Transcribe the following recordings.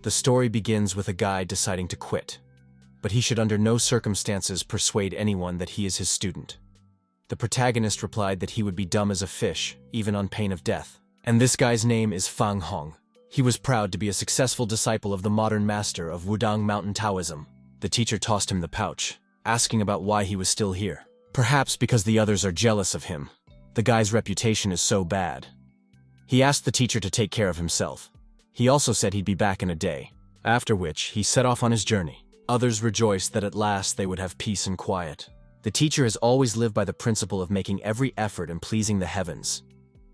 The story begins with a guy deciding to quit, but he should under no circumstances persuade anyone that he is his student. The protagonist replied that he would be dumb as a fish, even on pain of death. And this guy's name is Fang Hong. He was proud to be a successful disciple of the modern master of Wudang Mountain Taoism. The teacher tossed him the pouch, asking about why he was still here. Perhaps because the others are jealous of him. The guy's reputation is so bad. He asked the teacher to take care of himself. He also said he'd be back in a day, after which he set off on his journey. Others rejoiced that at last they would have peace and quiet. The teacher has always lived by the principle of making every effort in pleasing the heavens.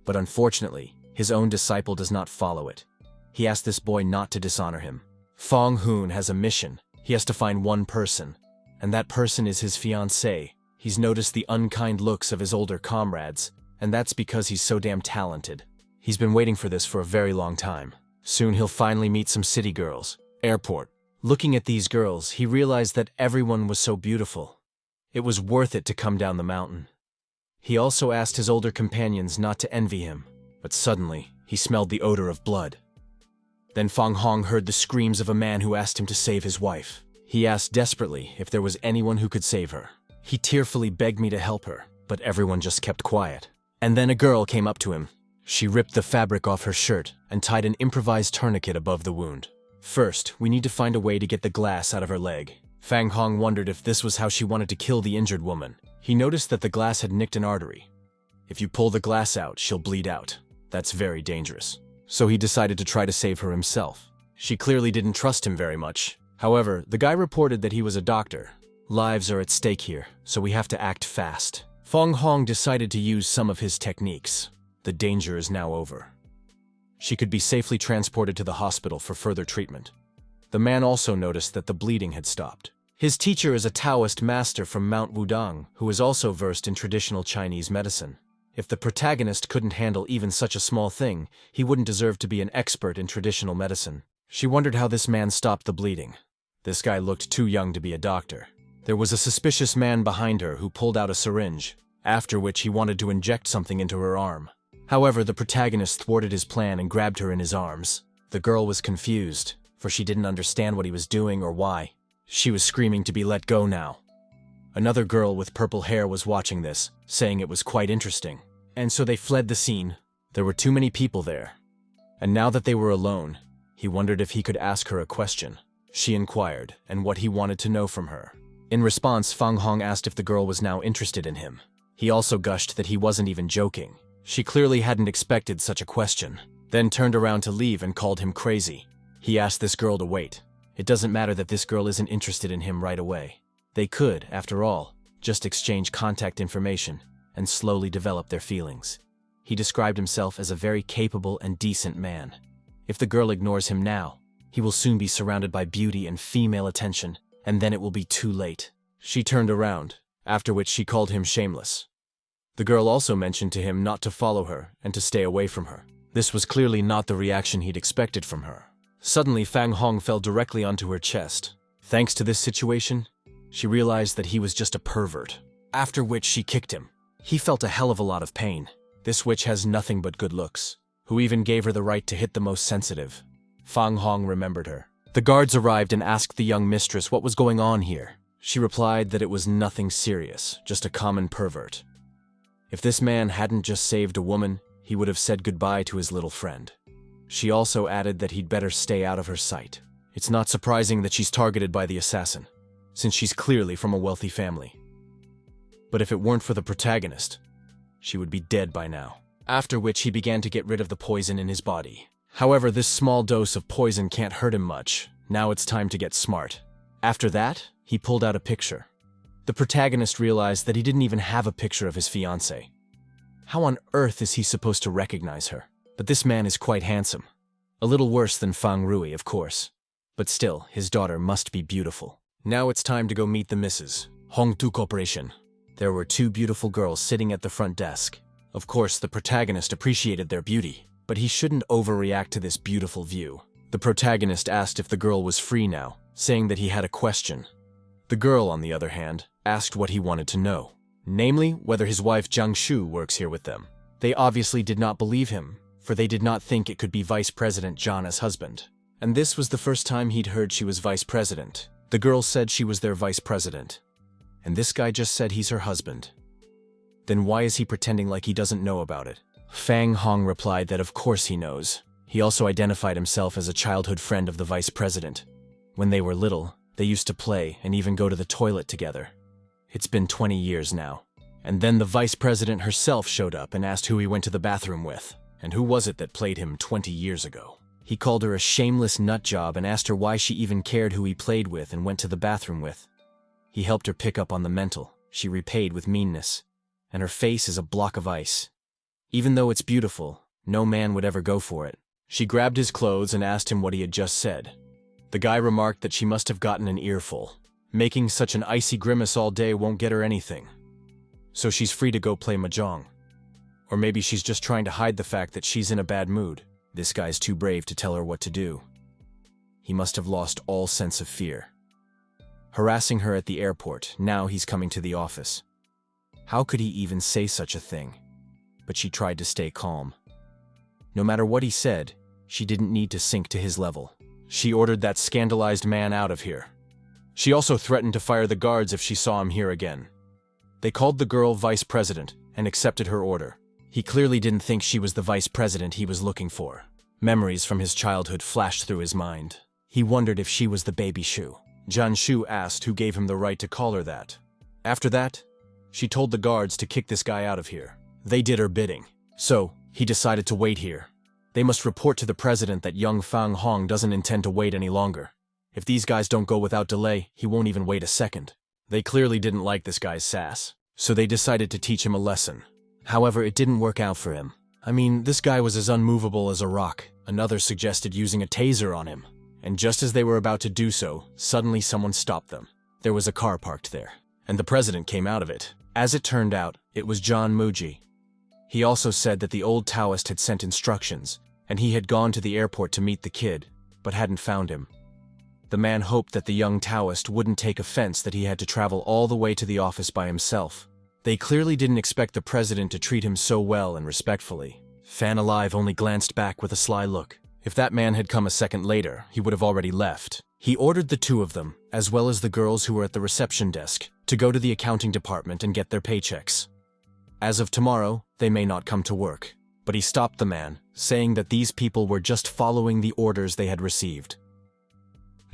But unfortunately, his own disciple does not follow it. He asked this boy not to dishonor him. Fang Hong has a mission. He has to find one person, and that person is his fiancée. He's noticed the unkind looks of his older comrades, and that's because he's so damn talented. He's been waiting for this for a very long time. Soon he'll finally meet some city girls. Airport. Looking at these girls, he realized that everyone was so beautiful. It was worth it to come down the mountain. He also asked his older companions not to envy him, but suddenly, he smelled the odor of blood. Then Fang Hong heard the screams of a man who asked him to save his wife. He asked desperately if there was anyone who could save her. He tearfully begged me to help her, but everyone just kept quiet. And then a girl came up to him. She ripped the fabric off her shirt and tied an improvised tourniquet above the wound. First, we need to find a way to get the glass out of her leg. Fang Hong wondered if this was how she wanted to kill the injured woman. He noticed that the glass had nicked an artery. If you pull the glass out, she'll bleed out. That's very dangerous. So he decided to try to save her himself. She clearly didn't trust him very much. However, the guy reported that he was a doctor. Lives are at stake here, so we have to act fast. Fang Hong decided to use some of his techniques. The danger is now over. She could be safely transported to the hospital for further treatment. The man also noticed that the bleeding had stopped. His teacher is a Taoist master from Mount Wudang, who is also versed in traditional Chinese medicine. If the protagonist couldn't handle even such a small thing, he wouldn't deserve to be an expert in traditional medicine. She wondered how this man stopped the bleeding. This guy looked too young to be a doctor. There was a suspicious man behind her who pulled out a syringe, after which he wanted to inject something into her arm. However, the protagonist thwarted his plan and grabbed her in his arms. The girl was confused, for she didn't understand what he was doing or why. She was screaming to be let go now. Another girl with purple hair was watching this, saying it was quite interesting. And so they fled the scene. There were too many people there. And now that they were alone, he wondered if he could ask her a question. She inquired, and what he wanted to know from her. In response, Fang Hong asked if the girl was now interested in him. He also gushed that he wasn't even joking. She clearly hadn't expected such a question, then turned around to leave and called him crazy. He asked this girl to wait. It doesn't matter that this girl isn't interested in him right away. They could, after all, just exchange contact information and slowly develop their feelings. He described himself as a very capable and decent man. If the girl ignores him now, he will soon be surrounded by beauty and female attention, and then it will be too late. She turned around, after which she called him shameless. The girl also mentioned to him not to follow her and to stay away from her. This was clearly not the reaction he'd expected from her. Suddenly, Fang Hong fell directly onto her chest. Thanks to this situation, she realized that he was just a pervert, after which she kicked him. He felt a hell of a lot of pain. This witch has nothing but good looks, who even gave her the right to hit the most sensitive. Fang Hong remembered her. The guards arrived and asked the young mistress what was going on here. She replied that it was nothing serious, just a common pervert. If this man hadn't just saved a woman, he would have said goodbye to his little friend. She also added that he'd better stay out of her sight. It's not surprising that she's targeted by the assassin, since she's clearly from a wealthy family. But if it weren't for the protagonist, she would be dead by now. After which he began to get rid of the poison in his body. However, this small dose of poison can't hurt him much. Now it's time to get smart. After that, he pulled out a picture. The protagonist realized that he didn't even have a picture of his fiancée. How on earth is he supposed to recognize her? But this man is quite handsome. A little worse than Fang Rui, of course. But still, his daughter must be beautiful. Now it's time to go meet the Mrs. Hong Tu Corporation. There were two beautiful girls sitting at the front desk. Of course, the protagonist appreciated their beauty, but he shouldn't overreact to this beautiful view. The protagonist asked if the girl was free now, saying that he had a question. The girl, on the other hand, asked what he wanted to know, namely, whether his wife Jiang Shu works here with them. They obviously did not believe him, for they did not think it could be Vice President Zhana's husband. And this was the first time he'd heard she was vice president. The girl said she was their vice president. And this guy just said he's her husband. Then why is he pretending like he doesn't know about it? Fang Hong replied that of course he knows. He also identified himself as a childhood friend of the vice president. When they were little, they used to play and even go to the toilet together. It's been 20 years now. And then the vice president herself showed up and asked who he went to the bathroom with. And who was it that played him 20 years ago? He called her a shameless nutjob and asked her why she even cared who he played with and went to the bathroom with. He helped her pick up on the mental. She repaid with meanness. And her face is a block of ice. Even though it's beautiful, no man would ever go for it. She grabbed his clothes and asked him what he had just said. The guy remarked that she must have gotten an earful. Making such an icy grimace all day won't get her anything. So she's free to go play mahjong. Or maybe she's just trying to hide the fact that she's in a bad mood. This guy's too brave to tell her what to do. He must have lost all sense of fear. Harassing her at the airport, now he's coming to the office. How could he even say such a thing? But she tried to stay calm. No matter what he said, she didn't need to sink to his level. She ordered that scandalized man out of here. She also threatened to fire the guards if she saw him here again. They called the girl vice president and accepted her order. He clearly didn't think she was the vice president he was looking for. Memories from his childhood flashed through his mind. He wondered if she was the baby Shu. Jian Shu asked who gave him the right to call her that. After that, she told the guards to kick this guy out of here. They did her bidding. So, he decided to wait here. They must report to the president that young Fang Hong doesn't intend to wait any longer. If these guys don't go without delay, he won't even wait a second. They clearly didn't like this guy's sass, so they decided to teach him a lesson. However, it didn't work out for him. I mean, this guy was as unmovable as a rock. Another suggested using a taser on him. And just as they were about to do so, suddenly someone stopped them. There was a car parked there, and the president came out of it. As it turned out, it was John Muji. He also said that the old Taoist had sent instructions, and he had gone to the airport to meet the kid, but hadn't found him. The man hoped that the young Taoist wouldn't take offense that he had to travel all the way to the office by himself. They clearly didn't expect the president to treat him so well and respectfully. Fan Alive only glanced back with a sly look. If that man had come a second later, he would have already left. He ordered the two of them, as well as the girls who were at the reception desk, to go to the accounting department and get their paychecks. As of tomorrow, they may not come to work. But he stopped the man, saying that these people were just following the orders they had received.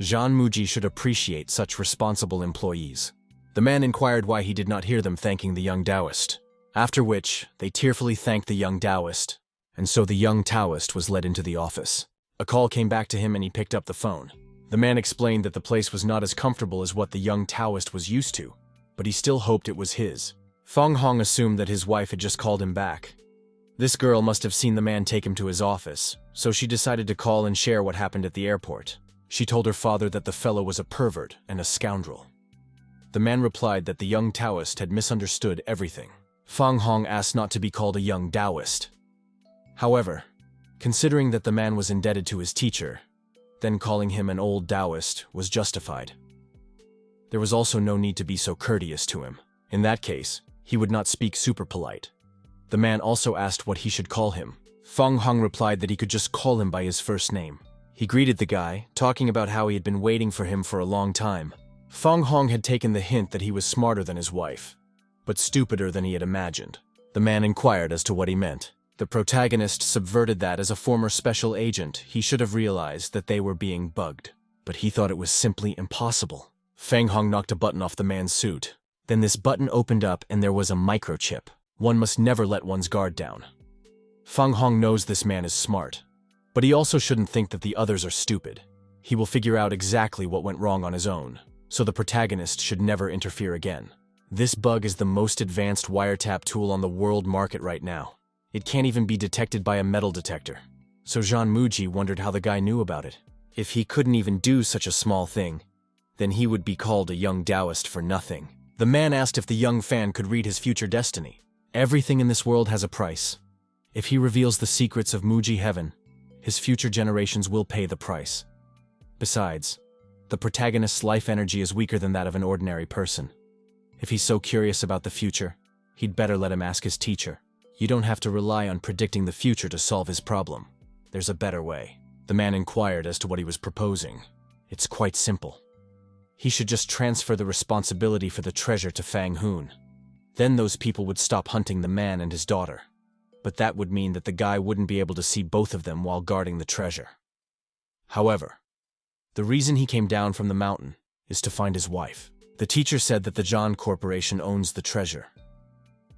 Jean Muji should appreciate such responsible employees. The man inquired why he did not hear them thanking the young Taoist. After which, they tearfully thanked the young Taoist, and so the young Taoist was led into the office. A call came back to him and he picked up the phone. The man explained that the place was not as comfortable as what the young Taoist was used to, but he still hoped it was his. Fang Hong assumed that his wife had just called him back. This girl must have seen the man take him to his office, so she decided to call and share what happened at the airport. She told her father that the fellow was a pervert and a scoundrel. The man replied that the young Taoist had misunderstood everything. Fang Hong asked not to be called a young Taoist. However, considering that the man was indebted to his teacher, then calling him an old Taoist was justified. There was also no need to be so courteous to him. In that case, he would not speak super polite. The man also asked what he should call him. Fang Hong replied that he could just call him by his first name. He greeted the guy, talking about how he had been waiting for him for a long time. Fang Hong had taken the hint that he was smarter than his wife, but stupider than he had imagined. The man inquired as to what he meant. The protagonist subverted that as a former special agent. He should have realized that they were being bugged, but he thought it was simply impossible. Fang Hong knocked a button off the man's suit. Then this button opened up and there was a microchip. One must never let one's guard down. Fang Hong knows this man is smart, but he also shouldn't think that the others are stupid. He will figure out exactly what went wrong on his own, so the protagonist should never interfere again. This bug is the most advanced wiretap tool on the world market right now. It can't even be detected by a metal detector. So Jean Muji wondered how the guy knew about it. If he couldn't even do such a small thing, then he would be called a young Taoist for nothing. The man asked if the young fan could read his future destiny. Everything in this world has a price. If he reveals the secrets of Muji Heaven, his future generations will pay the price. Besides, the protagonist's life energy is weaker than that of an ordinary person. If he's so curious about the future, he'd better let him ask his teacher. You don't have to rely on predicting the future to solve his problem. There's a better way. The man inquired as to what he was proposing. It's quite simple. He should just transfer the responsibility for the treasure to Fang Hong. Then those people would stop hunting the man and his daughter. But that would mean that the guy wouldn't be able to see both of them while guarding the treasure. However, the reason he came down from the mountain is to find his wife. The teacher said that the John Corporation owns the treasure.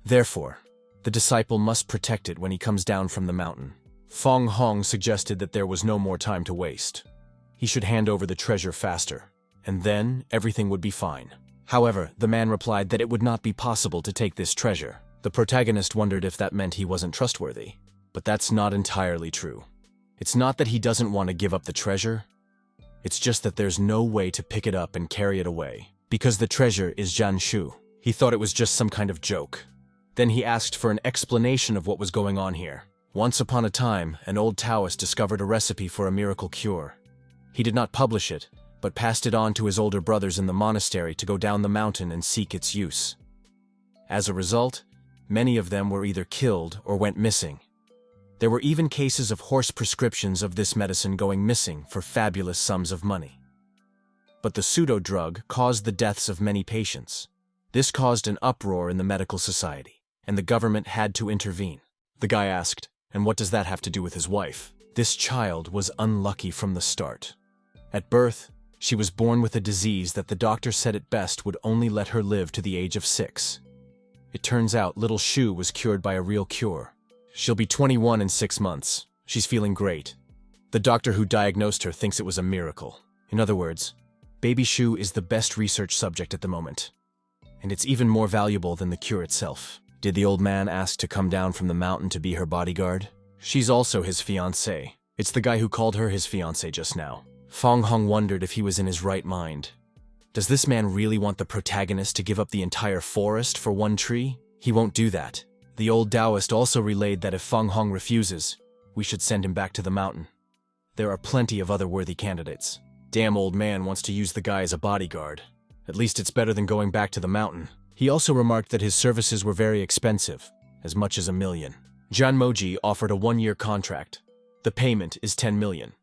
Therefore, the disciple must protect it when he comes down from the mountain. Fang Hong suggested that there was no more time to waste. He should hand over the treasure faster, and then everything would be fine. However, the man replied that it would not be possible to take this treasure. The protagonist wondered if that meant he wasn't trustworthy, but that's not entirely true. It's not that he doesn't want to give up the treasure, it's just that there's no way to pick it up and carry it away, because the treasure is Jianshu. He thought it was just some kind of joke. Then he asked for an explanation of what was going on here. Once upon a time, an old Taoist discovered a recipe for a miracle cure. He did not publish it, but passed it on to his older brothers in the monastery to go down the mountain and seek its use. As a result, many of them were either killed or went missing. There were even cases of horse prescriptions of this medicine going missing for fabulous sums of money. But the pseudo-drug caused the deaths of many patients. This caused an uproar in the medical society, and the government had to intervene. The guy asked, "And what does that have to do with his wife?" This child was unlucky from the start. At birth, she was born with a disease that the doctor said at best would only let her live to the age of 6. It turns out little Shu was cured by a real cure. She'll be 21 in 6 months. She's feeling great. The doctor who diagnosed her thinks it was a miracle. In other words, baby Shu is the best research subject at the moment. And it's even more valuable than the cure itself. Did the old man ask to come down from the mountain to be her bodyguard? She's also his fiancée. It's the guy who called her his fiancée just now. Fang Hong wondered if he was in his right mind. Does this man really want the protagonist to give up the entire forest for one tree? He won't do that. The old Taoist also relayed that if Fang Hong refuses, we should send him back to the mountain. There are plenty of other worthy candidates. Damn old man wants to use the guy as a bodyguard. At least it's better than going back to the mountain. He also remarked that his services were very expensive, as much as $1 million. Jian Moji offered a 1-year contract. The payment is 10 million.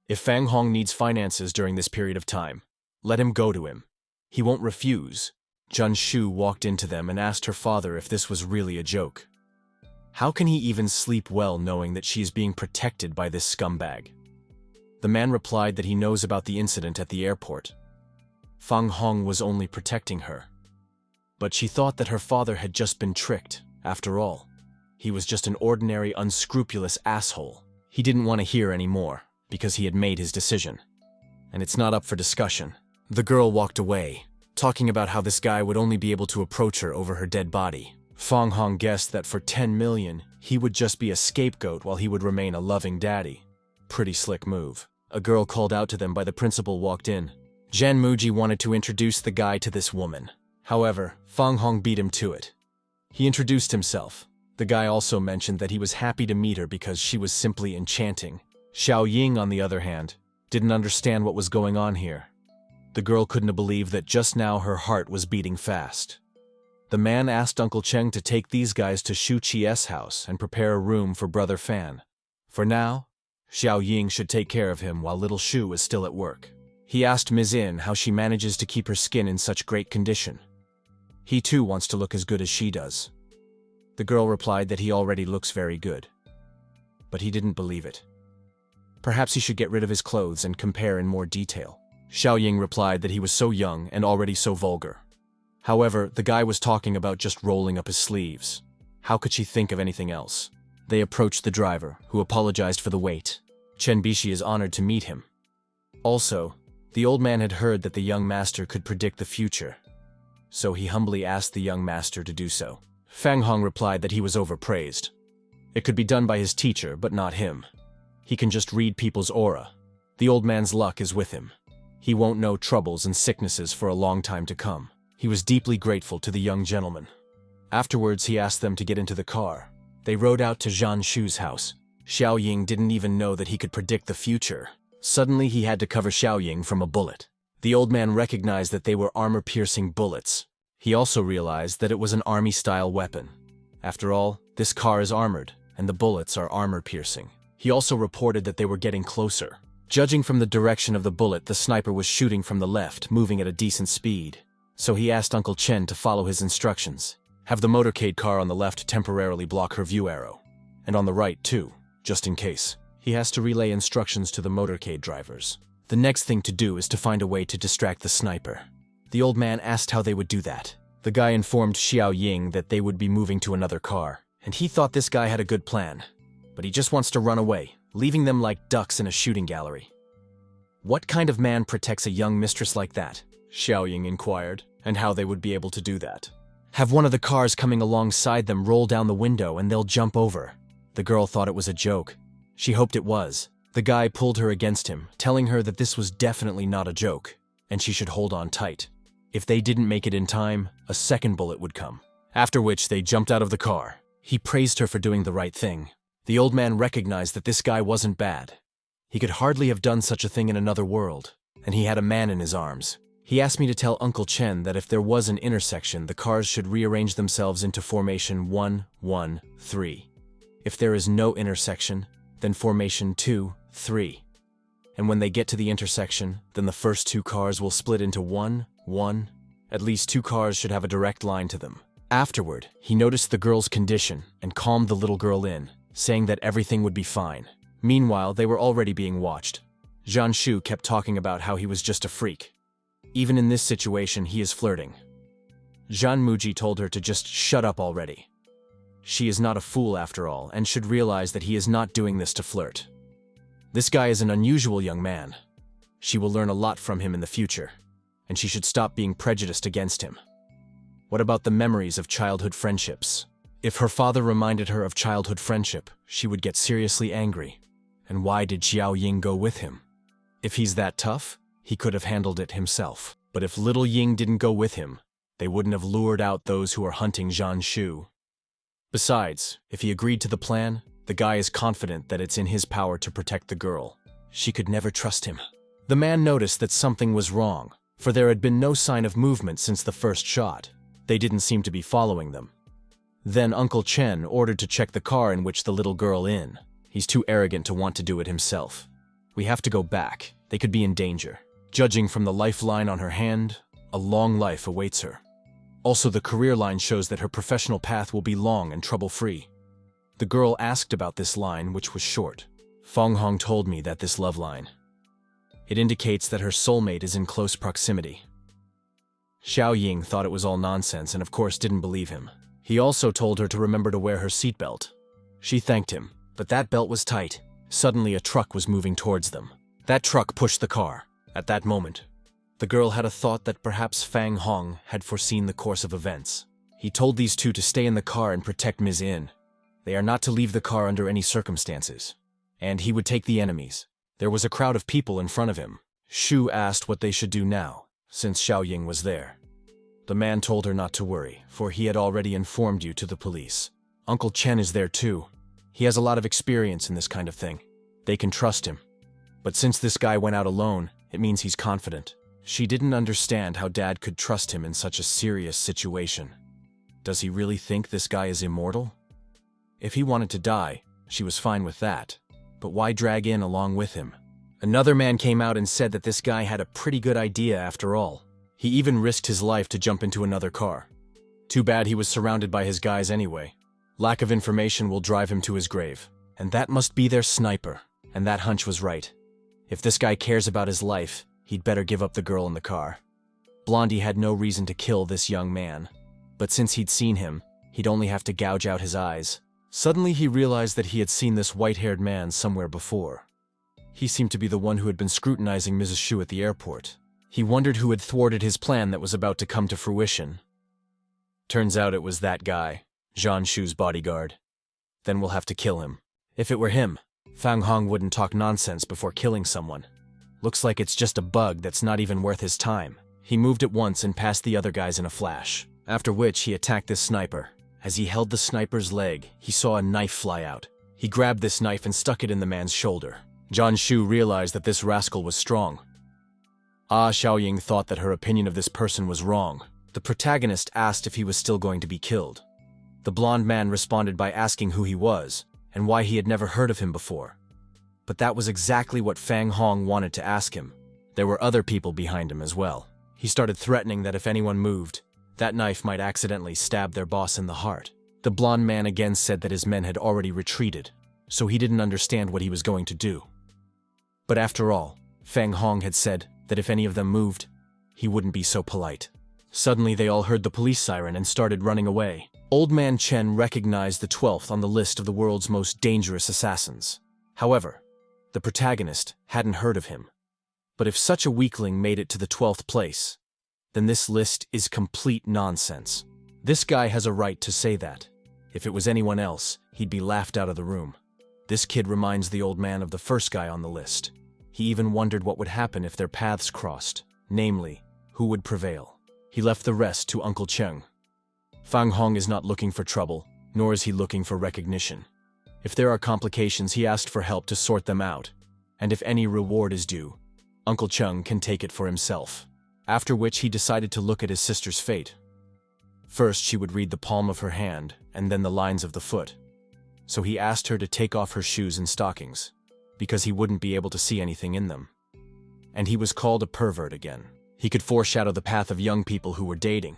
If Fang Hong needs finances during this period of time, let him go to him. He won't refuse. Jun Shu walked into them and asked her father if this was really a joke. How can he even sleep well knowing that she is being protected by this scumbag? The man replied that he knows about the incident at the airport. Fang Hong was only protecting her. But she thought that her father had just been tricked. After all, he was just an ordinary, unscrupulous asshole. He didn't want to hear any more, because he had made his decision. And it's not up for discussion. The girl walked away, talking about how this guy would only be able to approach her over her dead body. Fang Hong guessed that for 10 million, he would just be a scapegoat while he would remain a loving daddy. Pretty slick move. A girl called out to them by the principal walked in. Jian Muji wanted to introduce the guy to this woman. However, Fang Hong beat him to it. He introduced himself. The guy also mentioned that he was happy to meet her because she was simply enchanting. Xiao Ying, on the other hand, didn't understand what was going on here. The girl couldn't believe that just now her heart was beating fast. The man asked Uncle Cheng to take these guys to Shu Qi's house and prepare a room for Brother Fan. For now, Xiao Ying should take care of him while little Shu is still at work. He asked Ms. In how she manages to keep her skin in such great condition. He too wants to look as good as she does. The girl replied that he already looks very good. But he didn't believe it. Perhaps he should get rid of his clothes and compare in more detail. Xiao Ying replied that he was so young and already so vulgar. However, the guy was talking about just rolling up his sleeves. How could she think of anything else? They approached the driver, who apologized for the wait. Chen Bishi is honored to meet him. Also, the old man had heard that the young master could predict the future, so he humbly asked the young master to do so. Fang Hong replied that he was overpraised. It could be done by his teacher, but not him. He can just read people's aura. The old man's luck is with him. He won't know troubles and sicknesses for a long time to come. He was deeply grateful to the young gentleman. Afterwards, he asked them to get into the car. They rode out to Zhan Shu's house. Xiao Ying didn't even know that he could predict the future. Suddenly, he had to cover Xiao Ying from a bullet. The old man recognized that they were armor-piercing bullets. He also realized that it was an army-style weapon. After all, this car is armored, and the bullets are armor-piercing. He also reported that they were getting closer. Judging from the direction of the bullet, the sniper was shooting from the left, moving at a decent speed. So he asked Uncle Chen to follow his instructions. Have the motorcade car on the left temporarily block her view arrow. And on the right, too, just in case. He has to relay instructions to the motorcade drivers. The next thing to do is to find a way to distract the sniper. The old man asked how they would do that. The guy informed Xiao Ying that they would be moving to another car, and he thought this guy had a good plan. But he just wants to run away, leaving them like ducks in a shooting gallery. What kind of man protects a young mistress like that? Xiao Ying inquired, and how they would be able to do that. Have one of the cars coming alongside them roll down the window and they'll jump over. The girl thought it was a joke. She hoped it was. The guy pulled her against him, telling her that this was definitely not a joke, and she should hold on tight. If they didn't make it in time, a second bullet would come. After which they jumped out of the car. He praised her for doing the right thing. The old man recognized that this guy wasn't bad. He could hardly have done such a thing in another world, and he had a man in his arms. He asked me to tell Uncle Chen that if there was an intersection, the cars should rearrange themselves into formation 1, 1, 3. If there is no intersection, then formation 2, 3. And when they get to the intersection, then the first two cars will split into 1, 1. At least two cars should have a direct line to them. Afterward, he noticed the girl's condition and calmed the little girl in, saying that everything would be fine. Meanwhile, they were already being watched. Zhan Shu kept talking about how he was just a freak. Even in this situation, he is flirting. Zhan Muji told her to just shut up already. She is not a fool after all, and should realize that he is not doing this to flirt. This guy is an unusual young man. She will learn a lot from him in the future, and she should stop being prejudiced against him. What about the memories of childhood friendships? If her father reminded her of childhood friendship, she would get seriously angry. And why did Xiao Ying go with him? If he's that tough, he could have handled it himself. But if little Ying didn't go with him, they wouldn't have lured out those who are hunting Zhan Shu. Besides, if he agreed to the plan, the guy is confident that it's in his power to protect the girl. She could never trust him. The man noticed that something was wrong, for there had been no sign of movement since the first shot. They didn't seem to be following them. Then Uncle Chen ordered to check the car in which the little girl in. He's too arrogant to want to do it himself. We have to go back. They could be in danger. Judging from the lifeline on her hand, a long life awaits her. Also, the career line shows that her professional path will be long and trouble-free. The girl asked about this line, which was short. Fang Hong told me that this love line. It indicates that her soulmate is in close proximity. Xiao Ying thought it was all nonsense and of course didn't believe him. He also told her to remember to wear her seatbelt. She thanked him, but that belt was tight. Suddenly a truck was moving towards them. That truck pushed the car. At that moment, the girl had a thought that perhaps Fang Hong had foreseen the course of events. He told these two to stay in the car and protect Ms. In. They are not to leave the car under any circumstances. And he would take the enemies. There was a crowd of people in front of him. Shu asked what they should do now, since Xiao Ying was there. The man told her not to worry, for he had already informed you to the police. Uncle Chen is there too. He has a lot of experience in this kind of thing. They can trust him. But since this guy went out alone, it means he's confident. She didn't understand how Dad could trust him in such a serious situation. Does he really think this guy is immortal? If he wanted to die, she was fine with that. But why drag in along with him? Another man came out and said that this guy had a pretty good idea after all. He even risked his life to jump into another car. Too bad he was surrounded by his guys anyway. Lack of information will drive him to his grave. And that must be their sniper. And that hunch was right. If this guy cares about his life, he'd better give up the girl in the car. Blondie had no reason to kill this young man. But since he'd seen him, he'd only have to gouge out his eyes. Suddenly he realized that he had seen this white-haired man somewhere before. He seemed to be the one who had been scrutinizing Mrs. Shu at the airport. He wondered who had thwarted his plan that was about to come to fruition. Turns out it was that guy, Zhan Shu's bodyguard. Then we'll have to kill him. If it were him, Fang Hong wouldn't talk nonsense before killing someone. Looks like it's just a bug that's not even worth his time. He moved at once and passed the other guys in a flash, after which he attacked this sniper. As he held the sniper's leg, he saw a knife fly out. He grabbed this knife and stuck it in the man's shoulder. Zhan Shu realized that this rascal was strong. Xiao Ying thought that her opinion of this person was wrong. The protagonist asked if he was still going to be killed. The blonde man responded by asking who he was, and why he had never heard of him before. But that was exactly what Fang Hong wanted to ask him. There were other people behind him as well. He started threatening that if anyone moved, that knife might accidentally stab their boss in the heart. The blonde man again said that his men had already retreated, so he didn't understand what he was going to do. But after all, Fang Hong had said that if any of them moved, he wouldn't be so polite. Suddenly they all heard the police siren and started running away. Old Man Chen recognized the 12th on the list of the world's most dangerous assassins. However, the protagonist hadn't heard of him. But if such a weakling made it to the 12th place, then this list is complete nonsense. This guy has a right to say that. If it was anyone else, he'd be laughed out of the room. This kid reminds the old man of the first guy on the list. He even wondered what would happen if their paths crossed, namely, who would prevail. He left the rest to Uncle Cheng. Fang Hong is not looking for trouble, nor is he looking for recognition. If there are complications, he asked for help to sort them out, and if any reward is due, Uncle Cheng can take it for himself. After which he decided to look at his sister's fate. First, she would read the palm of her hand, and then the lines of the foot. So he asked her to take off her shoes and stockings, because he wouldn't be able to see anything in them. And he was called a pervert again. He could foreshadow the path of young people who were dating.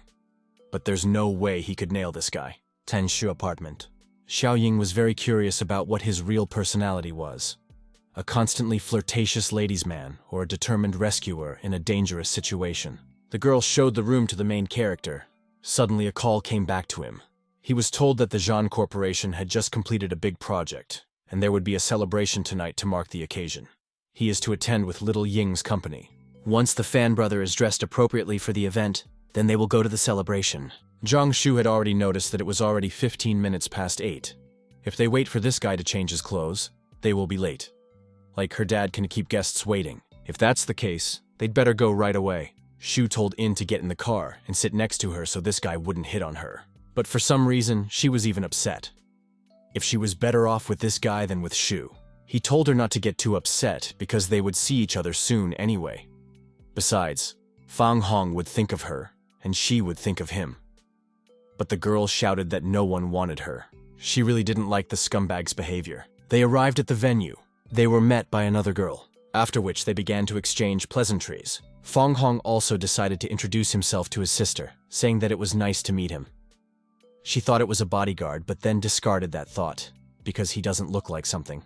But there's no way he could nail this guy. Tenshu apartment. Xiaoying was very curious about what his real personality was. A constantly flirtatious ladies' man or a determined rescuer in a dangerous situation. The girl showed the room to the main character. Suddenly a call came back to him. He was told that the Zhan Corporation had just completed a big project, and there would be a celebration tonight to mark the occasion. He is to attend with little Ying's company. Once the fan brother is dressed appropriately for the event, then they will go to the celebration. Zhang Shu had already noticed that it was already 15 minutes past 8. If they wait for this guy to change his clothes, they will be late. Like her dad can keep guests waiting. If that's the case, they'd better go right away. Shu told In to get in the car and sit next to her so this guy wouldn't hit on her. But for some reason, she was even upset. If she was better off with this guy than with Shu. He told her not to get too upset because they would see each other soon anyway. Besides, Fang Hong would think of her, and she would think of him. But the girl shouted that no one wanted her. She really didn't like the scumbag's behavior. They arrived at the venue. They were met by another girl, after which they began to exchange pleasantries. Fang Hong also decided to introduce himself to his sister, saying that it was nice to meet him. She thought it was a bodyguard, but then discarded that thought, because he doesn't look like something.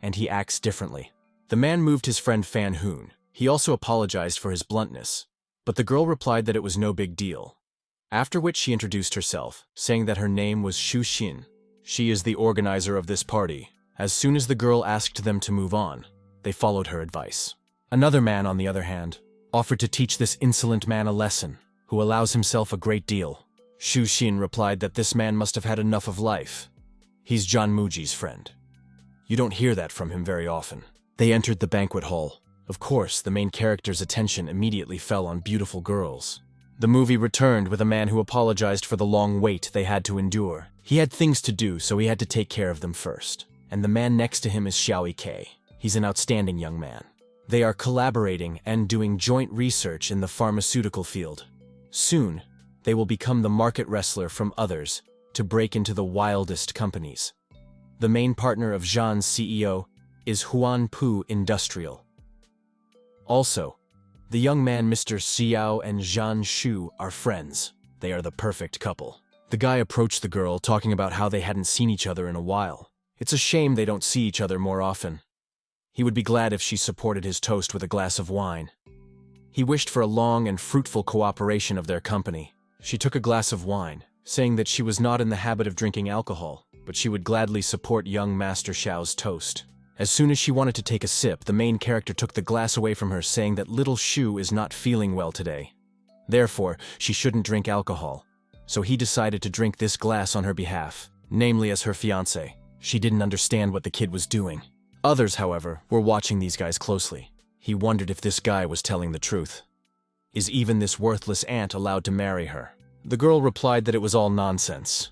And he acts differently. The man moved his friend Fan Hoon. He also apologized for his bluntness, but the girl replied that it was no big deal. After which she introduced herself, saying that her name was Xu Xin. She is the organizer of this party. As soon as the girl asked them to move on, they followed her advice. Another man, on the other hand, offered to teach this insolent man a lesson, who allows himself a great deal. Xu Xin replied that this man must have had enough of life. He's John Muji's friend. You don't hear that from him very often. They entered the banquet hall. Of course, the main character's attention immediately fell on beautiful girls. The movie returned with a man who apologized for the long wait they had to endure. He had things to do, so he had to take care of them first. And the man next to him is Xiao Ke. He's an outstanding young man. They are collaborating and doing joint research in the pharmaceutical field. Soon, they will become the market wrestler from others to break into the wildest companies. The main partner of Zhan's CEO is Huan Pu Industrial. Also, the young man Mr. Xiao and Zhan Shu are friends. They are the perfect couple. The guy approached the girl talking about how they hadn't seen each other in a while. It's a shame they don't see each other more often. He would be glad if she supported his toast with a glass of wine. He wished for a long and fruitful cooperation of their company. She took a glass of wine, saying that she was not in the habit of drinking alcohol, but she would gladly support young Master Xiao's toast. As soon as she wanted to take a sip, the main character took the glass away from her, saying that little Shu is not feeling well today. Therefore, she shouldn't drink alcohol. So he decided to drink this glass on her behalf, namely as her fiancé. She didn't understand what the kid was doing. Others, however, were watching these guys closely. He wondered if this guy was telling the truth. Is even this worthless aunt allowed to marry her? The girl replied that it was all nonsense.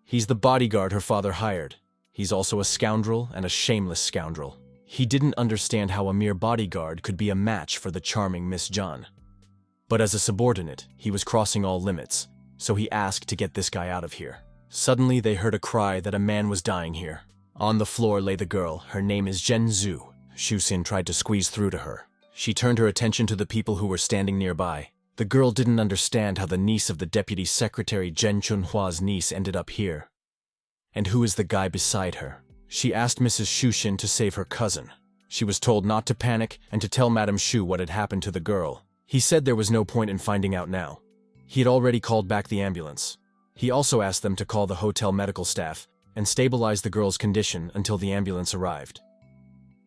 He's the bodyguard her father hired. He's also a scoundrel and a shameless scoundrel. He didn't understand how a mere bodyguard could be a match for the charming Miss Zhan. But as a subordinate, he was crossing all limits, so he asked to get this guy out of here. Suddenly they heard a cry that a man was dying here. On the floor lay the girl. Her name is Jen Zhu. Shuxin tried to squeeze through to her. She turned her attention to the people who were standing nearby. The girl didn't understand how the niece of the deputy secretary Zhen Chunhua's niece ended up here. And who is the guy beside her? She asked Mrs. Shuxin to save her cousin. She was told not to panic and to tell Madame Shu what had happened to the girl. He said there was no point in finding out now. He had already called back the ambulance. He also asked them to call the hotel medical staff and stabilize the girl's condition until the ambulance arrived.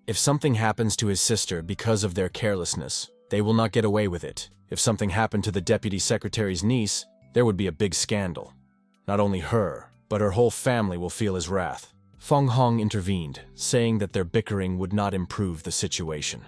If something happens to his sister because of their carelessness, they will not get away with it. If something happened to the deputy secretary's niece, there would be a big scandal. Not only her, but her whole family will feel his wrath. Fang Hong intervened, saying that their bickering would not improve the situation.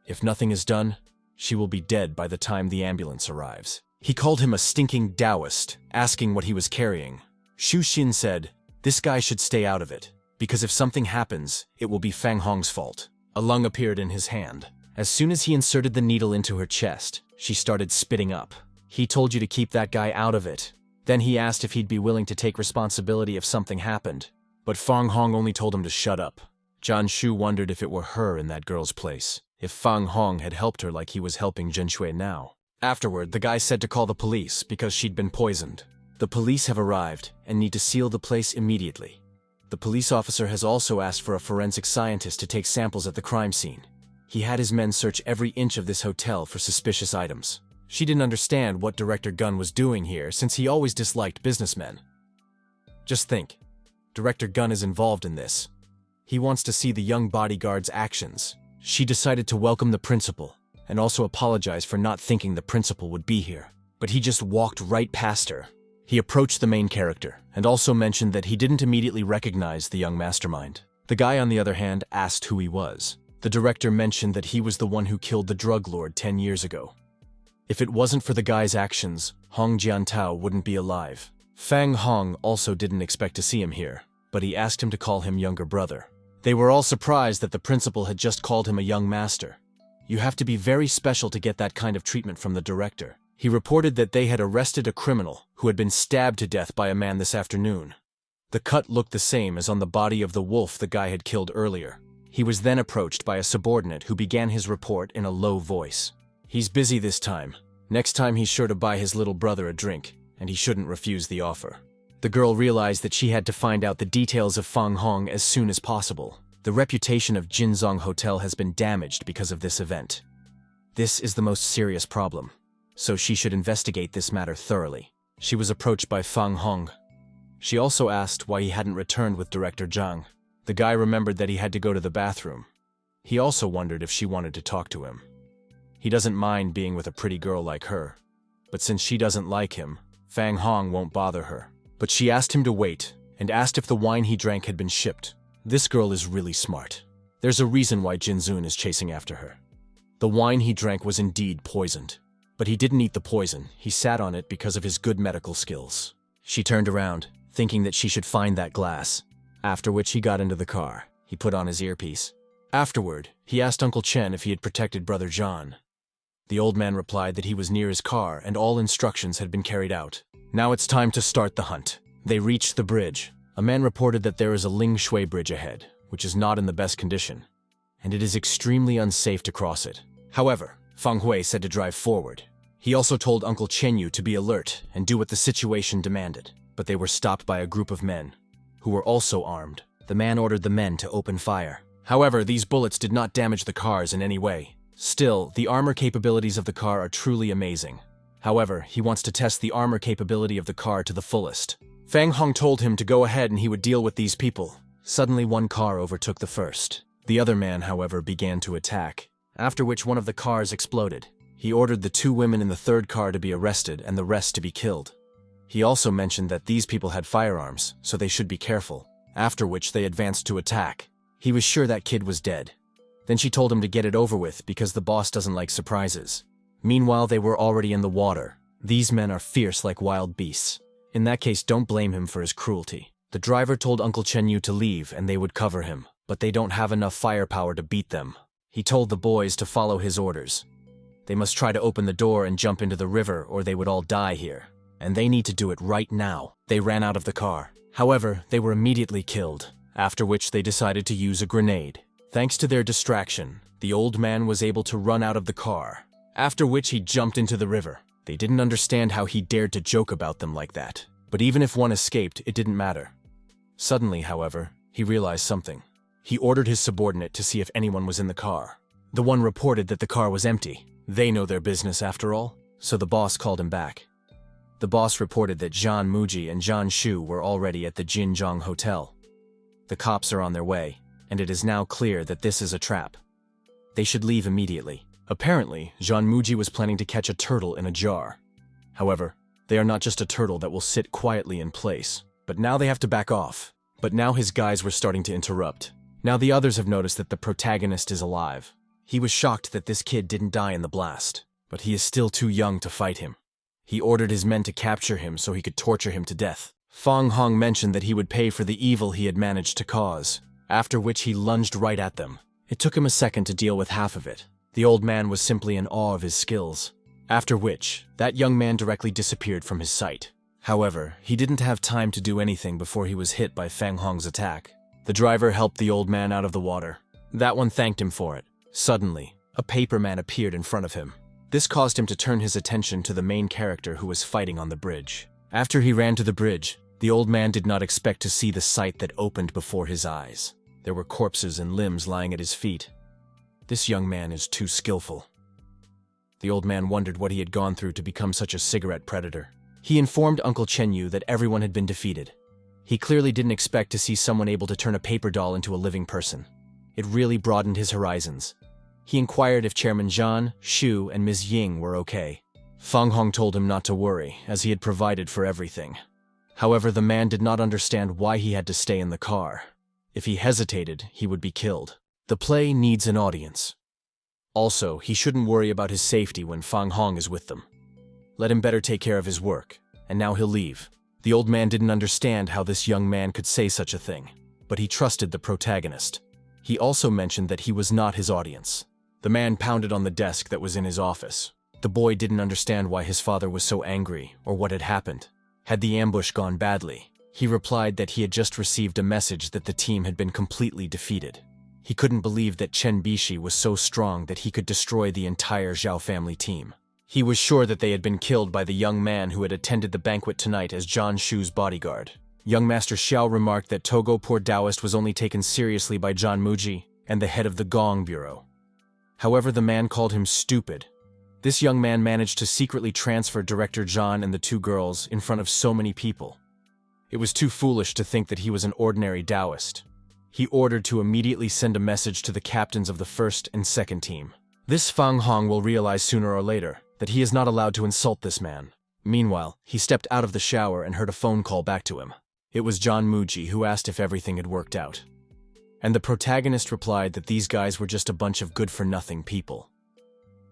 If nothing is done, she will be dead by the time the ambulance arrives. He called him a stinking Taoist, asking what he was carrying. Shuxin said, "This guy should stay out of it, because if something happens, it will be Fang Hong's fault." A lung appeared in his hand. As soon as he inserted the needle into her chest, she started spitting up. He told you to keep that guy out of it. Then he asked if he'd be willing to take responsibility if something happened. But Fang Hong only told him to shut up. Zhan Shu wondered if it were her in that girl's place, if Fang Hong had helped her like he was helping Zhen Shui now. Afterward, the guy said to call the police because she'd been poisoned. The police have arrived and need to seal the place immediately. The police officer has also asked for a forensic scientist to take samples at the crime scene. He had his men search every inch of this hotel for suspicious items. She didn't understand what Director Gun was doing here since he always disliked businessmen. Just think, Director Gun is involved in this. He wants to see the young bodyguard's actions. She decided to welcome the principal and also apologize for not thinking the principal would be here. But he just walked right past her. He approached the main character and also mentioned that he didn't immediately recognize the young mastermind. The guy, on the other hand, asked who he was. The director mentioned that he was the one who killed the drug lord 10 years ago. If it wasn't for the guy's actions, Hong Jiantao wouldn't be alive. Fang Hong also didn't expect to see him here, but he asked him to call him younger brother. They were all surprised that the principal had just called him a young master. You have to be very special to get that kind of treatment from the director. He reported that they had arrested a criminal who had been stabbed to death by a man this afternoon. The cut looked the same as on the body of the wolf the guy had killed earlier. He was then approached by a subordinate who began his report in a low voice. He's busy this time. Next time he's sure to buy his little brother a drink, and he shouldn't refuse the offer. The girl realized that she had to find out the details of Fang Hong as soon as possible. The reputation of Jinzong Hotel has been damaged because of this event. This is the most serious problem, so she should investigate this matter thoroughly. She was approached by Fang Hong. She also asked why he hadn't returned with Director Zhang. The guy remembered that he had to go to the bathroom. He also wondered if she wanted to talk to him. He doesn't mind being with a pretty girl like her, but since she doesn't like him, Fang Hong won't bother her. But she asked him to wait and asked if the wine he drank had been shipped. This girl is really smart. There's a reason why Jinzun is chasing after her. The wine he drank was indeed poisoned, but he didn't eat the poison. He sat on it because of his good medical skills. She turned around, thinking that she should find that glass, after which he got into the car. He put on his earpiece. Afterward, he asked Uncle Chen if he had protected Brother John. The old man replied that he was near his car and all instructions had been carried out. Now it's time to start the hunt. They reached the bridge. A man reported that there is a Ling Shui bridge ahead, which is not in the best condition, and it is extremely unsafe to cross it. However, Fang Hui said to drive forward. He also told Uncle Chenyu to be alert and do what the situation demanded, but they were stopped by a group of men, who were also armed. The man ordered the men to open fire. However, these bullets did not damage the cars in any way. Still, the armor capabilities of the car are truly amazing. However, he wants to test the armor capability of the car to the fullest. Fang Hong told him to go ahead and he would deal with these people. Suddenly, one car overtook the first. The other man, however, began to attack, after which one of the cars exploded. He ordered the 2 women in the third car to be arrested and the rest to be killed. He also mentioned that these people had firearms, so they should be careful, after which they advanced to attack. He was sure that kid was dead. Then she told him to get it over with because the boss doesn't like surprises. Meanwhile, they were already in the water. These men are fierce like wild beasts. In that case, don't blame him for his cruelty. The driver told Uncle Chenyu to leave and they would cover him, but they don't have enough firepower to beat them. He told the boys to follow his orders. They must try to open the door and jump into the river or they would all die here. And they need to do it right now. They ran out of the car. However, they were immediately killed. after which they decided to use a grenade. Thanks to their distraction, the old man was able to run out of the car, after which he jumped into the river. They didn't understand how he dared to joke about them like that, but even if one escaped, it didn't matter. Suddenly, however, he realized something. He ordered his subordinate to see if anyone was in the car. The one reported that the car was empty. They know their business after all, so the boss called him back. The boss reported that Zhan Muji and Zhan Shu were already at the Jinjiang Hotel. The cops are on their way, and it is now clear that this is a trap. They should leave immediately. Apparently, Zhan Muji was planning to catch a turtle in a jar. However, they are not just a turtle that will sit quietly in place, but now they have to back off. But now his guys were starting to interrupt. Now the others have noticed that the protagonist is alive. He was shocked that this kid didn't die in the blast, but he is still too young to fight him. He ordered his men to capture him so he could torture him to death. Fang Hong mentioned that he would pay for the evil he had managed to cause, after which he lunged right at them. It took him a second to deal with half of it. The old man was simply in awe of his skills, after which that young man directly disappeared from his sight. However, he didn't have time to do anything before he was hit by Fang Hong's attack. The driver helped the old man out of the water. That one thanked him for it. Suddenly, a paper man appeared in front of him. This caused him to turn his attention to the main character who was fighting on the bridge. After he ran to the bridge, the old man did not expect to see the sight that opened before his eyes. There were corpses and limbs lying at his feet. This young man is too skillful. The old man wondered what he had gone through to become such a cigarette predator. He informed Uncle Chenyu that everyone had been defeated. He clearly didn't expect to see someone able to turn a paper doll into a living person. It really broadened his horizons. He inquired if Chairman Zhan, Shu, and Ms. Ying were okay. Fang Hong told him not to worry, as he had provided for everything. However, the man did not understand why he had to stay in the car. If he hesitated, he would be killed. The play needs an audience. Also, he shouldn't worry about his safety when Fang Hong is with them. Let him better take care of his work, and now he'll leave. The old man didn't understand how this young man could say such a thing, but he trusted the protagonist. He also mentioned that he was not his audience. The man pounded on the desk that was in his office. The boy didn't understand why his father was so angry or what had happened. Had the ambush gone badly? He replied that he had just received a message that the team had been completely defeated. He couldn't believe that Chen Bishi was so strong that he could destroy the entire Zhao family team. He was sure that they had been killed by the young man who had attended the banquet tonight as Zhan Shu's bodyguard. Young Master Xiao remarked that Togo Poor Taoist was only taken seriously by Zhan Muji and the head of the Gong Bureau. However, the man called him stupid. This young man managed to secretly transfer Director Zhan and the two girls in front of so many people. It was too foolish to think that he was an ordinary Taoist. He ordered to immediately send a message to the captains of the first and second team. This Fang Hong will realize sooner or later that he is not allowed to insult this man. Meanwhile, he stepped out of the shower and heard a phone call back to him. It was Zhan Muji who asked if everything had worked out. And the protagonist replied that these guys were just a bunch of good-for-nothing people.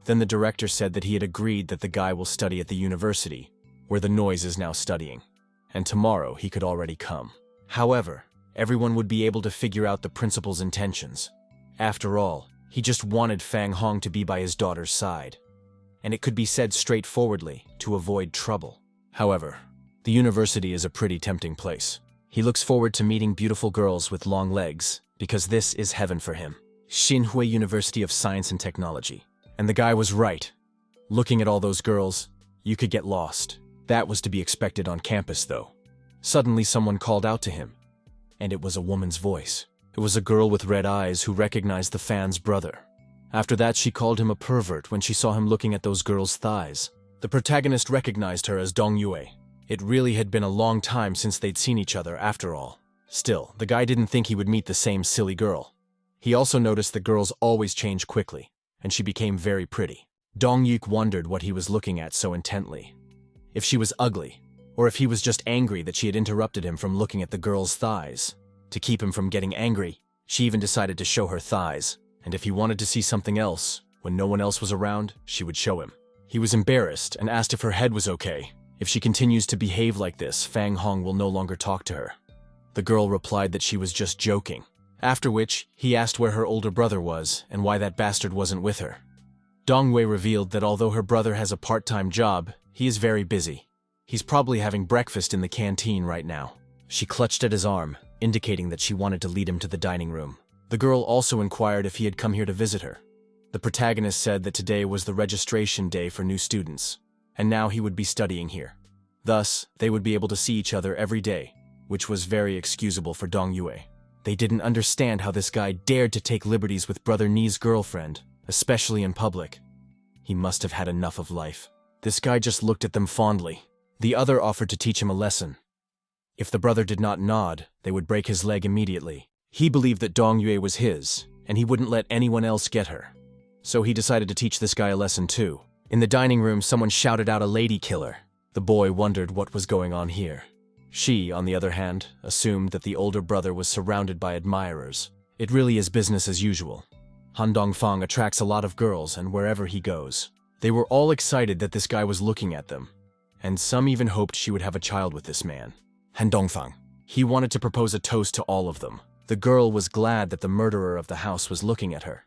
Then the director said that he had agreed that the guy will study at the university, where the noise is now studying, and tomorrow he could already come. However, everyone would be able to figure out the principal's intentions. After all, he just wanted Fang Hong to be by his daughter's side, and it could be said straightforwardly to avoid trouble. However, the university is a pretty tempting place. He looks forward to meeting beautiful girls with long legs, because this is heaven for him. Xinhui University of Science and Technology. And the guy was right. Looking at all those girls, you could get lost. That was to be expected on campus, though. Suddenly someone called out to him, and it was a woman's voice. It was a girl with red eyes who recognized the fan's brother. After that, she called him a pervert when she saw him looking at those girls' thighs. The protagonist recognized her as Dong Yue. It really had been a long time since they'd seen each other after all. Still, the guy didn't think he would meet the same silly girl. He also noticed that girls always change quickly, and she became very pretty. Dong Yuk wondered what he was looking at so intently. If she was ugly, or if he was just angry that she had interrupted him from looking at the girl's thighs. To keep him from getting angry, she even decided to show her thighs, and if he wanted to see something else, when no one else was around, she would show him. He was embarrassed and asked if her head was okay. If she continues to behave like this, Fang Hong will no longer talk to her. The girl replied that she was just joking, after which he asked where her older brother was and why that bastard wasn't with her. Dong Wei revealed that although her brother has a part-time job, he is very busy. He's probably having breakfast in the canteen right now. She clutched at his arm, indicating that she wanted to lead him to the dining room. The girl also inquired if he had come here to visit her. The protagonist said that today was the registration day for new students, and now he would be studying here. Thus, they would be able to see each other every day, which was very excusable for Dong Yue. They didn't understand how this guy dared to take liberties with Brother Ni's girlfriend, especially in public. He must have had enough of life. This guy just looked at them fondly. The other offered to teach him a lesson. If the brother did not nod, they would break his leg immediately. He believed that Dong Yue was his, and he wouldn't let anyone else get her. So he decided to teach this guy a lesson too. In the dining room, someone shouted out a lady killer. The boy wondered what was going on here. She, on the other hand, assumed that the older brother was surrounded by admirers. It really is business as usual. Han Dongfang attracts a lot of girls, and wherever he goes, they were all excited that this guy was looking at them, and some even hoped she would have a child with this man. Han Dongfang. He wanted to propose a toast to all of them. The girl was glad that the murderer of the house was looking at her.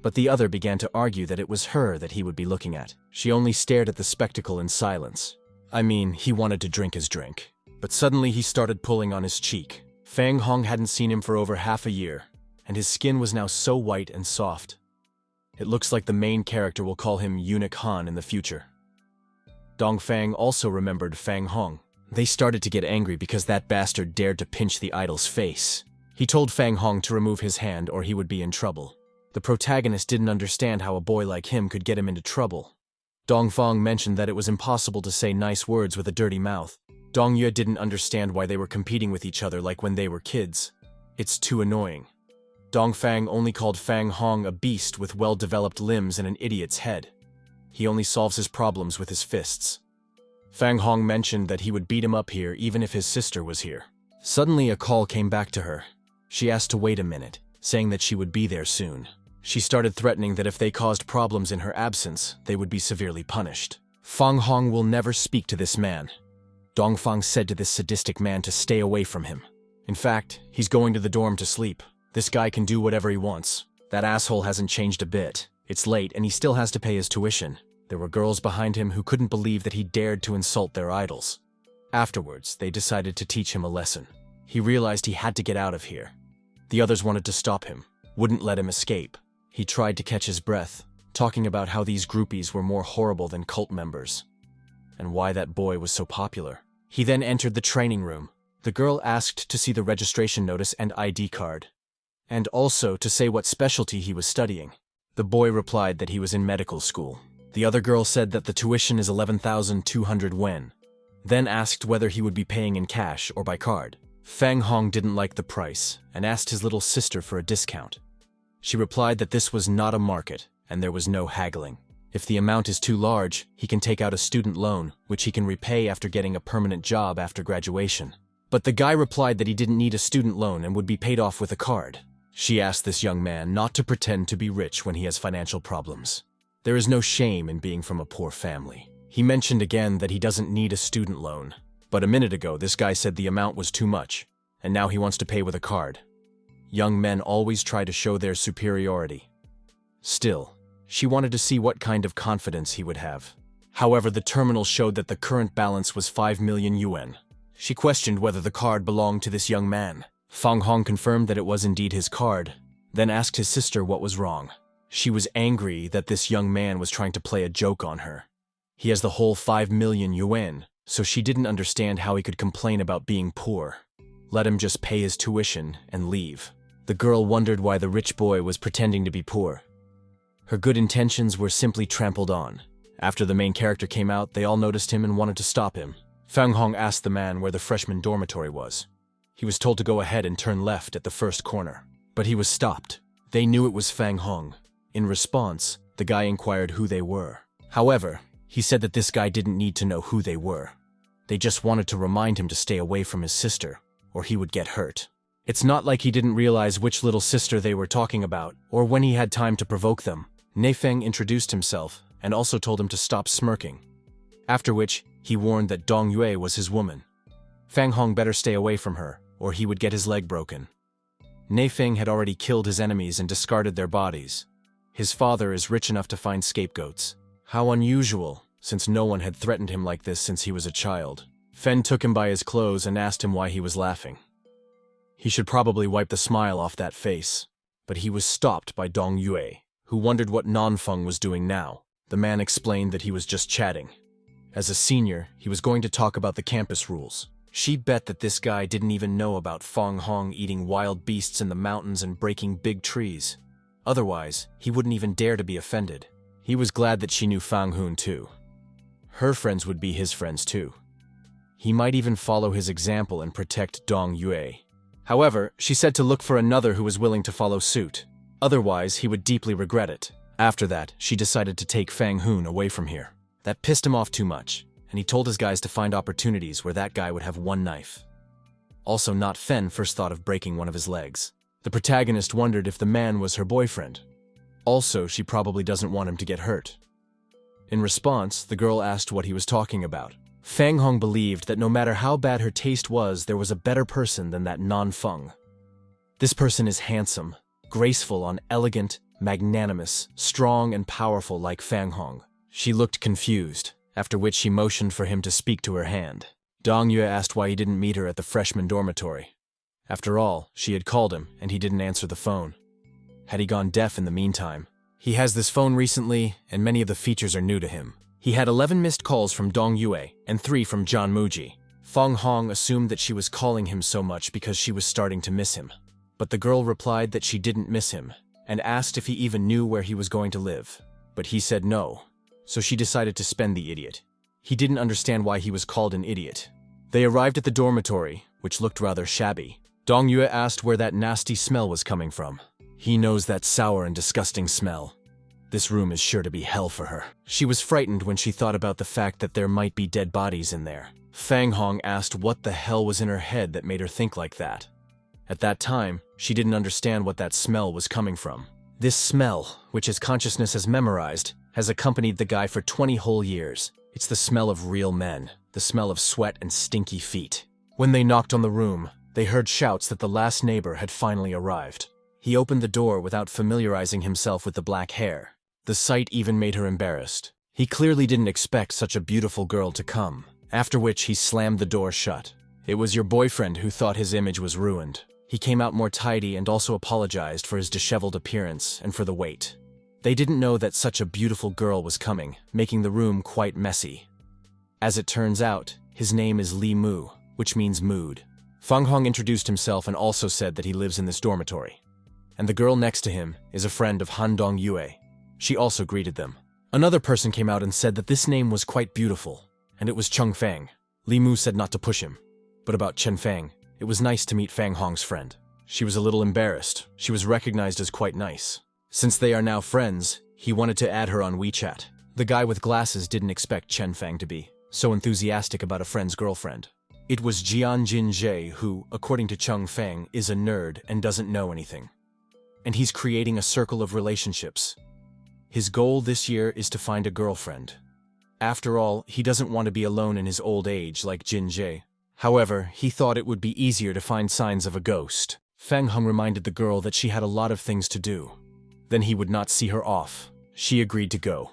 But the other began to argue that it was her that he would be looking at. She only stared at the spectacle in silence. I mean, he wanted to drink his drink. But suddenly he started pulling on his cheek. Fang Hong hadn't seen him for over half a year, and his skin was now so white and soft. It looks like the main character will call him Eunuch Han in the future. Dongfang also remembered Fang Hong. They started to get angry because that bastard dared to pinch the idol's face. He told Fang Hong to remove his hand or he would be in trouble. The protagonist didn't understand how a boy like him could get him into trouble. Dongfang mentioned that it was impossible to say nice words with a dirty mouth. Dong Yue didn't understand why they were competing with each other like when they were kids. It's too annoying. Dongfang only called Fang Hong a beast with well-developed limbs and an idiot's head. He only solves his problems with his fists. Fang Hong mentioned that he would beat him up here even if his sister was here. Suddenly a call came back to her. She asked to wait a minute, saying that she would be there soon. She started threatening that if they caused problems in her absence, they would be severely punished. Fang Hong will never speak to this man. Dongfang said to this sadistic man to stay away from him. In fact, he's going to the dorm to sleep. This guy can do whatever he wants. That asshole hasn't changed a bit. It's late and he still has to pay his tuition. There were girls behind him who couldn't believe that he dared to insult their idols. Afterwards, they decided to teach him a lesson. He realized he had to get out of here. The others wanted to stop him, wouldn't let him escape. He tried to catch his breath, talking about how these groupies were more horrible than cult members, and why that boy was so popular. He then entered the training room. The girl asked to see the registration notice and ID card, and also to say what specialty he was studying. The boy replied that he was in medical school. The other girl said that the tuition is 11,200 wen, then asked whether he would be paying in cash or by card. Fang Hong didn't like the price and asked his little sister for a discount. She replied that this was not a market and there was no haggling. If the amount is too large, he can take out a student loan, which he can repay after getting a permanent job after graduation. But the guy replied that he didn't need a student loan and would be paid off with a card. She asked this young man not to pretend to be rich when he has financial problems. There is no shame in being from a poor family. He mentioned again that he doesn't need a student loan. But a minute ago, this guy said the amount was too much, and now he wants to pay with a card. Young men always try to show their superiority. Still, she wanted to see what kind of confidence he would have. However, the terminal showed that the current balance was 5 million yuan. She questioned whether the card belonged to this young man. Fang Hong confirmed that it was indeed his card, then asked his sister what was wrong. She was angry that this young man was trying to play a joke on her. He has the whole 5 million yuan, so she didn't understand how he could complain about being poor. Let him just pay his tuition and leave. The girl wondered why the rich boy was pretending to be poor. Her good intentions were simply trampled on. After the main character came out, they all noticed him and wanted to stop him. Fang Hong asked the man where the freshman dormitory was. He was told to go ahead and turn left at the first corner, but he was stopped. They knew it was Fang Hong. In response, the guy inquired who they were. However, he said that this guy didn't need to know who they were. They just wanted to remind him to stay away from his sister, or he would get hurt. It's not like he didn't realize which little sister they were talking about, or when he had time to provoke them. Neifeng introduced himself, and also told him to stop smirking. After which, he warned that Dong Yue was his woman. Fang Hong better stay away from her, or he would get his leg broken. Neifeng had already killed his enemies and discarded their bodies. His father is rich enough to find scapegoats. How unusual, since no one had threatened him like this since he was a child. Fen took him by his clothes and asked him why he was laughing. He should probably wipe the smile off that face. But he was stopped by Dong Yue, who wondered what Nanfeng was doing now. The man explained that he was just chatting. As a senior, he was going to talk about the campus rules. She bet that this guy didn't even know about Fang Hong eating wild beasts in the mountains and breaking big trees. Otherwise, he wouldn't even dare to be offended. He was glad that she knew Fang Hong too. Her friends would be his friends too. He might even follow his example and protect Dong Yue. However, she said to look for another who was willing to follow suit. Otherwise, he would deeply regret it. After that, she decided to take Fang Hong away from here. That pissed him off too much, and he told his guys to find opportunities where that guy would have one knife. Also, not Fen first thought of breaking one of his legs. The protagonist wondered if the man was her boyfriend. Also, she probably doesn't want him to get hurt. In response, the girl asked what he was talking about. Fang Hong believed that no matter how bad her taste was, there was a better person than that Nanfeng. This person is handsome, graceful and elegant, magnanimous, strong and powerful like Fang Hong. She looked confused, after which she motioned for him to speak to her hand. Dong Yue asked why he didn't meet her at the freshman dormitory. After all, she had called him, and he didn't answer the phone. Had he gone deaf in the meantime? He has this phone recently, and many of the features are new to him. He had 11 missed calls from Dong Yue and 3 from John Muji. Fang Hong assumed that she was calling him so much because she was starting to miss him. But the girl replied that she didn't miss him, and asked if he even knew where he was going to live. But he said no, so she decided to spend the idiot. He didn't understand why he was called an idiot. They arrived at the dormitory, which looked rather shabby. Dong Yue asked where that nasty smell was coming from. He knows that sour and disgusting smell. This room is sure to be hell for her. She was frightened when she thought about the fact that there might be dead bodies in there. Fang Hong asked what the hell was in her head that made her think like that. At that time, she didn't understand what that smell was coming from. This smell, which his consciousness has memorized, has accompanied the guy for 20 whole years. It's the smell of real men, the smell of sweat and stinky feet. When they knocked on the room, they heard shouts that the last neighbor had finally arrived. He opened the door without familiarizing himself with the black hair. The sight even made her embarrassed. He clearly didn't expect such a beautiful girl to come, after which he slammed the door shut. It was your boyfriend who thought his image was ruined. He came out more tidy and also apologized for his disheveled appearance and for the wait. They didn't know that such a beautiful girl was coming, making the room quite messy. As it turns out, his name is Li Mu, which means mood. Fang Hong introduced himself and also said that he lives in this dormitory. And the girl next to him is a friend of Han Dong Yue. She also greeted them. Another person came out and said that this name was quite beautiful, and it was Chung Fang. Li Mu said not to push him. But about Chen Fang, it was nice to meet Fang Hong's friend. She was a little embarrassed. She was recognized as quite nice. Since they are now friends, he wanted to add her on WeChat. The guy with glasses didn't expect Chen Fang to be so enthusiastic about a friend's girlfriend. It was Jian Jinjie who, according to Chung Fang, is a nerd and doesn't know anything. And he's creating a circle of relationships. His goal this year is to find a girlfriend. After all, he doesn't want to be alone in his old age like Jinjie. However, he thought it would be easier to find signs of a ghost. Fang Hong reminded the girl that she had a lot of things to do. Then he would not see her off. She agreed to go.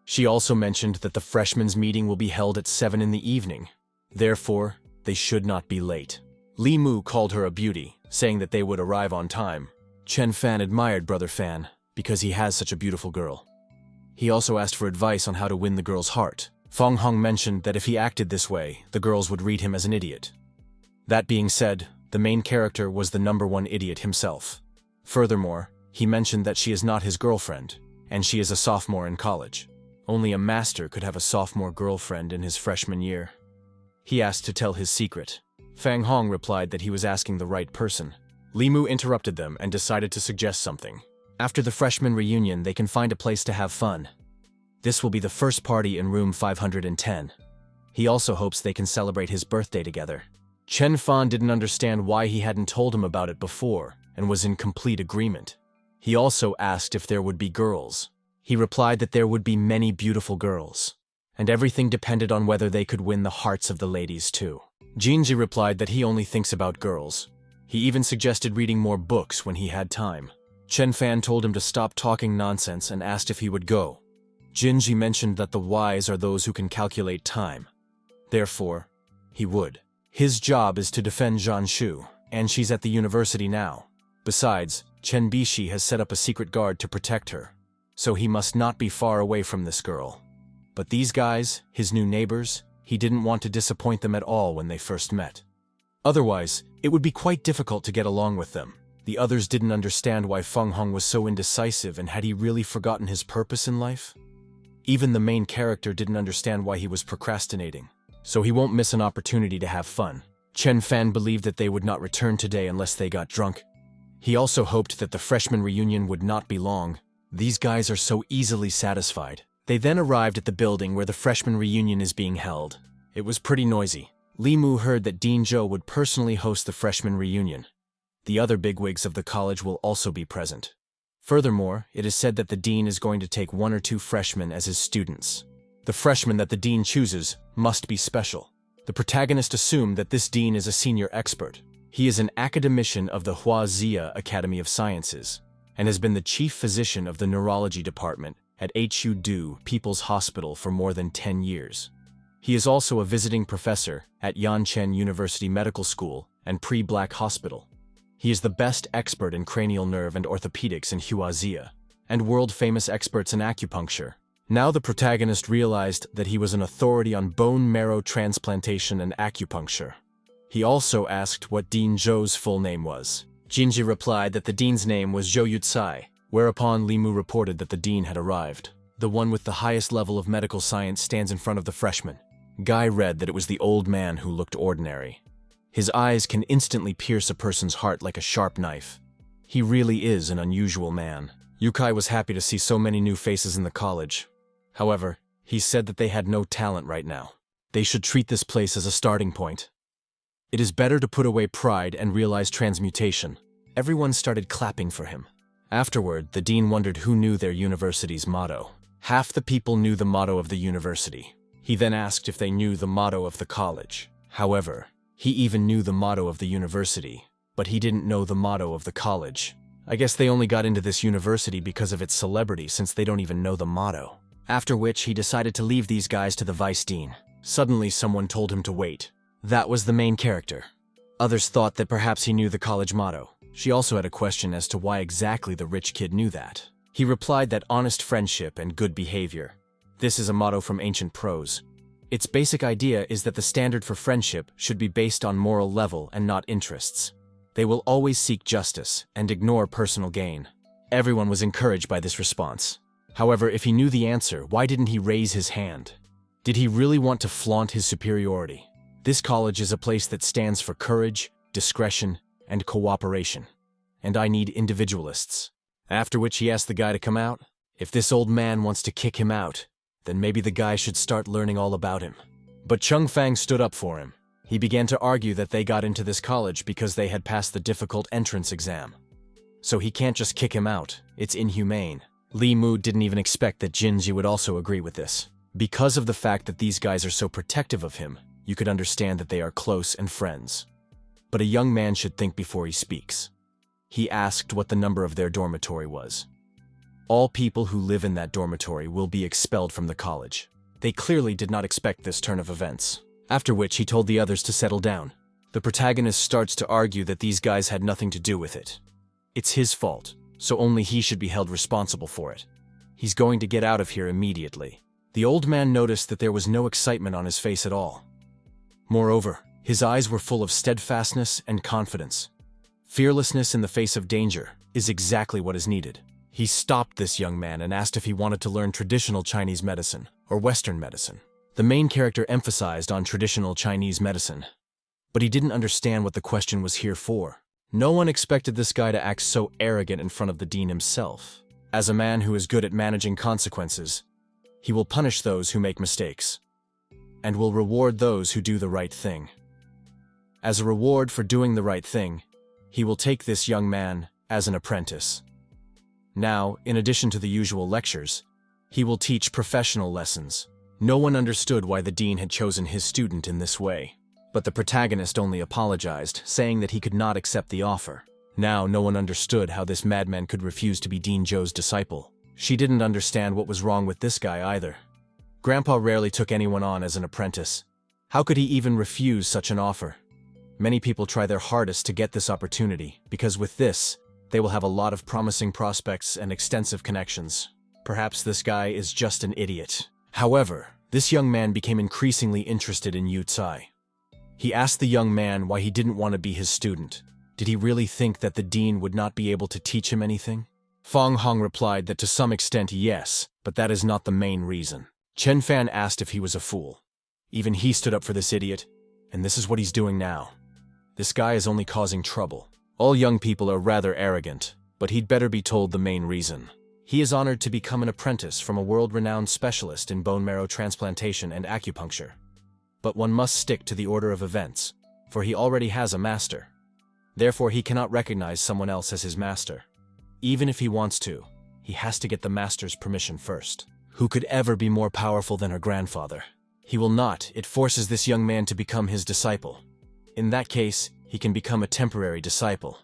She also mentioned that the freshmen's meeting will be held at 7 in the evening. Therefore, they should not be late. Li Mu called her a beauty, saying that they would arrive on time. Chen Fan admired Brother Fan because he has such a beautiful girl. He also asked for advice on how to win the girl's heart. Fang Hong mentioned that if he acted this way, the girls would read him as an idiot. That being said, the main character was the #1 idiot himself. Furthermore, he mentioned that she is not his girlfriend, and she is a sophomore in college. Only a master could have a sophomore girlfriend in his freshman year. He asked to tell his secret. Fang Hong replied that he was asking the right person. Li Mu interrupted them and decided to suggest something. After the freshman reunion, they can find a place to have fun. This will be the first party in room 510. He also hopes they can celebrate his birthday together. Chen Fan didn't understand why he hadn't told him about it before, and was in complete agreement. He also asked if there would be girls. He replied that there would be many beautiful girls, and everything depended on whether they could win the hearts of the ladies too. Jinji replied that he only thinks about girls. He even suggested reading more books when he had time. Chen Fan told him to stop talking nonsense and asked if he would go. Jinji mentioned that the wise are those who can calculate time. Therefore, he would. His job is to defend Jianshu. and she's at the university now. Besides, Chen Bishi has set up a secret guard to protect her, so he must not be far away from this girl. But these guys, his new neighbors, he didn't want to disappoint them at all when they first met. Otherwise, it would be quite difficult to get along with them. The others didn't understand why Fang Hong was so indecisive, and had he really forgotten his purpose in life? Even the main character didn't understand why he was procrastinating, so he won't miss an opportunity to have fun. Chen Fan believed that they would not return today unless they got drunk. He also hoped that the freshman reunion would not be long. These guys are so easily satisfied. They then arrived at the building where the freshman reunion is being held. It was pretty noisy. Li Mu heard that Dean Zhou would personally host the freshman reunion. The other bigwigs of the college will also be present. Furthermore, it is said that the dean is going to take 1 or 2 freshmen as his students. The freshman that the dean chooses must be special. The protagonist assumed that this dean is a senior expert. He is an academician of the Huazia Academy of Sciences, and has been the chief physician of the neurology department at HU Du People's Hospital for more than 10 years. He is also a visiting professor at Yanchen University Medical School and Pre-Black Hospital. He is the best expert in cranial nerve and orthopedics in Huazia, and world-famous experts in acupuncture. Now the protagonist realized that he was an authority on bone marrow transplantation and acupuncture. He also asked what Dean Zhou's full name was. Jinji replied that the dean's name was Zhou Yucai, whereupon Li Mu reported that the dean had arrived. The one with the highest level of medical science stands in front of the freshman. Guy read that it was the old man who looked ordinary. His eyes can instantly pierce a person's heart like a sharp knife. He really is an unusual man. Yukai was happy to see so many new faces in the college. However, he said that they had no talent right now. They should treat this place as a starting point. It is better to put away pride and realize transmutation. Everyone started clapping for him. Afterward, the dean wondered who knew their university's motto. Half the people knew the motto of the university. He then asked if they knew the motto of the college. However, he even knew the motto of the university, but he didn't know the motto of the college. I guess they only got into this university because of its celebrity, since they don't even know the motto. After which, he decided to leave these guys to the vice dean. Suddenly, someone told him to wait. That was the main character. Others thought that perhaps he knew the college motto. She also had a question as to why exactly the rich kid knew that. He replied that honest friendship and good behavior. This is a motto from ancient prose. Its basic idea is that the standard for friendship should be based on moral level and not interests. They will always seek justice and ignore personal gain. Everyone was encouraged by this response. However, if he knew the answer, why didn't he raise his hand? Did he really want to flaunt his superiority? This college is a place that stands for courage, discretion, and cooperation. And I need individualists. After which he asked the guy to come out. If this old man wants to kick him out, then maybe the guy should start learning all about him. But Chung Fang stood up for him. He began to argue that they got into this college because they had passed the difficult entrance exam. So he can't just kick him out. It's inhumane. Li Mu didn't even expect that Jinji would also agree with this. Because of the fact that these guys are so protective of him, you could understand that they are close and friends. But a young man should think before he speaks. He asked what the number of their dormitory was. All people who live in that dormitory will be expelled from the college. They clearly did not expect this turn of events. After which he told the others to settle down. The protagonist starts to argue that these guys had nothing to do with it. It's his fault, so only he should be held responsible for it. He's going to get out of here immediately. The old man noticed that there was no excitement on his face at all. Moreover, his eyes were full of steadfastness and confidence. Fearlessness in the face of danger is exactly what is needed. He stopped this young man and asked if he wanted to learn traditional Chinese medicine or Western medicine. The main character emphasized on traditional Chinese medicine, but he didn't understand what the question was here for. No one expected this guy to act so arrogant in front of the dean himself. As a man who is good at managing consequences, he will punish those who make mistakes, and will reward those who do the right thing. As a reward for doing the right thing, he will take this young man as an apprentice. Now, in addition to the usual lectures, he will teach professional lessons. No one understood why the dean had chosen his student in this way, but the protagonist only apologized, saying that he could not accept the offer. Now, no one understood how this madman could refuse to be Dean Zhou's disciple. She didn't understand what was wrong with this guy either. Grandpa rarely took anyone on as an apprentice. How could he even refuse such an offer? Many people try their hardest to get this opportunity, because with this, they will have a lot of promising prospects and extensive connections. Perhaps this guy is just an idiot. However, this young man became increasingly interested in Yu Tsai. He asked the young man why he didn't want to be his student. Did he really think that the dean would not be able to teach him anything? Fang Hong replied that to some extent yes, but that is not the main reason. Chen Fan asked if he was a fool. Even he stood up for this idiot, and this is what he's doing now. This guy is only causing trouble. All young people are rather arrogant, but he'd better be told the main reason. He is honored to become an apprentice from a world-renowned specialist in bone marrow transplantation and acupuncture. But one must stick to the order of events, for he already has a master. Therefore, he cannot recognize someone else as his master. Even if he wants to, he has to get the master's permission first. Who could ever be more powerful than her grandfather? He will not. It forces this young man to become his disciple. In that case, he can become a temporary disciple.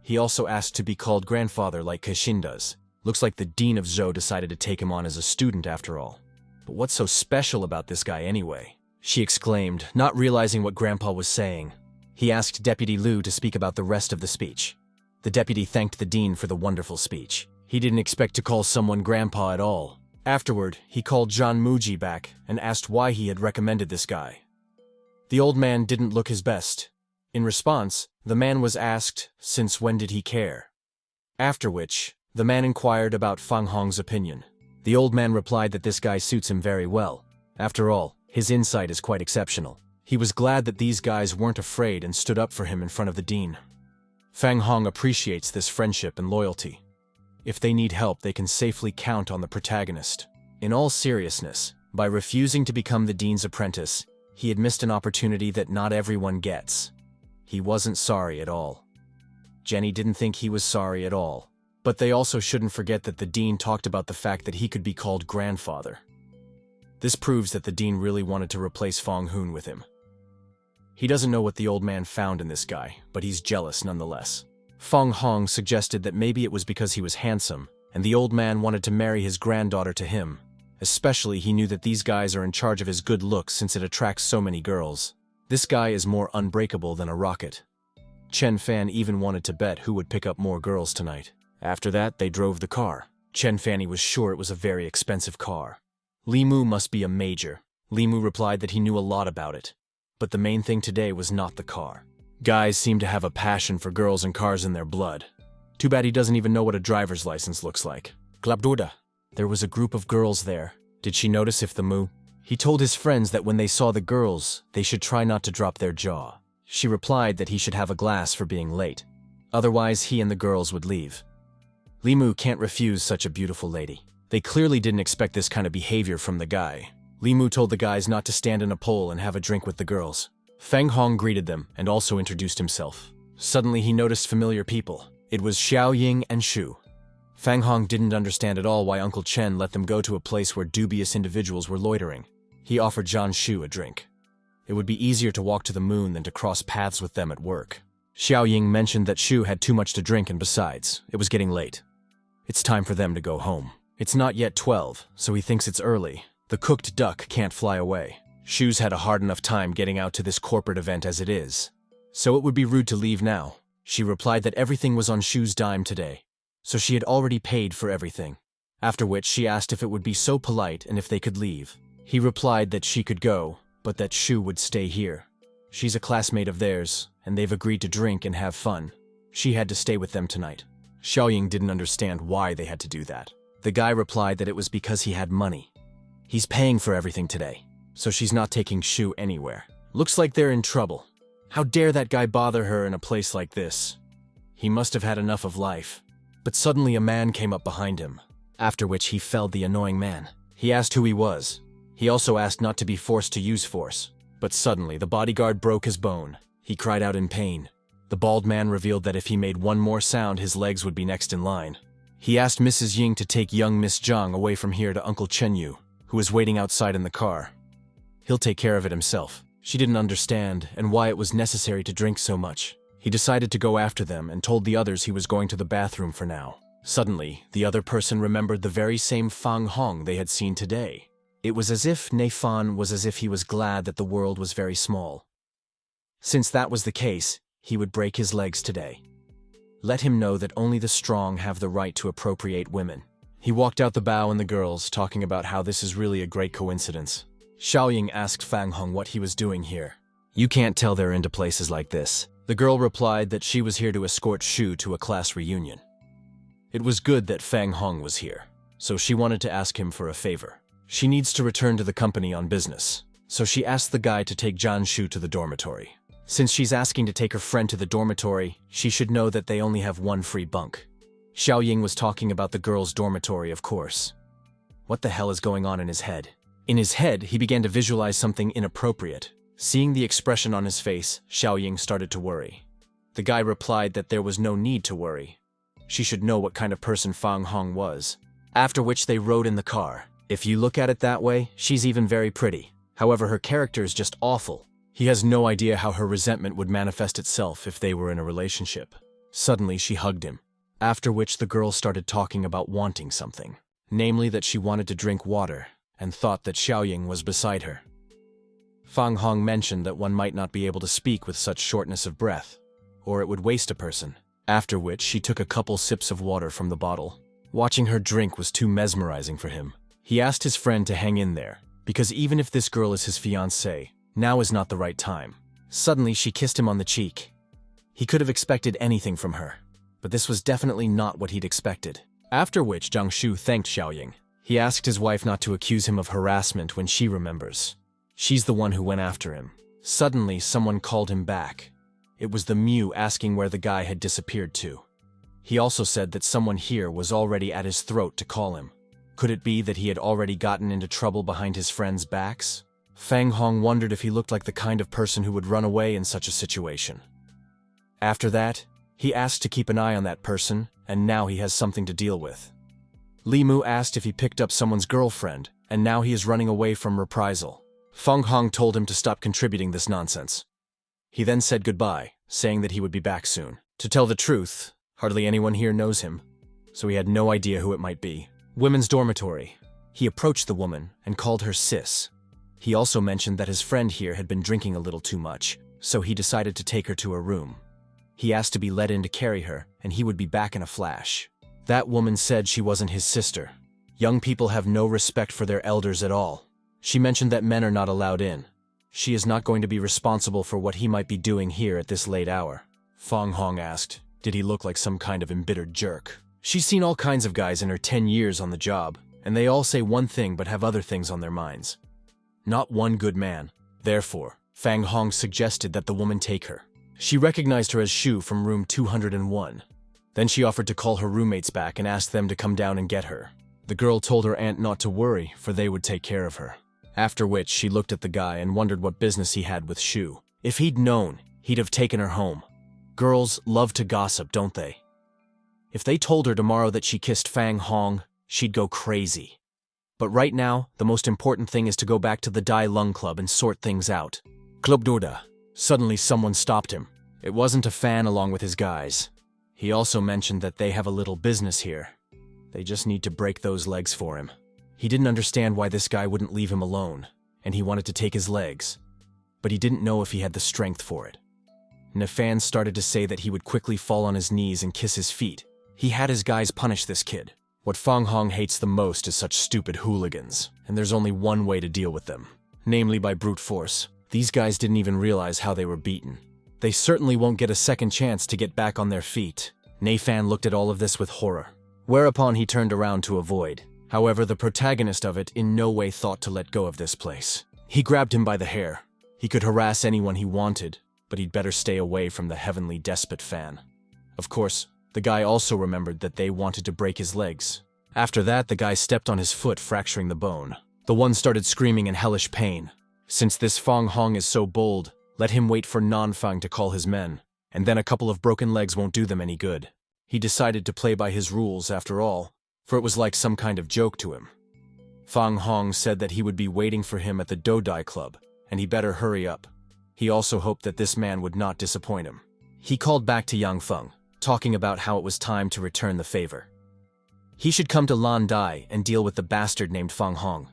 He also asked to be called grandfather like Kexin does. Looks like the dean of Zhou decided to take him on as a student after all. But what's so special about this guy anyway? She exclaimed, not realizing what Grandpa was saying. He asked Deputy Liu to speak about the rest of the speech. The deputy thanked the dean for the wonderful speech. He didn't expect to call someone Grandpa at all. Afterward, he called Zhang Muji back and asked why he had recommended this guy. The old man didn't look his best. In response, the man was asked, since when did he care? After which, the man inquired about Fang Hong's opinion. The old man replied that this guy suits him very well. After all, his insight is quite exceptional. He was glad that these guys weren't afraid and stood up for him in front of the dean. Fang Hong appreciates this friendship and loyalty. If they need help, they can safely count on the protagonist. In all seriousness, by refusing to become the dean's apprentice, he had missed an opportunity that not everyone gets. He wasn't sorry at all. Jenny didn't think he was sorry at all. But they also shouldn't forget that the dean talked about the fact that he could be called grandfather. This proves that the dean really wanted to replace Fang Hun with him. He doesn't know what the old man found in this guy, but he's jealous nonetheless. Fang Hong suggested that maybe it was because he was handsome, and the old man wanted to marry his granddaughter to him. Especially he knew that these guys are in charge of his good looks since it attracts so many girls. This guy is more unbreakable than a rocket. Chen Fan even wanted to bet who would pick up more girls tonight. After that, they drove the car. Chen Fanny was sure it was a very expensive car. Li Mu must be a major. Li Mu replied that he knew a lot about it. But the main thing today was not the car. Guys seem to have a passion for girls and cars in their blood. Too bad he doesn't even know what a driver's license looks like. Klapduda. There was a group of girls there. Did she notice if the Mu? He told his friends that when they saw the girls, they should try not to drop their jaw. She replied that he should have a glass for being late. Otherwise, he and the girls would leave. Li Mu can't refuse such a beautiful lady. They clearly didn't expect this kind of behavior from the guy. Li Mu told the guys not to stand in a pole and have a drink with the girls. Fang Hong greeted them and also introduced himself. Suddenly he noticed familiar people. It was Xiao Ying and Shu. Fang Hong didn't understand at all why Uncle Chen let them go to a place where dubious individuals were loitering. He offered Zhang Shu a drink. It would be easier to walk to the moon than to cross paths with them at work. Xiao Ying mentioned that Shu had too much to drink and besides, it was getting late. It's time for them to go home. It's not yet 12, so he thinks it's early. The cooked duck can't fly away. Shu's had a hard enough time getting out to this corporate event as it is. So it would be rude to leave now. She replied that everything was on Shu's dime today, so she had already paid for everything. After which she asked if it would be so polite and if they could leave. He replied that she could go, but that Shu would stay here. She's a classmate of theirs, and they've agreed to drink and have fun. She had to stay with them tonight. Xiaoying didn't understand why they had to do that. The guy replied that it was because he had money. He's paying for everything today, so she's not taking Shu anywhere. Looks like they're in trouble. How dare that guy bother her in a place like this? He must have had enough of life. But suddenly a man came up behind him, after which he felled the annoying man. He asked who he was. He also asked not to be forced to use force. But suddenly the bodyguard broke his bone. He cried out in pain. The bald man revealed that if he made one more sound, his legs would be next in line. He asked Mrs. Ying to take young Miss Zhang away from here to Uncle Chenyu, who was waiting outside in the car. He'll take care of it himself. She didn't understand and why it was necessary to drink so much. He decided to go after them and told the others he was going to the bathroom for now. Suddenly, the other person remembered the very same Fang Hong they had seen today. It was as if Ne Fan was as if he was glad that the world was very small. Since that was the case, he would break his legs today. Let him know that only the strong have the right to appropriate women. He walked out the bow and the girls, talking about how this is really a great coincidence. Xiaoying asked Fang Hong what he was doing here. You can't tell they're into places like this. The girl replied that she was here to escort Shu to a class reunion. It was good that Fang Hong was here, so she wanted to ask him for a favor. She needs to return to the company on business, so she asked the guy to take John Shu to the dormitory. Since she's asking to take her friend to the dormitory, she should know that they only have one free bunk. Xiaoying was talking about the girls' dormitory, of course. What the hell is going on in his head? In his head, he began to visualize something inappropriate. Seeing the expression on his face, Xiaoying started to worry. The guy replied that there was no need to worry. She should know what kind of person Fang Hong was. After which they rode in the car. If you look at it that way, she's even very pretty. However, her character is just awful. He has no idea how her resentment would manifest itself if they were in a relationship. Suddenly, she hugged him. After which the girl started talking about wanting something. Namely that she wanted to drink water, and thought that Xiaoying was beside her. Fang Hong mentioned that one might not be able to speak with such shortness of breath, or it would waste a person. After which she took a couple sips of water from the bottle. Watching her drink was too mesmerizing for him. He asked his friend to hang in there, because even if this girl is his fiancée, now is not the right time. Suddenly she kissed him on the cheek. He could have expected anything from her, but this was definitely not what he'd expected. After which Zhang Shu thanked Xiaoying. He asked his wife not to accuse him of harassment when she remembers. She's the one who went after him. Suddenly someone called him back. It was the Mew asking where the guy had disappeared to. He also said that someone here was already at his throat to call him. Could it be that he had already gotten into trouble behind his friends' backs? Fang Hong wondered if he looked like the kind of person who would run away in such a situation. After that, he asked to keep an eye on that person, and now he has something to deal with. Li Mu asked if he picked up someone's girlfriend, and now he is running away from reprisal. Fang Hong told him to stop contributing this nonsense. He then said goodbye, saying that he would be back soon. To tell the truth, hardly anyone here knows him, so he had no idea who it might be. Women's dormitory. He approached the woman and called her sis. He also mentioned that his friend here had been drinking a little too much, so he decided to take her to her room. He asked to be let in to carry her, and he would be back in a flash. That woman said she wasn't his sister. Young people have no respect for their elders at all. She mentioned that men are not allowed in. She is not going to be responsible for what he might be doing here at this late hour. Fang Hong asked, did he look like some kind of embittered jerk? She's seen all kinds of guys in her 10 years on the job, and they all say one thing but have other things on their minds. Not one good man. Therefore, Fang Hong suggested that the woman take her. She recognized her as Shu from room 201. Then she offered to call her roommates back and asked them to come down and get her. The girl told her aunt not to worry, for they would take care of her. After which, she looked at the guy and wondered what business he had with Shu. If he'd known, he'd have taken her home. Girls love to gossip, don't they? If they told her tomorrow that she kissed Fang Hong, she'd go crazy. But right now, the most important thing is to go back to the Dai Lung Club and sort things out. Club Dorda. Suddenly someone stopped him. It wasn't a fan along with his guys. He also mentioned that they have a little business here. They just need to break those legs for him. He didn't understand why this guy wouldn't leave him alone, and he wanted to take his legs. But he didn't know if he had the strength for it. Nafan started to say that he would quickly fall on his knees and kiss his feet. He had his guys punish this kid. What Fang Hong hates the most is such stupid hooligans, and there's only one way to deal with them, namely by brute force. These guys didn't even realize how they were beaten. They certainly won't get a second chance to get back on their feet. Nafan looked at all of this with horror, whereupon he turned around to avoid. However, the protagonist of it in no way thought to let go of this place. He grabbed him by the hair. He could harass anyone he wanted, but he'd better stay away from the heavenly despot Fan. Of course, the guy also remembered that they wanted to break his legs. After that, the guy stepped on his foot, fracturing the bone. The one started screaming in hellish pain. Since this Fang Hong is so bold, let him wait for Nanfang to call his men, and then a couple of broken legs won't do them any good. He decided to play by his rules after all, for it was like some kind of joke to him. Fang Hong said that he would be waiting for him at the Dodai Club, and he better hurry up. He also hoped that this man would not disappoint him. He called back to Yang Feng, talking about how it was time to return the favor. He should come to Lan Dai and deal with the bastard named Fang Hong.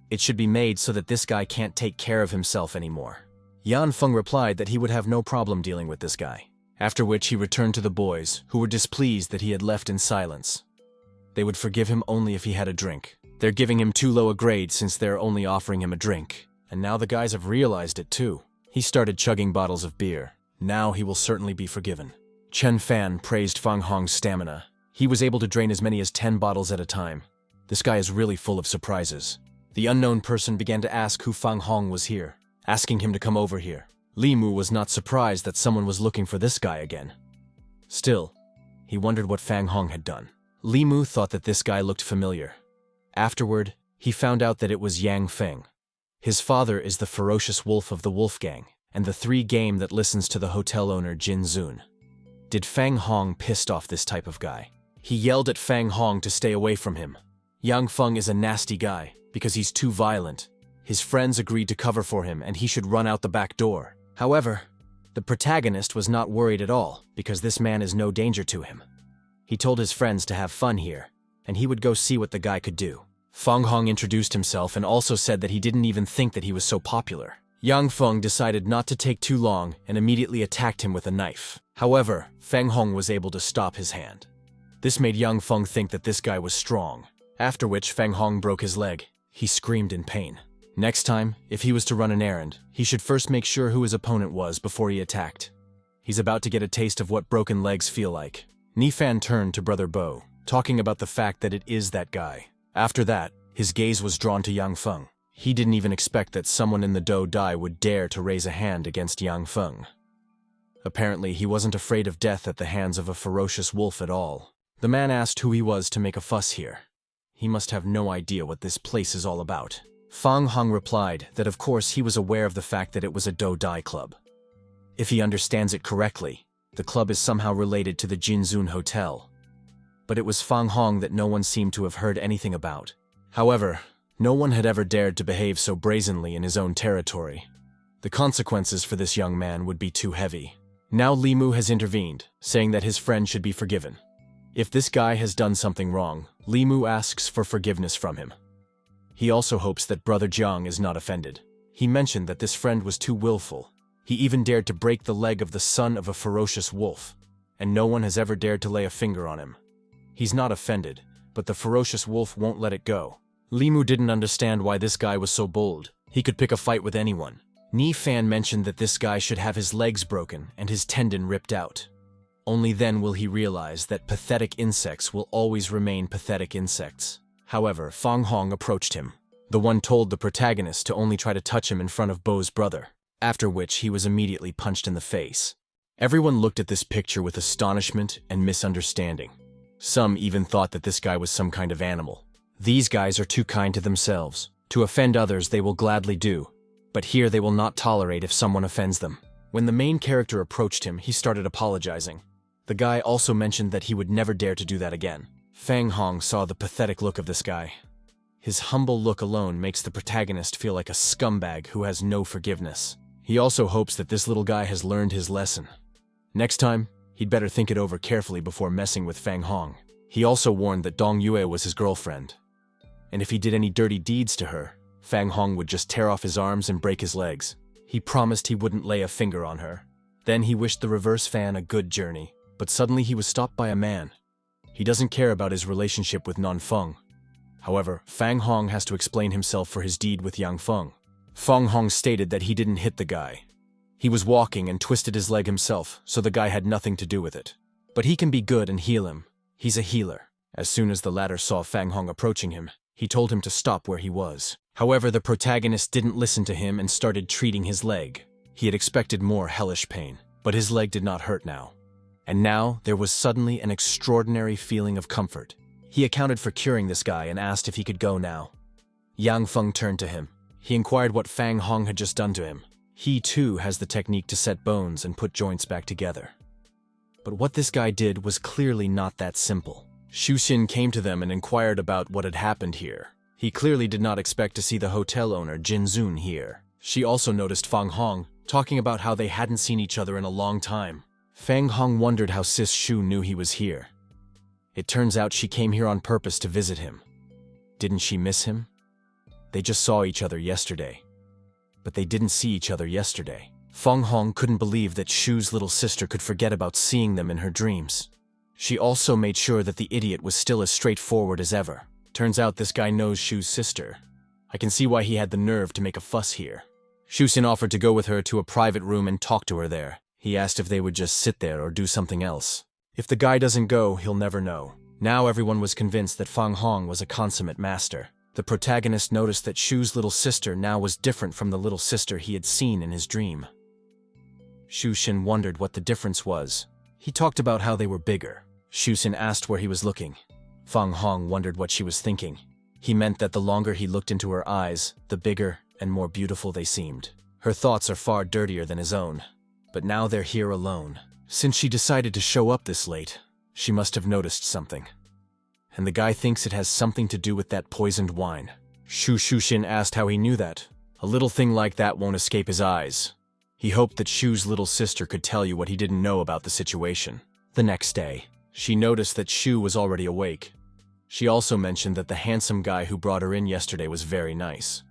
It should be made so that this guy can't take care of himself anymore. Yan Feng replied that he would have no problem dealing with this guy, after which he returned to the boys, who were displeased that he had left in silence. They would forgive him only if he had a drink. They're giving him too low a grade since they're only offering him a drink. And now the guys have realized it too. He started chugging bottles of beer. Now he will certainly be forgiven. Chen Fan praised Fang Hong's stamina. He was able to drain as many as 10 bottles at a time. This guy is really full of surprises. The unknown person began to ask who Fang Hong was here, asking him to come over here. Li Mu was not surprised that someone was looking for this guy again. Still, he wondered what Fang Hong had done. Li Mu thought that this guy looked familiar. Afterward, he found out that it was Yang Feng. His father is the ferocious wolf of the Wolf Gang, and the 3 game that listens to the hotel owner Jin Zun. Did Fang Hong pissed off this type of guy? He yelled at Fang Hong to stay away from him. Yang Feng is a nasty guy, because he's too violent. His friends agreed to cover for him and he should run out the back door. However, the protagonist was not worried at all, because this man is no danger to him. He told his friends to have fun here, and he would go see what the guy could do. Fang Hong introduced himself and also said that he didn't even think that he was so popular. Yang Feng decided not to take too long and immediately attacked him with a knife. However, Fang Hong was able to stop his hand. This made Yang Feng think that this guy was strong, after which Fang Hong broke his leg. He screamed in pain. Next time, if he was to run an errand, he should first make sure who his opponent was before he attacked. He's about to get a taste of what broken legs feel like. Nifan turned to Brother Bo, talking about the fact that it is that guy. After that, his gaze was drawn to Yang Feng. He didn't even expect that someone in the Do Dai would dare to raise a hand against Yang Feng. Apparently, he wasn't afraid of death at the hands of a ferocious wolf at all. The man asked who he was to make a fuss here. He must have no idea what this place is all about. Fang Hong replied that of course he was aware of the fact that it was a Do Dai club. If he understands it correctly, the club is somehow related to the Jinzun Hotel. But it was Fang Hong that no one seemed to have heard anything about. However, no one had ever dared to behave so brazenly in his own territory. The consequences for this young man would be too heavy. Now Li Mu has intervened, saying that his friend should be forgiven. If this guy has done something wrong, Li Mu asks for forgiveness from him. He also hopes that Brother Jiang is not offended. He mentioned that this friend was too willful. He even dared to break the leg of the son of a ferocious wolf, and no one has ever dared to lay a finger on him. He's not offended, but the ferocious wolf won't let it go. Li Mu didn't understand why this guy was so bold. He could pick a fight with anyone. Ni Fan mentioned that this guy should have his legs broken and his tendon ripped out. Only then will he realize that pathetic insects will always remain pathetic insects. However, Fang Hong approached him. The one told the protagonist to only try to touch him in front of Bo's brother, after which he was immediately punched in the face. Everyone looked at this picture with astonishment and misunderstanding. Some even thought that this guy was some kind of animal. These guys are too kind to themselves. To offend others they will gladly do, but here they will not tolerate if someone offends them. When the main character approached him, he started apologizing. The guy also mentioned that he would never dare to do that again. Fang Hong saw the pathetic look of this guy. His humble look alone makes the protagonist feel like a scumbag who has no forgiveness. He also hopes that this little guy has learned his lesson. Next time, he'd better think it over carefully before messing with Fang Hong. He also warned that Dong Yue was his girlfriend, and if he did any dirty deeds to her, Fang Hong would just tear off his arms and break his legs. He promised he wouldn't lay a finger on her. Then he wished the reverse fan a good journey, but suddenly he was stopped by a man. He doesn't care about his relationship with Non Feng. However, Fang Hong has to explain himself for his deed with Yang Feng. Fang Hong stated that he didn't hit the guy. He was walking and twisted his leg himself, so the guy had nothing to do with it. But he can be good and heal him. He's a healer. As soon as the latter saw Fang Hong approaching him, he told him to stop where he was. However, the protagonist didn't listen to him and started treating his leg. He had expected more hellish pain, but his leg did not hurt now. And now, there was suddenly an extraordinary feeling of comfort. He accounted for curing this guy and asked if he could go now. Yang Feng turned to him. He inquired what Fang Hong had just done to him. He too has the technique to set bones and put joints back together. But what this guy did was clearly not that simple. Shu Xin came to them and inquired about what had happened here. He clearly did not expect to see the hotel owner Jin Zun here. She also noticed Fang Hong, talking about how they hadn't seen each other in a long time. Fang Hong wondered how Sis Shu knew he was here. It turns out she came here on purpose to visit him. Didn't she miss him? They just saw each other yesterday. But they didn't see each other yesterday. Fang Hong couldn't believe that Shu's little sister could forget about seeing them in her dreams. She also made sure that the idiot was still as straightforward as ever. Turns out this guy knows Shu's sister. I can see why he had the nerve to make a fuss here. Shusin offered to go with her to a private room and talk to her there. He asked if they would just sit there or do something else. If the guy doesn't go, he'll never know. Now everyone was convinced that Fang Hong was a consummate master. The protagonist noticed that Shu's little sister now was different from the little sister he had seen in his dream. Shusin wondered what the difference was. He talked about how they were bigger. Shusin asked where he was looking. Fang Hong wondered what she was thinking. He meant that the longer he looked into her eyes, the bigger and more beautiful they seemed. Her thoughts are far dirtier than his own. But now they're here alone. Since she decided to show up this late, she must have noticed something. And the guy thinks it has something to do with that poisoned wine. Shusin asked how he knew that. A little thing like that won't escape his eyes. He hoped that Shu's little sister could tell you what he didn't know about the situation. The next day, she noticed that Shu was already awake. She also mentioned that the handsome guy who brought her in yesterday was very nice.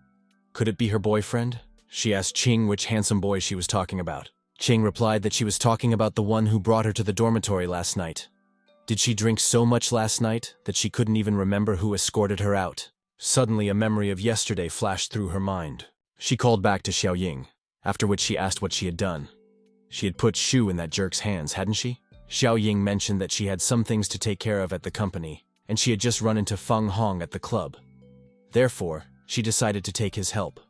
Could it be her boyfriend? She asked Qing which handsome boy she was talking about. Qing replied that she was talking about the one who brought her to the dormitory last night. Did she drink so much last night that she couldn't even remember who escorted her out? Suddenly a memory of yesterday flashed through her mind. She called back to Xiaoying, after which she asked what she had done. She had put Shu in that jerk's hands, hadn't she? Xiaoying mentioned that she had some things to take care of at the company, and she had just run into Fang Hong at the club. Therefore, she decided to take his help.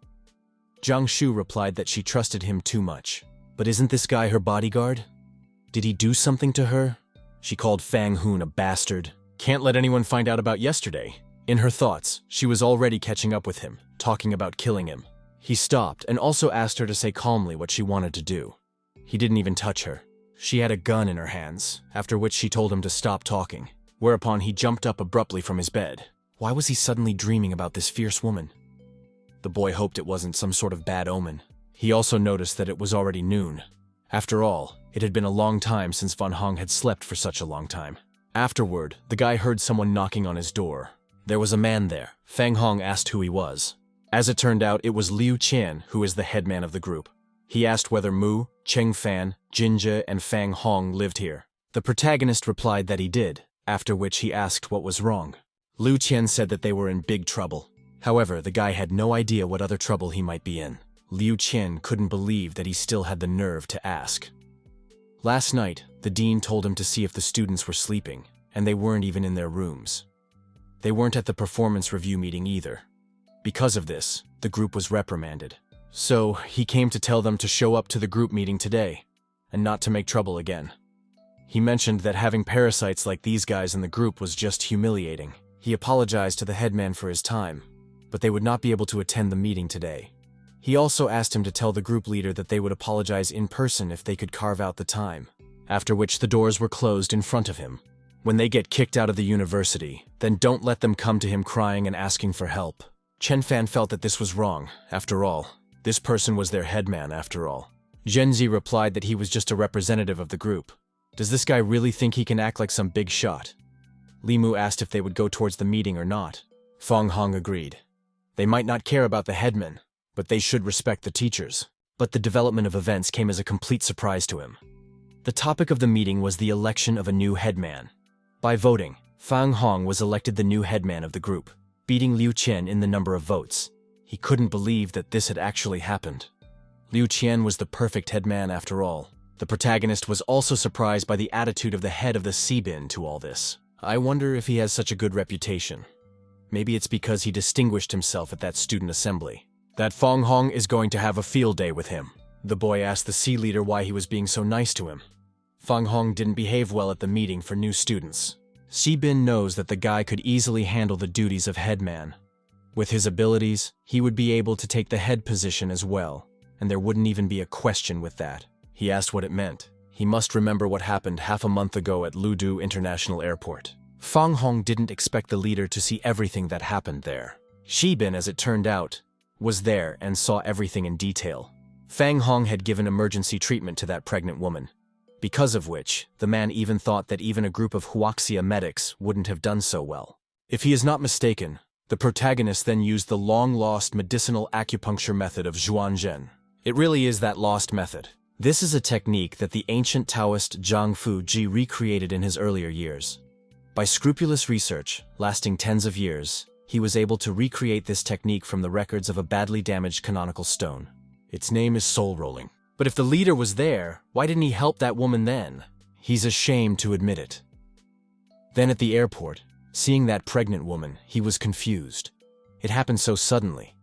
Jiang Shu replied that she trusted him too much. But isn't this guy her bodyguard? Did he do something to her? She called Fang Hong a bastard. Can't let anyone find out about yesterday. In her thoughts, she was already catching up with him, talking about killing him. He stopped and also asked her to say calmly what she wanted to do. He didn't even touch her. She had a gun in her hands, after which she told him to stop talking, whereupon he jumped up abruptly from his bed. Why was he suddenly dreaming about this fierce woman? The boy hoped it wasn't some sort of bad omen. He also noticed that it was already noon. After all, it had been a long time since Fang Hong had slept for such a long time. Afterward, the guy heard someone knocking on his door. There was a man there. Fang Hong asked who he was. As it turned out, it was Liu Qian, who is the headman of the group. He asked whether Mu, Cheng Fan, Jinja, and Fang Hong lived here. The protagonist replied that he did, after which he asked what was wrong. Liu Qian said that they were in big trouble. However, the guy had no idea what other trouble he might be in. Liu Qian couldn't believe that he still had the nerve to ask. Last night, the dean told him to see if the students were sleeping, and they weren't even in their rooms. They weren't at the performance review meeting either. Because of this, the group was reprimanded. So, he came to tell them to show up to the group meeting today, and not to make trouble again. He mentioned that having parasites like these guys in the group was just humiliating. He apologized to the headman for his time, but they would not be able to attend the meeting today. He also asked him to tell the group leader that they would apologize in person if they could carve out the time, after which the doors were closed in front of him. When they get kicked out of the university, then don't let them come to him crying and asking for help. Chen Fan felt that this was wrong. After all, this person was their headman after all. Zhenzi replied that he was just a representative of the group. Does this guy really think he can act like some big shot? Li Mu asked if they would go towards the meeting or not. Fang Hong agreed. They might not care about the headman, but they should respect the teachers. But the development of events came as a complete surprise to him. The topic of the meeting was the election of a new headman. By voting, Fang Hong was elected the new headman of the group, beating Liu Qian in the number of votes. He couldn't believe that this had actually happened. Liu Qian was the perfect headman after all. The protagonist was also surprised by the attitude of the head of the Sibin to all this. I wonder if he has such a good reputation. Maybe it's because he distinguished himself at that student assembly. That Fang Hong is going to have a field day with him. The boy asked the C leader why he was being so nice to him. Fang Hong didn't behave well at the meeting for new students. Sibin knows that the guy could easily handle the duties of headman. With his abilities, he would be able to take the head position as well, and there wouldn't even be a question with that. He asked what it meant. He must remember what happened half a month ago at Ludu International Airport. Fang Hong didn't expect the leader to see everything that happened there. Sibin, as it turned out, was there and saw everything in detail. Fang Hong had given emergency treatment to that pregnant woman, because of which the man even thought that even a group of Huaxia medics wouldn't have done so well. If he is not mistaken, the protagonist then used the long-lost medicinal acupuncture method of Zhuanzhen. It really is that lost method. This is a technique that the ancient Taoist Zhang Fuji recreated in his earlier years. By scrupulous research, lasting tens of years, he was able to recreate this technique from the records of a badly damaged canonical stone. Its name is soul rolling. But if the leader was there, why didn't he help that woman then? He's ashamed to admit it. Then at the airport, seeing that pregnant woman, he was confused. It happened so suddenly,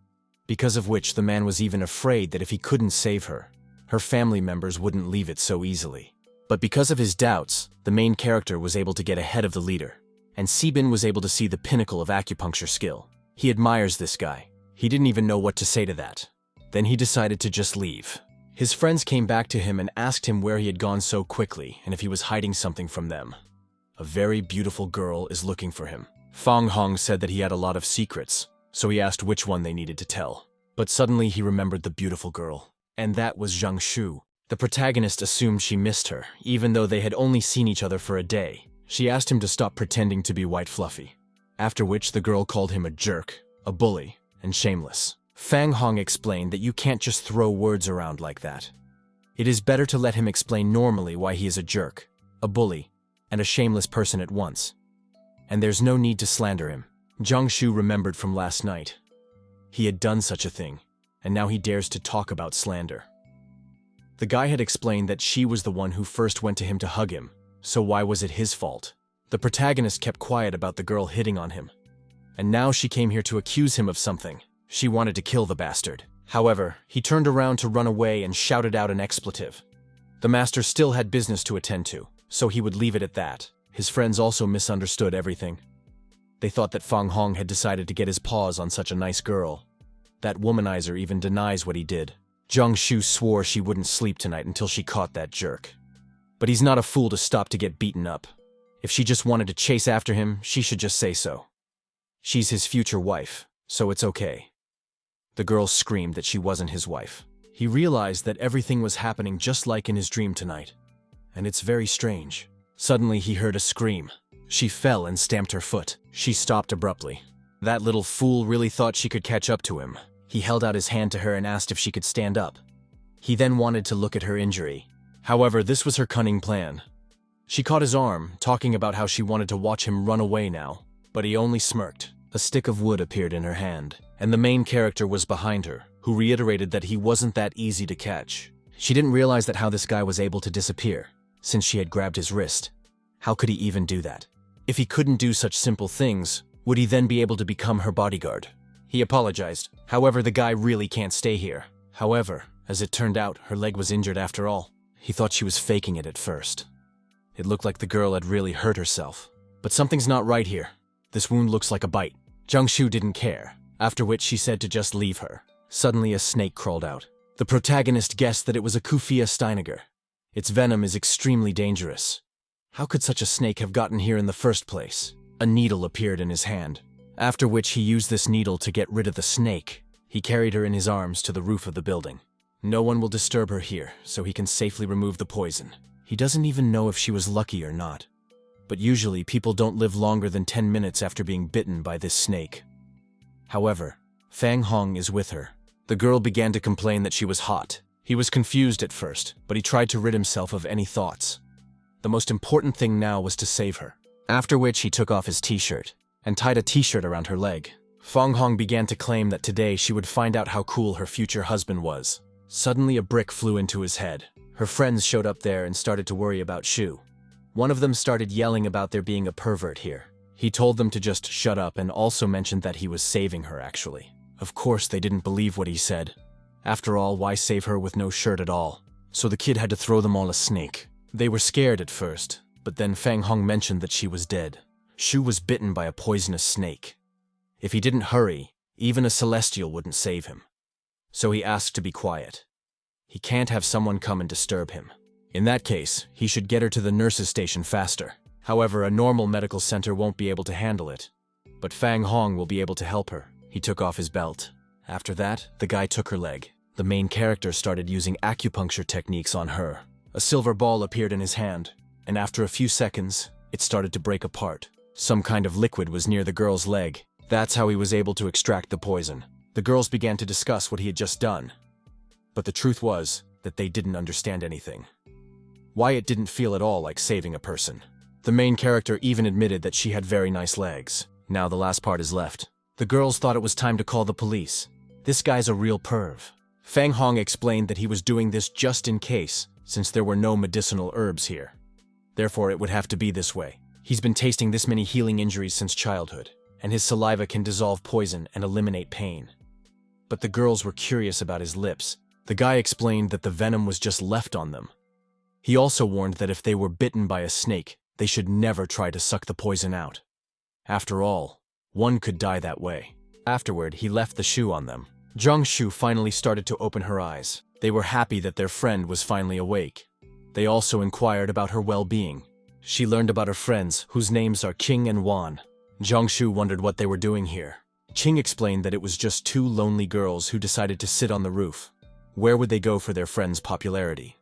because of which the man was even afraid that if he couldn't save her, her family members wouldn't leave it so easily. But because of his doubts, the main character was able to get ahead of the leader, and Sebin was able to see the pinnacle of acupuncture skill. He admires this guy. He didn't even know what to say to that. Then he decided to just leave. His friends came back to him and asked him where he had gone so quickly and if he was hiding something from them. A very beautiful girl is looking for him. Fang Hong said that he had a lot of secrets, so he asked which one they needed to tell. But suddenly he remembered the beautiful girl, and that was Zhang Shu. The protagonist assumed she missed her, even though they had only seen each other for a day. She asked him to stop pretending to be white fluffy, after which the girl called him a jerk, a bully, and shameless. Fang Hong explained that you can't just throw words around like that. It is better to let him explain normally why he is a jerk, a bully, and a shameless person at once. And there's no need to slander him. Zhang Shu remembered from last night. He had done such a thing, and now he dares to talk about slander. The guy had explained that she was the one who first went to him to hug him, so why was it his fault? The protagonist kept quiet about the girl hitting on him, and now she came here to accuse him of something. She wanted to kill the bastard. However, he turned around to run away and shouted out an expletive. The master still had business to attend to, so he would leave it at that. His friends also misunderstood everything. They thought that Fang Hong had decided to get his paws on such a nice girl. That womanizer even denies what he did. Zhang Shu swore she wouldn't sleep tonight until she caught that jerk. But he's not a fool to stop to get beaten up. If she just wanted to chase after him, she should just say so. She's his future wife, so it's okay. The girl screamed that she wasn't his wife. He realized that everything was happening just like in his dream tonight. And it's very strange. Suddenly he heard a scream. She fell and stamped her foot. She stopped abruptly. That little fool really thought she could catch up to him. He held out his hand to her and asked if she could stand up. He then wanted to look at her injury. However, this was her cunning plan. She caught his arm, talking about how she wanted to watch him run away now, but he only smirked. A stick of wood appeared in her hand, and the main character was behind her, who reiterated that he wasn't that easy to catch. She didn't realize that how this guy was able to disappear, since she had grabbed his wrist. How could he even do that? If he couldn't do such simple things, would he then be able to become her bodyguard? He apologized. However, the guy really can't stay here. However, as it turned out, her leg was injured after all. He thought she was faking it at first. It looked like the girl had really hurt herself. But something's not right here. This wound looks like a bite. Zhang Shu didn't care, after which she said to just leave her. Suddenly a snake crawled out. The protagonist guessed that it was a Kufia Steiniger. Its venom is extremely dangerous. How could such a snake have gotten here in the first place? A needle appeared in his hand, after which he used this needle to get rid of the snake. He carried her in his arms to the roof of the building. No one will disturb her here, so he can safely remove the poison. He doesn't even know if she was lucky or not. But usually people don't live longer than 10 minutes after being bitten by this snake. However, Fang Hong is with her. The girl began to complain that she was hot. He was confused at first, but he tried to rid himself of any thoughts. The most important thing now was to save her. After which he took off his t-shirt and tied a t-shirt around her leg. Fang Hong began to claim that today she would find out how cool her future husband was. Suddenly a brick flew into his head. Her friends showed up there and started to worry about Shu. One of them started yelling about there being a pervert here. He told them to just shut up and also mentioned that he was saving her actually. Of course they didn't believe what he said. After all, why save her with no shirt at all? So the kid had to throw them all a snake. They were scared at first, but then Fang Hong mentioned that she was dead. Shu was bitten by a poisonous snake. If he didn't hurry, even a celestial wouldn't save him. So he asked to be quiet. He can't have someone come and disturb him. In that case, he should get her to the nurse's station faster. However, a normal medical center won't be able to handle it. But Fang Hong will be able to help her. He took off his belt. After that, the guy took her leg. The main character started using acupuncture techniques on her. A silver ball appeared in his hand, and after a few seconds, it started to break apart. Some kind of liquid was near the girl's leg. That's how he was able to extract the poison. The girls began to discuss what he had just done. But the truth was that they didn't understand anything. Why it didn't feel at all like saving a person. The main character even admitted that she had very nice legs. Now the last part is left. The girls thought it was time to call the police. This guy's a real perv. Fang Hong explained that he was doing this just in case, since there were no medicinal herbs here. Therefore it would have to be this way. He's been tasting this many healing injuries since childhood, and his saliva can dissolve poison and eliminate pain. But the girls were curious about his lips. The guy explained that the venom was just left on them. He also warned that if they were bitten by a snake, they should never try to suck the poison out. After all, one could die that way. Afterward, he left the shoe on them. Zhang Shu finally started to open her eyes. They were happy that their friend was finally awake. They also inquired about her well-being. She learned about her friends, whose names are Qing and Wan. Zhang Shu wondered what they were doing here. Qing explained that it was just two lonely girls who decided to sit on the roof. Where would they go for their friend's popularity?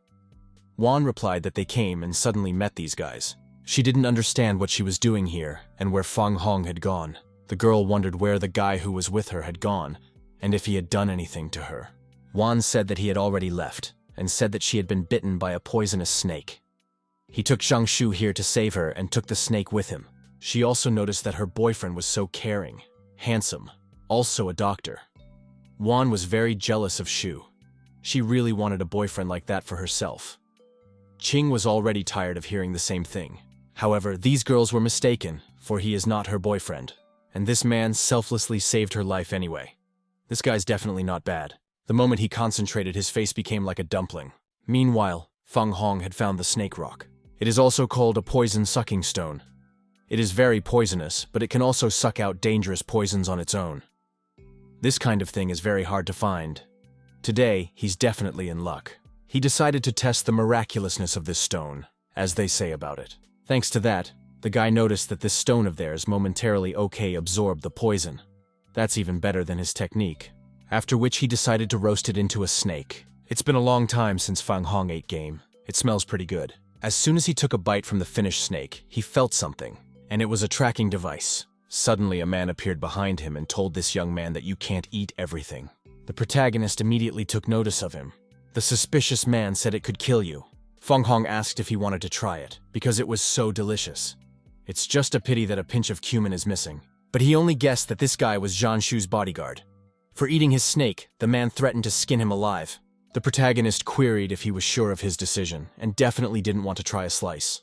Wan replied that they came and suddenly met these guys. She didn't understand what she was doing here and where Fang Hong had gone. The girl wondered where the guy who was with her had gone, and if he had done anything to her. Wan said that he had already left, and said that she had been bitten by a poisonous snake. He took Zhang Shu here to save her and took the snake with him. She also noticed that her boyfriend was so caring, handsome, also a doctor. Wan was very jealous of Shu. She really wanted a boyfriend like that for herself. Qing was already tired of hearing the same thing. However, these girls were mistaken, for he is not her boyfriend, and this man selflessly saved her life anyway. This guy's definitely not bad. The moment he concentrated, his face became like a dumpling. Meanwhile, Fang Hong had found the snake rock. It is also called a poison-sucking stone. It is very poisonous, but it can also suck out dangerous poisons on its own. This kind of thing is very hard to find. Today, he's definitely in luck. He decided to test the miraculousness of this stone, as they say about it. Thanks to that, the guy noticed that this stone of theirs momentarily absorbed the poison. That's even better than his technique. After which he decided to roast it into a snake. It's been a long time since Fang Hong ate game. It smells pretty good. As soon as he took a bite from the finished snake, he felt something, and it was a tracking device. Suddenly a man appeared behind him and told this young man that you can't eat everything. The protagonist immediately took notice of him. The suspicious man said it could kill you. Fang Hong asked if he wanted to try it, because it was so delicious. It's just a pity that a pinch of cumin is missing. But he only guessed that this guy was Zhang Shu's bodyguard. For eating his snake, the man threatened to skin him alive. The protagonist queried if he was sure of his decision, and definitely didn't want to try a slice.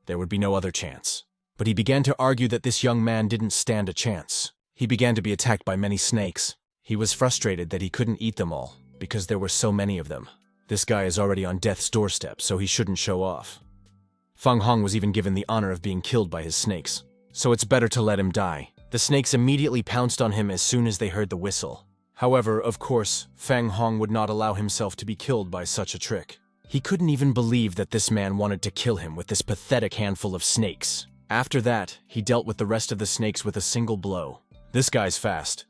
There would be no other chance. But he began to argue that this young man didn't stand a chance. He began to be attacked by many snakes. He was frustrated that he couldn't eat them all, because there were so many of them. This guy is already on death's doorstep, so he shouldn't show off. Fang Hong was even given the honor of being killed by his snakes, so it's better to let him die. The snakes immediately pounced on him as soon as they heard the whistle. However, of course, Fang Hong would not allow himself to be killed by such a trick. He couldn't even believe that this man wanted to kill him with this pathetic handful of snakes. After that, he dealt with the rest of the snakes with a single blow. This guy's fast.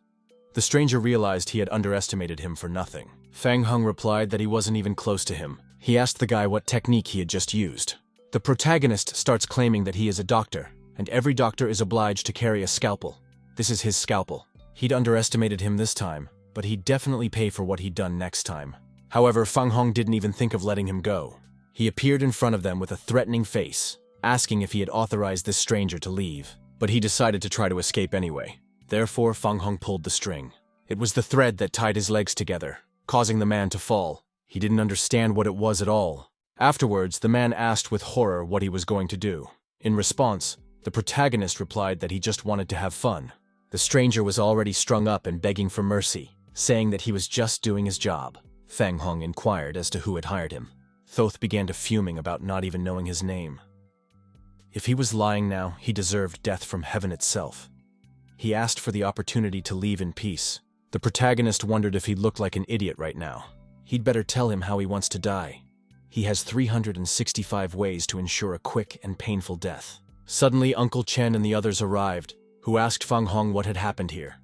The stranger realized he had underestimated him for nothing. Fang Hong replied that he wasn't even close to him. He asked the guy what technique he had just used. The protagonist starts claiming that he is a doctor, and every doctor is obliged to carry a scalpel. This is his scalpel. He'd underestimated him this time, but he'd definitely pay for what he'd done next time. However, Fang Hong didn't even think of letting him go. He appeared in front of them with a threatening face, asking if he had authorized this stranger to leave. But he decided to try to escape anyway. Therefore, Fang Hong pulled the string. It was the thread that tied his legs together, causing the man to fall. He didn't understand what it was at all. Afterwards, the man asked with horror what he was going to do. In response, the protagonist replied that he just wanted to have fun. The stranger was already strung up and begging for mercy, saying that he was just doing his job. Fang Hong inquired as to who had hired him. Thoth began to fuming about not even knowing his name. If he was lying now, he deserved death from heaven itself. He asked for the opportunity to leave in peace. The protagonist wondered if he looked like an idiot right now. He'd better tell him how he wants to die. He has 365 ways to ensure a quick and painful death. Suddenly, Uncle Chen and the others arrived, who asked Fang Hong what had happened here.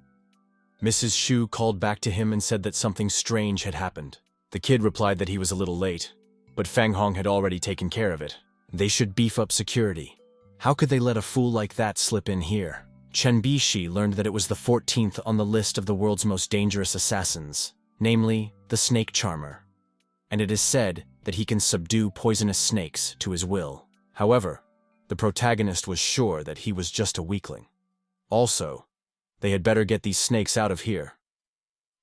Mrs. Shu called back to him and said that something strange had happened. The kid replied that he was a little late, but Fang Hong had already taken care of it. They should beef up security. How could they let a fool like that slip in here? Chen Bishi learned that it was the 14th on the list of the world's most dangerous assassins, namely, the Snake Charmer. and it is said that he can subdue poisonous snakes to his will. However, the protagonist was sure that he was just a weakling. Also, they had better get these snakes out of here.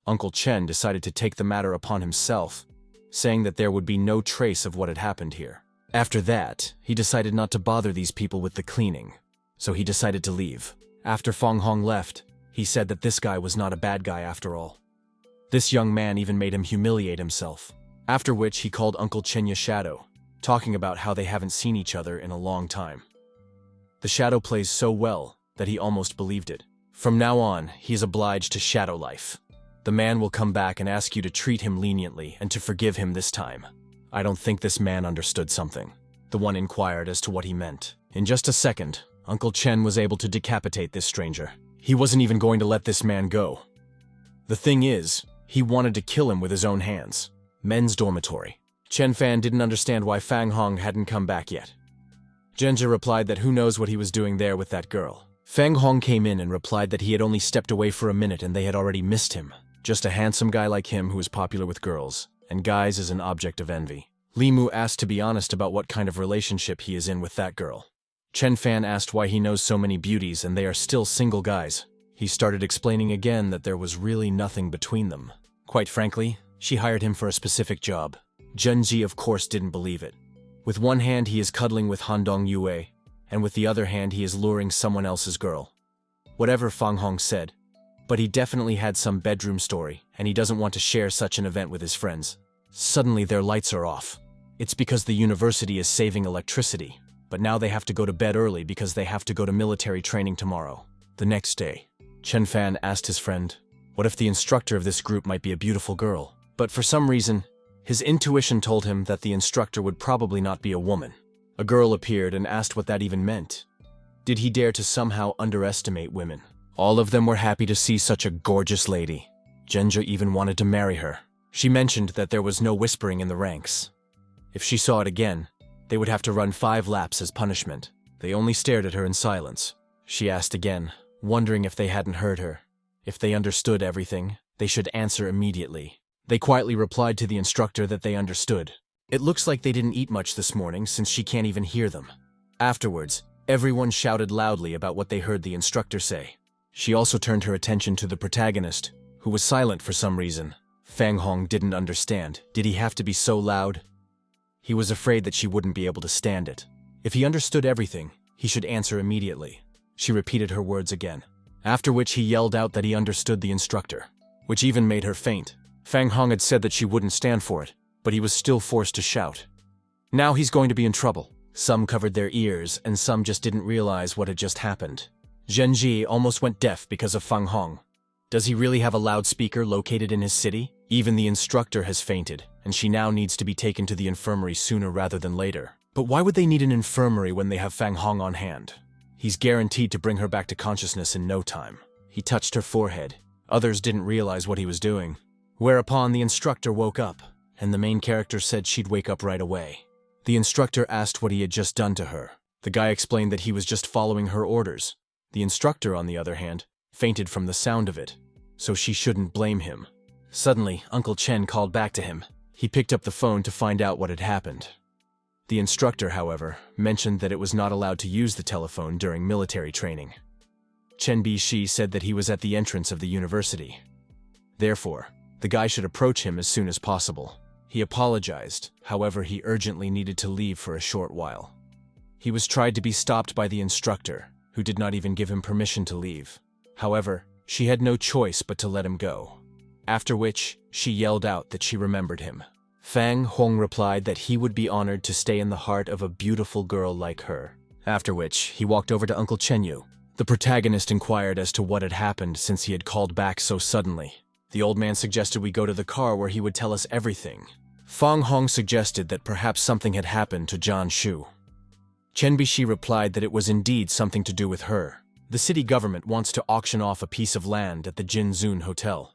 Uncle Chen decided to take the matter upon himself, saying that there would be no trace of what had happened here. After that, he decided not to bother these people with the cleaning, so he decided to leave. After Fang Hong left, he said that this guy was not a bad guy after all. This young man even made him humiliate himself, after which he called Uncle Chenya Shadow, talking about how they haven't seen each other in a long time. The shadow plays so well that he almost believed it. From now on, he is obliged to shadow life. The man will come back and ask you to treat him leniently and to forgive him this time. I don't think this man understood something. The one inquired as to what he meant. In just a second, Uncle Chen was able to decapitate this stranger. He wasn't even going to let this man go. The thing is, he wanted to kill him with his own hands. Men's dormitory. Chen Fan didn't understand why Fang Hong hadn't come back yet. Genja replied that who knows what he was doing there with that girl. Fang Hong came in and replied that he had only stepped away for a minute and they had already missed him. Just a handsome guy like him who is popular with girls, and guys is an object of envy. Li Mu asked to be honest about what kind of relationship he is in with that girl. Chen Fan asked why he knows so many beauties and they are still single guys. He started explaining again that there was really nothing between them. Quite frankly, she hired him for a specific job. Junji of course didn't believe it. With one hand he is cuddling with Handong Yue, and with the other hand he is luring someone else's girl. Whatever Fang Hong said, but he definitely had some bedroom story, and he doesn't want to share such an event with his friends. Suddenly their lights are off. It's because the university is saving electricity, but now they have to go to bed early because they have to go to military training tomorrow. The next day, Chen Fan asked his friend, what if the instructor of this group might be a beautiful girl? But for some reason, his intuition told him that the instructor would probably not be a woman. A girl appeared and asked what that even meant. Did he dare to somehow underestimate women? All of them were happy to see such a gorgeous lady. Genja even wanted to marry her. She mentioned that there was no whispering in the ranks. If she saw it again, they would have to run 5 laps as punishment. They only stared at her in silence. She asked again, wondering if they hadn't heard her. If they understood everything, they should answer immediately. They quietly replied to the instructor that they understood. It looks like they didn't eat much this morning since she can't even hear them. Afterwards, everyone shouted loudly about what they heard the instructor say. She also turned her attention to the protagonist, who was silent for some reason. Fang Hong didn't understand. Did he have to be so loud? He was afraid that she wouldn't be able to stand it. If he understood everything, he should answer immediately. She repeated her words again, after which he yelled out that he understood the instructor, which even made her faint. Fang Hong had said that she wouldn't stand for it, but he was still forced to shout. Now he's going to be in trouble. Some covered their ears, and some just didn't realize what had just happened. Zhenji almost went deaf because of Fang Hong. Does he really have a loudspeaker located in his city? Even the instructor has fainted, and she now needs to be taken to the infirmary sooner rather than later. But why would they need an infirmary when they have Fang Hong on hand? He's guaranteed to bring her back to consciousness in no time. He touched her forehead. Others didn't realize what he was doing. Whereupon the instructor woke up, and the main character said she'd wake up right away. The instructor asked what he had just done to her. The guy explained that he was just following her orders. The instructor, on the other hand, fainted from the sound of it, so she shouldn't blame him. Suddenly, Uncle Chen called back to him. He picked up the phone to find out what had happened. The instructor, however, mentioned that it was not allowed to use the telephone during military training. Chen Bishi said that he was at the entrance of the university. Therefore, the guy should approach him as soon as possible. He apologized, however he urgently needed to leave for a short while. He was tried to be stopped by the instructor, who did not even give him permission to leave. However, she had no choice but to let him go. After which, she yelled out that she remembered him. Fang Hong replied that he would be honored to stay in the heart of a beautiful girl like her. After which, he walked over to Uncle Chenyu. The protagonist inquired as to what had happened since he had called back so suddenly. The old man suggested we go to the car where he would tell us everything. Fang Hong suggested that perhaps something had happened to John Shu. Chen Bishi replied that it was indeed something to do with her. The city government wants to auction off a piece of land at the Jinzun Hotel.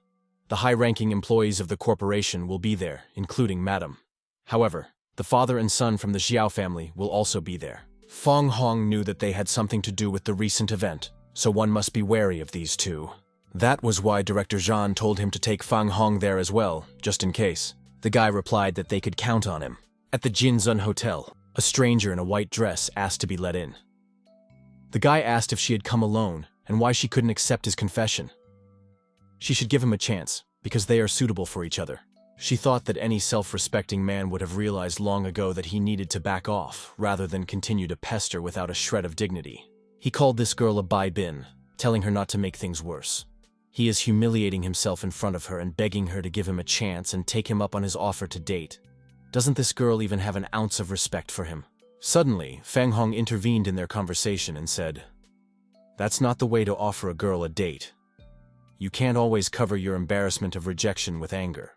The high-ranking employees of the corporation will be there, including Madam. However, the father and son from the Xiao family will also be there. Fang Hong knew that they had something to do with the recent event, so one must be wary of these two. That was why Director Zhan told him to take Fang Hong there as well, just in case. The guy replied that they could count on him. At the Jinzun Hotel, a stranger in a white dress asked to be let in. The guy asked if she had come alone and why she couldn't accept his confession. She should give him a chance, because they are suitable for each other. She thought that any self-respecting man would have realized long ago that he needed to back off, rather than continue to pester without a shred of dignity. He called this girl a bai bin, telling her not to make things worse. He is humiliating himself in front of her and begging her to give him a chance and take him up on his offer to date. Doesn't this girl even have an ounce of respect for him? Suddenly, Fang Hong intervened in their conversation and said, "That's not the way to offer a girl a date. You can't always cover your embarrassment of rejection with anger.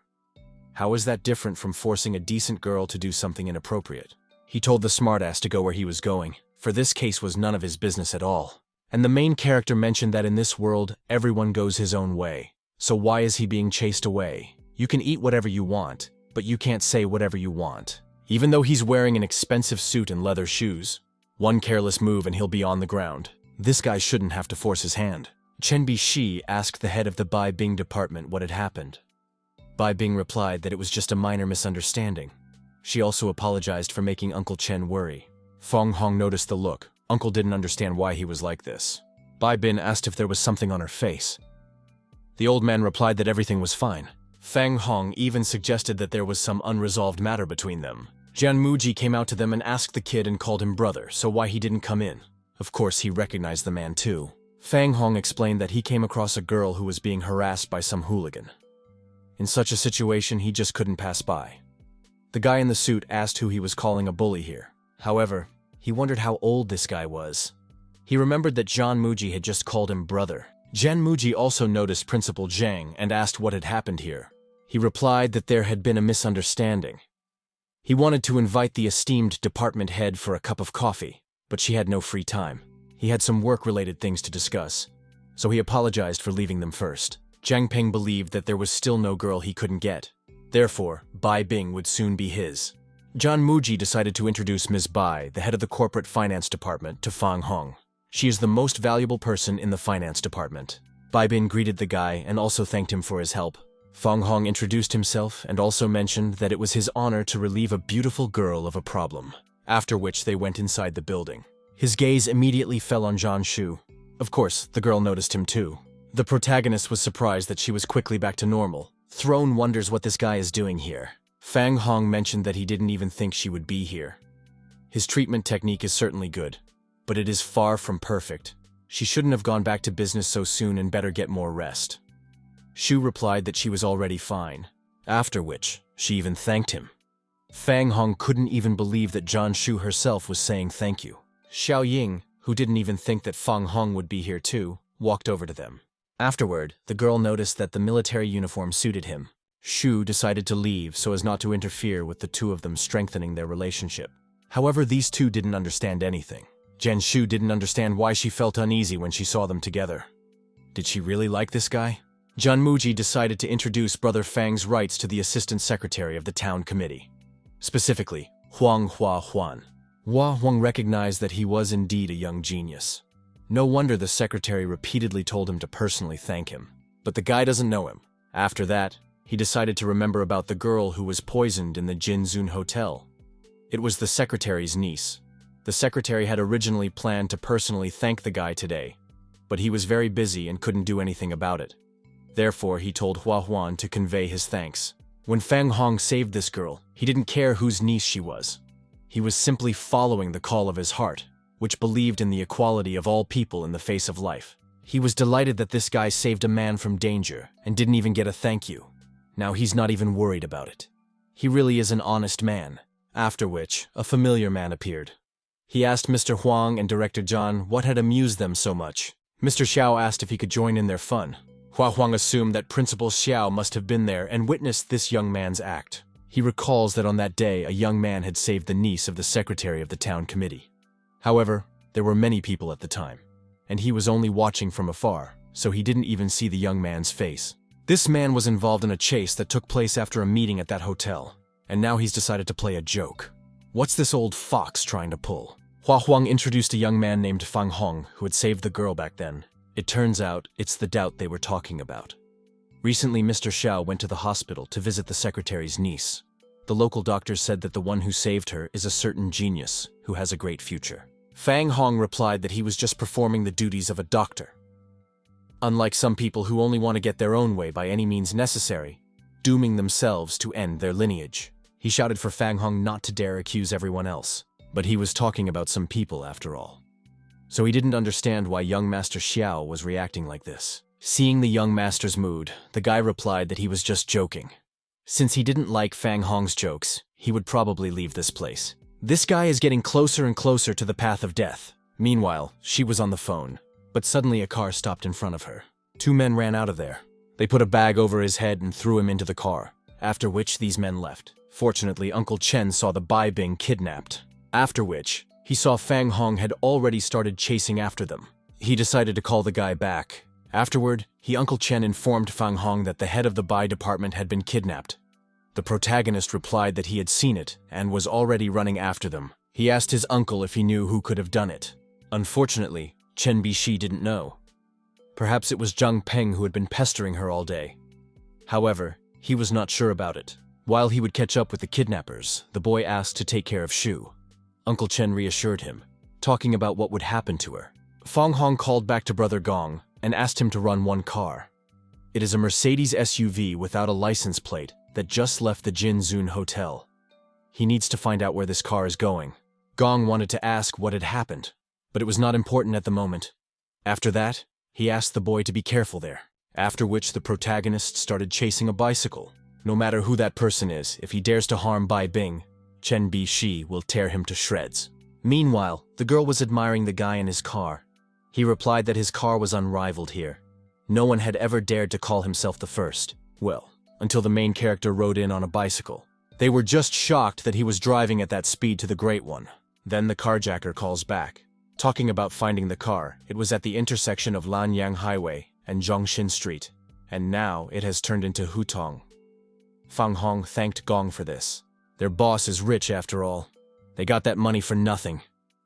How is that different from forcing a decent girl to do something inappropriate?" He told the smartass to go where he was going, for this case was none of his business at all. And the main character mentioned that in this world, everyone goes his own way. So why is he being chased away? You can eat whatever you want, but you can't say whatever you want. Even though he's wearing an expensive suit and leather shoes, one careless move and he'll be on the ground. This guy shouldn't have to force his hand. Chen Bi-shi asked the head of the Bai Bing department what had happened. Bai Bing replied that it was just a minor misunderstanding. She also apologized for making Uncle Chen worry. Fang Hong noticed the look. Uncle didn't understand why he was like this. Bai Bin asked if there was something on her face. The old man replied that everything was fine. Fang Hong even suggested that there was some unresolved matter between them. Jian Muji came out to them and asked the kid and called him brother, so why he didn't come in. Of course, he recognized the man too. Fang Hong explained that he came across a girl who was being harassed by some hooligan. In such a situation, he just couldn't pass by. The guy in the suit asked who he was calling a bully here. However, he wondered how old this guy was. He remembered that Jian Muji had just called him brother. Jian Muji also noticed Principal Zhang and asked what had happened here. He replied that there had been a misunderstanding. He wanted to invite the esteemed department head for a cup of coffee, but she had no free time. He had some work-related things to discuss, so he apologized for leaving them first. Jiang Peng believed that there was still no girl he couldn't get. Therefore, Bai Bing would soon be his. Jian Muji decided to introduce Ms. Bai, the head of the corporate finance department, to Fang Hong. She is the most valuable person in the finance department. Bai Bin greeted the guy and also thanked him for his help. Fang Hong introduced himself and also mentioned that it was his honor to relieve a beautiful girl of a problem, after which they went inside the building. His gaze immediately fell on Zhan Shu. Of course, the girl noticed him too. The protagonist was surprised that she was quickly back to normal. Throne wonders what this guy is doing here. Fang Hong mentioned that he didn't even think she would be here. His treatment technique is certainly good, but it is far from perfect. She shouldn't have gone back to business so soon and better get more rest. Shu replied that she was already fine, after which she even thanked him. Fang Hong couldn't even believe that Zhan Shu herself was saying thank you. Xiao Ying, who didn't even think that Fang Hong would be here too, walked over to them. Afterward, the girl noticed that the military uniform suited him. Shu decided to leave so as not to interfere with the two of them strengthening their relationship. However, these two didn't understand anything. Jian Shu didn't understand why she felt uneasy when she saw them together. Did she really like this guy? Jian Muji decided to introduce Brother Fang's rights to the assistant secretary of the town committee. Specifically, Huang Hua Huan. Hua Huang recognized that he was indeed a young genius. No wonder the secretary repeatedly told him to personally thank him. But the guy doesn't know him. After that, he decided to remember about the girl who was poisoned in the Jinzun Hotel. It was the secretary's niece. The secretary had originally planned to personally thank the guy today, but he was very busy and couldn't do anything about it. Therefore, he told Hua Huan to convey his thanks. When Fang Hong saved this girl, he didn't care whose niece she was. He was simply following the call of his heart, which believed in the equality of all people in the face of life. He was delighted that this guy saved a man from danger and didn't even get a thank you. Now he's not even worried about it. He really is an honest man. After which, a familiar man appeared. He asked Mr. Huang and Director Zhan what had amused them so much. Mr. Xiao asked if he could join in their fun. Hua Huang assumed that Principal Xiao must have been there and witnessed this young man's act. He recalls that on that day, a young man had saved the niece of the secretary of the town committee. However, there were many people at the time, and he was only watching from afar, so he didn't even see the young man's face. This man was involved in a chase that took place after a meeting at that hotel, and now he's decided to play a joke. What's this old fox trying to pull? Hua Huang introduced a young man named Fang Hong who had saved the girl back then. It turns out it's the doubt they were talking about. Recently, Mr. Xiao went to the hospital to visit the secretary's niece. The local doctors said that the one who saved her is a certain genius who has a great future. Fang Hong replied that he was just performing the duties of a doctor. Unlike some people who only want to get their own way by any means necessary, dooming themselves to end their lineage. He shouted for Fang Hong not to dare accuse everyone else, but he was talking about some people after all. So he didn't understand why young Master Xiao was reacting like this. Seeing the young master's mood, the guy replied that he was just joking. Since he didn't like Fang Hong's jokes, he would probably leave this place. This guy is getting closer and closer to the path of death. Meanwhile, she was on the phone, but suddenly a car stopped in front of her. Two men ran out of there. They put a bag over his head and threw him into the car, after which these men left. Fortunately, Uncle Chen saw the Bai Bing kidnapped, after which he saw Fang Hong had already started chasing after them. He decided to call the guy back. Afterward, Uncle Chen informed Fang Hong that the head of the Bai department had been kidnapped. The protagonist replied that he had seen it and was already running after them. He asked his uncle if he knew who could have done it. Unfortunately, Chen Bishi didn't know. Perhaps it was Zhang Peng who had been pestering her all day. However, he was not sure about it. While he would catch up with the kidnappers, the boy asked to take care of Shu. Uncle Chen reassured him, talking about what would happen to her. Fang Hong called back to Brother Gong and asked him to run one car. It is a Mercedes SUV without a license plate that just left the Jin Zun Hotel. He needs to find out where this car is going. Gong wanted to ask what had happened, but it was not important at the moment. After that, he asked the boy to be careful there, after which the protagonist started chasing a bicycle. No matter who that person is, if he dares to harm Bai Bing, Chen Bishi will tear him to shreds. Meanwhile, the girl was admiring the guy in his car. He replied that his car was unrivaled here. No one had ever dared to call himself the first. Well, until the main character rode in on a bicycle. They were just shocked that he was driving at that speed to the Great One. Then the carjacker calls back. Talking about finding the car, it was at the intersection of Lanyang Highway and Zhongshin Street, and now it has turned into Hutong. Fang Hong thanked Gong for this. Their boss is rich after all. They got that money for nothing.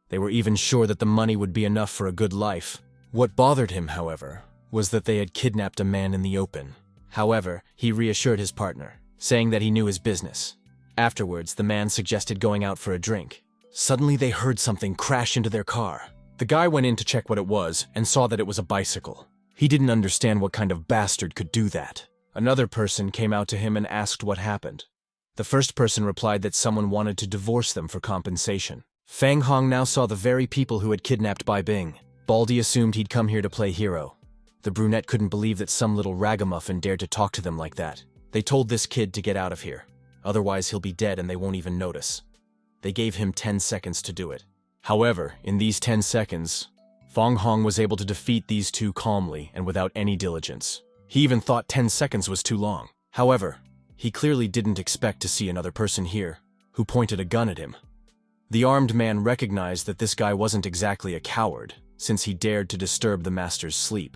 They were even sure that the money would be enough for a good life. What bothered him, however, was that they had kidnapped a man in the open. However, he reassured his partner, saying that he knew his business. Afterwards, the man suggested going out for a drink. Suddenly, they heard something crash into their car. The guy went in to check what it was and saw that it was a bicycle. He didn't understand what kind of bastard could do that. Another person came out to him and asked what happened. The first person replied that someone wanted to divorce them for compensation. Fang Hong now saw the very people who had kidnapped Bai Bing. Baldy assumed he'd come here to play hero. The brunette couldn't believe that some little ragamuffin dared to talk to them like that. They told this kid to get out of here. Otherwise, he'll be dead and they won't even notice. They gave him 10 seconds to do it. However, in these 10 seconds, Fang Hong was able to defeat these two calmly and without any diligence. He even thought 10 seconds was too long. However, he clearly didn't expect to see another person here, who pointed a gun at him. The armed man recognized that this guy wasn't exactly a coward, since he dared to disturb the master's sleep.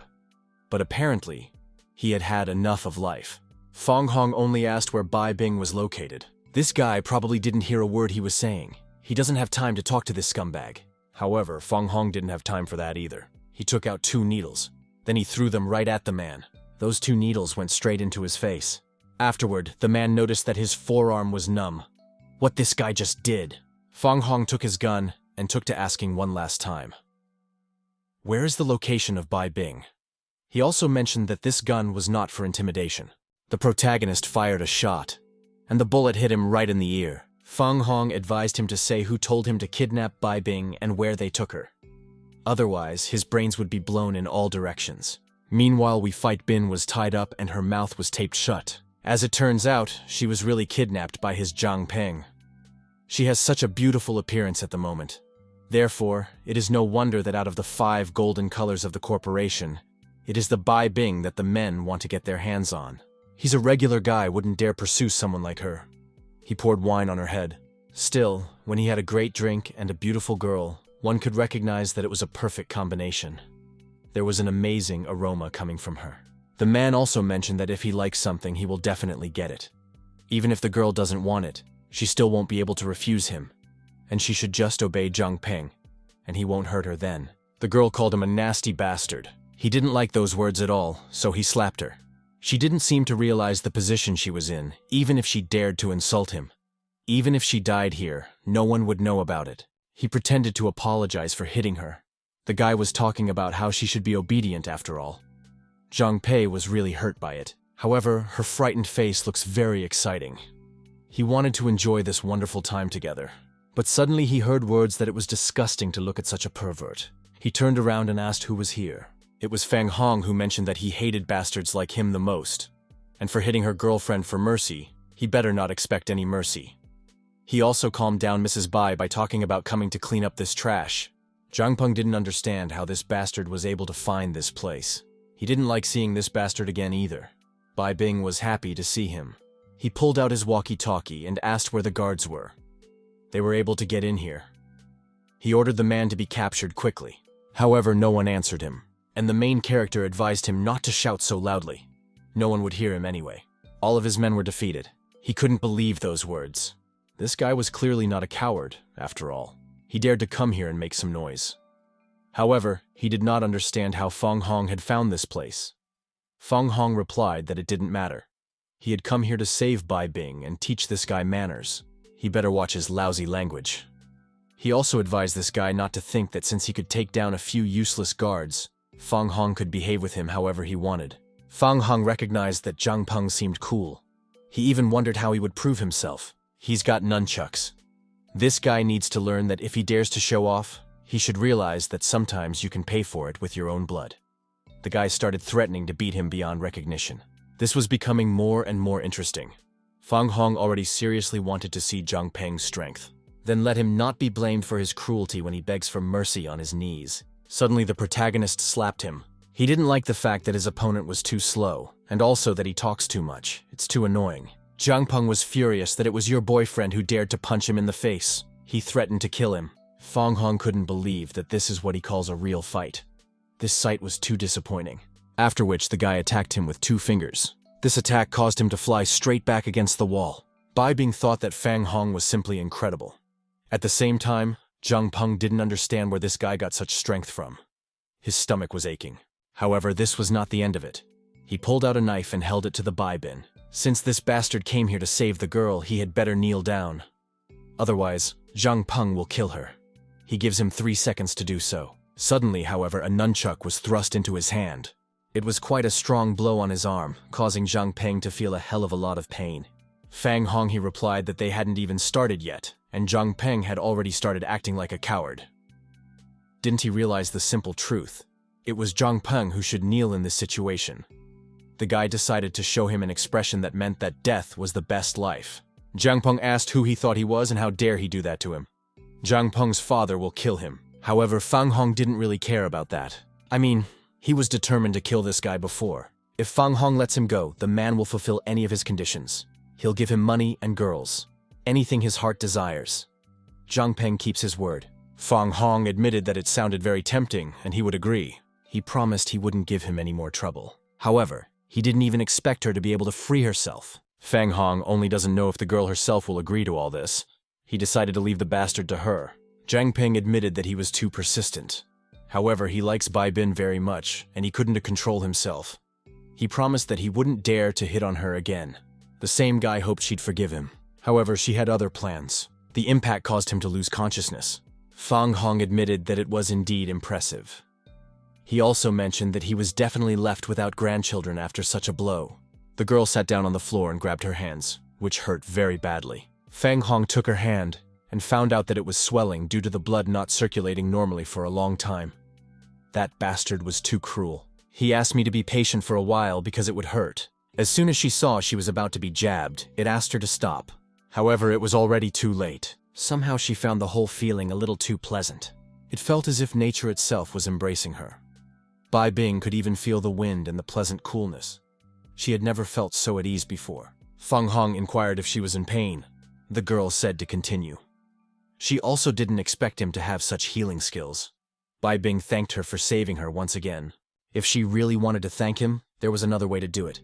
But apparently, he had had enough of life. Fang Hong only asked where Bai Bing was located. This guy probably didn't hear a word he was saying. He doesn't have time to talk to this scumbag. However, Fang Hong didn't have time for that either. He took out 2 needles. Then he threw them right at the man. Those 2 needles went straight into his face. Afterward, the man noticed that his forearm was numb. What this guy just did. Fang Hong took his gun and took to asking one last time. Where is the location of Bai Bing? He also mentioned that this gun was not for intimidation. The protagonist fired a shot, and the bullet hit him right in the ear. Fang Hong advised him to say who told him to kidnap Bai Bing and where they took her. Otherwise, his brains would be blown in all directions. Meanwhile, We Fight Bin was tied up and her mouth was taped shut. As it turns out, she was really kidnapped by his Zhang Peng. She has such a beautiful appearance at the moment. Therefore, it is no wonder that out of the 5 golden colors of the corporation, it is the Bai Bing that the men want to get their hands on. He's a regular guy, wouldn't dare pursue someone like her. He poured wine on her head. Still, when he had a great drink and a beautiful girl, one could recognize that it was a perfect combination. There was an amazing aroma coming from her. The man also mentioned that if he likes something, he will definitely get it. Even if the girl doesn't want it, she still won't be able to refuse him. And she should just obey Zhang Peng, and he won't hurt her then. The girl called him a nasty bastard. He didn't like those words at all, so he slapped her. She didn't seem to realize the position she was in, even if she dared to insult him. Even if she died here, no one would know about it. He pretended to apologize for hitting her. The guy was talking about how she should be obedient after all. Zhang Pei was really hurt by it. However, her frightened face looks very exciting. He wanted to enjoy this wonderful time together. But suddenly he heard words that it was disgusting to look at such a pervert. He turned around and asked who was here. It was Fang Hong who mentioned that he hated bastards like him the most. And for hitting her girlfriend for mercy, he better not expect any mercy. He also calmed down Mrs. Bai by talking about coming to clean up this trash. Zhang Peng didn't understand how this bastard was able to find this place. He didn't like seeing this bastard again either. Bai Bing was happy to see him. He pulled out his walkie-talkie and asked where the guards were. They were able to get in here. He ordered the man to be captured quickly. However, no one answered him, and the main character advised him not to shout so loudly. No one would hear him anyway. All of his men were defeated. He couldn't believe those words. This guy was clearly not a coward, after all. He dared to come here and make some noise. However, he did not understand how Fang Hong had found this place. Fang Hong replied that it didn't matter. He had come here to save Bai Bing and teach this guy manners. He better watch his lousy language. He also advised this guy not to think that since he could take down a few useless guards, Fang Hong could behave with him however he wanted. Fang Hong recognized that Zhang Peng seemed cool. He even wondered how he would prove himself. He's got nunchucks. This guy needs to learn that if he dares to show off, he should realize that sometimes you can pay for it with your own blood. The guy started threatening to beat him beyond recognition. This was becoming more and more interesting. Fang Hong already seriously wanted to see Zhang Peng's strength. Then let him not be blamed for his cruelty when he begs for mercy on his knees. Suddenly the protagonist slapped him. He didn't like the fact that his opponent was too slow, and also that he talks too much. It's too annoying. Zhang Peng was furious that it was your boyfriend who dared to punch him in the face. He threatened to kill him. Fang Hong couldn't believe that this is what he calls a real fight. This sight was too disappointing. After which the guy attacked him with 2 fingers. This attack caused him to fly straight back against the wall. Bai Bing thought that Fang Hong was simply incredible. At the same time, Zhang Peng didn't understand where this guy got such strength from. His stomach was aching. However, this was not the end of it. He pulled out a knife and held it to the Bai Bin. Since this bastard came here to save the girl, he had better kneel down. Otherwise, Zhang Peng will kill her. He gives him 3 seconds to do so. Suddenly, however, a nunchuck was thrust into his hand. It was quite a strong blow on his arm, causing Zhang Peng to feel a hell of a lot of pain. Fang Hong he replied that they hadn't even started yet, and Zhang Peng had already started acting like a coward. Didn't he realize the simple truth? It was Zhang Peng who should kneel in this situation. The guy decided to show him an expression that meant that death was the best life. Zhang Peng asked who he thought he was and how dare he do that to him. Zhang Peng's father will kill him. However, Fang Hong didn't really care about that. I mean, he was determined to kill this guy before. If Fang Hong lets him go, the man will fulfill any of his conditions. He'll give him money and girls. Anything his heart desires. Zhang Peng keeps his word. Fang Hong admitted that it sounded very tempting, and he would agree. He promised he wouldn't give him any more trouble. However, he didn't even expect her to be able to free herself. Fang Hong only doesn't know if the girl herself will agree to all this. He decided to leave the bastard to her. Zhang Peng admitted that he was too persistent. However, he likes Bai Bin very much, and he couldn't control himself. He promised that he wouldn't dare to hit on her again. The same guy hoped she'd forgive him. However, she had other plans. The impact caused him to lose consciousness. Fang Hong admitted that it was indeed impressive. He also mentioned that he was definitely left without grandchildren after such a blow. The girl sat down on the floor and grabbed her hands, which hurt very badly. Fang Hong took her hand and found out that it was swelling due to the blood not circulating normally for a long time. That bastard was too cruel. He asked me to be patient for a while because it would hurt. As soon as she saw she was about to be jabbed, it asked her to stop. However, it was already too late. Somehow she found the whole feeling a little too pleasant. It felt as if nature itself was embracing her. Bai Bing could even feel the wind and the pleasant coolness. She had never felt so at ease before. Fang Hong inquired if she was in pain. The girl said to continue. She also didn't expect him to have such healing skills. Bai Bing thanked her for saving her once again. If she really wanted to thank him, there was another way to do it.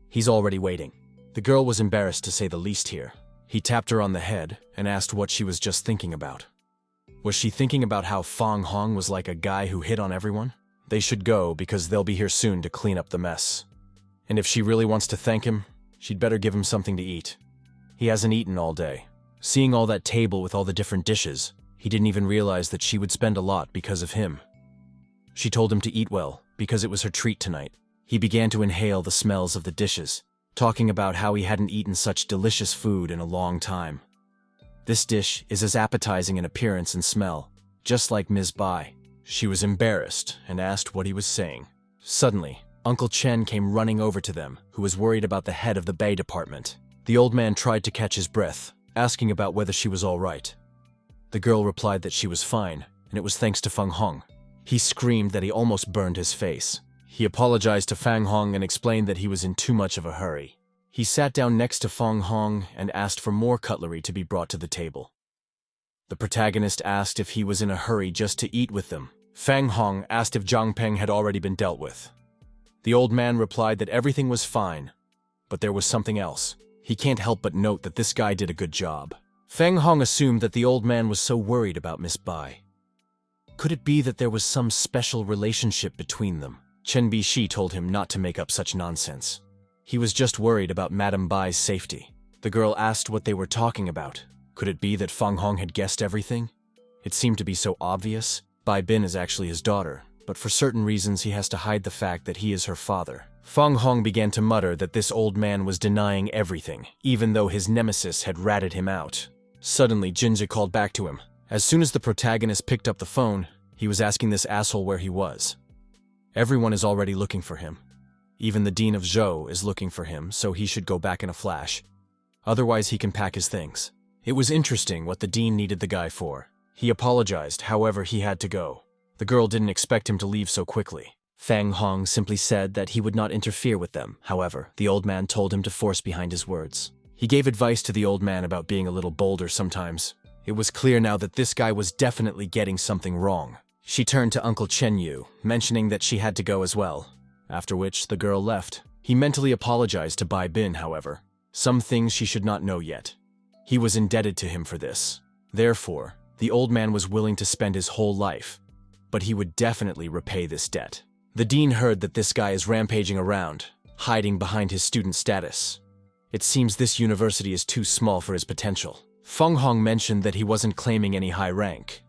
He's already waiting. The girl was embarrassed to say the least here. He tapped her on the head and asked what she was just thinking about. Was she thinking about how Fang Hong was like a guy who hit on everyone? They should go because they'll be here soon to clean up the mess. And if she really wants to thank him, she'd better give him something to eat. He hasn't eaten all day. Seeing all that table with all the different dishes, he didn't even realize that she would spend a lot because of him. She told him to eat well, because it was her treat tonight. He began to inhale the smells of the dishes, talking about how he hadn't eaten such delicious food in a long time. This dish is as appetizing in appearance and smell, just like Ms. Bai. She was embarrassed and asked what he was saying. Suddenly, Uncle Chen came running over to them, who was worried about the head of the Bay department. The old man tried to catch his breath, asking about whether she was all right. The girl replied that she was fine, and it was thanks to Fang Hong. He screamed that he almost burned his face. He apologized to Fang Hong and explained that he was in too much of a hurry. He sat down next to Fang Hong and asked for more cutlery to be brought to the table. The protagonist asked if he was in a hurry just to eat with them. Fang Hong asked if Zhang Peng had already been dealt with. The old man replied that everything was fine, but there was something else. He can't help but note that this guy did a good job. Fang Hong assumed that the old man was so worried about Miss Bai. Could it be that there was some special relationship between them? Chen Bishi told him not to make up such nonsense. He was just worried about Madame Bai's safety. The girl asked what they were talking about. Could it be that Fang Hong had guessed everything? It seemed to be so obvious. Bai Bin is actually his daughter, but for certain reasons he has to hide the fact that he is her father. Fang Hong began to mutter that this old man was denying everything, even though his nemesis had ratted him out. Suddenly, Jinja called back to him. As soon as the protagonist picked up the phone, he was asking this asshole where he was. Everyone is already looking for him. Even the Dean of Zhou is looking for him, so he should go back in a flash. Otherwise, he can pack his things. It was interesting what the Dean needed the guy for. He apologized, however he had to go. The girl didn't expect him to leave so quickly. Fang Hong simply said that he would not interfere with them. However, the old man told him to force behind his words. He gave advice to the old man about being a little bolder sometimes. It was clear now that this guy was definitely getting something wrong. She turned to Uncle Chen Yu, mentioning that she had to go as well, after which the girl left. He mentally apologized to Bai Bin, however. Some things she should not know yet. He was indebted to him for this. Therefore, the old man was willing to spend his whole life, but he would definitely repay this debt. The dean heard that this guy is rampaging around, hiding behind his student status. It seems this university is too small for his potential. Fang Hong mentioned that he wasn't claiming any high rank.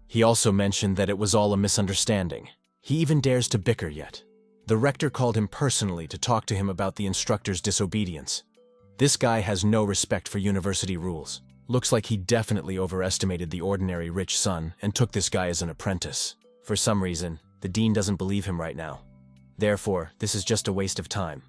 He also mentioned that it was all a misunderstanding. He even dares to bicker yet. The rector called him personally to talk to him about the instructor's disobedience. This guy has no respect for university rules. Looks like he definitely overestimated the ordinary rich son and took this guy as an apprentice. For some reason, the dean doesn't believe him right now. Therefore, this is just a waste of time.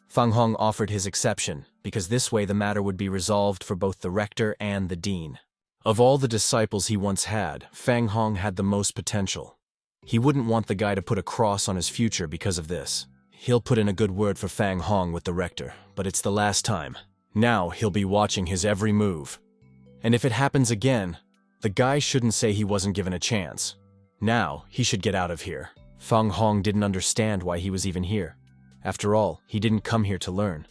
Fang Hong offered his exception, because this way the matter would be resolved for both the rector and the dean. Of all the disciples he once had, Fang Hong had the most potential. He wouldn't want the guy to put a cross on his future because of this. He'll put in a good word for Fang Hong with the rector, but it's the last time. Now he'll be watching his every move. And if it happens again, the guy shouldn't say he wasn't given a chance. Now, he should get out of here. Fang Hong didn't understand why he was even here. After all, he didn't come here to learn.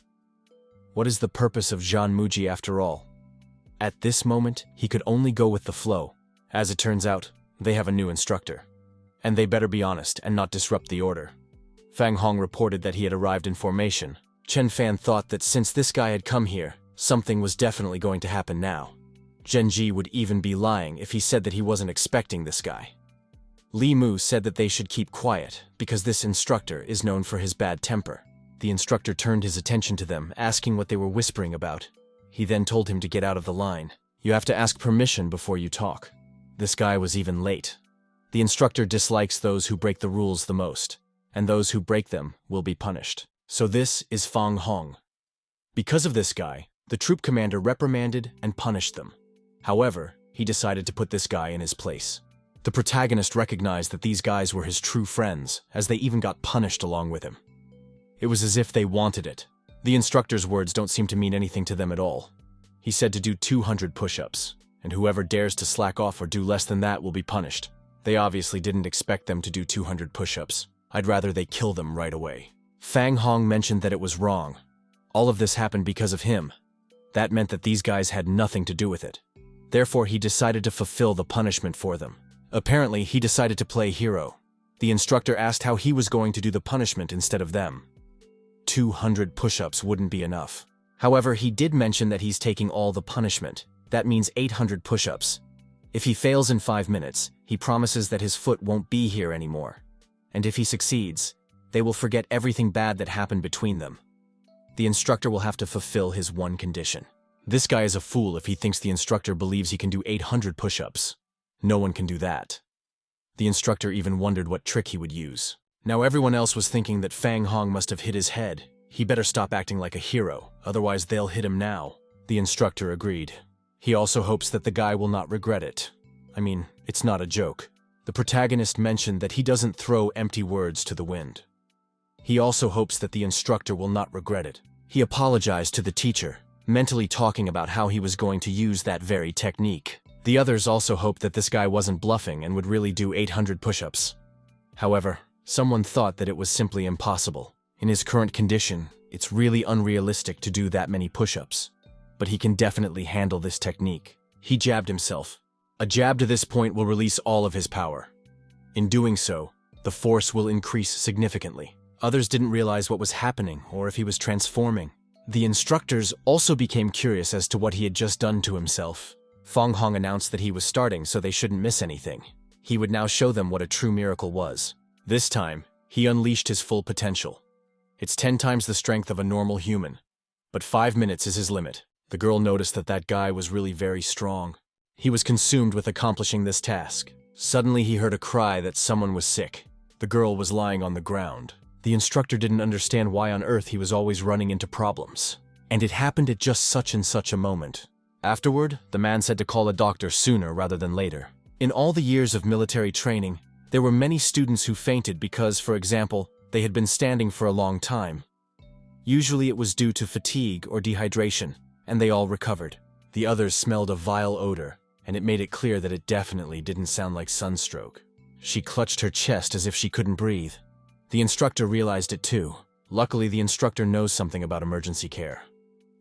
What is the purpose of Zhan Muji after all? At this moment, he could only go with the flow. As it turns out, they have a new instructor. And they better be honest and not disrupt the order. Fang Hong reported that he had arrived in formation. Chen Fan thought that since this guy had come here, something was definitely going to happen now. Zhen Ji would even be lying if he said that he wasn't expecting this guy. Li Mu said that they should keep quiet, because this instructor is known for his bad temper. The instructor turned his attention to them, asking what they were whispering about. He then told him to get out of the line. You have to ask permission before you talk. This guy was even late. The instructor dislikes those who break the rules the most, and those who break them will be punished. So this is Fang Hong. Because of this guy, the troop commander reprimanded and punished them. However, he decided to put this guy in his place. The protagonist recognized that these guys were his true friends, as they even got punished along with him. It was as if they wanted it. The instructor's words don't seem to mean anything to them at all. He said to do 200 push-ups, and whoever dares to slack off or do less than that will be punished. They obviously didn't expect them to do 200 push-ups. I'd rather they kill them right away. Fang Hong mentioned that it was wrong. All of this happened because of him. That meant that these guys had nothing to do with it. Therefore, he decided to fulfill the punishment for them. Apparently, he decided to play hero. The instructor asked how he was going to do the punishment instead of them. 200 push-ups wouldn't be enough. However, he did mention that he's taking all the punishment. That means 800 push-ups. If he fails in 5 minutes, he promises that his foot won't be here anymore. And if he succeeds, they will forget everything bad that happened between them. The instructor will have to fulfill his one condition. This guy is a fool if he thinks the instructor believes he can do 800 push-ups. No one can do that. The instructor even wondered what trick he would use. Now everyone else was thinking that Fang Hong must have hit his head. He better stop acting like a hero, otherwise they'll hit him now. The instructor agreed. He also hopes that the guy will not regret it. I mean, it's not a joke. The protagonist mentioned that he doesn't throw empty words to the wind. He also hopes that the instructor will not regret it. He apologized to the teacher, mentally talking about how he was going to use that very technique. The others also hoped that this guy wasn't bluffing and would really do 800 push-ups. However, someone thought that it was simply impossible. In his current condition, it's really unrealistic to do that many push-ups. But he can definitely handle this technique. He jabbed himself. A jab to this point will release all of his power. In doing so, the force will increase significantly. Others didn't realize what was happening or if he was transforming. The instructors also became curious as to what he had just done to himself. Fang Hong announced that he was starting so they shouldn't miss anything. He would now show them what a true miracle was. This time, he unleashed his full potential. It's 10 times the strength of a normal human. But 5 minutes is his limit. The girl noticed that that guy was really very strong. He was consumed with accomplishing this task. Suddenly he heard a cry that someone was sick. The girl was lying on the ground. The instructor didn't understand why on earth he was always running into problems. And it happened at just such and such a moment. Afterward, the man said to call a doctor sooner rather than later. In all the years of military training, there were many students who fainted because, for example, they had been standing for a long time. Usually it was due to fatigue or dehydration, and they all recovered. The others smelled a vile odor, and it made it clear that it definitely didn't sound like sunstroke. She clutched her chest as if she couldn't breathe. The instructor realized it too. Luckily, the instructor knows something about emergency care.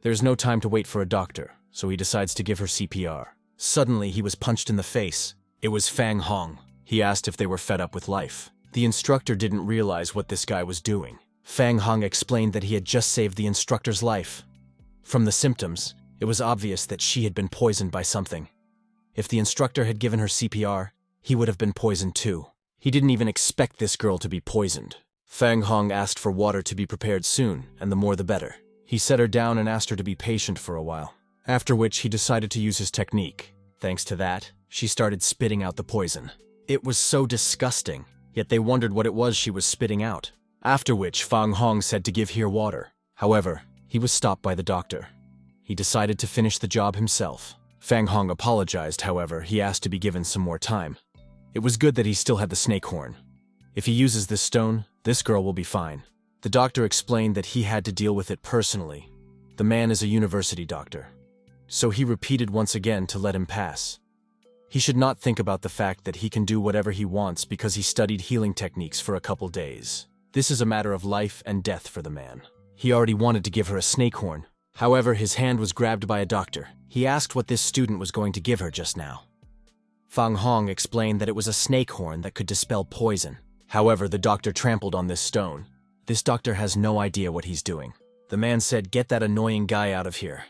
There's no time to wait for a doctor, so he decides to give her CPR. Suddenly, he was punched in the face. It was Fang Hong. He asked if they were fed up with life. The instructor didn't realize what this guy was doing. Fang Hong explained that he had just saved the instructor's life. From the symptoms, it was obvious that she had been poisoned by something. If the instructor had given her CPR, he would have been poisoned too. He didn't even expect this girl to be poisoned. Fang Hong asked for water to be prepared soon, and the more the better. He set her down and asked her to be patient for a while, after which he decided to use his technique. Thanks to that, she started spitting out the poison. It was so disgusting, yet they wondered what it was she was spitting out. After which, Fang Hong said to give her water. However, he was stopped by the doctor. He decided to finish the job himself. Fang Hong apologized, however, he asked to be given some more time. It was good that he still had the snake horn. If he uses this stone, this girl will be fine. The doctor explained that he had to deal with it personally. The man is a university doctor. So he repeated once again to let him pass. He should not think about the fact that he can do whatever he wants because he studied healing techniques for a couple days. This is a matter of life and death for the man. He already wanted to give her a snake horn. However, his hand was grabbed by a doctor. He asked what this student was going to give her just now. Fang Hong explained that it was a snake horn that could dispel poison. However, the doctor trampled on this stone. This doctor has no idea what he's doing. The man said, "Get that annoying guy out of here."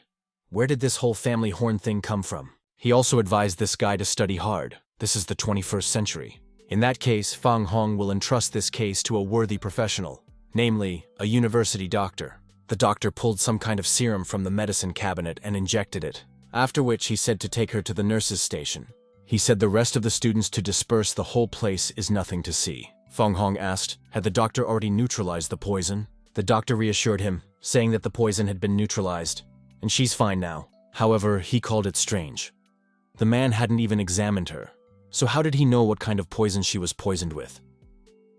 Where did this whole family horn thing come from? He also advised this guy to study hard. This is the 21st century. In that case, Fang Hong will entrust this case to a worthy professional, namely, a university doctor. The doctor pulled some kind of serum from the medicine cabinet and injected it, after which he said to take her to the nurse's station. He said the rest of the students to disperse. The whole place is nothing to see. Fang Hong asked, had the doctor already neutralized the poison? The doctor reassured him, saying that the poison had been neutralized, and she's fine now. However, he called it strange. The man hadn't even examined her, so how did he know what kind of poison she was poisoned with?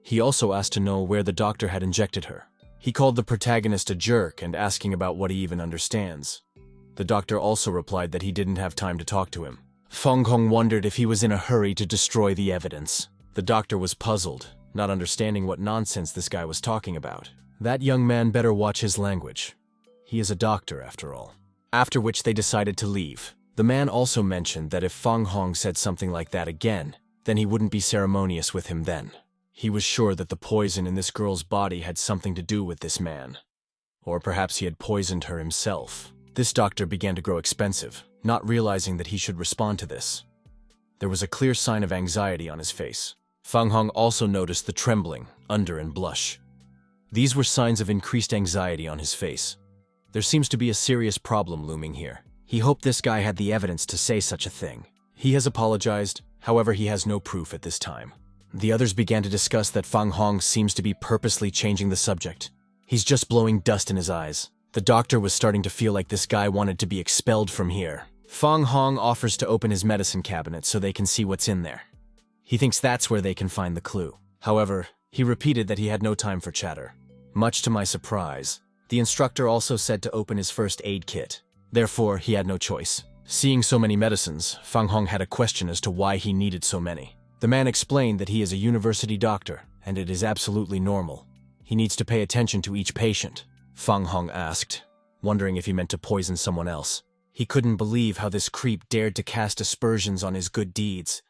He also asked to know where the doctor had injected her. He called the protagonist a jerk and asking about what he even understands. The doctor also replied that he didn't have time to talk to him. Fang Hong wondered if he was in a hurry to destroy the evidence. The doctor was puzzled, not understanding what nonsense this guy was talking about. That young man better watch his language. He is a doctor, after all. After which they decided to leave. The man also mentioned that if Fang Hong said something like that again, then he wouldn't be ceremonious with him then. He was sure that the poison in this girl's body had something to do with this man. Or perhaps he had poisoned her himself. This doctor began to grow expensive, not realizing that he should respond to this. There was a clear sign of anxiety on his face. Fang Hong also noticed the trembling, under and blush. These were signs of increased anxiety on his face. There seems to be a serious problem looming here. He hoped this guy had the evidence to say such a thing. He has apologized, however he has no proof at this time. The others began to discuss that Fang Hong seems to be purposely changing the subject. He's just blowing dust in his eyes. The doctor was starting to feel like this guy wanted to be expelled from here. Fang Hong offers to open his medicine cabinet so they can see what's in there. He thinks that's where they can find the clue. However, he repeated that he had no time for chatter. Much to my surprise, the instructor also said to open his first aid kit. Therefore, he had no choice. Seeing so many medicines, Fang Hong had a question as to why he needed so many. The man explained that he is a university doctor, and it is absolutely normal. He needs to pay attention to each patient. Fang Hong asked, wondering if he meant to poison someone else. He couldn't believe how this creep dared to cast aspersions on his good deeds.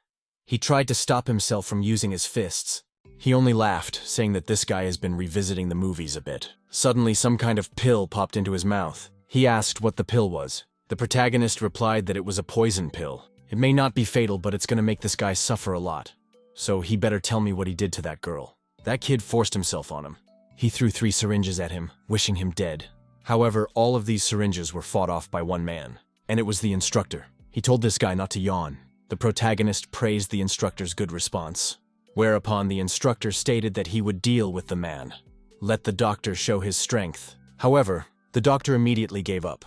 He tried to stop himself from using his fists. He only laughed, saying that this guy has been revisiting the movies a bit. Suddenly, some kind of pill popped into his mouth. He asked what the pill was. The protagonist replied that it was a poison pill. It may not be fatal, but it's gonna make this guy suffer a lot. So he better tell me what he did to that girl. That kid forced himself on him. He threw 3 syringes at him, wishing him dead. However, all of these syringes were fought off by one man, and it was the instructor. He told this guy not to yawn. The protagonist praised the instructor's good response, whereupon the instructor stated that he would deal with the man. Let the doctor show his strength. However, the doctor immediately gave up.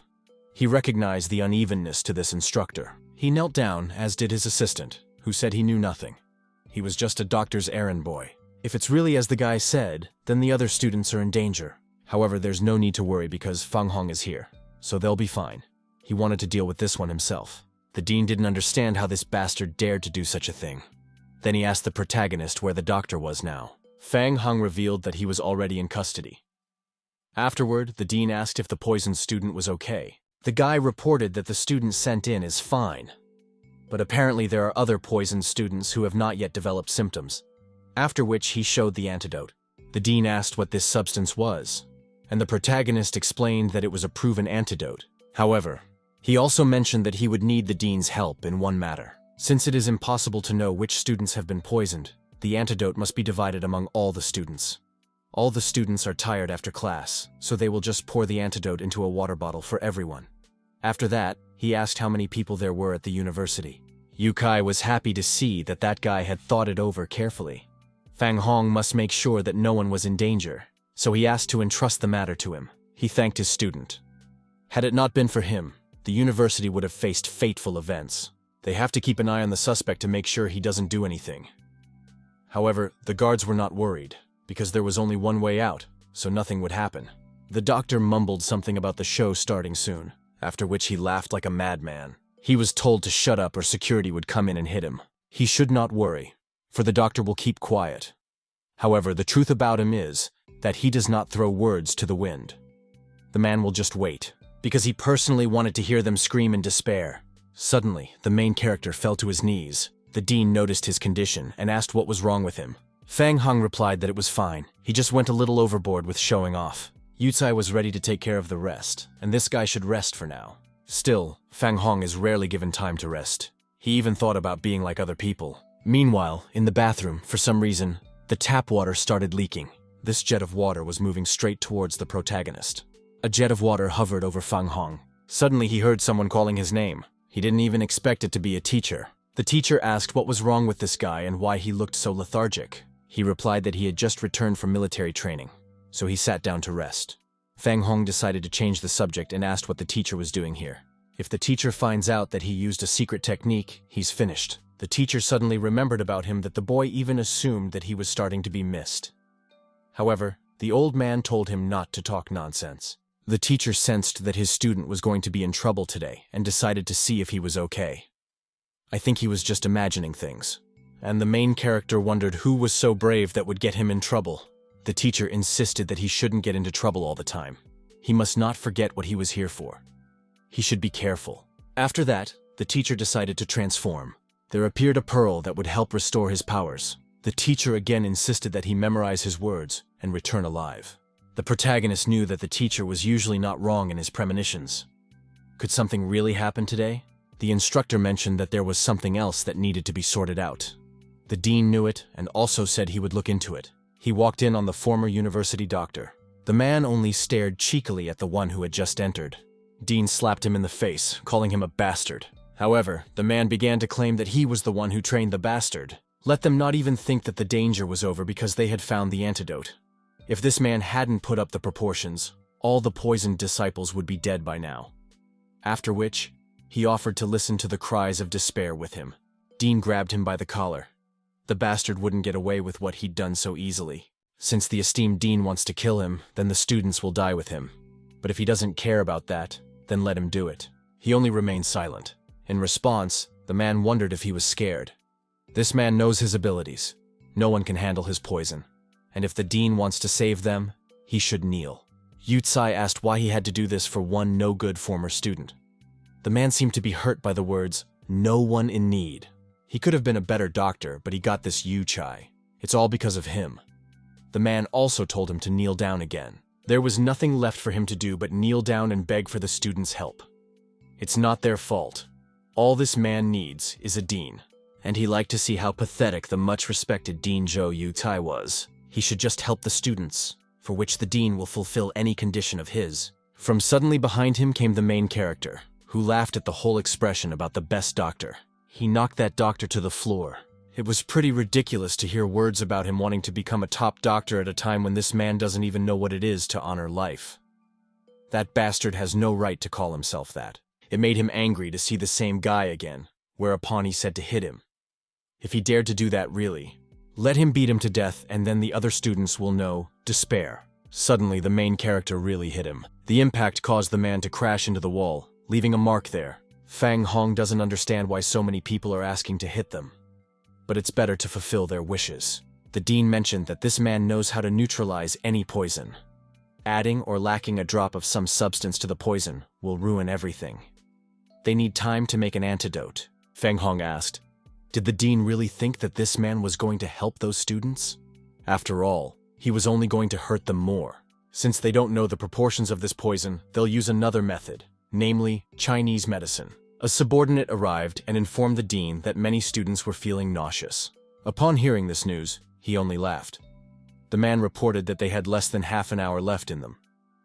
He recognized the unevenness to this instructor. He knelt down, as did his assistant, who said he knew nothing. He was just a doctor's errand boy. If it's really as the guy said, then the other students are in danger. However, there's no need to worry because Fang Hong is here, so they'll be fine. He wanted to deal with this one himself. The dean didn't understand how this bastard dared to do such a thing. Then he asked the protagonist where the doctor was now. Fang Hong revealed that he was already in custody. Afterward, the dean asked if the poisoned student was okay. The guy reported that the student sent in is fine. But apparently there are other poisoned students who have not yet developed symptoms. After which he showed the antidote. The dean asked what this substance was, and the protagonist explained that it was a proven antidote. However, he also mentioned that he would need the dean's help in one matter. Since it is impossible to know which students have been poisoned, the antidote must be divided among all the students. All the students are tired after class, so they will just pour the antidote into a water bottle for everyone. After that, he asked how many people there were at the university. Yukai was happy to see that that guy had thought it over carefully. Fang Hong must make sure that no one was in danger, so he asked to entrust the matter to him. He thanked his student. Had it not been for him, the university would have faced fateful events. They have to keep an eye on the suspect to make sure he doesn't do anything. However, the guards were not worried, because there was only one way out, so nothing would happen. The doctor mumbled something about the show starting soon, after which he laughed like a madman. He was told to shut up or security would come in and hit him. He should not worry, for the doctor will keep quiet. However, the truth about him is that he does not throw words to the wind. The man will just wait, because he personally wanted to hear them scream in despair. Suddenly, the main character fell to his knees. The dean noticed his condition and asked what was wrong with him. Fang Hong replied that it was fine. He just went a little overboard with showing off. Yucai was ready to take care of the rest, and this guy should rest for now. Still, Fang Hong is rarely given time to rest. He even thought about being like other people. Meanwhile, in the bathroom, for some reason, the tap water started leaking. This jet of water was moving straight towards the protagonist. A jet of water hovered over Fang Hong. Suddenly he heard someone calling his name. He didn't even expect it to be a teacher. The teacher asked what was wrong with this guy and why he looked so lethargic. He replied that he had just returned from military training, so he sat down to rest. Fang Hong decided to change the subject and asked what the teacher was doing here. If the teacher finds out that he used a secret technique, he's finished. The teacher suddenly remembered about him that the boy even assumed that he was starting to be missed. However, the old man told him not to talk nonsense. The teacher sensed that his student was going to be in trouble today and decided to see if he was okay. I think he was just imagining things. And the main character wondered who was so brave that would get him in trouble. The teacher insisted that he shouldn't get into trouble all the time. He must not forget what he was here for. He should be careful. After that, the teacher decided to transform. There appeared a pearl that would help restore his powers. The teacher again insisted that he memorize his words and return alive. The protagonist knew that the teacher was usually not wrong in his premonitions. Could something really happen today? The instructor mentioned that there was something else that needed to be sorted out. The dean knew it and also said he would look into it. He walked in on the former university doctor. The man only stared cheekily at the one who had just entered. Dean slapped him in the face, calling him a bastard. However, the man began to claim that he was the one who trained the bastard. Let them not even think that the danger was over because they had found the antidote. If this man hadn't put up the proportions, all the poisoned disciples would be dead by now. After which, he offered to listen to the cries of despair with him. Dean grabbed him by the collar. The bastard wouldn't get away with what he'd done so easily. Since the esteemed dean wants to kill him, then the students will die with him. But if he doesn't care about that, then let him do it. He only remained silent. In response, the man wondered if he was scared. This man knows his abilities. No one can handle his poison. And if the dean wants to save them, he should kneel. Yutsai asked why he had to do this for one no-good former student. The man seemed to be hurt by the words, "no one in need." He could have been a better doctor, but he got this Yuchai. It's all because of him. The man also told him to kneel down again. There was nothing left for him to do but kneel down and beg for the students' help. It's not their fault. All this man needs is a dean. And he liked to see how pathetic the much-respected Dean Zhou Yutai was. He should just help the students, for which the dean will fulfill any condition of his. From suddenly behind him came the main character, who laughed at the whole expression about the best doctor. He knocked that doctor to the floor. It was pretty ridiculous to hear words about him wanting to become a top doctor at a time when this man doesn't even know what it is to honor life. That bastard has no right to call himself that. It made him angry to see the same guy again, whereupon he said to hit him. If he dared to do that really, let him beat him to death and then the other students will know despair. Suddenly the main character really hit him. The impact caused the man to crash into the wall, leaving a mark there. Fang Hong doesn't understand why so many people are asking to hit them. But it's better to fulfill their wishes. The dean mentioned that this man knows how to neutralize any poison. Adding or lacking a drop of some substance to the poison will ruin everything. They need time to make an antidote. Fang Hong asked, did the dean really think that this man was going to help those students? After all, he was only going to hurt them more. Since they don't know the proportions of this poison, they'll use another method, namely Chinese medicine. A subordinate arrived and informed the dean that many students were feeling nauseous. Upon hearing this news, he only laughed. The man reported that they had less than half an hour left in them.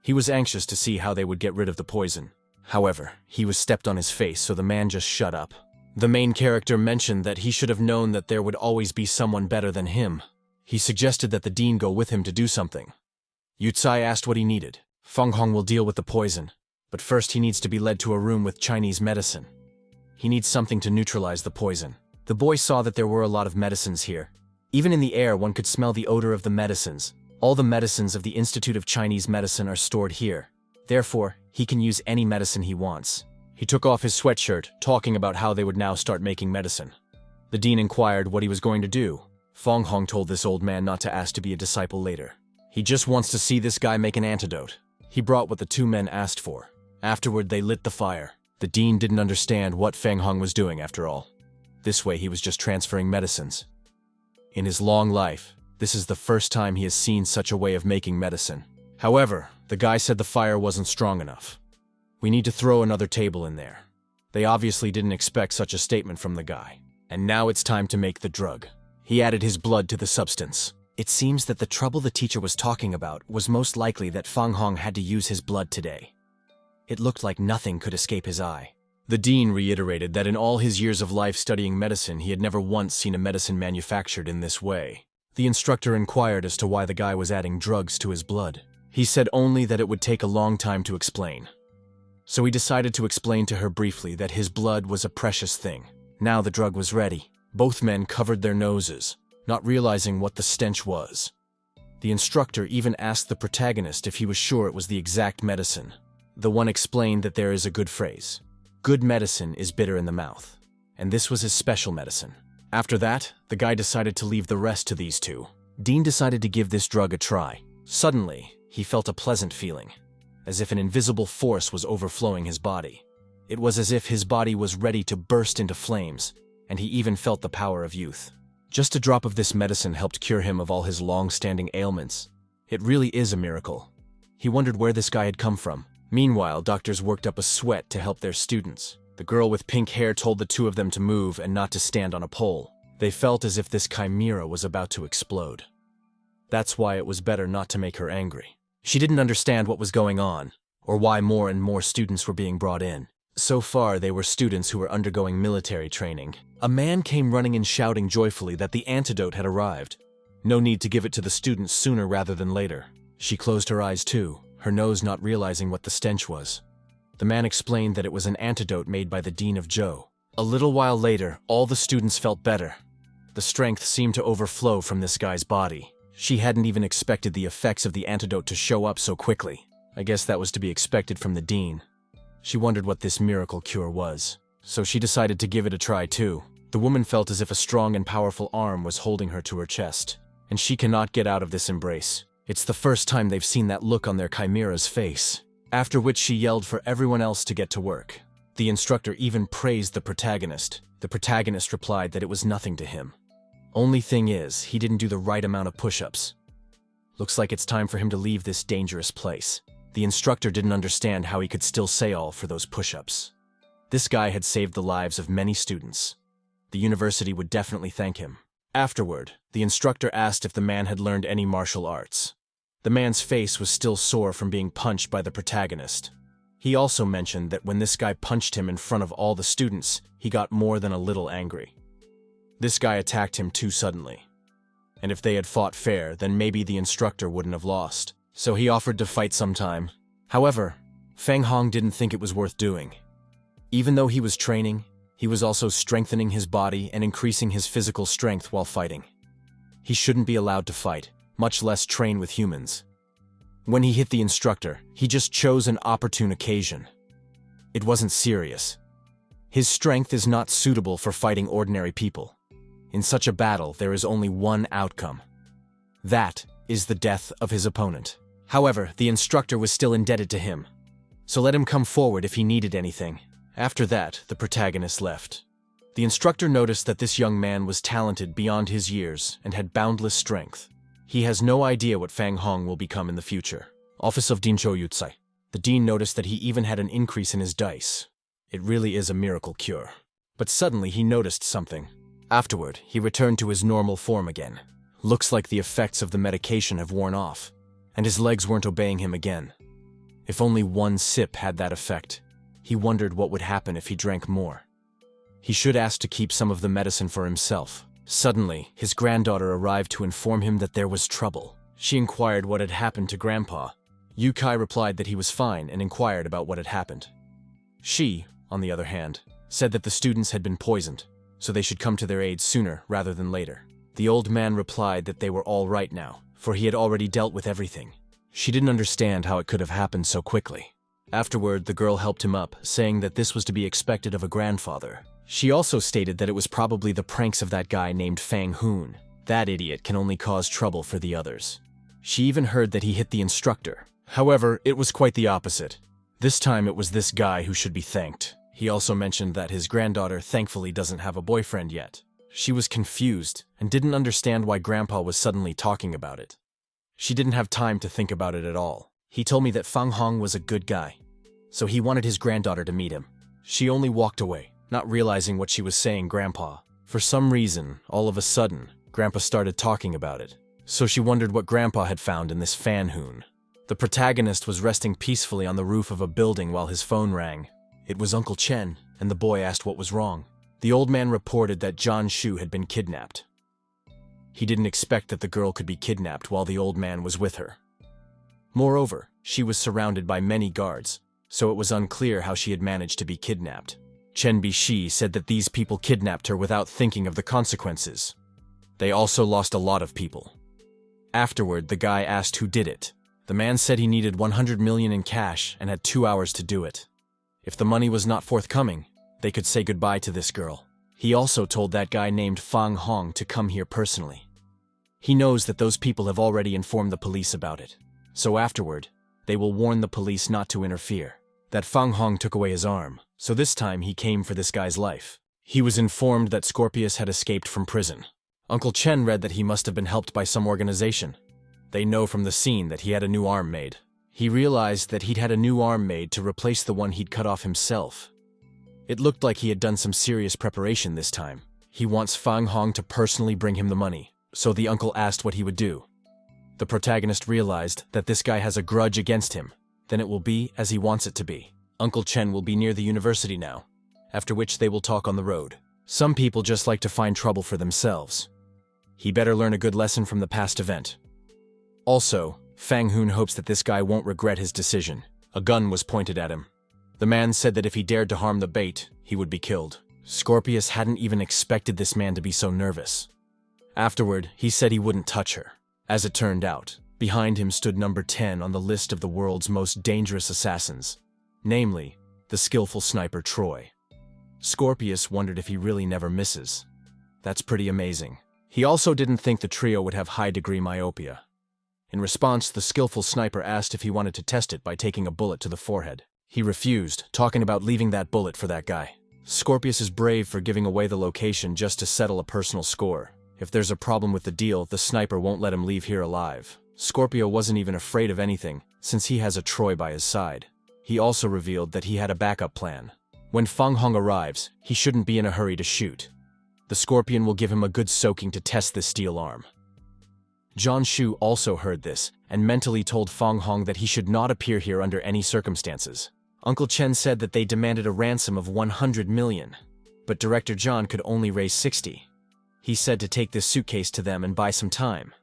He was anxious to see how they would get rid of the poison. However, he was stepped on his face, so the man just shut up. The main character mentioned that he should have known that there would always be someone better than him. He suggested that the dean go with him to do something. Yutsai asked what he needed. Fang Hong will deal with the poison, but first he needs to be led to a room with Chinese medicine. He needs something to neutralize the poison. The boy saw that there were a lot of medicines here. Even in the air, one could smell the odor of the medicines. All the medicines of the Institute of Chinese Medicine are stored here. Therefore, he can use any medicine he wants. He took off his sweatshirt, talking about how they would now start making medicine. The dean inquired what he was going to do. Fang Hong told this old man not to ask to be a disciple later. He just wants to see this guy make an antidote. He brought what the two men asked for. Afterward, they lit the fire. The dean didn't understand what Fang Hong was doing after all. This way, he was just transferring medicines. In his long life, this is the first time he has seen such a way of making medicine. However, the guy said the fire wasn't strong enough. We need to throw another table in there. They obviously didn't expect such a statement from the guy. And now it's time to make the drug. He added his blood to the substance. It seems that the trouble the teacher was talking about was most likely that Fang Hong had to use his blood today. It looked like nothing could escape his eye. The dean reiterated that in all his years of life studying medicine, he had never once seen a medicine manufactured in this way. The instructor inquired as to why the guy was adding drugs to his blood. He said only that it would take a long time to explain. So he decided to explain to her briefly that his blood was a precious thing. Now the drug was ready. Both men covered their noses, not realizing what the stench was. The instructor even asked the protagonist if he was sure it was the exact medicine. The one explained that there is a good phrase. Good medicine is bitter in the mouth. And this was his special medicine. After that, the guy decided to leave the rest to these two. Dean decided to give this drug a try. Suddenly, he felt a pleasant feeling, as if an invisible force was overflowing his body. It was as if his body was ready to burst into flames, and he even felt the power of youth. Just a drop of this medicine helped cure him of all his long-standing ailments. It really is a miracle. He wondered where this guy had come from. Meanwhile, doctors worked up a sweat to help their students. The girl with pink hair told the two of them to move and not to stand on a pole. They felt as if this chimera was about to explode. That's why it was better not to make her angry. She didn't understand what was going on, or why more and more students were being brought in. So far, they were students who were undergoing military training. A man came running in shouting joyfully that the antidote had arrived. No need to give it to the students sooner rather than later. She closed her eyes too, her nose not realizing what the stench was. The man explained that it was an antidote made by the Dean of Zhou. A little while later, all the students felt better. The strength seemed to overflow from this guy's body. She hadn't even expected the effects of the antidote to show up so quickly. I guess that was to be expected from the Dean. She wondered what this miracle cure was, so she decided to give it a try too. The woman felt as if a strong and powerful arm was holding her to her chest, and she cannot get out of this embrace. It's the first time they've seen that look on their chimera's face, after which she yelled for everyone else to get to work. The instructor even praised the protagonist. The protagonist replied that it was nothing to him. Only thing is, he didn't do the right amount of push-ups. Looks like it's time for him to leave this dangerous place. The instructor didn't understand how he could still say all for those push-ups. This guy had saved the lives of many students. The university would definitely thank him. Afterward, the instructor asked if the man had learned any martial arts. The man's face was still sore from being punched by the protagonist. He also mentioned that when this guy punched him in front of all the students, he got more than a little angry. This guy attacked him too suddenly. And if they had fought fair, then maybe the instructor wouldn't have lost. So he offered to fight sometime. However, Fang Hong didn't think it was worth doing. Even though he was training, he was also strengthening his body and increasing his physical strength while fighting. He shouldn't be allowed to fight, much less train with humans. When he hit the instructor, he just chose an opportune occasion. It wasn't serious. His strength is not suitable for fighting ordinary people. In such a battle, there is only one outcome. That is the death of his opponent. However, the instructor was still indebted to him, so let him come forward if he needed anything. After that, the protagonist left. The instructor noticed that this young man was talented beyond his years and had boundless strength. He has no idea what Fang Hong will become in the future. Office of Dinshou Yutsai. The dean noticed that he even had an increase in his dice. It really is a miracle cure. But suddenly he noticed something. Afterward, he returned to his normal form again. Looks like the effects of the medication have worn off, and his legs weren't obeying him again. If only one sip had that effect. He wondered what would happen if he drank more. He should ask to keep some of the medicine for himself. Suddenly, his granddaughter arrived to inform him that there was trouble. She inquired what had happened to Grandpa. Yu Kai replied that he was fine and inquired about what had happened. She, on the other hand, said that the students had been poisoned, so they should come to their aid sooner rather than later. The old man replied that they were all right now, for he had already dealt with everything. She didn't understand how it could have happened so quickly. Afterward, the girl helped him up, saying that this was to be expected of a grandfather. She also stated that it was probably the pranks of that guy named Fang Hong. That idiot can only cause trouble for the others. She even heard that he hit the instructor. However, it was quite the opposite. This time it was this guy who should be thanked. He also mentioned that his granddaughter thankfully doesn't have a boyfriend yet. She was confused and didn't understand why Grandpa was suddenly talking about it. She didn't have time to think about it at all. He told me that Fang Hong was a good guy, so he wanted his granddaughter to meet him. She only walked away, not realizing what she was saying Grandpa. For some reason, all of a sudden, Grandpa started talking about it. So she wondered what Grandpa had found in this Fan Hoon. The protagonist was resting peacefully on the roof of a building while his phone rang. It was Uncle Chen, and the boy asked what was wrong. The old man reported that John Shu had been kidnapped. He didn't expect that the girl could be kidnapped while the old man was with her. Moreover, she was surrounded by many guards, so it was unclear how she had managed to be kidnapped. Chen Bishi said that these people kidnapped her without thinking of the consequences. They also lost a lot of people. Afterward, the guy asked who did it. The man said he needed 100 million in cash and had 2 hours to do it. If the money was not forthcoming, they could say goodbye to this girl. He also told that guy named Fang Hong to come here personally. He knows that those people have already informed the police about it. So afterward, they will warn the police not to interfere. That Fang Hong took away his arm, so this time he came for this guy's life. He was informed that Scorpius had escaped from prison. Uncle Chen read that he must have been helped by some organization. They know from the scene that he had a new arm made. He realized that he'd had a new arm made to replace the one he'd cut off himself. It looked like he had done some serious preparation this time. He wants Fang Hong to personally bring him the money, so the uncle asked what he would do. The protagonist realized that this guy has a grudge against him. Then it will be as he wants it to be. Uncle Chen will be near the university now, after which they will talk on the road. Some people just like to find trouble for themselves. He better learn a good lesson from the past event. Also, Fang Hong hopes that this guy won't regret his decision. A gun was pointed at him. The man said that if he dared to harm the bait, he would be killed. Scorpius hadn't even expected this man to be so nervous. Afterward, he said he wouldn't touch her. As it turned out, behind him stood number 10 on the list of the world's most dangerous assassins, namely, the skillful sniper Troy. Scorpius wondered if he really never misses. That's pretty amazing. He also didn't think the trio would have high-degree myopia. In response, the skillful sniper asked if he wanted to test it by taking a bullet to the forehead. He refused, talking about leaving that bullet for that guy. Scorpius is brave for giving away the location just to settle a personal score. If there's a problem with the deal, the sniper won't let him leave here alive. Scorpio wasn't even afraid of anything, since he has a Troy by his side. He also revealed that he had a backup plan. When Fang Hong arrives, he shouldn't be in a hurry to shoot. The Scorpion will give him a good soaking to test this steel arm. John Shu also heard this, and mentally told Fang Hong that he should not appear here under any circumstances. Uncle Chen said that they demanded a ransom of 100 million, but Director John could only raise 60. He said to take this suitcase to them and buy some time.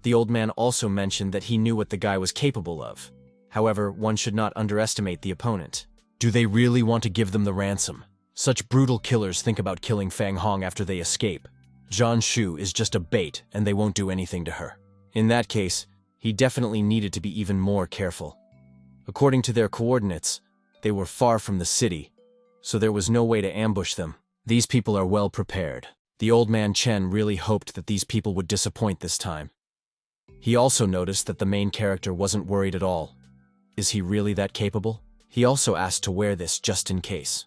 The old man also mentioned that he knew what the guy was capable of. However, one should not underestimate the opponent. Do they really want to give them the ransom? Such brutal killers think about killing Fang Hong after they escape. John Shu is just a bait and they won't do anything to her. In that case, he definitely needed to be even more careful. According to their coordinates, they were far from the city, so there was no way to ambush them. These people are well prepared. The old man Chen really hoped that these people would disappoint this time. He also noticed that the main character wasn't worried at all. Is he really that capable? He also asked to wear this just in case.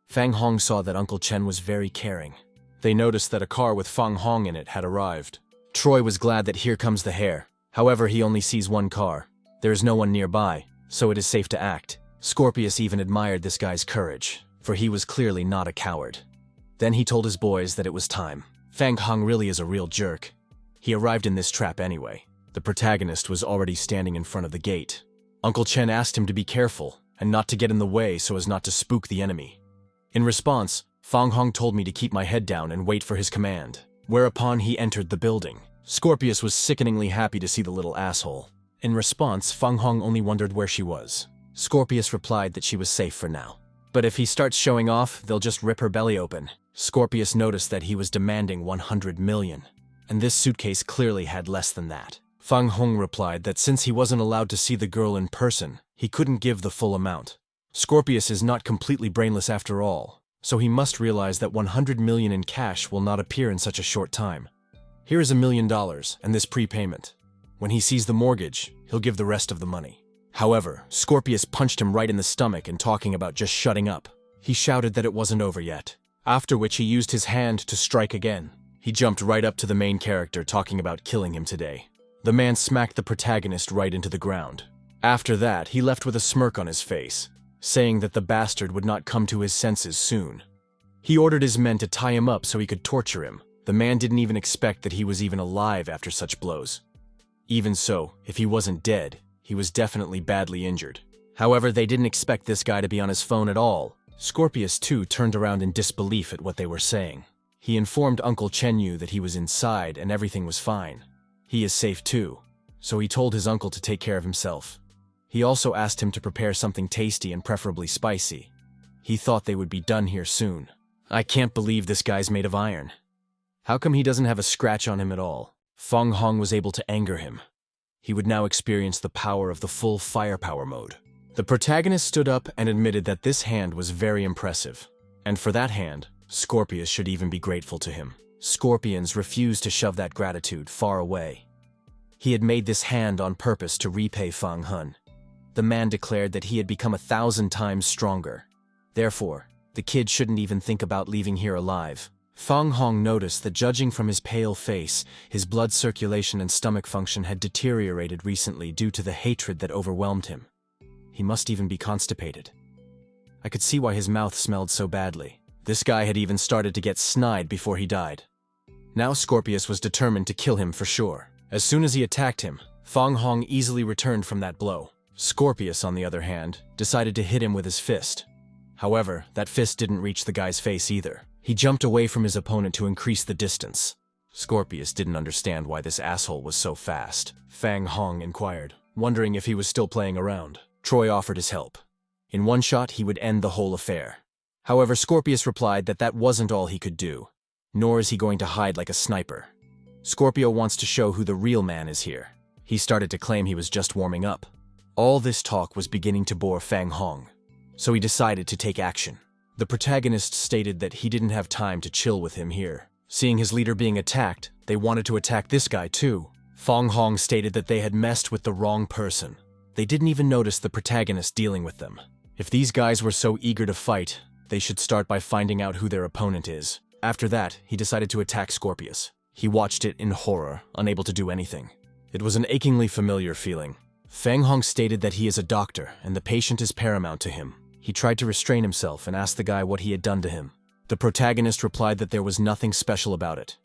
Fang Hong saw that Uncle Chen was very caring. They noticed that a car with Fang Hong in it had arrived. Troy was glad that here comes the hare. However, he only sees one car. There is no one nearby, so it is safe to act. Scorpius even admired this guy's courage, for he was clearly not a coward. Then he told his boys that it was time. Fang Hong really is a real jerk. He arrived in this trap anyway. The protagonist was already standing in front of the gate. Uncle Chen asked him to be careful and not to get in the way so as not to spook the enemy. In response, Fang Hong told me to keep my head down and wait for his command, whereupon he entered the building. Scorpius was sickeningly happy to see the little asshole. In response, Fang Hong only wondered where she was. Scorpius replied that she was safe for now. But if he starts showing off, they'll just rip her belly open. Scorpius noticed that he was demanding 100 million, and this suitcase clearly had less than that. Fang Hong replied that since he wasn't allowed to see the girl in person, he couldn't give the full amount. Scorpius is not completely brainless after all, so he must realize that 100 million in cash will not appear in such a short time. Here is $1 million and this prepayment. When he sees the mortgage, he'll give the rest of the money. However, Scorpius punched him right in the stomach and talking about just shutting up. He shouted that it wasn't over yet, after which he used his hand to strike again. He jumped right up to the main character talking about killing him today. The man smacked the protagonist right into the ground. After that, he left with a smirk on his face, saying that the bastard would not come to his senses soon. He ordered his men to tie him up so he could torture him. The man didn't even expect that he was even alive after such blows. Even so, if he wasn't dead, he was definitely badly injured. However, they didn't expect this guy to be on his phone at all. Scorpius too turned around in disbelief at what they were saying. He informed Uncle Chenyu that he was inside and everything was fine. He is safe too, so he told his uncle to take care of himself. He also asked him to prepare something tasty and preferably spicy. He thought they would be done here soon. I can't believe this guy's made of iron. How come he doesn't have a scratch on him at all? Fang Hong was able to anger him. He would now experience the power of the full firepower mode. The protagonist stood up and admitted that this hand was very impressive. And for that hand, Scorpius should even be grateful to him. Scorpions refused to shove that gratitude far away. He had made this hand on purpose to repay Fang Hong. The man declared that he had become 1,000 times stronger. Therefore, the kid shouldn't even think about leaving here alive. Fang Hong noticed that judging from his pale face, his blood circulation and stomach function had deteriorated recently due to the hatred that overwhelmed him. He must even be constipated. I could see why his mouth smelled so badly. This guy had even started to get snide before he died. Now Scorpius was determined to kill him for sure. As soon as he attacked him, Fang Hong easily returned from that blow. Scorpius, on the other hand, decided to hit him with his fist. However, that fist didn't reach the guy's face either. He jumped away from his opponent to increase the distance. Scorpius didn't understand why this asshole was so fast. Fang Hong inquired, wondering if he was still playing around. Troy offered his help. In one shot, he would end the whole affair. However, Scorpius replied that that wasn't all he could do, nor is he going to hide like a sniper. Scorpio wants to show who the real man is here. He started to claim he was just warming up. All this talk was beginning to bore Fang Hong, so he decided to take action. The protagonist stated that he didn't have time to chill with him here. Seeing his leader being attacked, they wanted to attack this guy too. Fang Hong stated that they had messed with the wrong person. They didn't even notice the protagonist dealing with them. If these guys were so eager to fight, they should start by finding out who their opponent is. After that, he decided to attack Scorpius. He watched it in horror, unable to do anything. It was an achingly familiar feeling. Fang Hong stated that he is a doctor and the patient is paramount to him. He tried to restrain himself and asked the guy what he had done to him. The protagonist replied that there was nothing special about it.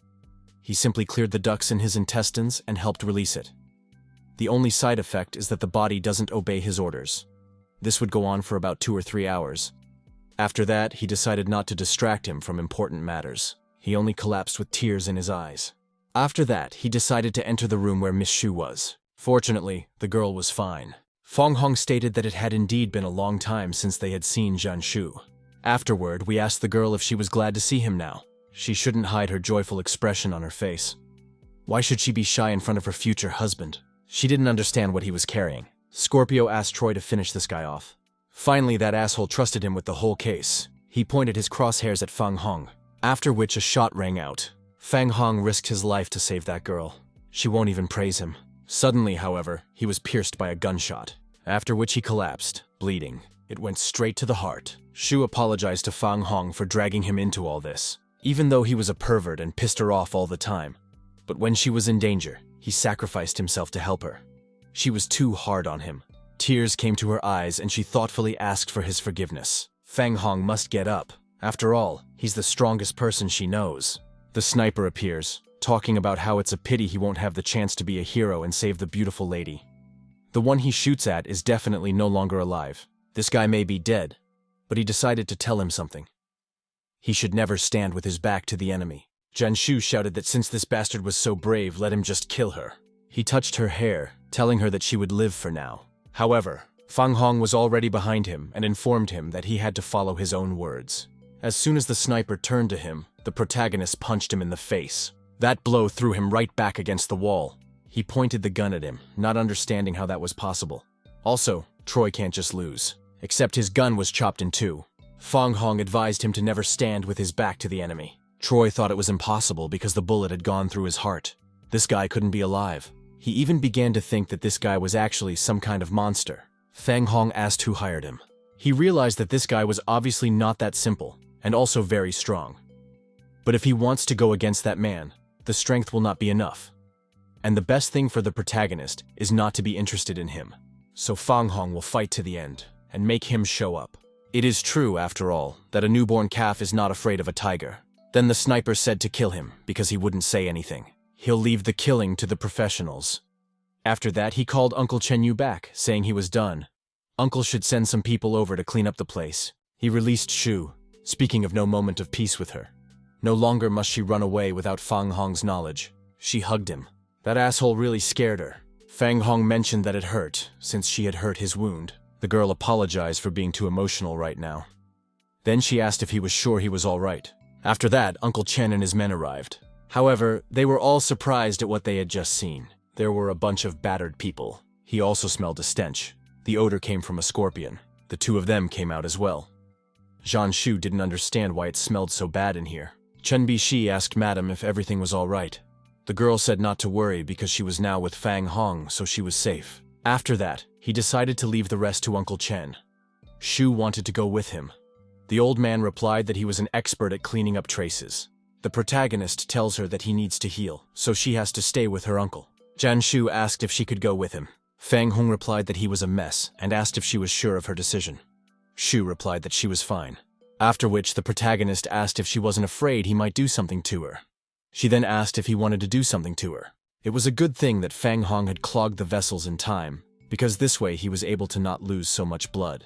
He simply cleared the ducts in his intestines and helped release it. The only side effect is that the body doesn't obey his orders. This would go on for about 2 or 3 hours. After that, he decided not to distract him from important matters. He only collapsed with tears in his eyes. After that, he decided to enter the room where Miss Shu was. Fortunately, the girl was fine. Fang Hong stated that it had indeed been a long time since they had seen Zhan Shu. Afterward, we asked the girl if she was glad to see him now. She shouldn't hide her joyful expression on her face. Why should she be shy in front of her future husband? She didn't understand what he was carrying. Scorpio asked Troy to finish this guy off. Finally, that asshole trusted him with the whole case. He pointed his crosshairs at Fang Hong, after which a shot rang out. Fang Hong risked his life to save that girl. She won't even praise him. Suddenly, however, he was pierced by a gunshot, after which he collapsed, bleeding. It went straight to the heart. Shu apologized to Fang Hong for dragging him into all this, even though he was a pervert and pissed her off all the time. But when she was in danger, he sacrificed himself to help her. She was too hard on him. Tears came to her eyes and she thoughtfully asked for his forgiveness. Fang Hong must get up. After all, he's the strongest person she knows. The sniper appears, talking about how it's a pity he won't have the chance to be a hero and save the beautiful lady. The one he shoots at is definitely no longer alive. This guy may be dead, but he decided to tell him something. He should never stand with his back to the enemy. Zhan Shu shouted that since this bastard was so brave, let him just kill her. He touched her hair, telling her that she would live for now. However, Fang Hong was already behind him and informed him that he had to follow his own words. As soon as the sniper turned to him, the protagonist punched him in the face. That blow threw him right back against the wall. He pointed the gun at him, not understanding how that was possible. Also, Troy can't just lose. Except his gun was chopped in two. Fang Hong advised him to never stand with his back to the enemy. Troy thought it was impossible because the bullet had gone through his heart. This guy couldn't be alive. He even began to think that this guy was actually some kind of monster. Fang Hong asked who hired him. He realized that this guy was obviously not that simple, and also very strong. But if he wants to go against that man, the strength will not be enough. And the best thing for the protagonist is not to be interested in him. So Fang Hong will fight to the end, and make him show up. It is true, after all, that a newborn calf is not afraid of a tiger. Then the sniper said to kill him, because he wouldn't say anything. He'll leave the killing to the professionals. After that, he called Uncle Chen Yu back, saying he was done. Uncle should send some people over to clean up the place. He released Shu, speaking of no moment of peace with her. No longer must she run away without Fang Hong's knowledge. She hugged him. That asshole really scared her. Fang Hong mentioned that it hurt, since she had hurt his wound. The girl apologized for being too emotional right now. Then she asked if he was sure he was all right. After that, Uncle Chen and his men arrived. However, they were all surprised at what they had just seen. There were a bunch of battered people. He also smelled a stench. The odor came from a scorpion. The two of them came out as well. Zhan Shu didn't understand why it smelled so bad in here. Chen Bishi asked Madam if everything was all right. The girl said not to worry because she was now with Fang Hong, so she was safe. After that, he decided to leave the rest to Uncle Chen. Shu wanted to go with him. The old man replied that he was an expert at cleaning up traces. The protagonist tells her that he needs to heal, so she has to stay with her uncle. Janshu asked if she could go with him. Fang Hong replied that he was a mess and asked if she was sure of her decision. Shu replied that she was fine. After which the protagonist asked if she wasn't afraid he might do something to her. She then asked if he wanted to do something to her. It was a good thing that Fang Hong had clogged the vessels in time, because this way he was able to not lose so much blood.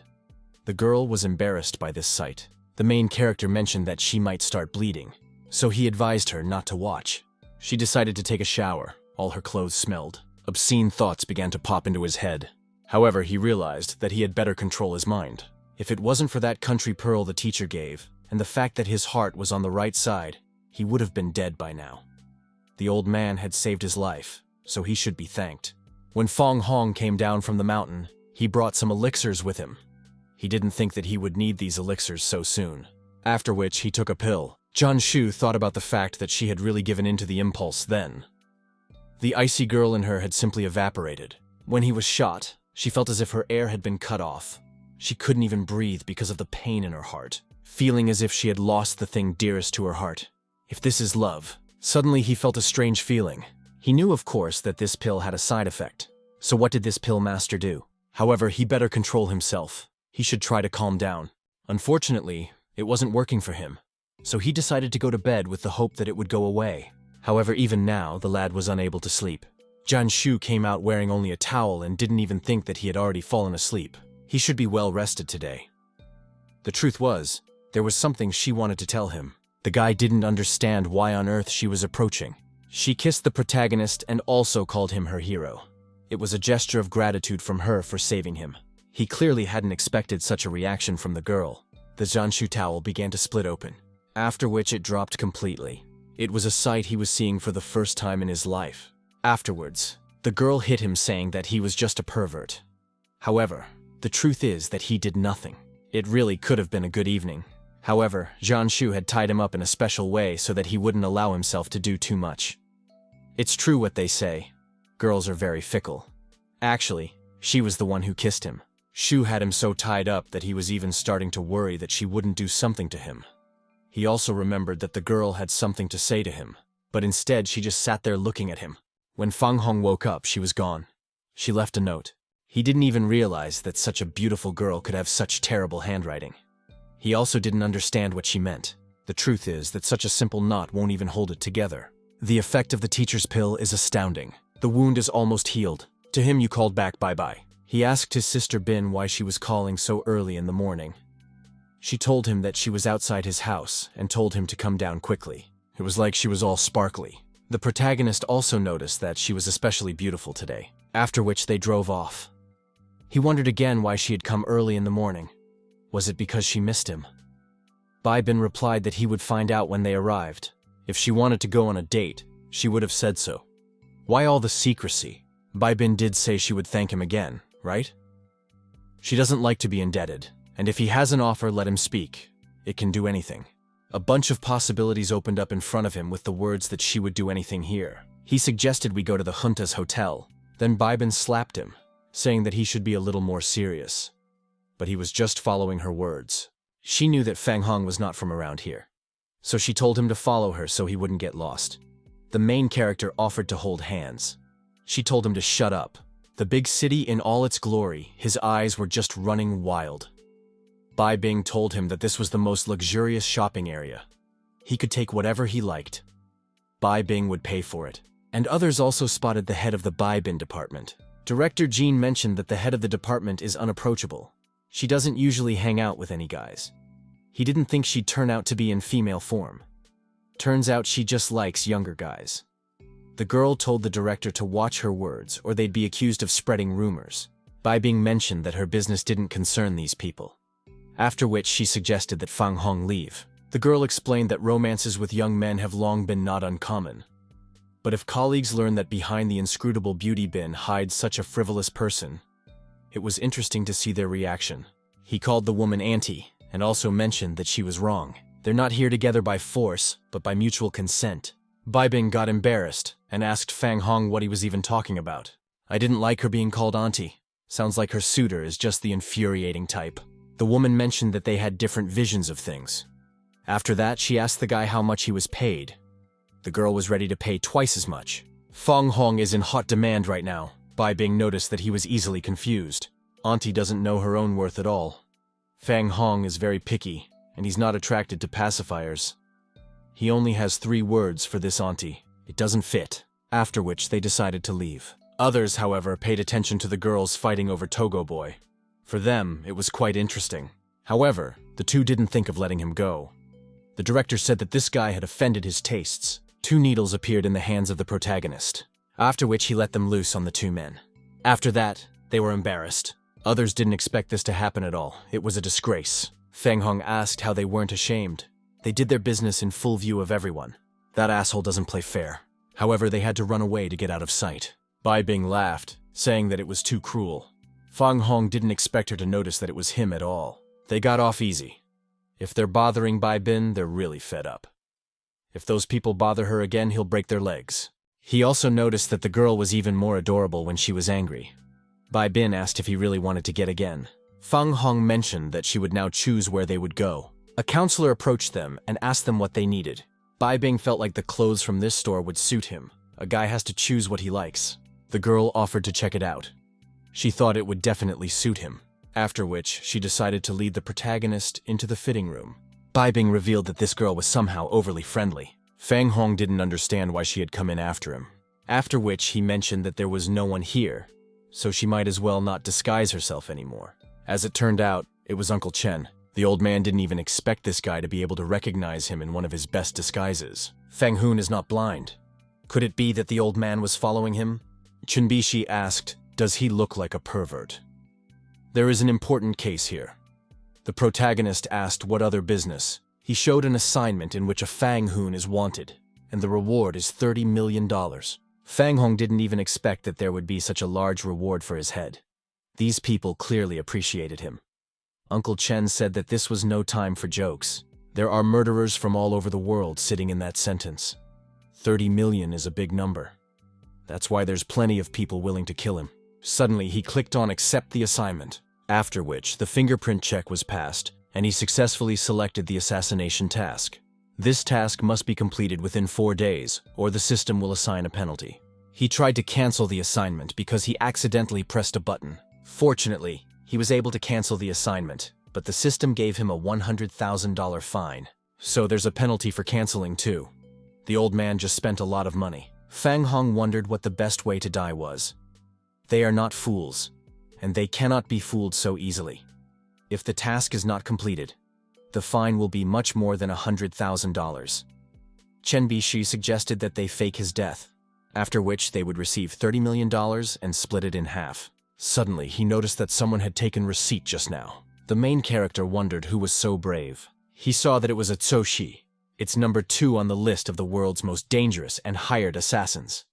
The girl was embarrassed by this sight. The main character mentioned that she might start bleeding, so he advised her not to watch. She decided to take a shower. All her clothes smelled. Obscene thoughts began to pop into his head. However, he realized that he had better control his mind. If it wasn't for that country pearl the teacher gave, and the fact that his heart was on the right side, he would have been dead by now. The old man had saved his life, so he should be thanked. When Fang Hong came down from the mountain, he brought some elixirs with him. He didn't think that he would need these elixirs so soon. After which, he took a pill. Janshu thought about the fact that she had really given in to the impulse then. The icy girl in her had simply evaporated. When he was shot, she felt as if her air had been cut off. She couldn't even breathe because of the pain in her heart, feeling as if she had lost the thing dearest to her heart. If this is love, suddenly he felt a strange feeling. He knew, of course, that this pill had a side effect. So what did this pill master do? However, he better control himself. He should try to calm down. Unfortunately, it wasn't working for him. So he decided to go to bed with the hope that it would go away. However, even now, the lad was unable to sleep. Janshu came out wearing only a towel and didn't even think that he had already fallen asleep. He should be well rested today. The truth was, there was something she wanted to tell him. The guy didn't understand why on earth she was approaching. She kissed the protagonist and also called him her hero. It was a gesture of gratitude from her for saving him. He clearly hadn't expected such a reaction from the girl. The Janshu towel began to split open, after which it dropped completely. It was a sight he was seeing for the first time in his life. Afterwards, the girl hit him saying that he was just a pervert. However, the truth is that he did nothing. It really could have been a good evening. However, Janshu had tied him up in a special way so that he wouldn't allow himself to do too much. It's true what they say. Girls are very fickle. Actually, she was the one who kissed him. Shu had him so tied up that he was even starting to worry that she wouldn't do something to him. He also remembered that the girl had something to say to him, but instead she just sat there looking at him. When Fang Hong woke up, she was gone. She left a note. He didn't even realize that such a beautiful girl could have such terrible handwriting. He also didn't understand what she meant. The truth is that such a simple knot won't even hold it together. The effect of the teacher's pill is astounding. The wound is almost healed. To him you called back bye-bye. He asked his sister Bin why she was calling so early in the morning. She told him that she was outside his house and told him to come down quickly. It was like she was all sparkly. The protagonist also noticed that she was especially beautiful today, after which they drove off. He wondered again why she had come early in the morning. Was it because she missed him? Bai Bin replied that he would find out when they arrived. If she wanted to go on a date, she would have said so. Why all the secrecy? Bai Bin did say she would thank him again, right? She doesn't like to be indebted, and if he has an offer, let him speak. It can do anything. A bunch of possibilities opened up in front of him with the words that she would do anything here. He suggested we go to the junta's hotel. Then Bai Bin slapped him, saying that he should be a little more serious. But he was just following her words. She knew that Fang Hong was not from around here, so she told him to follow her so he wouldn't get lost. The main character offered to hold hands. She told him to shut up. The big city in all its glory, his eyes were just running wild. Bai Bing told him that this was the most luxurious shopping area. He could take whatever he liked. Bai Bing would pay for it. And others also spotted the head of the Bai Bin department. Director Jean mentioned that the head of the department is unapproachable. She doesn't usually hang out with any guys. He didn't think she'd turn out to be in female form. Turns out she just likes younger guys. The girl told the director to watch her words or they'd be accused of spreading rumors. Bai Bing mentioned that her business didn't concern these people. After which she suggested that Fang Hong leave. The girl explained that romances with young men have long been not uncommon. But if colleagues learn that behind the inscrutable beauty bin hides such a frivolous person, it was interesting to see their reaction. He called the woman auntie and also mentioned that she was wrong. They're not here together by force, but by mutual consent. Bai Bing got embarrassed and asked Fang Hong what he was even talking about. I didn't like her being called auntie. Sounds like her suitor is just the infuriating type. The woman mentioned that they had different visions of things. After that, she asked the guy how much he was paid. The girl was ready to pay twice as much. Fang Hong is in hot demand right now. Bai Bing noticed that he was easily confused. Auntie doesn't know her own worth at all. Fang Hong is very picky, and he's not attracted to pacifiers. He only has 3 words for this auntie. It doesn't fit. After which they decided to leave. Others, however, paid attention to the girls fighting over Togo Boy. For them, it was quite interesting. However, the 2 didn't think of letting him go. The director said that this guy had offended his tastes. 2 needles appeared in the hands of the protagonist, after which he let them loose on the 2 men. After that, they were embarrassed. Others didn't expect this to happen at all. It was a disgrace. Fang Hong asked how they weren't ashamed. They did their business in full view of everyone. That asshole doesn't play fair. However, they had to run away to get out of sight. Bai Bing laughed, saying that it was too cruel. Fang Hong didn't expect her to notice that it was him at all. They got off easy. If they're bothering Bai Bin, they're really fed up. If those people bother her again, he'll break their legs. He also noticed that the girl was even more adorable when she was angry. Bai Bin asked if he really wanted to get again. Fang Hong mentioned that she would now choose where they would go. A counselor approached them and asked them what they needed. Bai Bing felt like the clothes from this store would suit him. A guy has to choose what he likes. The girl offered to check it out. She thought it would definitely suit him. After which, she decided to lead the protagonist into the fitting room. Bai Bing revealed that this girl was somehow overly friendly. Fang Hong didn't understand why she had come in after him. After which, he mentioned that there was no one here, so she might as well not disguise herself anymore. As it turned out, it was Uncle Chen. The old man didn't even expect this guy to be able to recognize him in one of his best disguises. Fang Hun is not blind. Could it be that the old man was following him? Chunbishi asked, "Does he look like a pervert?" There is an important case here. The protagonist asked what other business. He showed an assignment in which a Fang Hun is wanted, and the reward is $30 million. Fang Hong didn't even expect that there would be such a large reward for his head. These people clearly appreciated him. Uncle Chen said that this was no time for jokes. There are murderers from all over the world sitting in that sentence. 30 million is a big number. That's why there's plenty of people willing to kill him. Suddenly, he clicked on accept the assignment, after which the fingerprint check was passed, and he successfully selected the assassination task. This task must be completed within 4 days, or the system will assign a penalty. He tried to cancel the assignment because he accidentally pressed a button. Fortunately, he was able to cancel the assignment, but the system gave him a $100,000 fine. So there's a penalty for canceling too. The old man just spent a lot of money. Fang Hong wondered what the best way to die was. They are not fools, and they cannot be fooled so easily. If the task is not completed, the fine will be much more than $100,000. Chen Bishi suggested that they fake his death, after which they would receive $30 million and split it in half. Suddenly, he noticed that someone had taken receipt just now. The main character wondered who was so brave. He saw that it was a Tsoshi. It's number 2 on the list of the world's most dangerous and hired assassins.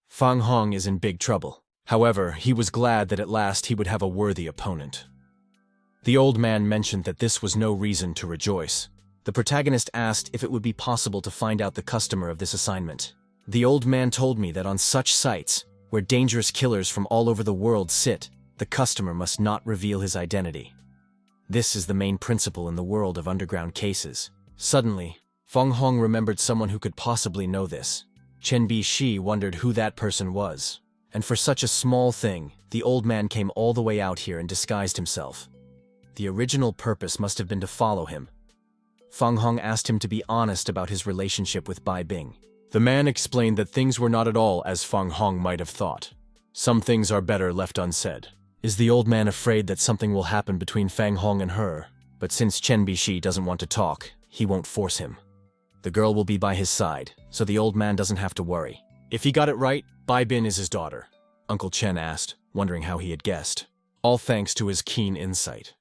Fang Hong is in big trouble. However, he was glad that at last he would have a worthy opponent. The old man mentioned that this was no reason to rejoice. The protagonist asked if it would be possible to find out the customer of this assignment. The old man told me that on such sites, where dangerous killers from all over the world sit, the customer must not reveal his identity. This is the main principle in the world of underground cases. Suddenly, Fang Hong remembered someone who could possibly know this. Chen Bishi wondered who that person was. And for such a small thing, the old man came all the way out here and disguised himself. The original purpose must have been to follow him. Fang Hong asked him to be honest about his relationship with Bai Bing. The man explained that things were not at all as Fang Hong might have thought. Some things are better left unsaid. Is the old man afraid that something will happen between Fang Hong and her? But since Chen Bishi doesn't want to talk, he won't force him. The girl will be by his side, so the old man doesn't have to worry. If he got it right, Bai Bin is his daughter, Uncle Chen asked, wondering how he had guessed. All thanks to his keen insight.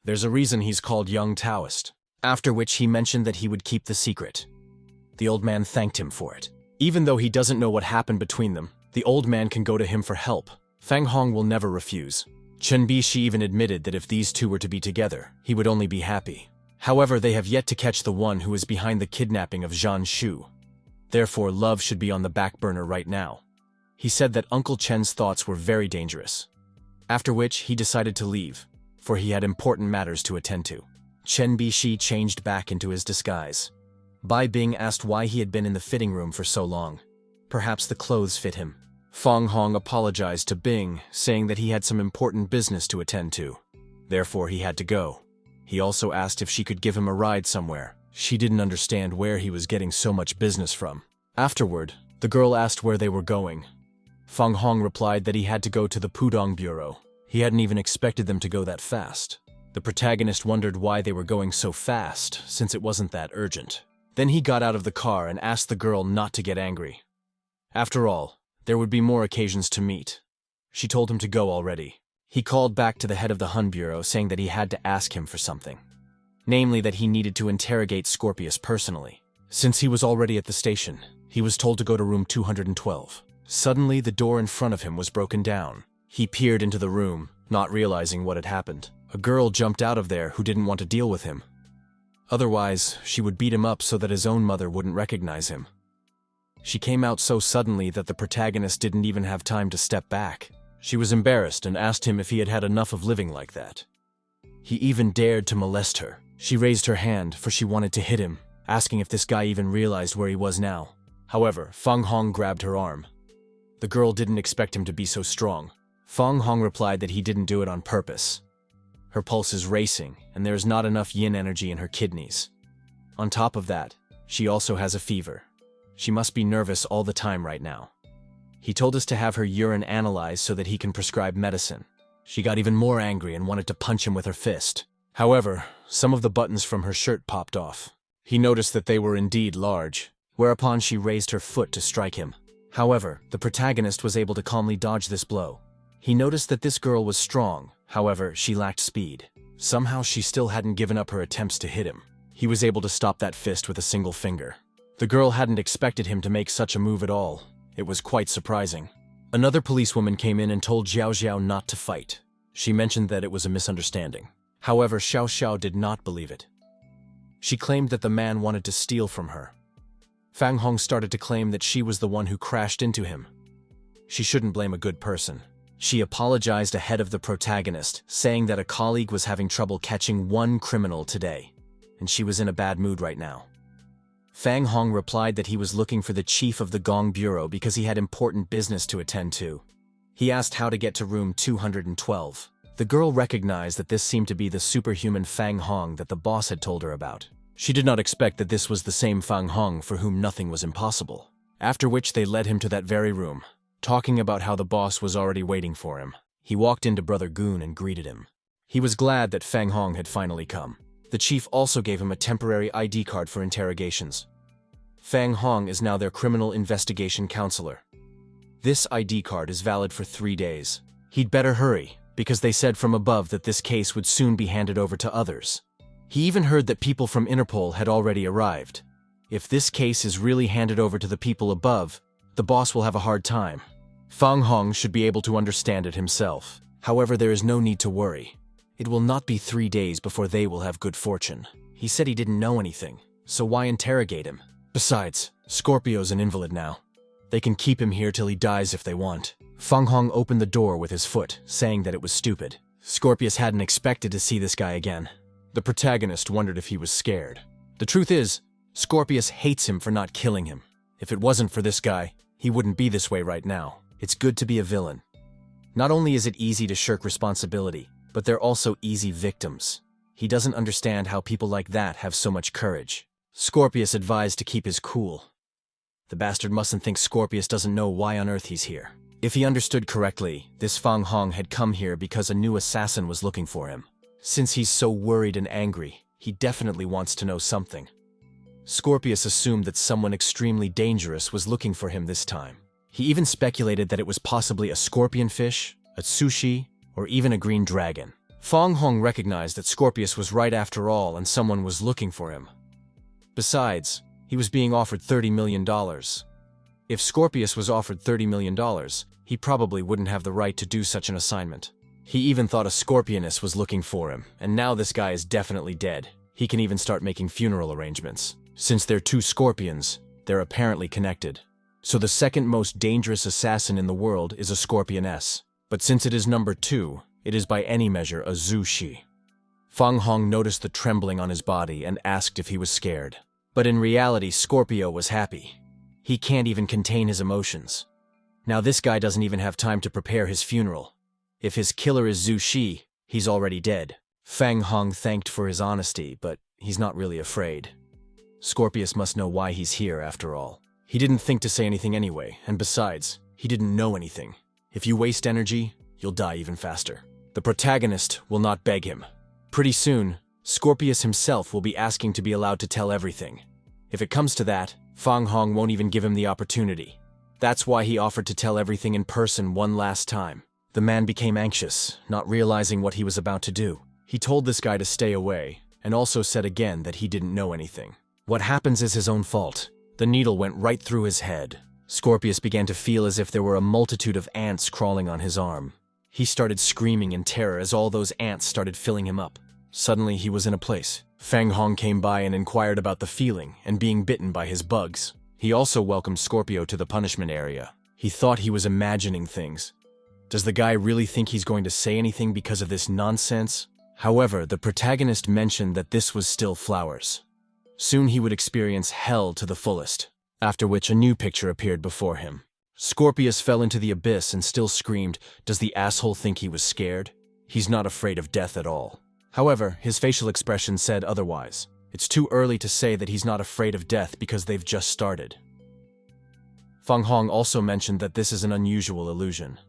There's a reason he's called Young Taoist. After which he mentioned that he would keep the secret. The old man thanked him for it. Even though he doesn't know what happened between them, the old man can go to him for help. Fang Hong will never refuse. Chen Bishi even admitted that if these two were to be together, he would only be happy. However, they have yet to catch the one who is behind the kidnapping of Zhan Shu. Therefore, love should be on the back burner right now. He said that Uncle Chen's thoughts were very dangerous. After which, he decided to leave, for he had important matters to attend to. Chen Bishi changed back into his disguise. Bai Bing asked why he had been in the fitting room for so long. Perhaps the clothes fit him. Fang Hong apologized to Bing, saying that he had some important business to attend to. Therefore, he had to go. He also asked if she could give him a ride somewhere. She didn't understand where he was getting so much business from. Afterward, the girl asked where they were going. Fang Hong replied that he had to go to the Pudong Bureau. He hadn't even expected them to go that fast. The protagonist wondered why they were going so fast, since it wasn't that urgent. Then he got out of the car and asked the girl not to get angry. After all, there would be more occasions to meet. She told him to go already. He called back to the head of the Hun Bureau saying that he had to ask him for something. Namely that he needed to interrogate Scorpius personally. Since he was already at the station, he was told to go to room 212. Suddenly, the door in front of him was broken down. He peered into the room, not realizing what had happened. A girl jumped out of there who didn't want to deal with him. Otherwise, she would beat him up so that his own mother wouldn't recognize him. She came out so suddenly that the protagonist didn't even have time to step back. She was embarrassed and asked him if he had had enough of living like that. He even dared to molest her. She raised her hand, for she wanted to hit him, asking if this guy even realized where he was now. However, Fang Hong grabbed her arm. The girl didn't expect him to be so strong. Fang Hong replied that he didn't do it on purpose. Her pulse is racing, and there is not enough yin energy in her kidneys. On top of that, she also has a fever. She must be nervous all the time right now. He told us to have her urine analyzed so that he can prescribe medicine. She got even more angry and wanted to punch him with her fist. However, some of the buttons from her shirt popped off. He noticed that they were indeed large, whereupon she raised her foot to strike him. However, the protagonist was able to calmly dodge this blow. He noticed that this girl was strong, however, she lacked speed. Somehow she still hadn't given up her attempts to hit him. He was able to stop that fist with a single finger. The girl hadn't expected him to make such a move at all. It was quite surprising. Another policewoman came in and told Xiao Xiao not to fight. She mentioned that it was a misunderstanding. However, Xiao Xiao did not believe it. She claimed that the man wanted to steal from her. Fang Hong started to claim that she was the one who crashed into him. She shouldn't blame a good person. She apologized ahead of the protagonist, saying that a colleague was having trouble catching one criminal today, and she was in a bad mood right now. Fang Hong replied that he was looking for the chief of the Gong Bureau because he had important business to attend to. He asked how to get to room 212. The girl recognized that this seemed to be the superhuman Fang Hong that the boss had told her about. She did not expect that this was the same Fang Hong for whom nothing was impossible. After which they led him to that very room, talking about how the boss was already waiting for him. He walked into Brother Goon and greeted him. He was glad that Fang Hong had finally come. The chief also gave him a temporary ID card for interrogations. Fang Hong is now their criminal investigation counselor. This ID card is valid for 3 days. He'd better hurry, because they said from above that this case would soon be handed over to others. He even heard that people from Interpol had already arrived. If this case is really handed over to the people above, the boss will have a hard time. Fang Hong should be able to understand it himself. However, there is no need to worry. It will not be 3 days before they will have good fortune. He said he didn't know anything, so why interrogate him? Besides, Scorpio's an invalid now. They can keep him here till he dies if they want. Fang Hong opened the door with his foot, saying that it was stupid. Scorpius hadn't expected to see this guy again. The protagonist wondered if he was scared. The truth is, Scorpius hates him for not killing him. If it wasn't for this guy, he wouldn't be this way right now. It's good to be a villain. Not only is it easy to shirk responsibility, but they're also easy victims. He doesn't understand how people like that have so much courage. Scorpius advised to keep his cool. The bastard mustn't think Scorpius doesn't know why on earth he's here. If he understood correctly, this Fang Hong had come here because a new assassin was looking for him. Since he's so worried and angry, he definitely wants to know something. Scorpius assumed that someone extremely dangerous was looking for him this time. He even speculated that it was possibly a scorpion fish, a tsushi, or even a green dragon. Fang Hong recognized that Scorpius was right after all and someone was looking for him. Besides, he was being offered $30 million. If Scorpius was offered $30 million, he probably wouldn't have the right to do such an assignment. He even thought a scorpioness was looking for him, and now this guy is definitely dead. He can even start making funeral arrangements. Since they're two scorpions, they're apparently connected. So the second most dangerous assassin in the world is a scorpioness. But since it is number 2, it is by any measure a Zushi. Fang Hong noticed the trembling on his body and asked if he was scared. But in reality, Scorpio was happy. He can't even contain his emotions. Now this guy doesn't even have time to prepare his funeral. If his killer is Zhu Shi, he's already dead. Fang Hong thanked for his honesty, but he's not really afraid. Scorpius must know why he's here after all. He didn't think to say anything anyway, and besides, he didn't know anything. If you waste energy, you'll die even faster. The protagonist will not beg him. Pretty soon, Scorpius himself will be asking to be allowed to tell everything. If it comes to that, Fang Hong won't even give him the opportunity. That's why he offered to tell everything in person one last time. The man became anxious, not realizing what he was about to do. He told this guy to stay away, and also said again that he didn't know anything. What happens is his own fault. The needle went right through his head. Scorpius began to feel as if there were a multitude of ants crawling on his arm. He started screaming in terror as all those ants started filling him up. Suddenly he was in a place. Fang Hong came by and inquired about the feeling and being bitten by his bugs. He also welcomed Scorpio to the punishment area. He thought he was imagining things. Does the guy really think he's going to say anything because of this nonsense? However, the protagonist mentioned that this was still flowers. Soon he would experience hell to the fullest, after which a new picture appeared before him. Scorpius fell into the abyss and still screamed, "Does the asshole think he was scared? He's not afraid of death at all." However, his facial expression said otherwise. It's too early to say that he's not afraid of death because they've just started. Fang Hong also mentioned that this is an unusual illusion.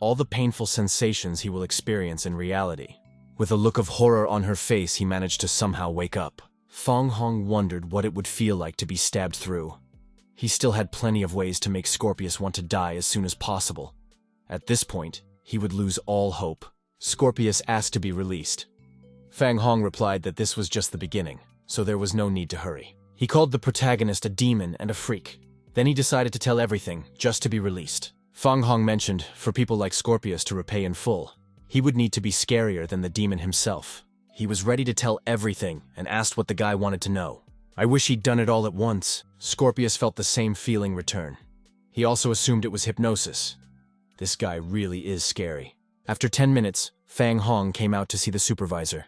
All the painful sensations he will experience in reality. With a look of horror on her face, he managed to somehow wake up. Fang Hong wondered what it would feel like to be stabbed through. He still had plenty of ways to make Scorpius want to die as soon as possible. At this point, he would lose all hope. Scorpius asked to be released. Fang Hong replied that this was just the beginning, so there was no need to hurry. He called the protagonist a demon and a freak. Then he decided to tell everything, just to be released. Fang Hong mentioned, for people like Scorpius to repay in full, he would need to be scarier than the demon himself. He was ready to tell everything and asked what the guy wanted to know. I wish he'd done it all at once. Scorpius felt the same feeling return. He also assumed it was hypnosis. This guy really is scary. After 10 minutes, Fang Hong came out to see the supervisor.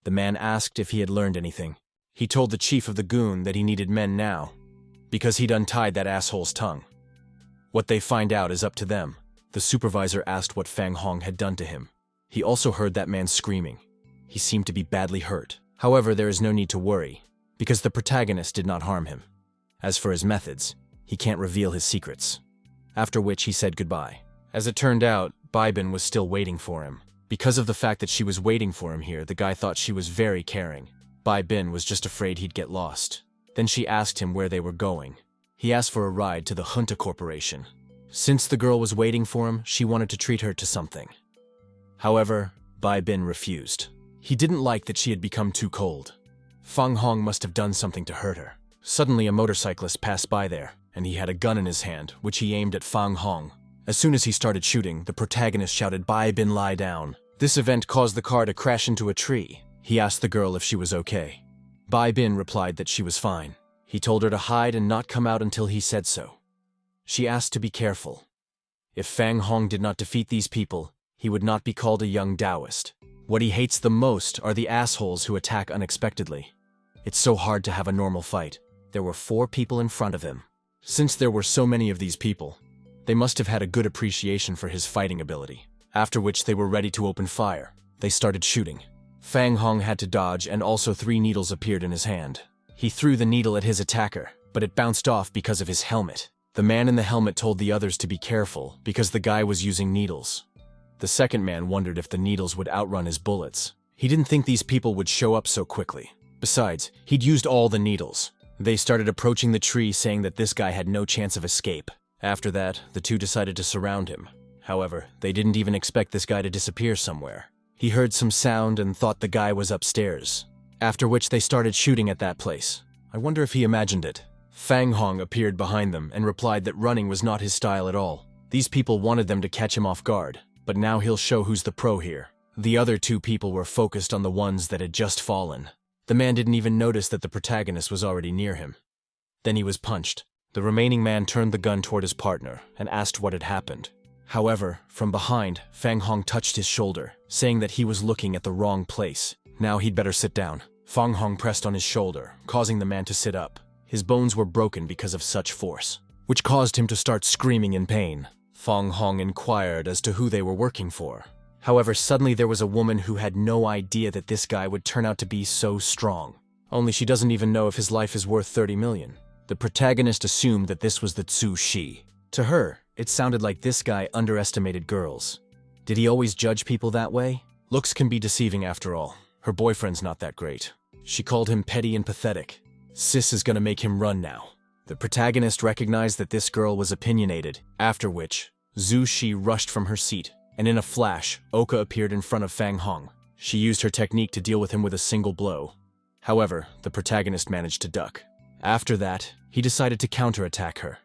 The man asked if he had learned anything. He told the chief of the goon that he needed men now, because he'd untied that asshole's tongue. What they find out is up to them. The supervisor asked what Fang Hong had done to him. He also heard that man screaming. He seemed to be badly hurt. However, there is no need to worry, because the protagonist did not harm him. As for his methods, he can't reveal his secrets. After which he said goodbye. As it turned out, Bai Bin was still waiting for him. Because of the fact that she was waiting for him here, the guy thought she was very caring. Bai Bin was just afraid he'd get lost. Then she asked him where they were going. He asked for a ride to the Junta Corporation. Since the girl was waiting for him, she wanted to treat her to something. However, Bai Bin refused. He didn't like that she had become too cold. Fang Hong must have done something to hurt her. Suddenly a motorcyclist passed by there, and he had a gun in his hand, which he aimed at Fang Hong. As soon as he started shooting, the protagonist shouted, "Bai Bin, lie down." This event caused the car to crash into a tree. He asked the girl if she was okay. Bai Bin replied that she was fine. He told her to hide and not come out until he said so. She asked to be careful. If Fang Hong did not defeat these people, he would not be called a young Taoist. What he hates the most are the assholes who attack unexpectedly. It's so hard to have a normal fight. There were 4 people in front of him. Since there were so many of these people, they must have had a good appreciation for his fighting ability. After which they were ready to open fire. They started shooting. Fang Hong had to dodge, and also 3 needles appeared in his hand. He threw the needle at his attacker, but it bounced off because of his helmet. The man in the helmet told the others to be careful because the guy was using needles. The second man wondered if the needles would outrun his bullets. He didn't think these people would show up so quickly. Besides, he'd used all the needles. They started approaching the tree, saying that this guy had no chance of escape. After that, the 2 decided to surround him. However, they didn't even expect this guy to disappear somewhere. He heard some sound and thought the guy was upstairs. After which they started shooting at that place. I wonder if he imagined it. Fang Hong appeared behind them and replied that running was not his style at all. These people wanted them to catch him off guard, but now he'll show who's the pro here. The other 2 people were focused on the ones that had just fallen. The man didn't even notice that the protagonist was already near him. Then he was punched. The remaining man turned the gun toward his partner and asked what had happened. However, from behind, Fang Hong touched his shoulder, saying that he was looking at the wrong place. Now he'd better sit down. Fang Hong pressed on his shoulder, causing the man to sit up. His bones were broken because of such force, which caused him to start screaming in pain. Fang Hong inquired as to who they were working for. However, suddenly there was a woman who had no idea that this guy would turn out to be so strong. Only she doesn't even know if his life is worth 30 million. The protagonist assumed that this was the Tzu Shi. To her, it sounded like this guy underestimated girls. Did he always judge people that way? Looks can be deceiving after all. Her boyfriend's not that great. She called him petty and pathetic. Sis is gonna make him run now. The protagonist recognized that this girl was opinionated, after which, Tzu Shi rushed from her seat, and in a flash, Oka appeared in front of Fang Hong. She used her technique to deal with him with a single blow. However, the protagonist managed to duck. After that, he decided to counterattack her.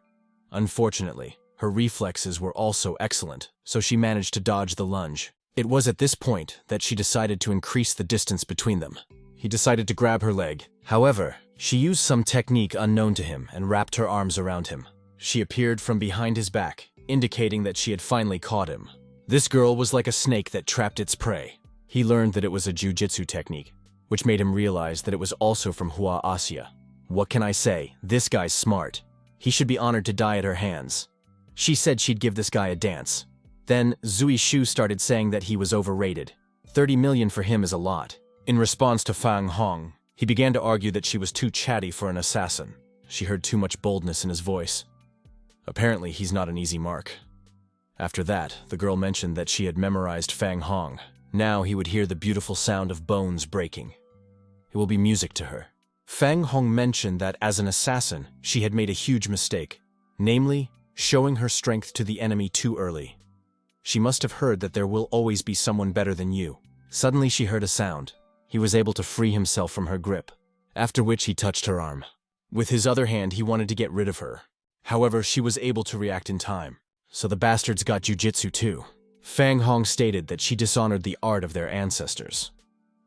Unfortunately, her reflexes were also excellent, so she managed to dodge the lunge. It was at this point that she decided to increase the distance between them. He decided to grab her leg. However, she used some technique unknown to him and wrapped her arms around him. She appeared from behind his back, indicating that she had finally caught him. This girl was like a snake that trapped its prey. He learned that it was a jujitsu technique, which made him realize that it was also from Hua Asia. What can I say? This guy's smart. He should be honored to die at her hands. She said she'd give this guy a dance. Then, Zui Shu started saying that he was overrated. 30 million for him is a lot. In response to Fang Hong, he began to argue that she was too chatty for an assassin. She heard too much boldness in his voice. Apparently, he's not an easy mark. After that, the girl mentioned that she had memorized Fang Hong. Now he would hear the beautiful sound of bones breaking. It will be music to her. Fang Hong mentioned that as an assassin, she had made a huge mistake, namely, showing her strength to the enemy too early. She must have heard that there will always be someone better than you. Suddenly she heard a sound. He was able to free himself from her grip, after which he touched her arm. With his other hand, he wanted to get rid of her. However, she was able to react in time. So the bastards got jujitsu too. Fang Hong stated that she dishonored the art of their ancestors.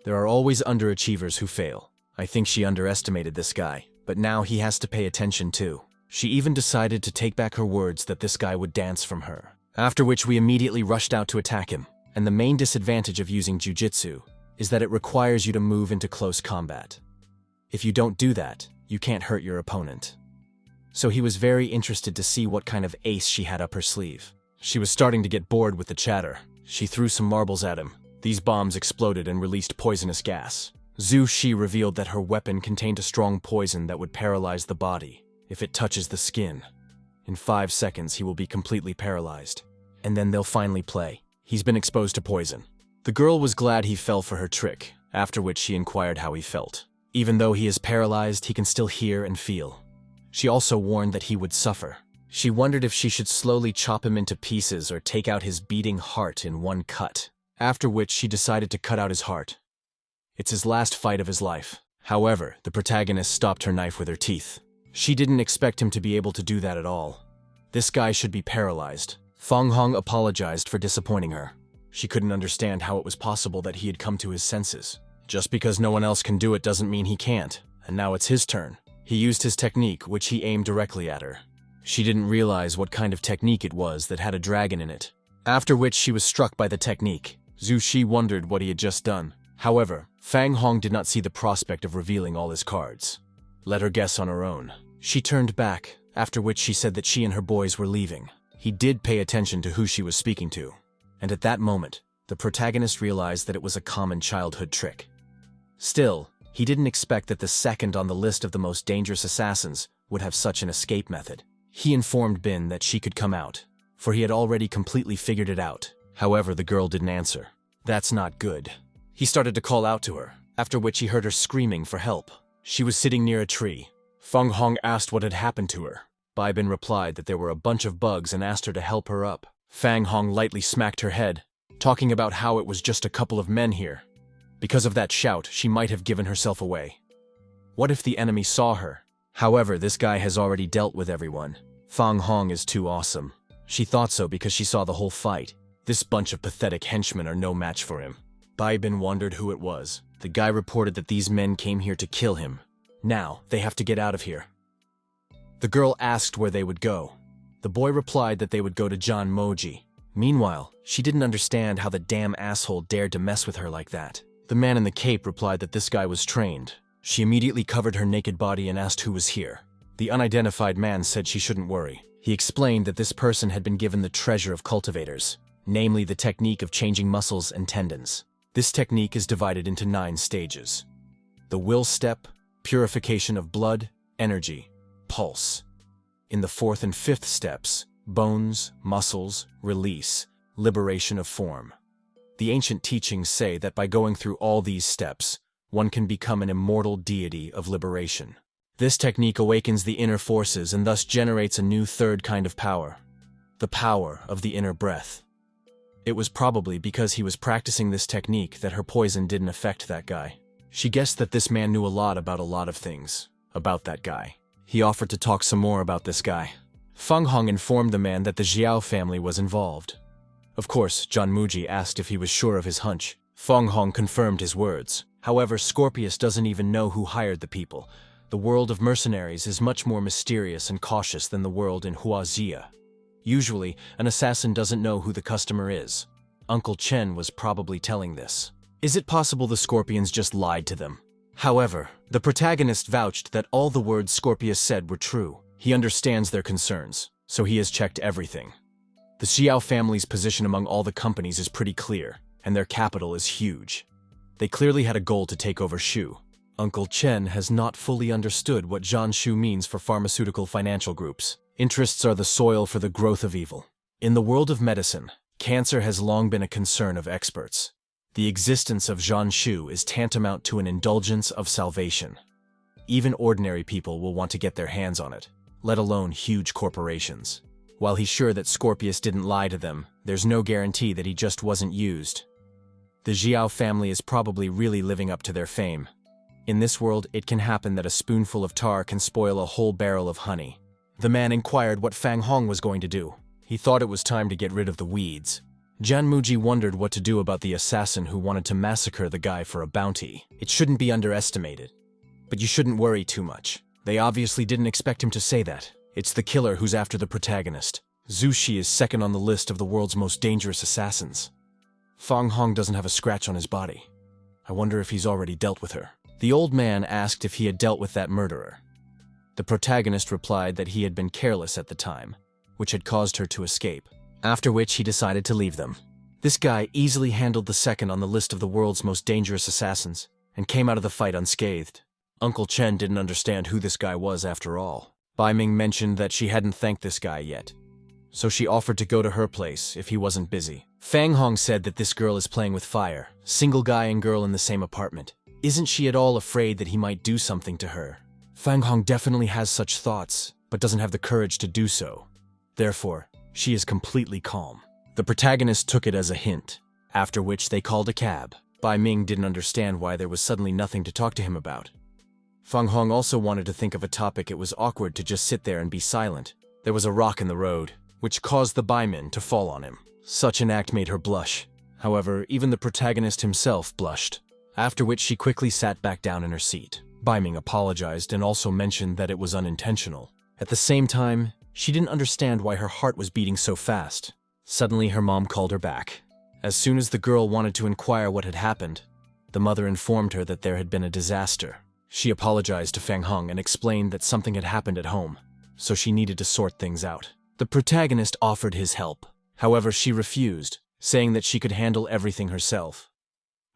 There are always underachievers who fail. I think she underestimated this guy, but now he has to pay attention too. She even decided to take back her words that this guy would dance from her. After which we immediately rushed out to attack him. And the main disadvantage of using jujitsu is that it requires you to move into close combat. If you don't do that, you can't hurt your opponent. So he was very interested to see what kind of ace she had up her sleeve. She was starting to get bored with the chatter. She threw some marbles at him. These bombs exploded and released poisonous gas. Zhu Shi revealed that her weapon contained a strong poison that would paralyze the body if it touches the skin. In 5 seconds, he will be completely paralyzed. And then they'll finally play. He's been exposed to poison. The girl was glad he fell for her trick, after which she inquired how he felt. Even though he is paralyzed, he can still hear and feel. She also warned that he would suffer. She wondered if she should slowly chop him into pieces or take out his beating heart in one cut. After which she decided to cut out his heart. It's his last fight of his life. However, the protagonist stopped her knife with her teeth. She didn't expect him to be able to do that at all. This guy should be paralyzed. Fang Hong apologized for disappointing her. She couldn't understand how it was possible that he had come to his senses. Just because no one else can do it doesn't mean he can't, and now it's his turn. He used his technique, which he aimed directly at her. She didn't realize what kind of technique it was that had a dragon in it. After which she was struck by the technique. Zhu Shi wondered what he had just done. However, Fang Hong did not see the prospect of revealing all his cards. Let her guess on her own. She turned back, after which she said that she and her boys were leaving. He did pay attention to who she was speaking to. And at that moment, the protagonist realized that it was a common childhood trick. Still, he didn't expect that the second on the list of the most dangerous assassins would have such an escape method. He informed Bin that she could come out, for he had already completely figured it out. However, the girl didn't answer. That's not good. He started to call out to her, after which he heard her screaming for help. She was sitting near a tree. Fang Hong asked what had happened to her. Bai Bin replied that there were a bunch of bugs and asked her to help her up. Fang Hong lightly smacked her head, talking about how it was just a couple of men here. Because of that shout, she might have given herself away. What if the enemy saw her? However, this guy has already dealt with everyone. Fang Hong is too awesome. She thought so because she saw the whole fight. This bunch of pathetic henchmen are no match for him. Bai Bin wondered who it was. The guy reported that these men came here to kill him. Now, they have to get out of here. The girl asked where they would go. The boy replied that they would go to John Moji. Meanwhile, she didn't understand how the damn asshole dared to mess with her like that. The man in the cape replied that this guy was trained. She immediately covered her naked body and asked who was here. The unidentified man said she shouldn't worry. He explained that this person had been given the treasure of cultivators, namely the technique of changing muscles and tendons. This technique is divided into 9 stages. The will step, purification of blood, energy, pulse. In the 4th and 5th steps, bones, muscles, release, liberation of form. The ancient teachings say that by going through all these steps, one can become an immortal deity of liberation. This technique awakens the inner forces and thus generates a new 3rd kind of power, the power of the inner breath. It was probably because he was practicing this technique that her poison didn't affect that guy. She guessed that this man knew a lot of things about that guy. He offered to talk some more about this guy. Fang Hong informed the man that the Xiao family was involved. Of course, John Muji asked if he was sure of his hunch. Fang Hong confirmed his words. However, Scorpius doesn't even know who hired the people. The world of mercenaries is much more mysterious and cautious than the world in Huazia. Usually, an assassin doesn't know who the customer is. Uncle Chen was probably telling this. Is it possible the Scorpions just lied to them? However, the protagonist vouched that all the words Scorpius said were true. He understands their concerns, so he has checked everything. The Xiao family's position among all the companies is pretty clear, and their capital is huge. They clearly had a goal to take over Shu. Uncle Chen has not fully understood what Zhan Shu means for pharmaceutical financial groups. Interests are the soil for the growth of evil. In the world of medicine, cancer has long been a concern of experts. The existence of Zhan Shu is tantamount to an indulgence of salvation. Even ordinary people will want to get their hands on it, let alone huge corporations. While he's sure that Scorpius didn't lie to them, there's no guarantee that he just wasn't used. The Xiao family is probably really living up to their fame. In this world, it can happen that a spoonful of tar can spoil a whole barrel of honey. The man inquired what Fang Hong was going to do. He thought it was time to get rid of the weeds. Jian Muji wondered what to do about the assassin who wanted to massacre the guy for a bounty. It shouldn't be underestimated. But you shouldn't worry too much. They obviously didn't expect him to say that. It's the killer who's after the protagonist. Zhu Shi is 2nd on the list of the world's most dangerous assassins. Fang Hong doesn't have a scratch on his body. I wonder if he's already dealt with her. The old man asked if he had dealt with that murderer. The protagonist replied that he had been careless at the time, which had caused her to escape, after which he decided to leave them. This guy easily handled the 2nd on the list of the world's most dangerous assassins, and came out of the fight unscathed. Uncle Chen didn't understand who this guy was after all. Bai Ming mentioned that she hadn't thanked this guy yet, so she offered to go to her place if he wasn't busy. Fang Hong said that this girl is playing with fire, single guy and girl in the same apartment. Isn't she at all afraid that he might do something to her? Fang Hong definitely has such thoughts, but doesn't have the courage to do so. Therefore, she is completely calm. The protagonist took it as a hint, after which they called a cab. Bai Ming didn't understand why there was suddenly nothing to talk to him about. Fang Hong also wanted to think of a topic it was awkward to just sit there and be silent. There was a rock in the road, which caused the Baimin to fall on him. Such an act made her blush. However, even the protagonist himself blushed, after which she quickly sat back down in her seat. Bai Ming apologized and also mentioned that it was unintentional. At the same time, she didn't understand why her heart was beating so fast. Suddenly, her mom called her back. As soon as the girl wanted to inquire what had happened, the mother informed her that there had been a disaster. She apologized to Fang Hong and explained that something had happened at home, so she needed to sort things out. The protagonist offered his help. However, she refused, saying that she could handle everything herself.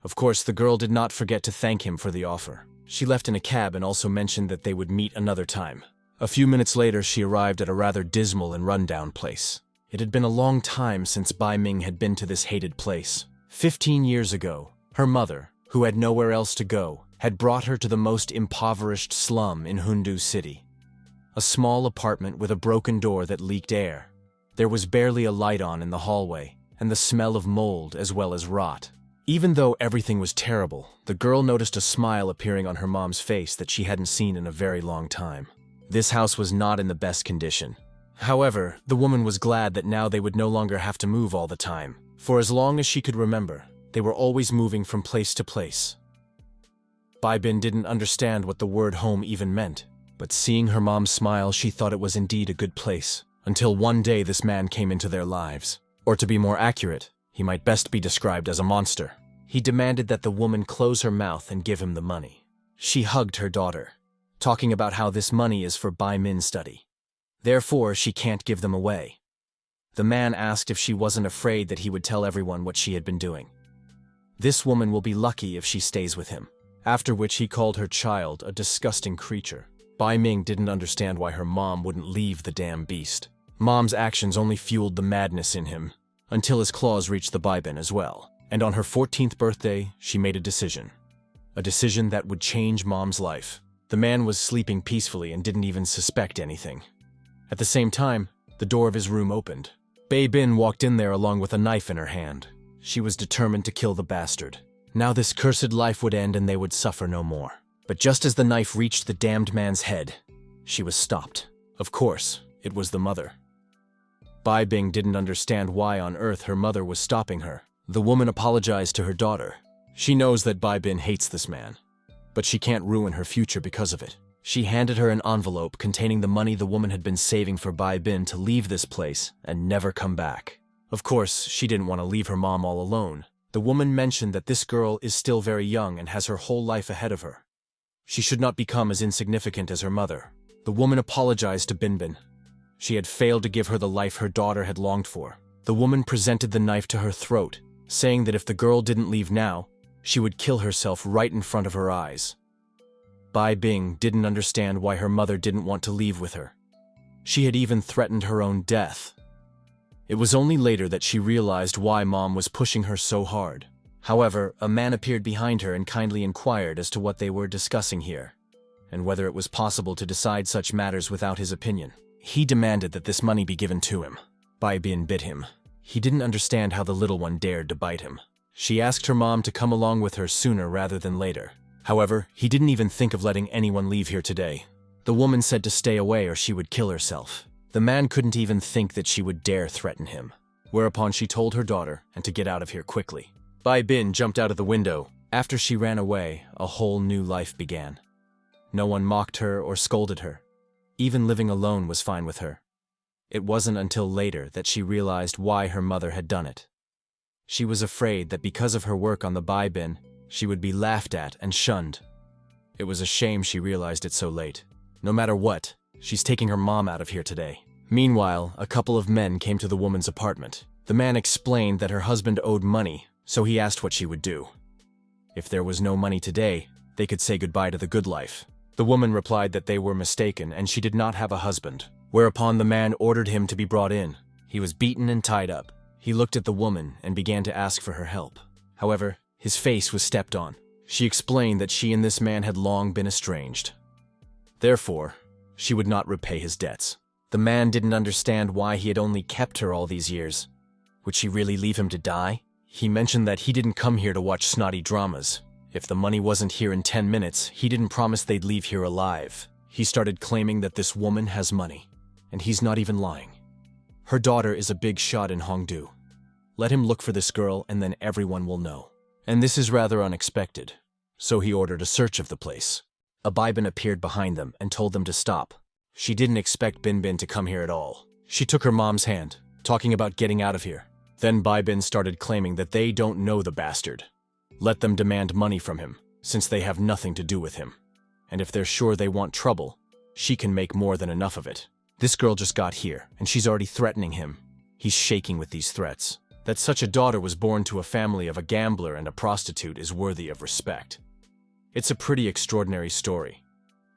Of course, the girl did not forget to thank him for the offer. She left in a cab and also mentioned that they would meet another time. A few minutes later, she arrived at a rather dismal and rundown place. It had been a long time since Bai Ming had been to this hated place. 15 years ago, her mother, who had nowhere else to go, had brought her to the most impoverished slum in Hundu City. A small apartment with a broken door that leaked air. There was barely a light on in the hallway, and the smell of mold as well as rot. Even though everything was terrible, the girl noticed a smile appearing on her mom's face that she hadn't seen in a very long time. This house was not in the best condition. However, the woman was glad that now they would no longer have to move all the time. For as long as she could remember, they were always moving from place to place. Bai Bin didn't understand what the word home even meant, but seeing her mom smile, she thought it was indeed a good place. Until one day this man came into their lives. Or to be more accurate, he might best be described as a monster. He demanded that the woman close her mouth and give him the money. She hugged her daughter, talking about how this money is for Bai Min's study. Therefore, she can't give them away. The man asked if she wasn't afraid that he would tell everyone what she had been doing. This woman will be lucky if she stays with him. After which he called her child a disgusting creature. Bai Ming didn't understand why her mom wouldn't leave the damn beast. Mom's actions only fueled the madness in him, until his claws reached the Bai Bin as well. And on her 14th birthday, she made a decision. A decision that would change Mom's life. The man was sleeping peacefully and didn't even suspect anything. At the same time, the door of his room opened. Bai Bin walked in there along with a knife in her hand. She was determined to kill the bastard. Now this cursed life would end and they would suffer no more. But just as the knife reached the damned man's head, she was stopped. Of course, it was the mother. Bai Bing didn't understand why on earth her mother was stopping her. The woman apologized to her daughter. She knows that Bai Bin hates this man, but she can't ruin her future because of it. She handed her an envelope containing the money the woman had been saving for Bai Bin to leave this place and never come back. Of course, she didn't want to leave her mom all alone. The woman mentioned that this girl is still very young and has her whole life ahead of her. She should not become as insignificant as her mother. The woman apologized to Bin Bin. She had failed to give her the life her daughter had longed for. The woman presented the knife to her throat, saying that if the girl didn't leave now, she would kill herself right in front of her eyes. Bai Bing didn't understand why her mother didn't want to leave with her. She had even threatened her own death. It was only later that she realized why Mom was pushing her so hard. However, a man appeared behind her and kindly inquired as to what they were discussing here, and whether it was possible to decide such matters without his opinion. He demanded that this money be given to him. Bai Bin bit him. He didn't understand how the little one dared to bite him. She asked her mom to come along with her sooner rather than later. However, he didn't even think of letting anyone leave here today. The woman said to stay away or she would kill herself. The man couldn't even think that she would dare threaten him. Whereupon she told her daughter and to get out of here quickly. Bai Bin jumped out of the window. After she ran away, a whole new life began. No one mocked her or scolded her. Even living alone was fine with her. It wasn't until later that she realized why her mother had done it. She was afraid that because of her work on the Bai Bin, she would be laughed at and shunned. It was a shame she realized it so late. No matter what, she's taking her mom out of here today. Meanwhile, a couple of men came to the woman's apartment. The man explained that her husband owed money, so he asked what she would do. If there was no money today, they could say goodbye to the good life. The woman replied that they were mistaken and she did not have a husband, whereupon the man ordered him to be brought in. He was beaten and tied up. He looked at the woman and began to ask for her help. However, his face was stepped on. She explained that she and this man had long been estranged. Therefore, she would not repay his debts. The man didn't understand why he had only kept her all these years. Would she really leave him to die? He mentioned that he didn't come here to watch snotty dramas. If the money wasn't here in 10 minutes, he didn't promise they'd leave here alive. He started claiming that this woman has money, and he's not even lying. Her daughter is a big shot in Hongdu. Let him look for this girl and then everyone will know. And this is rather unexpected, so he ordered a search of the place. A Bai Bin appeared behind them and told them to stop. She didn't expect Bin Bin to come here at all. She took her mom's hand, talking about getting out of here. Then Bai Bin started claiming that they don't know the bastard. Let them demand money from him, since they have nothing to do with him. And if they're sure they want trouble, she can make more than enough of it. This girl just got here, and she's already threatening him. He's shaking with these threats. That such a daughter was born to a family of a gambler and a prostitute is worthy of respect. It's a pretty extraordinary story.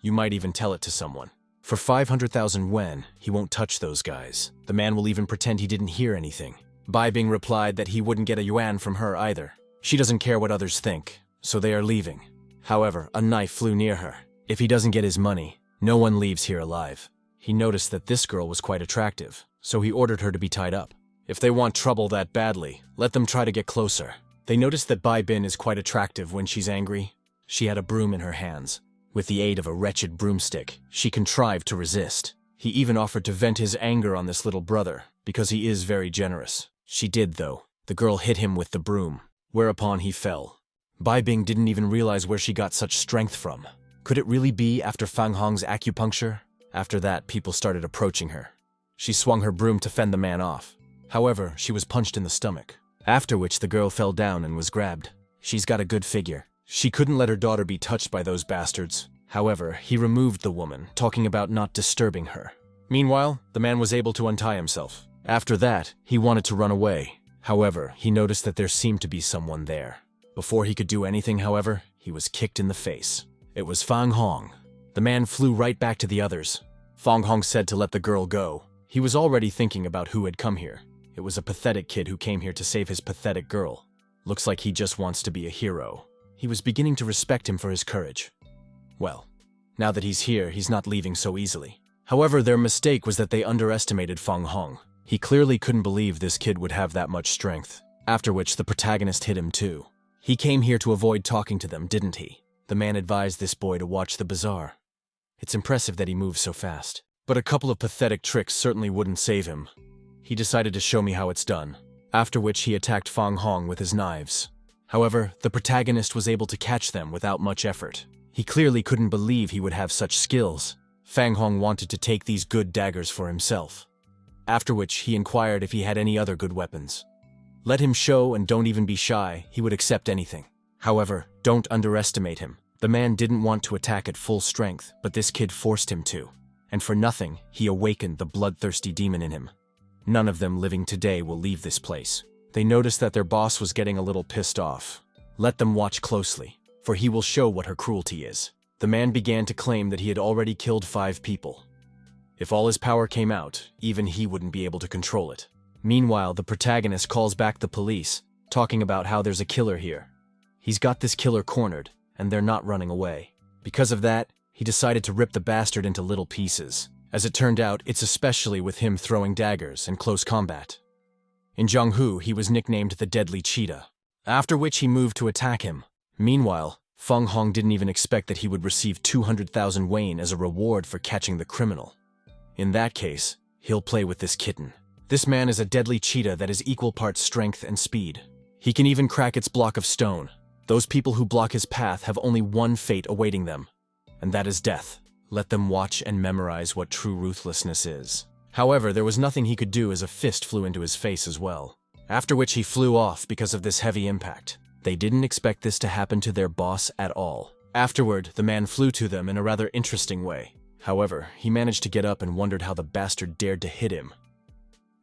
You might even tell it to someone. For 500,000 yen, he won't touch those guys. The man will even pretend he didn't hear anything. Bai Bing replied that he wouldn't get a yuan from her either. She doesn't care what others think, so they are leaving. However, a knife flew near her. If he doesn't get his money, no one leaves here alive. He noticed that this girl was quite attractive, so he ordered her to be tied up. If they want trouble that badly, let them try to get closer. They noticed that Bai Bin is quite attractive when she's angry. She had a broom in her hands. With the aid of a wretched broomstick, she contrived to resist. He even offered to vent his anger on this little brother, because he is very generous. She did, though. The girl hit him with the broom, whereupon he fell. Bai Bing didn't even realize where she got such strength from. Could it really be after Fang Hong's acupuncture? After that, people started approaching her. She swung her broom to fend the man off. However, she was punched in the stomach, after which the girl fell down and was grabbed. She's got a good figure. She couldn't let her daughter be touched by those bastards. However, he removed the woman, talking about not disturbing her. Meanwhile, the man was able to untie himself. After that, he wanted to run away. However, he noticed that there seemed to be someone there. Before he could do anything, however, he was kicked in the face. It was Fang Hong. The man flew right back to the others. Fang Hong said to let the girl go. He was already thinking about who had come here. It was a pathetic kid who came here to save his pathetic girl. Looks like he just wants to be a hero. He was beginning to respect him for his courage. Well, now that he's here, he's not leaving so easily. However, their mistake was that they underestimated Fang Hong. He clearly couldn't believe this kid would have that much strength. After which, the protagonist hit him too. He came here to avoid talking to them, didn't he? The man advised this boy to watch the bazaar. It's impressive that he moves so fast. But a couple of pathetic tricks certainly wouldn't save him. He decided to show me how it's done. After which, he attacked Fang Hong with his knives. However, the protagonist was able to catch them without much effort. He clearly couldn't believe he would have such skills. Fang Hong wanted to take these good daggers for himself. After which, he inquired if he had any other good weapons. Let him show and don't even be shy, he would accept anything. However, don't underestimate him. The man didn't want to attack at full strength, but this kid forced him to. And for nothing, he awakened the bloodthirsty demon in him. None of them living today will leave this place. They noticed that their boss was getting a little pissed off. Let them watch closely, for he will show what her cruelty is. The man began to claim that he had already killed 5 people. If all his power came out, even he wouldn't be able to control it. Meanwhile, the protagonist calls back the police, talking about how there's a killer here. He's got this killer cornered, and they're not running away. Because of that, he decided to rip the bastard into little pieces. As it turned out, it's especially with him throwing daggers in close combat. In Jianghu, he was nicknamed the Deadly Cheetah, after which he moved to attack him. Meanwhile, Fang Hong didn't even expect that he would receive 200,000 yuan as a reward for catching the criminal. In that case, he'll play with this kitten. This man is a deadly cheetah that is equal parts strength and speed. He can even crack its block of stone. Those people who block his path have only one fate awaiting them, and that is death. Let them watch and memorize what true ruthlessness is. However, there was nothing he could do as a fist flew into his face as well. After which he flew off because of this heavy impact. They didn't expect this to happen to their boss at all. Afterward, the man flew to them in a rather interesting way. However, he managed to get up and wondered how the bastard dared to hit him.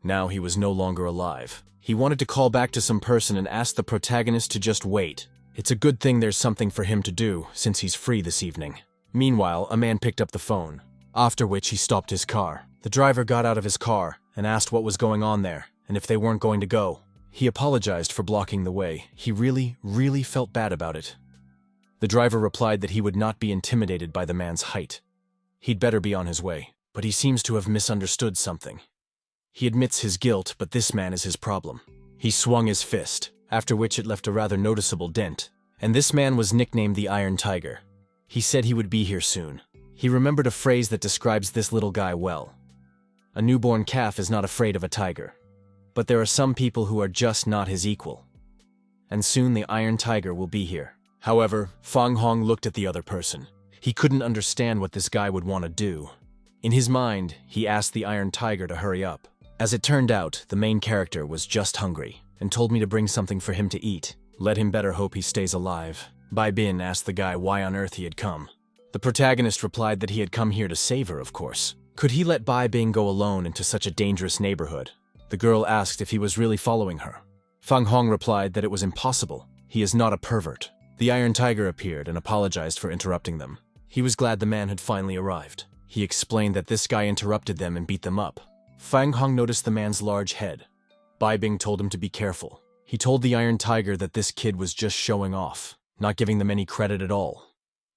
Now he was no longer alive. He wanted to call back to some person and ask the protagonist to just wait. It's a good thing there's something for him to do, since he's free this evening. Meanwhile, a man picked up the phone, after which he stopped his car. The driver got out of his car and asked what was going on there, and if they weren't going to go. He apologized for blocking the way. He really felt bad about it. The driver replied that he would not be intimidated by the man's height. He'd better be on his way, but he seems to have misunderstood something. He admits his guilt, but this man is his problem. He swung his fist, after which it left a rather noticeable dent, and this man was nicknamed the Iron Tiger. He said he would be here soon. He remembered a phrase that describes this little guy well. A newborn calf is not afraid of a tiger. But there are some people who are just not his equal. And soon the Iron Tiger will be here. However, Fang Hong looked at the other person. He couldn't understand what this guy would want to do. In his mind, he asked the Iron Tiger to hurry up. As it turned out, the main character was just hungry and told me to bring something for him to eat. Let him better hope he stays alive. Bai Bin asked the guy why on earth he had come. The protagonist replied that he had come here to save her, of course. Could he let Bai Bin go alone into such a dangerous neighborhood? The girl asked if he was really following her. Fang Hong replied that it was impossible. He is not a pervert. The Iron Tiger appeared and apologized for interrupting them. He was glad the man had finally arrived. He explained that this guy interrupted them and beat them up. Fang Hong noticed the man's large head. Bai Bing told him to be careful. He told the Iron Tiger that this kid was just showing off, not giving them any credit at all.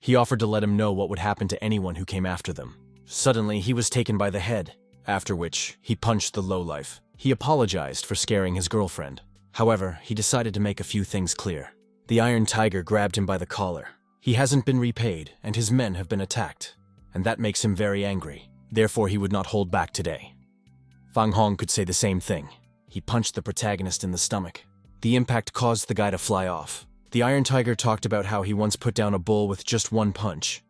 He offered to let him know what would happen to anyone who came after them. Suddenly, he was taken by the head, after which he punched the lowlife. He apologized for scaring his girlfriend. However, he decided to make a few things clear. The Iron Tiger grabbed him by the collar. He hasn't been repaid, and his men have been attacked, and that makes him very angry. Therefore, he would not hold back today. Fang Hong could say the same thing. He punched the protagonist in the stomach. The impact caused the guy to fly off. The Iron Tiger talked about how he once put down a bull with just one punch.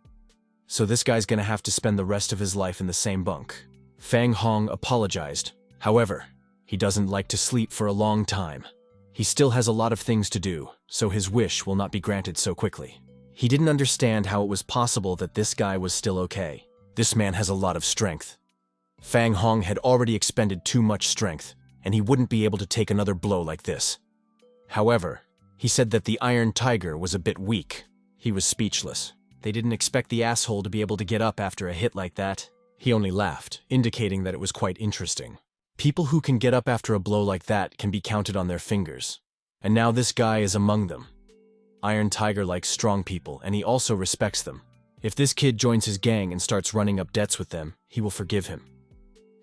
So this guy's gonna have to spend the rest of his life in the same bunk. Fang Hong apologized. However, he doesn't like to sleep for a long time. He still has a lot of things to do, so his wish will not be granted so quickly. He didn't understand how it was possible that this guy was still okay. This man has a lot of strength. Fang Hong had already expended too much strength, and he wouldn't be able to take another blow like this. However, he said that the Iron Tiger was a bit weak. He was speechless. They didn't expect the asshole to be able to get up after a hit like that. He only laughed, indicating that it was quite interesting. People who can get up after a blow like that can be counted on their fingers. And now this guy is among them. Iron Tiger likes strong people, and he also respects them. If this kid joins his gang and starts running up debts with them, he will forgive him.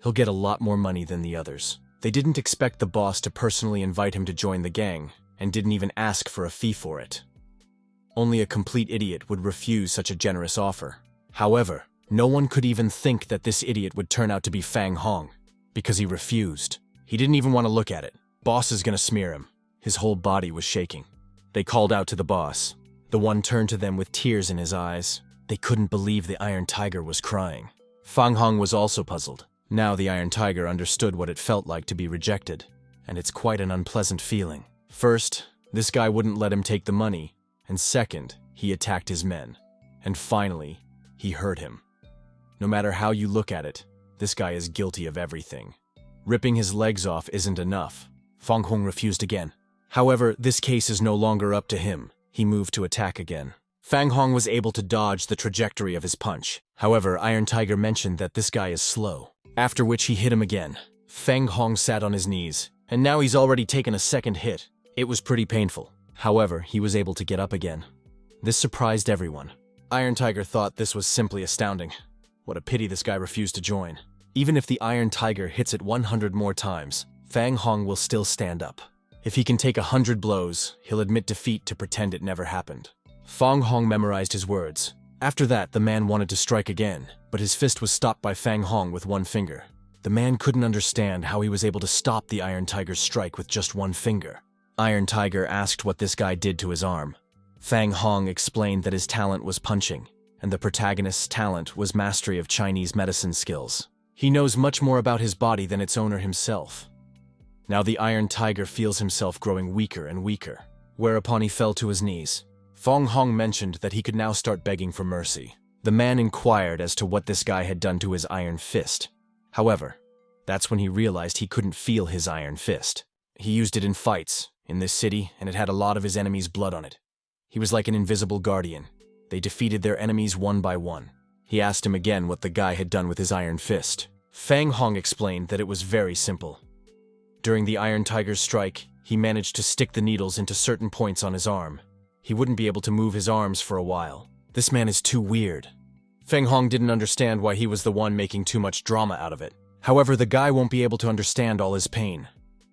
He'll get a lot more money than the others. They didn't expect the boss to personally invite him to join the gang, and didn't even ask for a fee for it. Only a complete idiot would refuse such a generous offer. However, no one could even think that this idiot would turn out to be Fang Hong, because he refused. He didn't even want to look at it. Boss is gonna smear him. His whole body was shaking. They called out to the boss. The one turned to them with tears in his eyes. They couldn't believe the Iron Tiger was crying. Fang Hong was also puzzled. Now the Iron Tiger understood what it felt like to be rejected, and it's quite an unpleasant feeling. First, this guy wouldn't let him take the money, and second, he attacked his men. And finally, he hurt him. No matter how you look at it, this guy is guilty of everything. Ripping his legs off isn't enough. Fang Hong refused again. However, this case is no longer up to him. He moved to attack again. Fang Hong was able to dodge the trajectory of his punch. However, Iron Tiger mentioned that this guy is slow. After which he hit him again. Fang Hong sat on his knees, and now he's already taken a second hit. It was pretty painful. However, he was able to get up again. This surprised everyone. Iron Tiger thought this was simply astounding. What a pity this guy refused to join. Even if the Iron Tiger hits it 100 more times, Fang Hong will still stand up. If he can take 100 blows, he'll admit defeat to pretend it never happened. Fang Hong memorized his words. After that, the man wanted to strike again, but his fist was stopped by Fang Hong with one finger. The man couldn't understand how he was able to stop the Iron Tiger's strike with just one finger. Iron Tiger asked what this guy did to his arm. Fang Hong explained that his talent was punching, and the protagonist's talent was mastery of Chinese medicine skills. He knows much more about his body than its owner himself. Now the Iron Tiger feels himself growing weaker and weaker, whereupon he fell to his knees. Fang Hong mentioned that he could now start begging for mercy. The man inquired as to what this guy had done to his iron fist. However, that's when he realized he couldn't feel his iron fist. He used it in fights, in this city, and it had a lot of his enemies' blood on it. He was like an invisible guardian. They defeated their enemies one by one. He asked him again what the guy had done with his iron fist. Fang Hong explained that it was very simple. During the Iron Tiger's strike, he managed to stick the needles into certain points on his arm. He wouldn't be able to move his arms for a while. This man is too weird. Fang Hong didn't understand why he was the one making too much drama out of it. However, the guy won't be able to understand all his pain.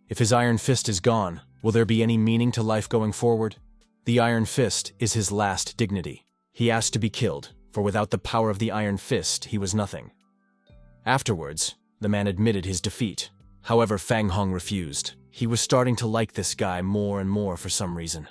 If his iron fist is gone, will there be any meaning to life going forward? The iron fist is his last dignity. He asked to be killed, for without the power of the iron fist, he was nothing. Afterwards, the man admitted his defeat. However, Fang Hong refused. He was starting to like this guy more and more for some reason.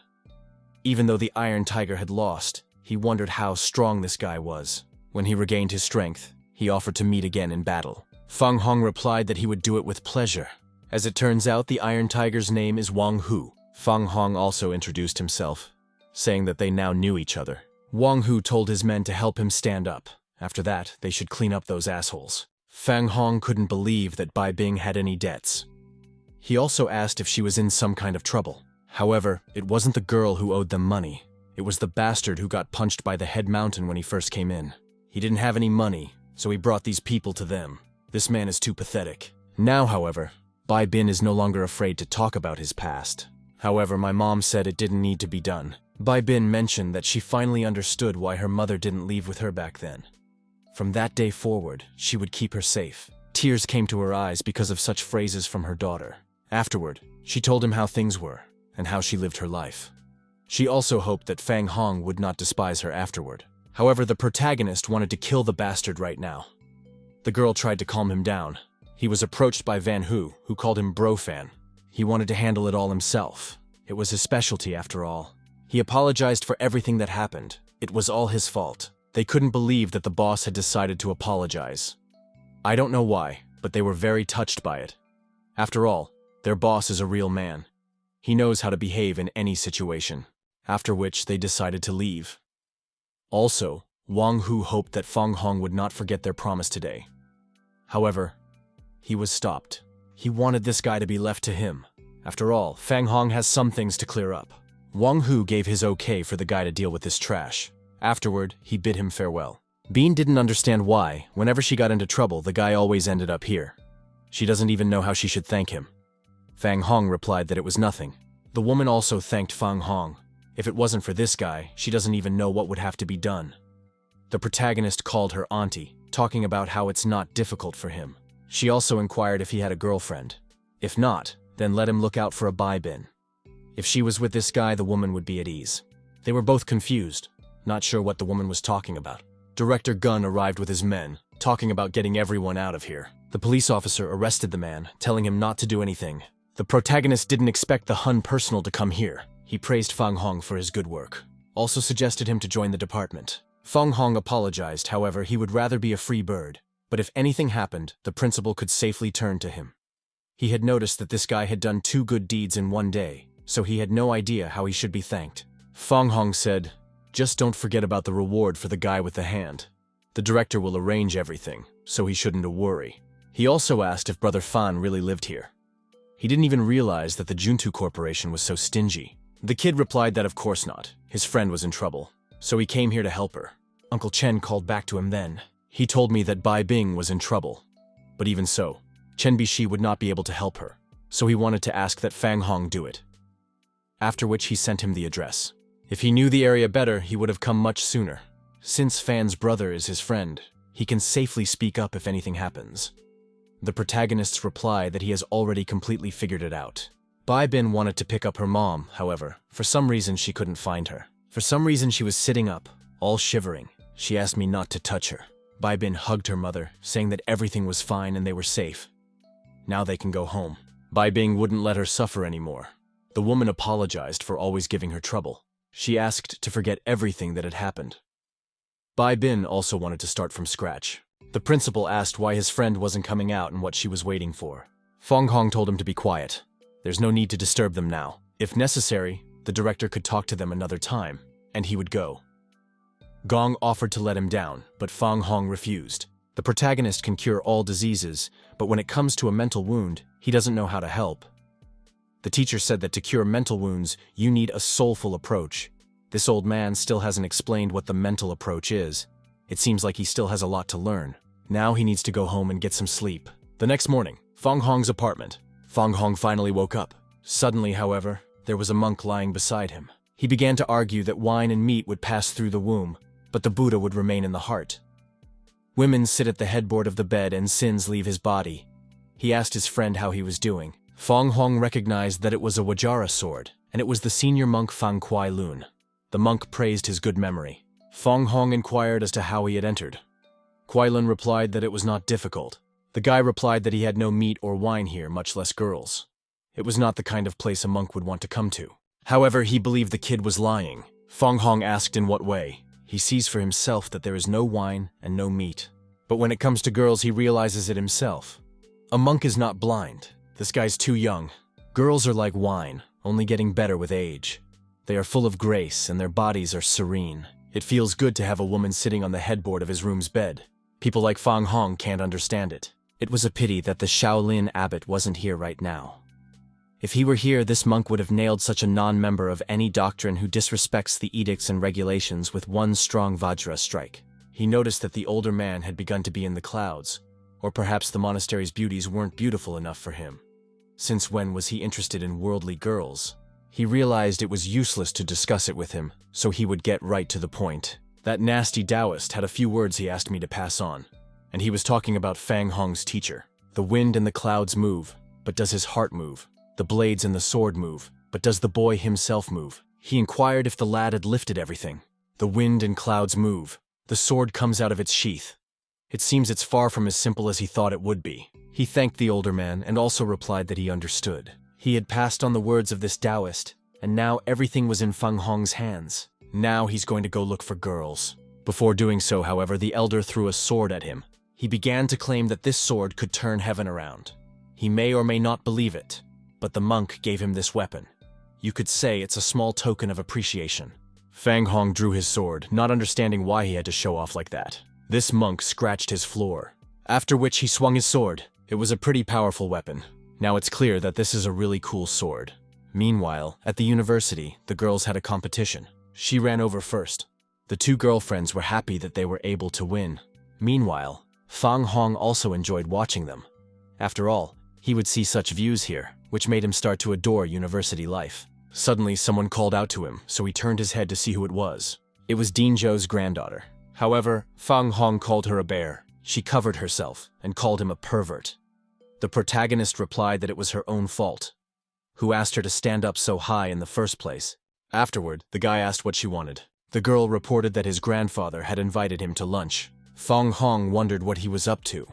Even though the Iron Tiger had lost, he wondered how strong this guy was. When he regained his strength, he offered to meet again in battle. Fang Hong replied that he would do it with pleasure. As it turns out, the Iron Tiger's name is Wang Hu. Fang Hong also introduced himself, saying that they now knew each other. Wang Hu told his men to help him stand up. After that, they should clean up those assholes. Fang Hong couldn't believe that Bai Bing had any debts. He also asked if she was in some kind of trouble. However, it wasn't the girl who owed them money. It was the bastard who got punched by the head mountain when he first came in. He didn't have any money, so he brought these people to them. This man is too pathetic. Now, however, Bai Bin is no longer afraid to talk about his past. However, my mom said it didn't need to be done. Bai Bin mentioned that she finally understood why her mother didn't leave with her back then. From that day forward, she would keep her safe. Tears came to her eyes because of such phrases from her daughter. Afterward, she told him how things were, and how she lived her life. She also hoped that Fang Hong would not despise her afterward. However, the protagonist wanted to kill the bastard right now. The girl tried to calm him down. He was approached by Van Hu, who called him Bro-fan. He wanted to handle it all himself. It was his specialty after all. He apologized for everything that happened. It was all his fault. They couldn't believe that the boss had decided to apologize. I don't know why, but they were very touched by it. After all, their boss is a real man. He knows how to behave in any situation. after which they decided to leave. Also, Wang Hu hoped that Fang Hong would not forget their promise today. However, he was stopped. He wanted this guy to be left to him. After all, Fang Hong has some things to clear up. Wang Hu gave his okay for the guy to deal with this trash. Afterward, he bid him farewell. Bean didn't understand why, whenever she got into trouble, the guy always ended up here. She doesn't even know how she should thank him. Fang Hong replied that it was nothing. The woman also thanked Fang Hong. If it wasn't for this guy, she doesn't even know what would have to be done. The protagonist called her auntie, talking about how it's not difficult for him. She also inquired if he had a girlfriend. If not, then let him look out for a buy bin. If she was with this guy, the woman would be at ease. They were both confused, not sure what the woman was talking about. Director Gunn arrived with his men, talking about getting everyone out of here. The police officer arrested the man, telling him not to do anything. The protagonist didn't expect the Hun personal to come here. He praised Fang Hong for his good work, also suggested him to join the department. Fang Hong apologized, however, he would rather be a free bird, but if anything happened, the principal could safely turn to him. He had noticed that this guy had done 2 good deeds in one day, so he had no idea how he should be thanked. Fang Hong said, "Just don't forget about the reward for the guy with the hand. The director will arrange everything, so he shouldn't worry." He also asked if Brother Fan really lived here. He didn't even realize that the Juntu Corporation was so stingy. The kid replied that of course not. His friend was in trouble, so he came here to help her. Uncle Chen called back to him then. He told me that Bai Bing was in trouble. But even so, Chen Bishi would not be able to help her, so he wanted to ask that Fang Hong do it. After which he sent him the address. If he knew the area better, he would have come much sooner. Since Fan's brother is his friend, he can safely speak up if anything happens. The protagonist's reply that he has already completely figured it out. Bai Bin wanted to pick up her mom, however. For some reason she couldn't find her. For some reason she was sitting up, all shivering. She asked me not to touch her. Bai Bin hugged her mother, saying that everything was fine and they were safe. Now they can go home. Bai Bing wouldn't let her suffer anymore. The woman apologized for always giving her trouble. She asked to forget everything that had happened. Bai Bin also wanted to start from scratch. The principal asked why his friend wasn't coming out and what she was waiting for. Fang Hong told him to be quiet. There's no need to disturb them now. If necessary, the director could talk to them another time, and he would go. Gong offered to let him down, but Fang Hong refused. The protagonist can cure all diseases, but when it comes to a mental wound, he doesn't know how to help. The teacher said that to cure mental wounds, you need a soulful approach. This old man still hasn't explained what the mental approach is. It seems like he still has a lot to learn. Now he needs to go home and get some sleep. The next morning, Fang Hong's apartment. Fang Hong finally woke up. Suddenly, however, there was a monk lying beside him. He began to argue that wine and meat would pass through the womb, but the Buddha would remain in the heart. Women sit at the headboard of the bed and sins leave his body. He asked his friend how he was doing. Fang Hong recognized that it was a Wajara sword, and it was the senior monk Fang Kuai Lun. The monk praised his good memory. Fang Hong inquired as to how he had entered. Kuai Lun replied that it was not difficult. The guy replied that he had no meat or wine here, much less girls. It was not the kind of place a monk would want to come to. However, he believed the kid was lying. Fang Hong asked in what way. He sees for himself that there is no wine and no meat. But when it comes to girls, he realizes it himself. A monk is not blind. This guy's too young. Girls are like wine, only getting better with age. They are full of grace and their bodies are serene. It feels good to have a woman sitting on the headboard of his room's bed. People like Fang Hong can't understand it. It was a pity that the Shaolin abbot wasn't here right now. If he were here, this monk would have nailed such a non-member of any doctrine who disrespects the edicts and regulations with one strong Vajra strike. He noticed that the older man had begun to be in the clouds, or perhaps the monastery's beauties weren't beautiful enough for him. Since when was he interested in worldly girls? He realized it was useless to discuss it with him, so he would get right to the point. That nasty Taoist had a few words he asked me to pass on, and he was talking about Fang Hong's teacher. The wind and the clouds move, but does his heart move? The blades and the sword move, but does the boy himself move? He inquired if the lad had lifted everything. The wind and clouds move. The sword comes out of its sheath. It seems it's far from as simple as he thought it would be. He thanked the older man and also replied that he understood. He had passed on the words of this Taoist, and now everything was in Fang Hong's hands. Now he's going to go look for girls. Before doing so, however, the elder threw a sword at him. He began to claim that this sword could turn heaven around. He may or may not believe it, but the monk gave him this weapon. You could say it's a small token of appreciation. Fang Hong drew his sword, not understanding why he had to show off like that. This monk scratched his floor, after which he swung his sword. It was a pretty powerful weapon. Now it's clear that this is a really cool sword. Meanwhile, at the university, the girls had a competition. She ran over first. The two girlfriends were happy that they were able to win. Meanwhile, Fang Hong also enjoyed watching them. After all, he would see such views here, which made him start to adore university life. Suddenly, someone called out to him, so he turned his head to see who it was. It was Dean Zhou's granddaughter. However, Fang Hong called her a bear. She covered herself and called him a pervert. The protagonist replied that it was her own fault. Who asked her to stand up so high in the first place? Afterward, the guy asked what she wanted. The girl reported that his grandfather had invited him to lunch. Fang Hong wondered what he was up to.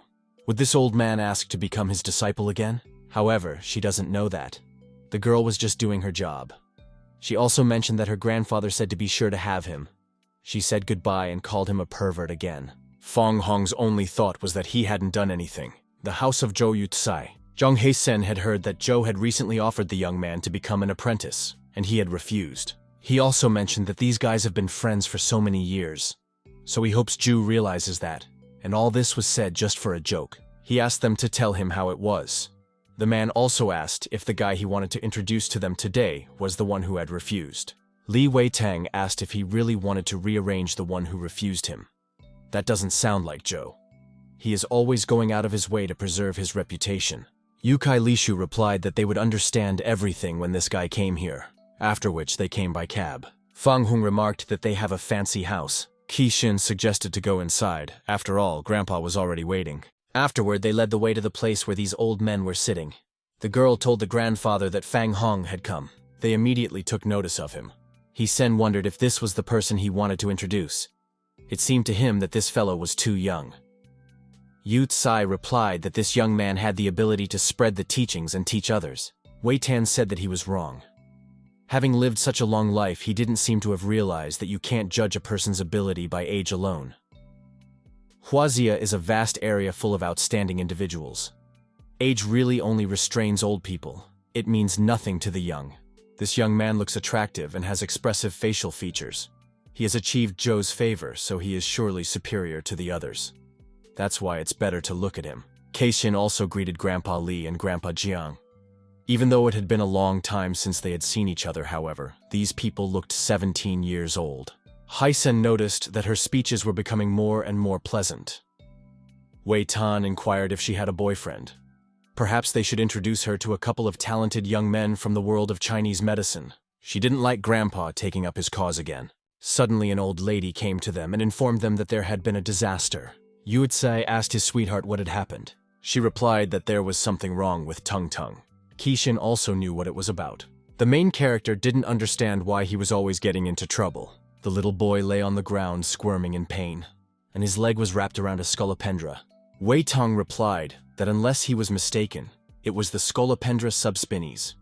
Would this old man ask to become his disciple again? However, she doesn't know that. The girl was just doing her job. She also mentioned that her grandfather said to be sure to have him. She said goodbye and called him a pervert again. Fang Hong's only thought was that he hadn't done anything. The house of Zhou Yutsai. Zhang Heisen had heard that Zhou had recently offered the young man to become an apprentice, and he had refused. He also mentioned that these guys have been friends for so many years. So he hopes Zhu realizes that, and all this was said just for a joke. He asked them to tell him how it was. The man also asked if the guy he wanted to introduce to them today was the one who had refused. Li Weitang asked if he really wanted to rearrange the one who refused him. That doesn't sound like Zhou. He is always going out of his way to preserve his reputation. Yukai Lishu replied that they would understand everything when this guy came here, after which they came by cab. Fang Hong remarked that they have a fancy house. Qixin suggested to go inside. After all, Grandpa was already waiting. Afterward, they led the way to the place where these old men were sitting. The girl told the grandfather that Fang Hong had come. They immediately took notice of him. Sen wondered if this was the person he wanted to introduce. It seemed to him that this fellow was too young. Yu Tsai replied that this young man had the ability to spread the teachings and teach others. Wei Tan said that he was wrong. Having lived such a long life, he didn't seem to have realized that you can't judge a person's ability by age alone. Huazia is a vast area full of outstanding individuals. Age really only restrains old people. It means nothing to the young. This young man looks attractive and has expressive facial features. He has achieved Zhou's favor, so he is surely superior to the others. That's why it's better to look at him. Keixin also greeted Grandpa Li and Grandpa Jiang. Even though it had been a long time since they had seen each other, however, these people looked 17 years old. Heisen noticed that her speeches were becoming more and more pleasant. Wei Tan inquired if she had a boyfriend. Perhaps they should introduce her to a couple of talented young men from the world of Chinese medicine. She didn't like Grandpa taking up his cause again. Suddenly an old lady came to them and informed them that there had been a disaster. Yu Tsai asked his sweetheart what had happened. She replied that there was something wrong with Tung Tung. Qixin also knew what it was about. The main character didn't understand why he was always getting into trouble. The little boy lay on the ground squirming in pain, and his leg was wrapped around a scolopendra. Wei Tong replied that unless he was mistaken, it was the Scolopendra subspinis.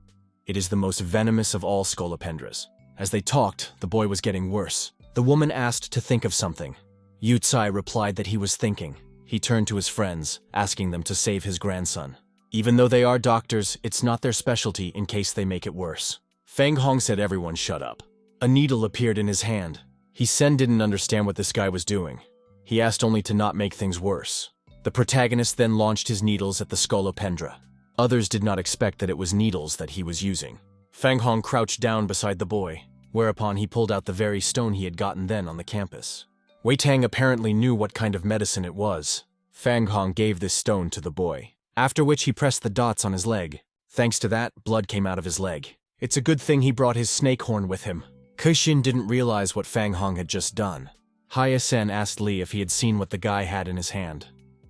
It is the most venomous of all scolopendras. As they talked, the boy was getting worse. The woman asked to think of something. Yu Tsai replied that he was thinking. He turned to his friends, asking them to save his grandson. Even though they are doctors, it's not their specialty in case they make it worse. Fang Hong said everyone shut up. A needle appeared in his hand. Sen didn't understand what this guy was doing. He asked only to not make things worse. The protagonist then launched his needles at the scolopendra. Others did not expect that it was needles that he was using. Fang Hong crouched down beside the boy, whereupon he pulled out the very stone he had gotten then on the campus. Wei Tang apparently knew what kind of medicine it was. Fang Hong gave this stone to the boy, after which he pressed the dots on his leg. Thanks to that, blood came out of his leg. It's a good thing he brought his snake horn with him. Keixin didn't realize what Fang Hong had just done. Sen asked Li if he had seen what the guy had in his hand.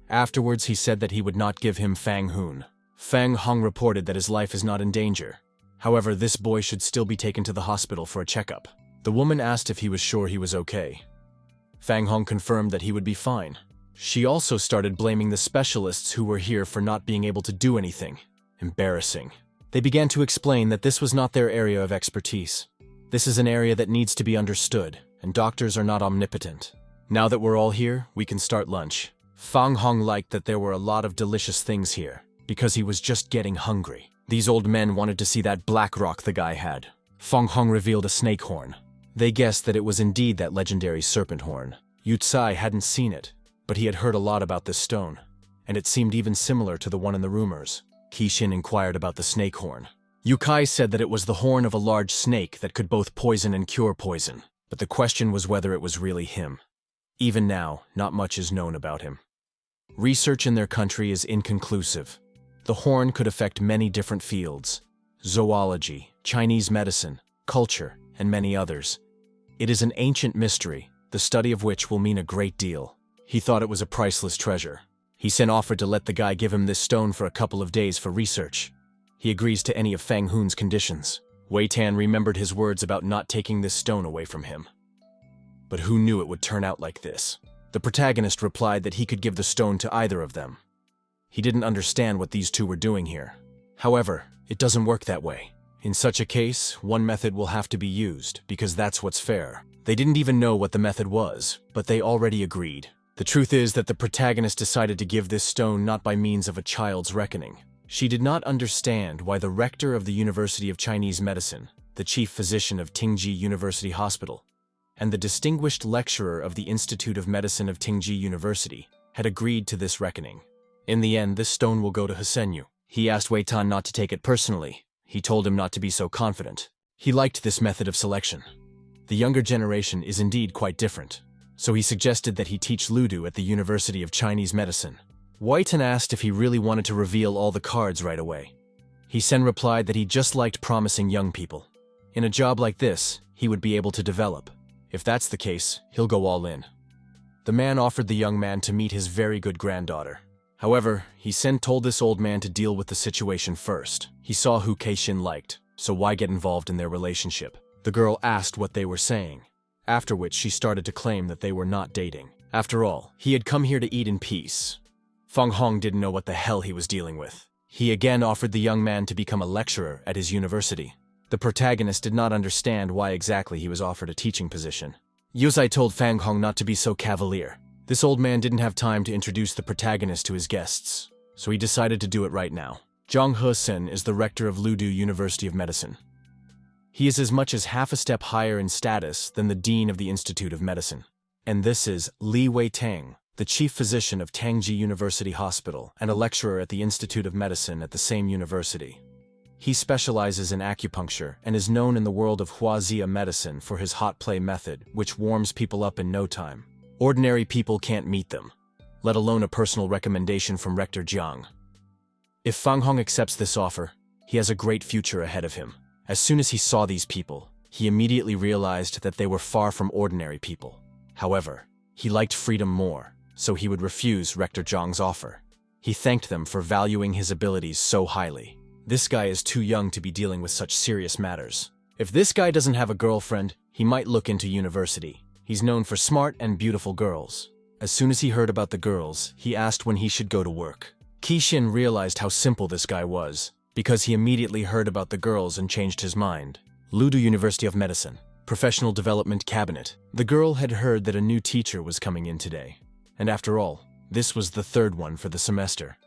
Afterwards, he said that he would not give him Fang Hun. Fang Hong reported that his life is not in danger. However, this boy should still be taken to the hospital for a checkup. The woman asked if he was sure he was okay. Fang Hong confirmed that he would be fine. She also started blaming the specialists who were here for not being able to do anything. Embarrassing. They began to explain that this was not their area of expertise. This is an area that needs to be understood, and doctors are not omnipotent. Now that we're all here, we can start lunch. Fang Hong liked that there were a lot of delicious things here, because he was just getting hungry. These old men wanted to see that black rock the guy had. Fang Hong revealed a snake horn. They guessed that it was indeed that legendary serpent horn. Yu Tsai hadn't seen it, but he had heard a lot about this stone, and it seemed even similar to the one in the rumors. Qixin inquired about the snake horn. Yu Kai said that it was the horn of a large snake that could both poison and cure poison, but the question was whether it was really him. Even now, not much is known about him. Research in their country is inconclusive. The horn could affect many different fields: zoology, Chinese medicine, culture, and many others. It is an ancient mystery, the study of which will mean a great deal. He thought it was a priceless treasure. He then offered to let the guy give him this stone for a couple of days for research. He agrees to any of Fang Hun's conditions. Wei Tan remembered his words about not taking this stone away from him. But who knew it would turn out like this? The protagonist replied that he could give the stone to either of them. He didn't understand what these two were doing here. However, it doesn't work that way. In such a case, one method will have to be used, because that's what's fair. They didn't even know what the method was, but they already agreed. The truth is that the protagonist decided to give this stone not by means of a child's reckoning. She did not understand why the rector of the University of Chinese Medicine, the chief physician of Tingji University Hospital, and the distinguished lecturer of the Institute of Medicine of Tingji University had agreed to this reckoning. In the end, this stone will go to Hisenyu. He asked Wei Tan not to take it personally. He told him not to be so confident. He liked this method of selection. The younger generation is indeed quite different, so he suggested that he teach Ludu at the University of Chinese Medicine. Wei Tan asked if he really wanted to reveal all the cards right away. He then replied that he just liked promising young people. In a job like this, he would be able to develop. If that's the case, he'll go all in. The man offered the young man to meet his very good granddaughter. However, he then told this old man to deal with the situation first. He saw who Qixin liked, so why get involved in their relationship? The girl asked what they were saying, after which she started to claim that they were not dating. After all, he had come here to eat in peace. Fang Hong didn't know what the hell he was dealing with. He again offered the young man to become a lecturer at his university. The protagonist did not understand why exactly he was offered a teaching position. Yuzai told Fang Hong not to be so cavalier. This old man didn't have time to introduce the protagonist to his guests, so he decided to do it right now. Zhang He-sen is the rector of Ludu University of Medicine. He is as much as half a step higher in status than the dean of the Institute of Medicine. And this is Li Wei-tang, the chief physician of Tangji University Hospital and a lecturer at the Institute of Medicine at the same university. He specializes in acupuncture and is known in the world of Huazia medicine for his hot play method, which warms people up in no time. Ordinary people can't meet them, let alone a personal recommendation from Rector Jiang. If Fang Hong accepts this offer, he has a great future ahead of him. As soon as he saw these people, he immediately realized that they were far from ordinary people. However, he liked freedom more, so he would refuse Rector Jiang's offer. He thanked them for valuing his abilities so highly. This guy is too young to be dealing with such serious matters. If this guy doesn't have a girlfriend, he might look into university. He's known for smart and beautiful girls. As soon as he heard about the girls, he asked when he should go to work. Qixin realized how simple this guy was, because he immediately heard about the girls and changed his mind. Ludu University of Medicine, Professional Development Cabinet. The girl had heard that a new teacher was coming in today. And after all, this was the third one for the semester.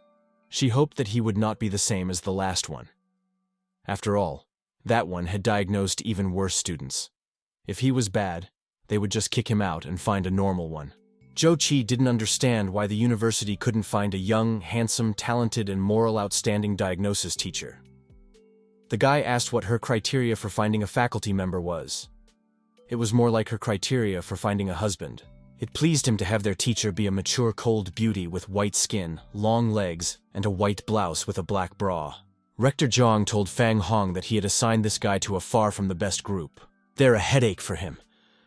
She hoped that he would not be the same as the last one. After all, that one had diagnosed even worse students. If he was bad, they would just kick him out and find a normal one. Zhou Qi didn't understand why the university couldn't find a young, handsome, talented, and moral outstanding diagnosis teacher. The guy asked what her criteria for finding a faculty member was. It was more like her criteria for finding a husband. It pleased him to have their teacher be a mature cold beauty with white skin, long legs, and a white blouse with a black bra. Rector Jiang told Fang Hong that he had assigned this guy to a far from the best group. They're a headache for him.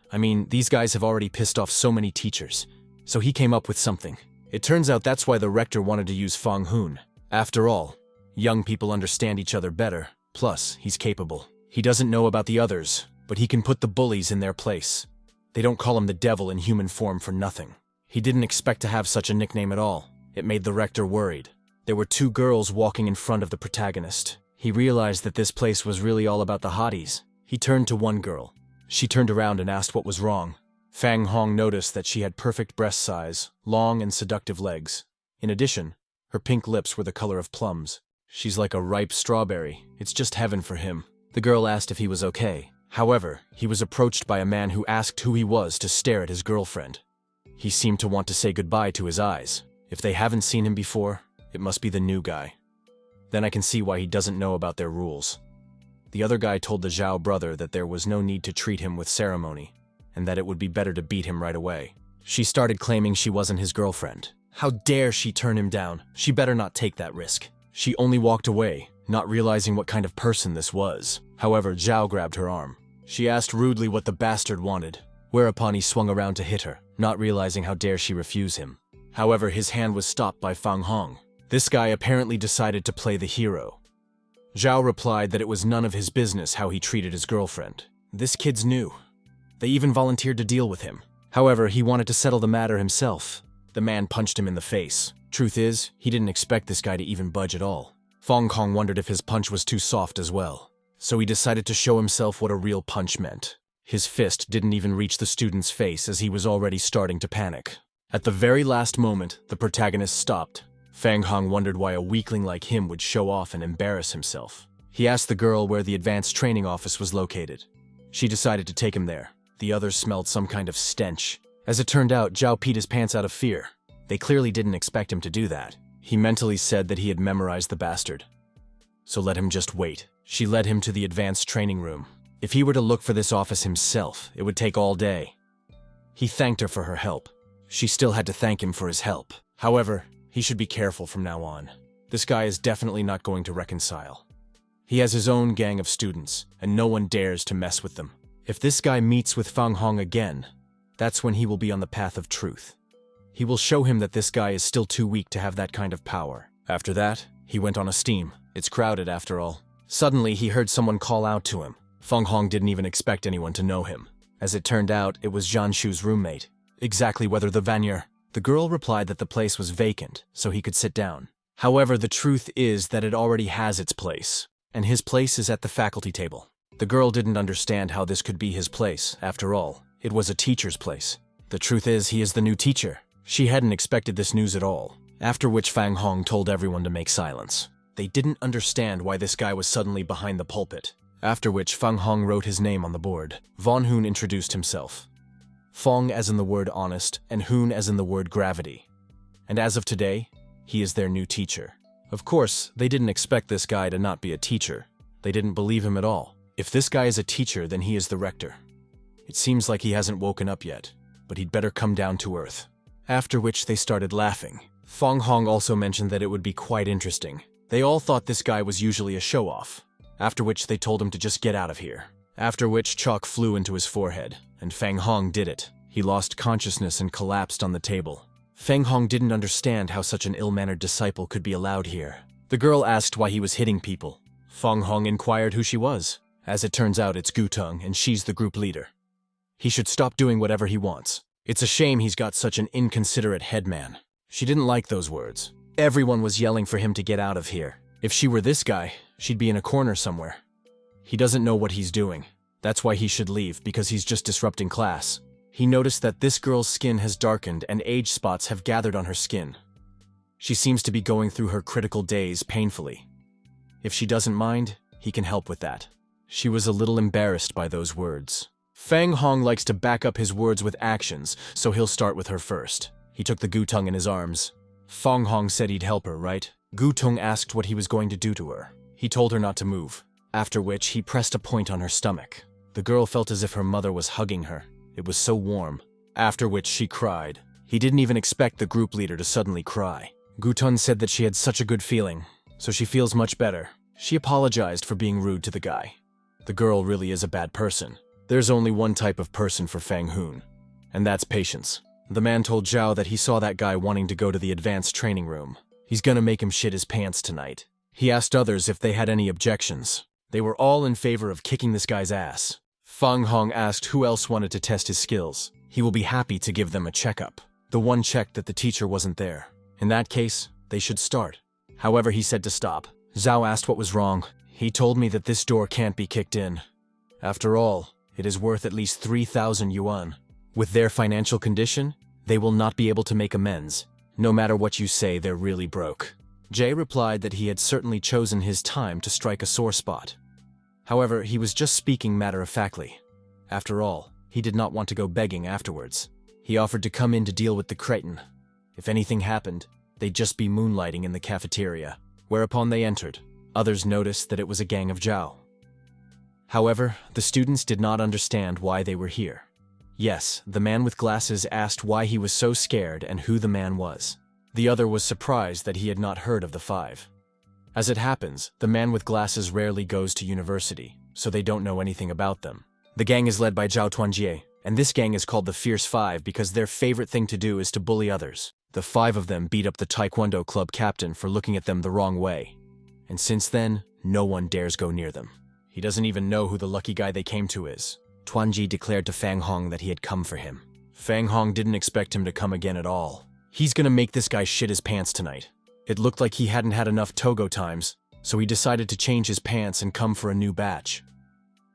I mean, these guys have already pissed off so many teachers. So he came up with something. It turns out that's why the rector wanted to use Fang Hun. After all, young people understand each other better. Plus, he's capable. He doesn't know about the others, but he can put the bullies in their place. They don't call him the devil in human form for nothing. He didn't expect to have such a nickname at all. It made the rector worried. There were two girls walking in front of the protagonist. He realized that this place was really all about the hotties. He turned to one girl. She turned around and asked what was wrong. Fang Hong noticed that she had perfect breast size, long and seductive legs. In addition, her pink lips were the color of plums. She's like a ripe strawberry. It's just heaven for him. The girl asked if he was okay. However, he was approached by a man who asked who he was to stare at his girlfriend. He seemed to want to say goodbye to his eyes. If they haven't seen him before, it must be the new guy. Then I can see why he doesn't know about their rules. The other guy told the Zhao brother that there was no need to treat him with ceremony, and that it would be better to beat him right away. She started claiming she wasn't his girlfriend. How dare she turn him down? She better not take that risk. She only walked away, not realizing what kind of person this was. However, Zhao grabbed her arm. She asked rudely what the bastard wanted, whereupon he swung around to hit her, not realizing how dare she refuse him. However, his hand was stopped by Fang Hong. This guy apparently decided to play the hero. Zhao replied that it was none of his business how he treated his girlfriend. This kid's new. They even volunteered to deal with him. However, he wanted to settle the matter himself. The man punched him in the face. Truth is, he didn't expect this guy to even budge at all. Fang Hong wondered if his punch was too soft as well. So he decided to show himself what a real punch meant. His fist didn't even reach the student's face as he was already starting to panic. At the very last moment, the protagonist stopped. Fang Hong wondered why a weakling like him would show off and embarrass himself. He asked the girl where the advanced training office was located. She decided to take him there. The others smelled some kind of stench. As it turned out, Zhao peed his pants out of fear. They clearly didn't expect him to do that. He mentally said that he had memorized the bastard. So let him just wait. She led him to the advanced training room. If he were to look for this office himself, it would take all day. He thanked her for her help. She still had to thank him for his help. However, he should be careful from now on. This guy is definitely not going to reconcile. He has his own gang of students, and no one dares to mess with them. If this guy meets with Fang Hong again, that's when he will be on the path of truth. He will show him that this guy is still too weak to have that kind of power. After that, he went on a steam. It's crowded after all. Suddenly, he heard someone call out to him. Fang Hong didn't even expect anyone to know him. As it turned out, it was Zhan Shu's roommate. Exactly whether the Vanier. The girl replied that the place was vacant, so he could sit down. However, the truth is that it already has its place, and his place is at the faculty table. The girl didn't understand how this could be his place. After all, it was a teacher's place. The truth is, he is the new teacher. She hadn't expected this news at all, after which Fang Hong told everyone to make silence. They didn't understand why this guy was suddenly behind the pulpit, after which Fang Hong wrote his name on the board. Von Hoon introduced himself. Fong as in the word honest, and Hoon as in the word gravity. And as of today, he is their new teacher. Of course, they didn't expect this guy to not be a teacher. They didn't believe him at all. If this guy is a teacher, then he is the rector. It seems like he hasn't woken up yet, but he'd better come down to earth. After which they started laughing. Fang Hong also mentioned that it would be quite interesting. They all thought this guy was usually a show-off. After which they told him to just get out of here. After which chalk flew into his forehead, and Fang Hong did it. He lost consciousness and collapsed on the table. Fang Hong didn't understand how such an ill-mannered disciple could be allowed here. The girl asked why he was hitting people. Fang Hong inquired who she was. As it turns out, it's Gutung, and she's the group leader. He should stop doing whatever he wants. It's a shame he's got such an inconsiderate headman. She didn't like those words. Everyone was yelling for him to get out of here. If she were this guy, she'd be in a corner somewhere. He doesn't know what he's doing. That's why he should leave, because he's just disrupting class. He noticed that this girl's skin has darkened and age spots have gathered on her skin. She seems to be going through her critical days painfully. If she doesn't mind, he can help with that. She was a little embarrassed by those words. Fang Hong likes to back up his words with actions, so he'll start with her first. He took the Gutung in his arms. Fang Hong said he'd help her, right? Gutung asked what he was going to do to her. He told her not to move, after which he pressed a point on her stomach. The girl felt as if her mother was hugging her. It was so warm. After which she cried. He didn't even expect the group leader to suddenly cry. Gutung said that she had such a good feeling, so she feels much better. She apologized for being rude to the guy. The girl really is a bad person. There's only one type of person for Fang Hoon, and that's patience. The man told Zhao that he saw that guy wanting to go to the advanced training room. He's gonna make him shit his pants tonight. He asked others if they had any objections. They were all in favor of kicking this guy's ass. Fang Hong asked who else wanted to test his skills. He will be happy to give them a checkup. The one checked that the teacher wasn't there. In that case, they should start. However, he said to stop. Zhao asked what was wrong. He told me that this door can't be kicked in. After all, it is worth at least 3,000 yuan. With their financial condition, they will not be able to make amends. No matter what you say, they're really broke. Jay replied that he had certainly chosen his time to strike a sore spot. However, he was just speaking matter-of-factly. After all, he did not want to go begging afterwards. He offered to come in to deal with the cretin. If anything happened, they'd just be moonlighting in the cafeteria. Whereupon they entered. Others noticed that it was a gang of Zhao. However, the students did not understand why they were here. Yes, the man with glasses asked why he was so scared and who the man was. The other was surprised that he had not heard of the five. As it happens, the man with glasses rarely goes to university, so they don't know anything about them. The gang is led by Zhao Tuanjie, and this gang is called the Fierce Five because their favorite thing to do is to bully others. The five of them beat up the Taekwondo club captain for looking at them the wrong way. And since then, no one dares go near them. He doesn't even know who the lucky guy they came to is. Tuanji declared to Fang Hong that he had come for him. Fang Hong didn't expect him to come again at all. He's gonna make this guy shit his pants tonight. It looked like he hadn't had enough Togo times, so he decided to change his pants and come for a new batch.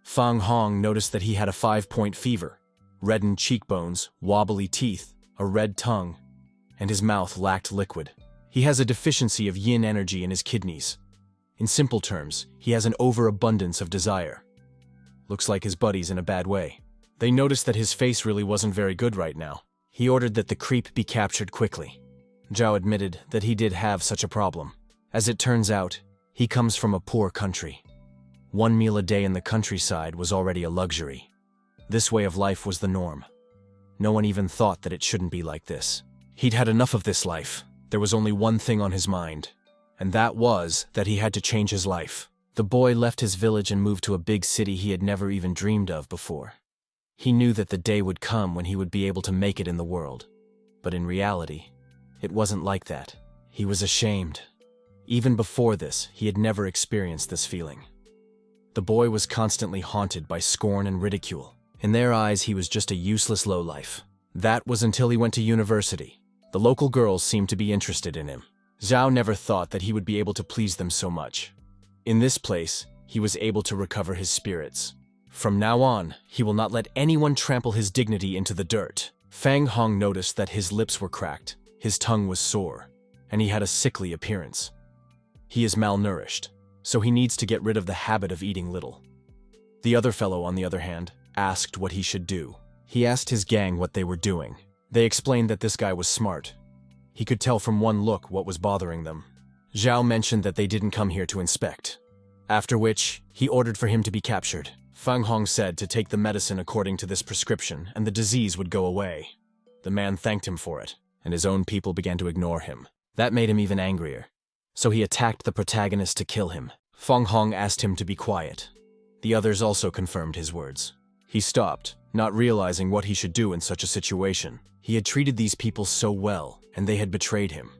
Fang Hong noticed that he had a 5-point fever, reddened cheekbones, wobbly teeth, a red tongue, and his mouth lacked liquid. He has a deficiency of yin energy in his kidneys. In simple terms, he has an overabundance of desire. Looks like his buddy's in a bad way. They noticed that his face really wasn't very good right now. He ordered that the creep be captured quickly. Zhao admitted that he did have such a problem. As it turns out, he comes from a poor country. 1 meal a day in the countryside was already a luxury. This way of life was the norm. No one even thought that it shouldn't be like this. He'd had enough of this life. There was only one thing on his mind, and that was that he had to change his life. The boy left his village and moved to a big city he had never even dreamed of before. He knew that the day would come when he would be able to make it in the world. But in reality, it wasn't like that. He was ashamed. Even before this, he had never experienced this feeling. The boy was constantly haunted by scorn and ridicule. In their eyes, he was just a useless lowlife. That was until he went to university. The local girls seemed to be interested in him. Zhao never thought that he would be able to please them so much. In this place, he was able to recover his spirits. From now on, he will not let anyone trample his dignity into the dirt. Fang Hong noticed that his lips were cracked, his tongue was sore, and he had a sickly appearance. He is malnourished, so he needs to get rid of the habit of eating little. The other fellow, on the other hand, asked what he should do. He asked his gang what they were doing. They explained that this guy was smart. He could tell from one look what was bothering them. Zhao mentioned that they didn't come here to inspect. After which, he ordered for him to be captured. Fang Hong said to take the medicine according to this prescription and the disease would go away. The man thanked him for it, and his own people began to ignore him. That made him even angrier. So he attacked the protagonist to kill him. Fang Hong asked him to be quiet. The others also confirmed his words. He stopped, not realizing what he should do in such a situation. He had treated these people so well, and they had betrayed him.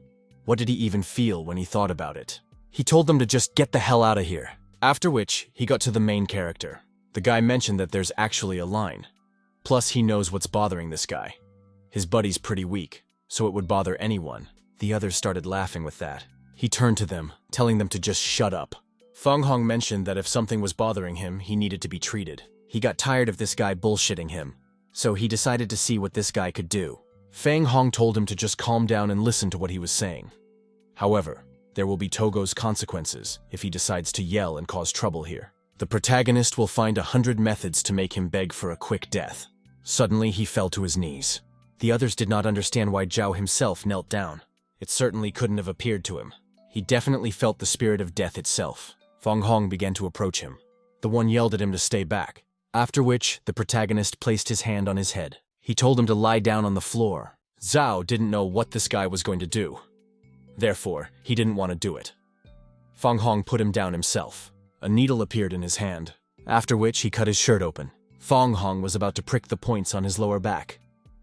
What did he even feel when he thought about it? He told them to just get the hell out of here. After which, he got to the main character. The guy mentioned that there's actually a line. Plus, he knows what's bothering this guy. His buddy's pretty weak, so it would bother anyone. The others started laughing with that. He turned to them, telling them to just shut up. Fang Hong mentioned that if something was bothering him, he needed to be treated. He got tired of this guy bullshitting him, so he decided to see what this guy could do. Fang Hong told him to just calm down and listen to what he was saying. However, there will be Togo's consequences if he decides to yell and cause trouble here. The protagonist will find 100 methods to make him beg for a quick death. Suddenly, he fell to his knees. The others did not understand why Zhao himself knelt down. It certainly couldn't have appeared to him. He definitely felt the spirit of death itself. Fang Hong began to approach him. The one yelled at him to stay back. After which, the protagonist placed his hand on his head. He told him to lie down on the floor. Zhao didn't know what this guy was going to do. Therefore, he didn't want to do it. Fang Hong put him down himself. A needle appeared in his hand, after which he cut his shirt open. Fang Hong was about to prick the points on his lower back.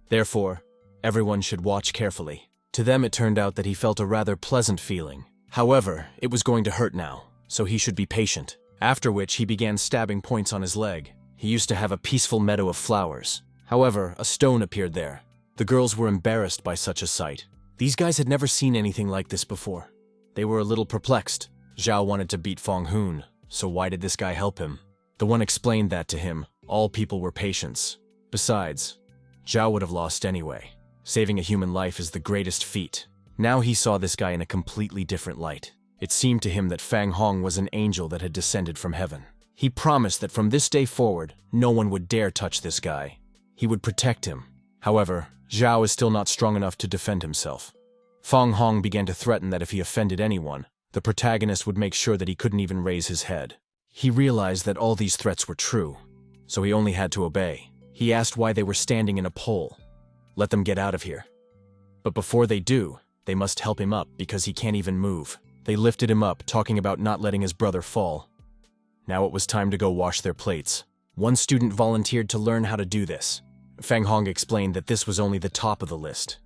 Therefore, everyone should watch carefully. To them it turned out that he felt a rather pleasant feeling. However, it was going to hurt now, so he should be patient. After which he began stabbing points on his leg. He used to have a peaceful meadow of flowers. However, a stone appeared there. The girls were embarrassed by such a sight. These guys had never seen anything like this before. They were a little perplexed. Zhao wanted to beat Fang Hong, so why did this guy help him? The one explained that to him. All people were patients. Besides, Zhao would have lost anyway. Saving a human life is the greatest feat. Now he saw this guy in a completely different light. It seemed to him that Fang Hong was an angel that had descended from heaven. He promised that from this day forward, no one would dare touch this guy. He would protect him. However, Zhao is still not strong enough to defend himself. Fang Hong began to threaten that if he offended anyone, the protagonist would make sure that he couldn't even raise his head. He realized that all these threats were true, so he only had to obey. He asked why they were standing in a pole. Let them get out of here. But before they do, they must help him up because he can't even move. They lifted him up, talking about not letting his brother fall. Now it was time to go wash their plates. One student volunteered to learn how to do this. Fang Hong explained that this was only the top of the list.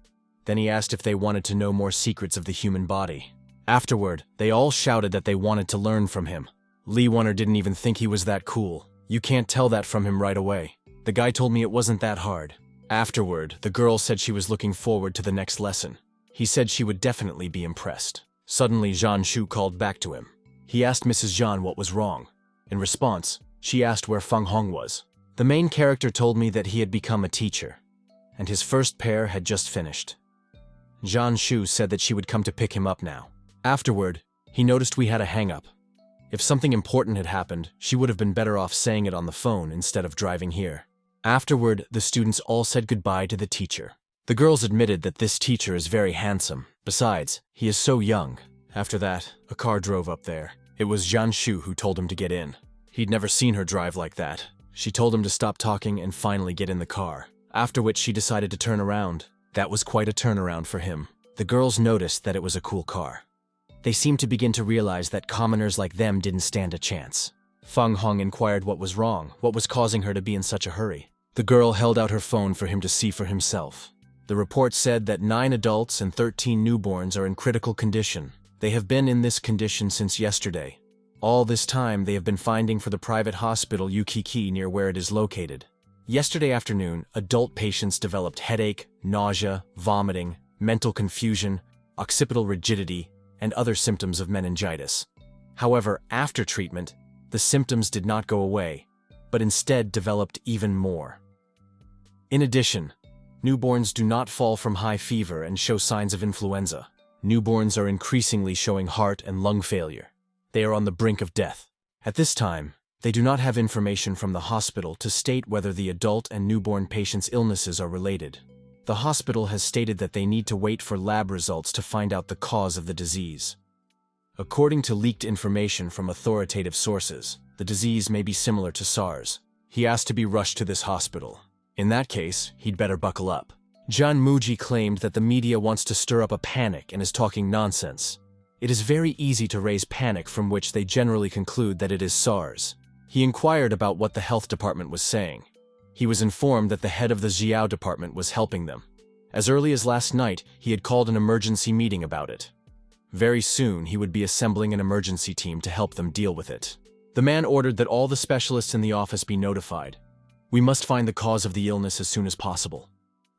Then he asked if they wanted to know more secrets of the human body. Afterward, they all shouted that they wanted to learn from him. Lee Wonner didn't even think he was that cool. You can't tell that from him right away. The guy told me it wasn't that hard. Afterward, the girl said she was looking forward to the next lesson. He said she would definitely be impressed. Suddenly, Zhan Shu called back to him. He asked Mrs. Zhan what was wrong. In response, she asked where Fang Hong was. The main character told me that he had become a teacher, and his first pair had just finished. Zhan Shu said that she would come to pick him up now. Afterward, he noticed we had a hang-up. If something important had happened, she would have been better off saying it on the phone instead of driving here. Afterward, the students all said goodbye to the teacher. The girls admitted that this teacher is very handsome. Besides, he is so young. After that, a car drove up there. It was Zhan Shu who told him to get in. He'd never seen her drive like that. She told him to stop talking and finally get in the car, after which she decided to turn around. That was quite a turnaround for him. The girls noticed that it was a cool car. They seemed to begin to realize that commoners like them didn't stand a chance. Fang Hong inquired what was wrong, what was causing her to be in such a hurry. The girl held out her phone for him to see for himself. The report said that 9 adults and 13 newborns are in critical condition. They have been in this condition since yesterday. All this time, they have been finding for the private hospital Yukiki near where it is located. Yesterday afternoon, adult patients developed headache, nausea, vomiting, mental confusion, occipital rigidity, and other symptoms of meningitis. However, after treatment, the symptoms did not go away, but instead developed even more. In addition, newborns do not fall from high fever and show signs of influenza. Newborns are increasingly showing heart and lung failure. They are on the brink of death. At this time, they do not have information from the hospital to state whether the adult and newborn patients' illnesses are related. The hospital has stated that they need to wait for lab results to find out the cause of the disease. According to leaked information from authoritative sources, the disease may be similar to SARS. He asked to be rushed to this hospital. In that case, he'd better buckle up. John Muji claimed that the media wants to stir up a panic and is talking nonsense. It is very easy to raise panic from which they generally conclude that it is SARS. He inquired about what the health department was saying. He was informed that the head of the Xiao department was helping them. As early as last night, he had called an emergency meeting about it. Very soon, he would be assembling an emergency team to help them deal with it. The man ordered that all the specialists in the office be notified. We must find the cause of the illness as soon as possible.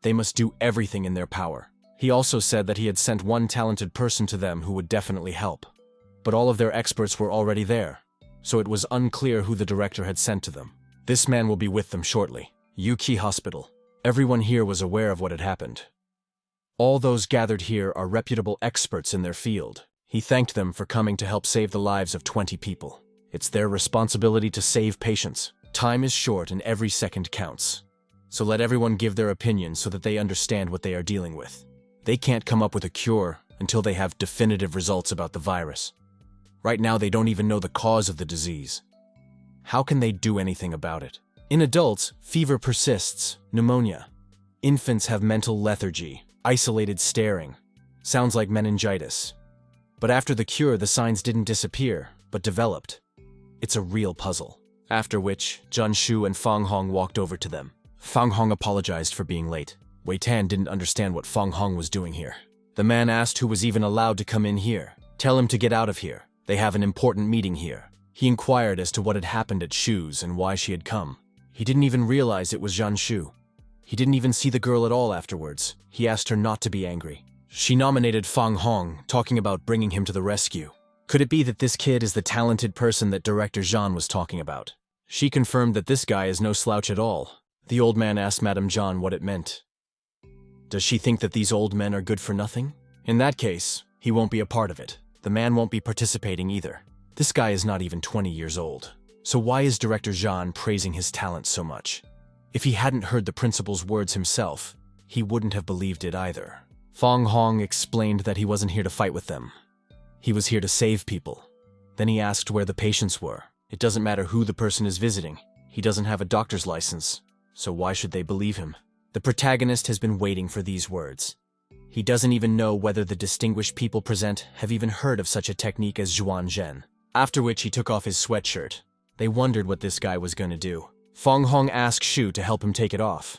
They must do everything in their power. He also said that he had sent one talented person to them who would definitely help. But all of their experts were already there, so it was unclear who the director had sent to them. This man will be with them shortly. Yuki Hospital. Everyone here was aware of what had happened. All those gathered here are reputable experts in their field. He thanked them for coming to help save the lives of 20 people. It's their responsibility to save patients. Time is short and every second counts. So let everyone give their opinion so that they understand what they are dealing with. They can't come up with a cure until they have definitive results about the virus. Right now, they don't even know the cause of the disease. How can they do anything about it? In adults, fever persists, pneumonia. Infants have mental lethargy, isolated staring. Sounds like meningitis. But after the cure, the signs didn't disappear, but developed. It's a real puzzle. After which, Zhan Shu and Fang Hong walked over to them. Fang Hong apologized for being late. Wei Tan didn't understand what Fang Hong was doing here. The man asked who was even allowed to come in here. Tell him to get out of here. They have an important meeting here. He inquired as to what had happened at Shu's and why she had come. He didn't even realize it was Zhan Shu. He didn't even see the girl at all afterwards. He asked her not to be angry. She nominated Fang Hong, talking about bringing him to the rescue. Could it be that this kid is the talented person that Director Zhan was talking about? She confirmed that this guy is no slouch at all. The old man asked Madame Zhan what it meant. Does she think that these old men are good for nothing? In that case, he won't be a part of it. The man won't be participating either. This guy is not even 20 years old. So why is Director Zhan praising his talent so much? If he hadn't heard the principal's words himself, he wouldn't have believed it either. Fang Hong explained that he wasn't here to fight with them. He was here to save people. Then he asked where the patients were. It doesn't matter who the person is visiting. He doesn't have a doctor's license, so why should they believe him? The protagonist has been waiting for these words. He doesn't even know whether the distinguished people present have even heard of such a technique as Zhuan Zhen. After which he took off his sweatshirt. They wondered what this guy was going to do. Fang Hong asked Shu to help him take it off.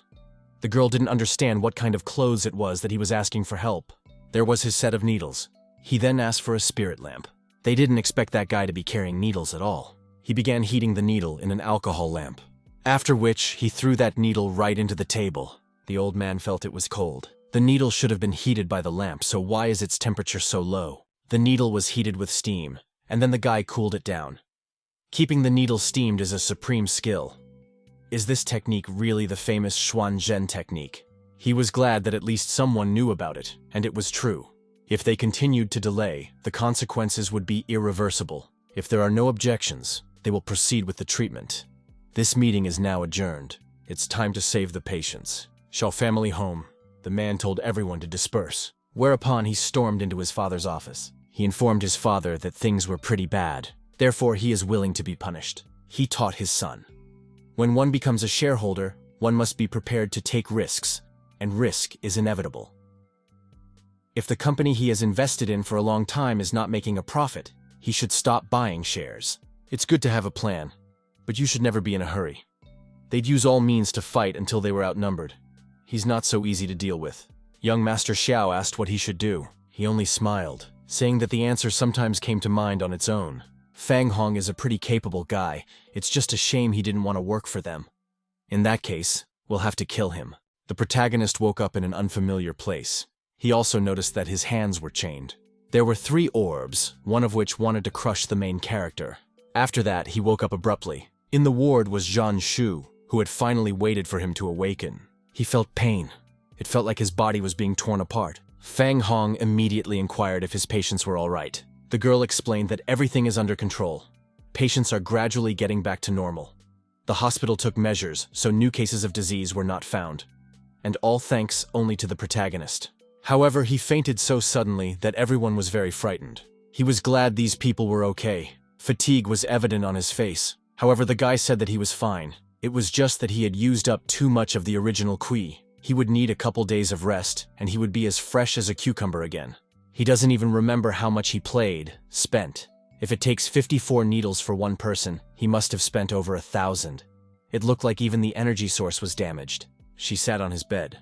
The girl didn't understand what kind of clothes it was that he was asking for help. There was his set of needles. He then asked for a spirit lamp. They didn't expect that guy to be carrying needles at all. He began heating the needle in an alcohol lamp. After which, he threw that needle right into the table. The old man felt it was cold. The needle should have been heated by the lamp, so why is its temperature so low? The needle was heated with steam, and then the guy cooled it down. Keeping the needle steamed is a supreme skill. Is this technique really the famous Zhuan Zhen technique? He was glad that at least someone knew about it, and it was true. If they continued to delay, the consequences would be irreversible. If there are no objections, they will proceed with the treatment. This meeting is now adjourned. It's time to save the patients. Shall family home. The man told everyone to disperse. Whereupon he stormed into his father's office. He informed his father that things were pretty bad. Therefore, he is willing to be punished. He taught his son. When one becomes a shareholder, one must be prepared to take risks, and risk is inevitable. If the company he has invested in for a long time is not making a profit, he should stop buying shares. It's good to have a plan, but you should never be in a hurry. They'd use all means to fight until they were outnumbered. He's not so easy to deal with. Young Master Xiao asked what he should do. He only smiled, saying that the answer sometimes came to mind on its own. Fang Hong is a pretty capable guy. It's just a shame he didn't want to work for them. In that case, we'll have to kill him. The protagonist woke up in an unfamiliar place. He also noticed that his hands were chained. There were 3 orbs, one of which wanted to crush the main character. After that, he woke up abruptly. In the ward was Zhan Shu, who had finally waited for him to awaken. He felt pain. It felt like his body was being torn apart. Fang Hong immediately inquired if his patients were all right. The girl explained that everything is under control. Patients are gradually getting back to normal. The hospital took measures, so new cases of disease were not found. And all thanks only to the protagonist. However, he fainted so suddenly that everyone was very frightened. He was glad these people were okay. Fatigue was evident on his face. However, the guy said that he was fine. It was just that he had used up too much of the original Qi. He would need a couple days of rest, and he would be as fresh as a cucumber again. He doesn't even remember how much he spent. If it takes 54 needles for one person, he must have spent over 1,000. It looked like even the energy source was damaged. She sat on his bed.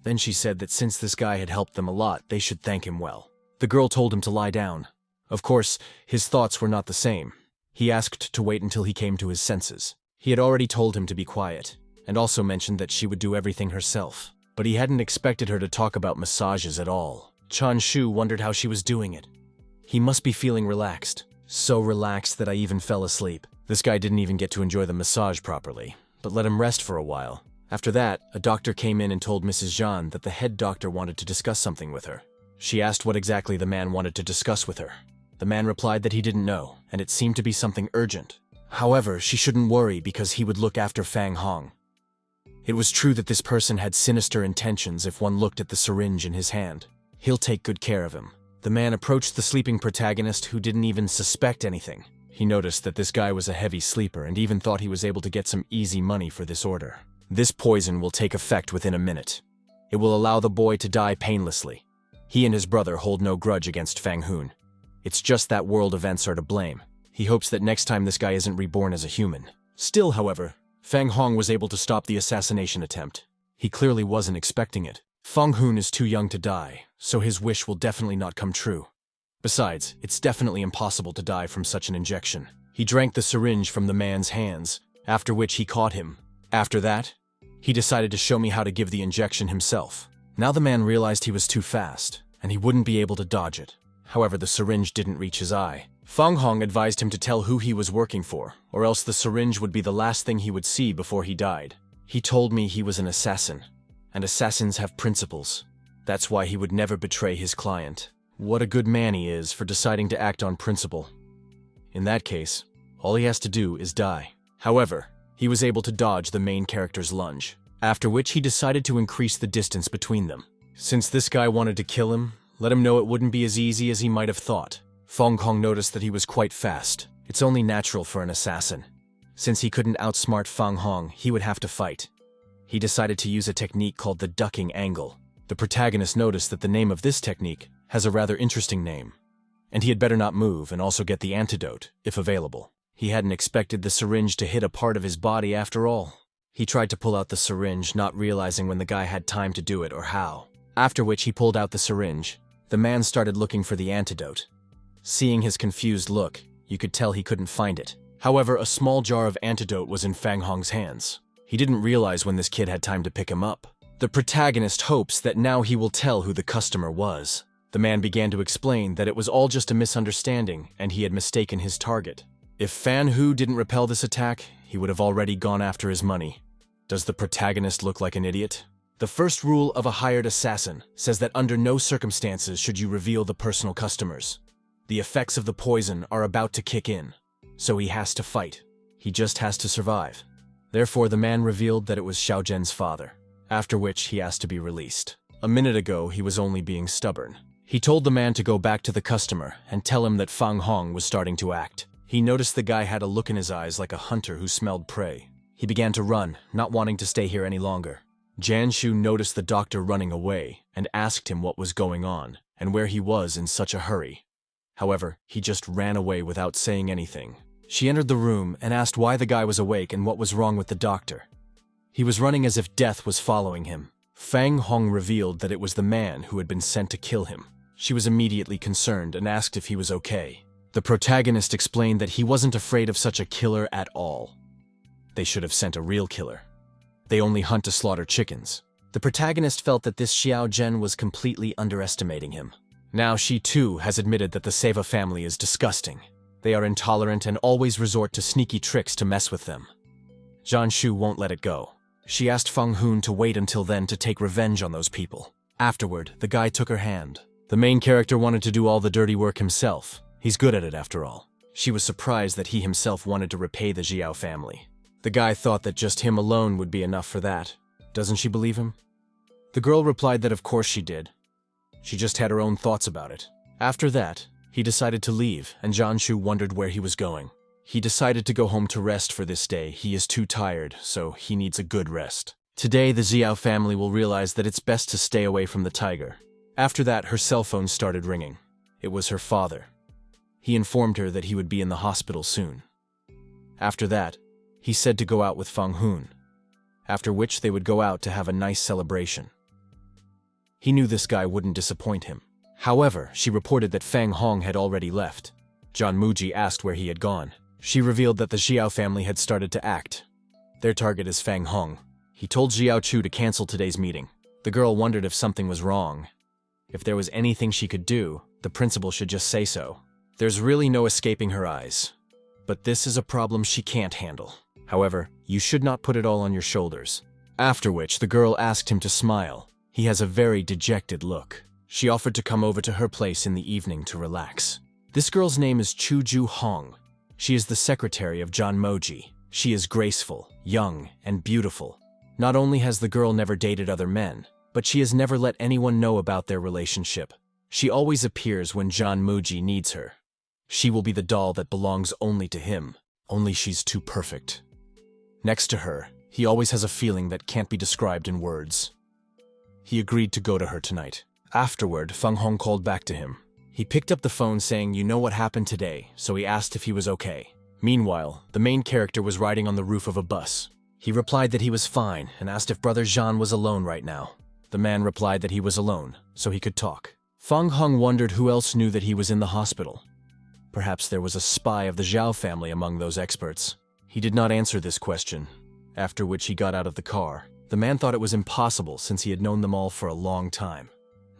Then she said that since this guy had helped them a lot, they should thank him well. The girl told him to lie down. Of course, his thoughts were not the same. He asked to wait until he came to his senses. He had already told him to be quiet, and also mentioned that she would do everything herself. But he hadn't expected her to talk about massages at all. Chan Shu wondered how she was doing it. He must be feeling relaxed. So relaxed that I even fell asleep. This guy didn't even get to enjoy the massage properly, but let him rest for a while. After that, a doctor came in and told Mrs. Zhan that the head doctor wanted to discuss something with her. She asked what exactly the man wanted to discuss with her. The man replied that he didn't know, and it seemed to be something urgent. However, she shouldn't worry because he would look after Fang Hong. It was true that this person had sinister intentions if one looked at the syringe in his hand. He'll take good care of him. The man approached the sleeping protagonist who didn't even suspect anything. He noticed that this guy was a heavy sleeper and even thought he was able to get some easy money for this order. This poison will take effect within a minute. It will allow the boy to die painlessly. He and his brother hold no grudge against Fang Hun. It's just that world events are to blame. He hopes that next time this guy isn't reborn as a human. Still, however, Fang Hong was able to stop the assassination attempt. He clearly wasn't expecting it. Fang Hun is too young to die, so his wish will definitely not come true. Besides, it's definitely impossible to die from such an injection. He drank the syringe from the man's hands, after which he caught him. After that, he decided to show me how to give the injection himself. Now the man realized he was too fast, and he wouldn't be able to dodge it. However, the syringe didn't reach his eye. Fang Hong advised him to tell who he was working for, or else the syringe would be the last thing he would see before he died. He told me he was an assassin, and assassins have principles. That's why he would never betray his client. What a good man he is for deciding to act on principle. In that case, All he has to do is die. However, he was able to dodge the main character's lunge, after which he decided to increase the distance between them. Since this guy wanted to kill him, let him know it wouldn't be as easy as he might have thought. Fang Hong noticed that he was quite fast. It's only natural for an assassin. Since he couldn't outsmart Fang Hong, he would have to fight. He decided to use a technique called the ducking angle. The protagonist noticed that the name of this technique has a rather interesting name, and he had better not move and also get the antidote, if available. He hadn't expected the syringe to hit a part of his body after all. He tried to pull out the syringe, not realizing when the guy had time to do it or how. After which he pulled out the syringe. The man started looking for the antidote. Seeing his confused look, you could tell he couldn't find it. However, a small jar of antidote was in Fang Hong's hands. He didn't realize when this kid had time to pick him up. The protagonist hopes that now he will tell who the customer was. The man began to explain that it was all just a misunderstanding and he had mistaken his target. If Fan Hu didn't repel this attack, he would have already gone after his money. Does the protagonist look like an idiot? The first rule of a hired assassin says that under no circumstances should you reveal the personal customers. The effects of the poison are about to kick in, so he has to fight. He just has to survive. Therefore, the man revealed that it was Xiao Zhen's father, after which he asked to be released. A minute ago, he was only being stubborn. He told the man to go back to the customer and tell him that Fang Hong was starting to act. He noticed the guy had a look in his eyes like a hunter who smelled prey. He began to run, not wanting to stay here any longer. Janshu noticed the doctor running away and asked him what was going on and where he was in such a hurry. However, he just ran away without saying anything. She entered the room and asked why the guy was awake and what was wrong with the doctor. He was running as if death was following him. Fang Hong revealed that it was the man who had been sent to kill him. She was immediately concerned and asked if he was okay. The protagonist explained that he wasn't afraid of such a killer at all. They should have sent a real killer. They only hunt to slaughter chickens. The protagonist felt that this Xiao Zhen was completely underestimating him. Now she too has admitted that the Seva family is disgusting. They are intolerant and always resort to sneaky tricks to mess with them. Janshu won't let it go. She asked Feng Hun to wait until then to take revenge on those people. Afterward, the guy took her hand. The main character wanted to do all the dirty work himself. He's good at it after all. She was surprised that he himself wanted to repay the Jiao family. The guy thought that just him alone would be enough for that. Doesn't she believe him? The girl replied that of course she did. She just had her own thoughts about it. After that, he decided to leave, and Janshu wondered where he was going. He decided to go home to rest for this day. He is too tired, so he needs a good rest. Today, the Xiao family will realize that it's best to stay away from the tiger. After that, her cell phone started ringing. It was her father. He informed her that he would be in the hospital soon. After that, he said to go out with Fang Hun, after which they would go out to have a nice celebration. He knew this guy wouldn't disappoint him. However, she reported that Fang Hong had already left. John Muji asked where he had gone. She revealed that the Xiao family had started to act. Their target is Fang Hong. He told Xiao Chu to cancel today's meeting. The girl wondered if something was wrong. If there was anything she could do, the principal should just say so. There's really no escaping her eyes. But this is a problem she can't handle. However, you should not put it all on your shoulders. After which, the girl asked him to smile. He has a very dejected look. She offered to come over to her place in the evening to relax. This girl's name is Chuju Hong. She is the secretary of John Moji. She is graceful, young, and beautiful. Not only has the girl never dated other men, but she has never let anyone know about their relationship. She always appears when John Muji needs her. She will be the doll that belongs only to him, only she's too perfect. Next to her, he always has a feeling that can't be described in words. He agreed to go to her tonight. Afterward, Fang Hong called back to him. He picked up the phone saying, "You know what happened today," so he asked if he was okay. Meanwhile, the main character was riding on the roof of a bus. He replied that he was fine and asked if Brother Jean was alone right now. The man replied that he was alone, so he could talk. Fang Hong wondered who else knew that he was in the hospital. Perhaps there was a spy of the Zhao family among those experts. He did not answer this question, after which he got out of the car. The man thought it was impossible since he had known them all for a long time.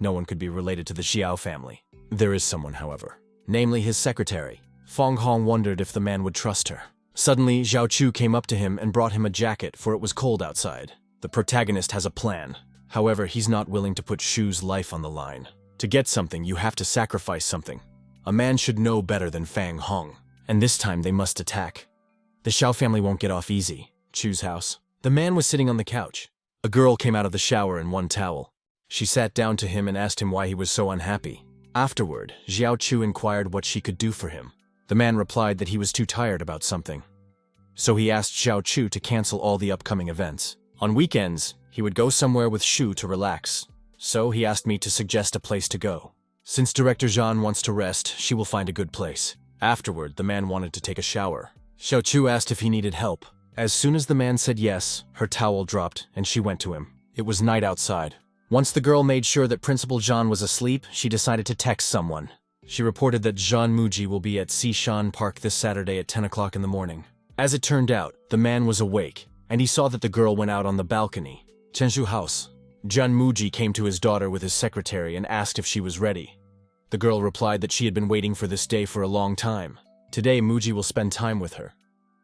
No one could be related to the Xiao family. There is someone, however, namely his secretary. Fang Hong wondered if the man would trust her. Suddenly, Zhao Chu came up to him and brought him a jacket, for it was cold outside. The protagonist has a plan. However, he's not willing to put Shu's life on the line. To get something, you have to sacrifice something. A man should know better than Fang Hong, and this time they must attack. The Xiao family won't get off easy. Chu's house. The man was sitting on the couch. A girl came out of the shower in one towel. She sat down to him and asked him why he was so unhappy. Afterward, Xiao Chu inquired what she could do for him. The man replied that he was too tired about something. So he asked Xiao Chu to cancel all the upcoming events. On weekends, he would go somewhere with Shu to relax. So he asked me to suggest a place to go. Since Director Zhan wants to rest, she will find a good place. Afterward, the man wanted to take a shower. Xiao Chu asked if he needed help. As soon as the man said yes, her towel dropped and she went to him. It was night outside. Once the girl made sure that Principal Zhan was asleep, she decided to text someone. She reported that Zhan Muji will be at Xishan Park this Saturday at 10 o'clock in the morning. As it turned out, the man was awake, and he saw that the girl went out on the balcony. Chenshu House. Zhan Muji came to his daughter with his secretary and asked if she was ready. The girl replied that she had been waiting for this day for a long time. Today, Muji will spend time with her.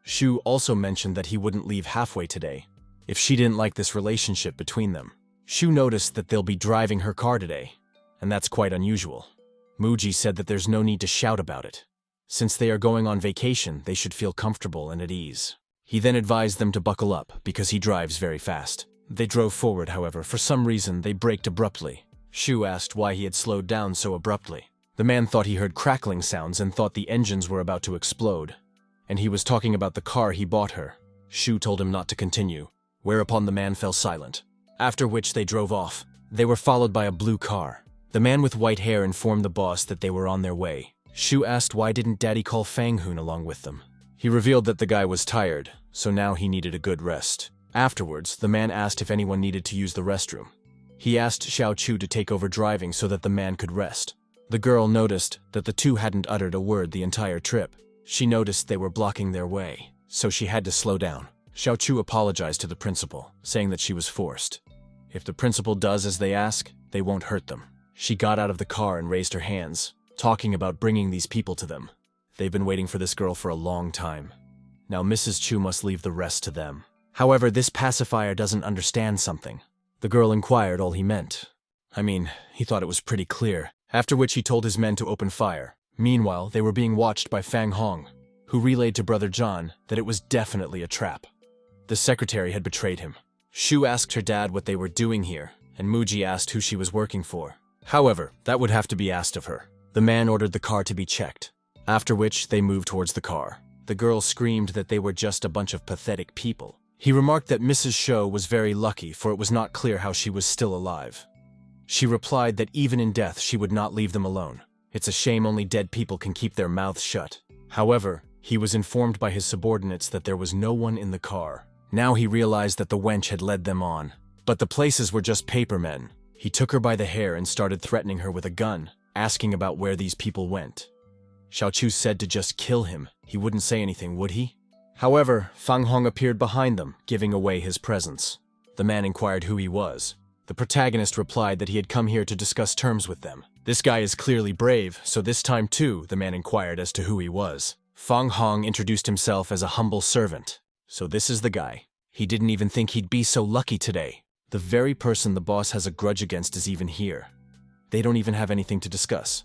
Shu also mentioned that he wouldn't leave halfway today, if she didn't like this relationship between them. Shu noticed that they'll be driving her car today, and that's quite unusual. Muji said that there's no need to shout about it. Since they are going on vacation, they should feel comfortable and at ease. He then advised them to buckle up, because he drives very fast. They drove forward, however. For some reason, they braked abruptly. Shu asked why he had slowed down so abruptly. The man thought he heard crackling sounds and thought the engines were about to explode. And he was talking about the car he bought her. Shu told him not to continue, whereupon the man fell silent. After which they drove off. They were followed by a blue car. The man with white hair informed the boss that they were on their way. Shu asked why didn't Daddy call Fang Hong along with them. He revealed that the guy was tired, so now he needed a good rest. Afterwards, the man asked if anyone needed to use the restroom. He asked Xiao Chu to take over driving so that the man could rest. The girl noticed that the two hadn't uttered a word the entire trip. She noticed they were blocking their way, so she had to slow down. Xiao Chu apologized to the principal, saying that she was forced. If the principal does as they ask, they won't hurt them. She got out of the car and raised her hands, talking about bringing these people to them. They've been waiting for this girl for a long time. Now Mrs. Chu must leave the rest to them. However, this pacifier doesn't understand something. The girl inquired all he meant. He thought it was pretty clear, after which he told his men to open fire. Meanwhile, they were being watched by Fang Hong, who relayed to Brother John that it was definitely a trap. The secretary had betrayed him. Shu asked her dad what they were doing here, and Muji asked who she was working for. However, that would have to be asked of her. The man ordered the car to be checked, after which they moved towards the car. The girl screamed that they were just a bunch of pathetic people. He remarked that Mrs. Shou was very lucky, for it was not clear how she was still alive. She replied that even in death she would not leave them alone. It's a shame only dead people can keep their mouths shut. However, he was informed by his subordinates that there was no one in the car. Now he realized that the wench had led them on. But the places were just paper men. He took her by the hair and started threatening her with a gun, asking about where these people went. Xiao Chu said to just kill him. He wouldn't say anything, would he? However, Fang Hong appeared behind them, giving away his presence. The man inquired who he was. The protagonist replied that he had come here to discuss terms with them. This guy is clearly brave, so this time too, the man inquired as to who he was. Fang Hong introduced himself as a humble servant. So this is the guy. He didn't even think he'd be so lucky today. The very person the boss has a grudge against is even here. They don't even have anything to discuss.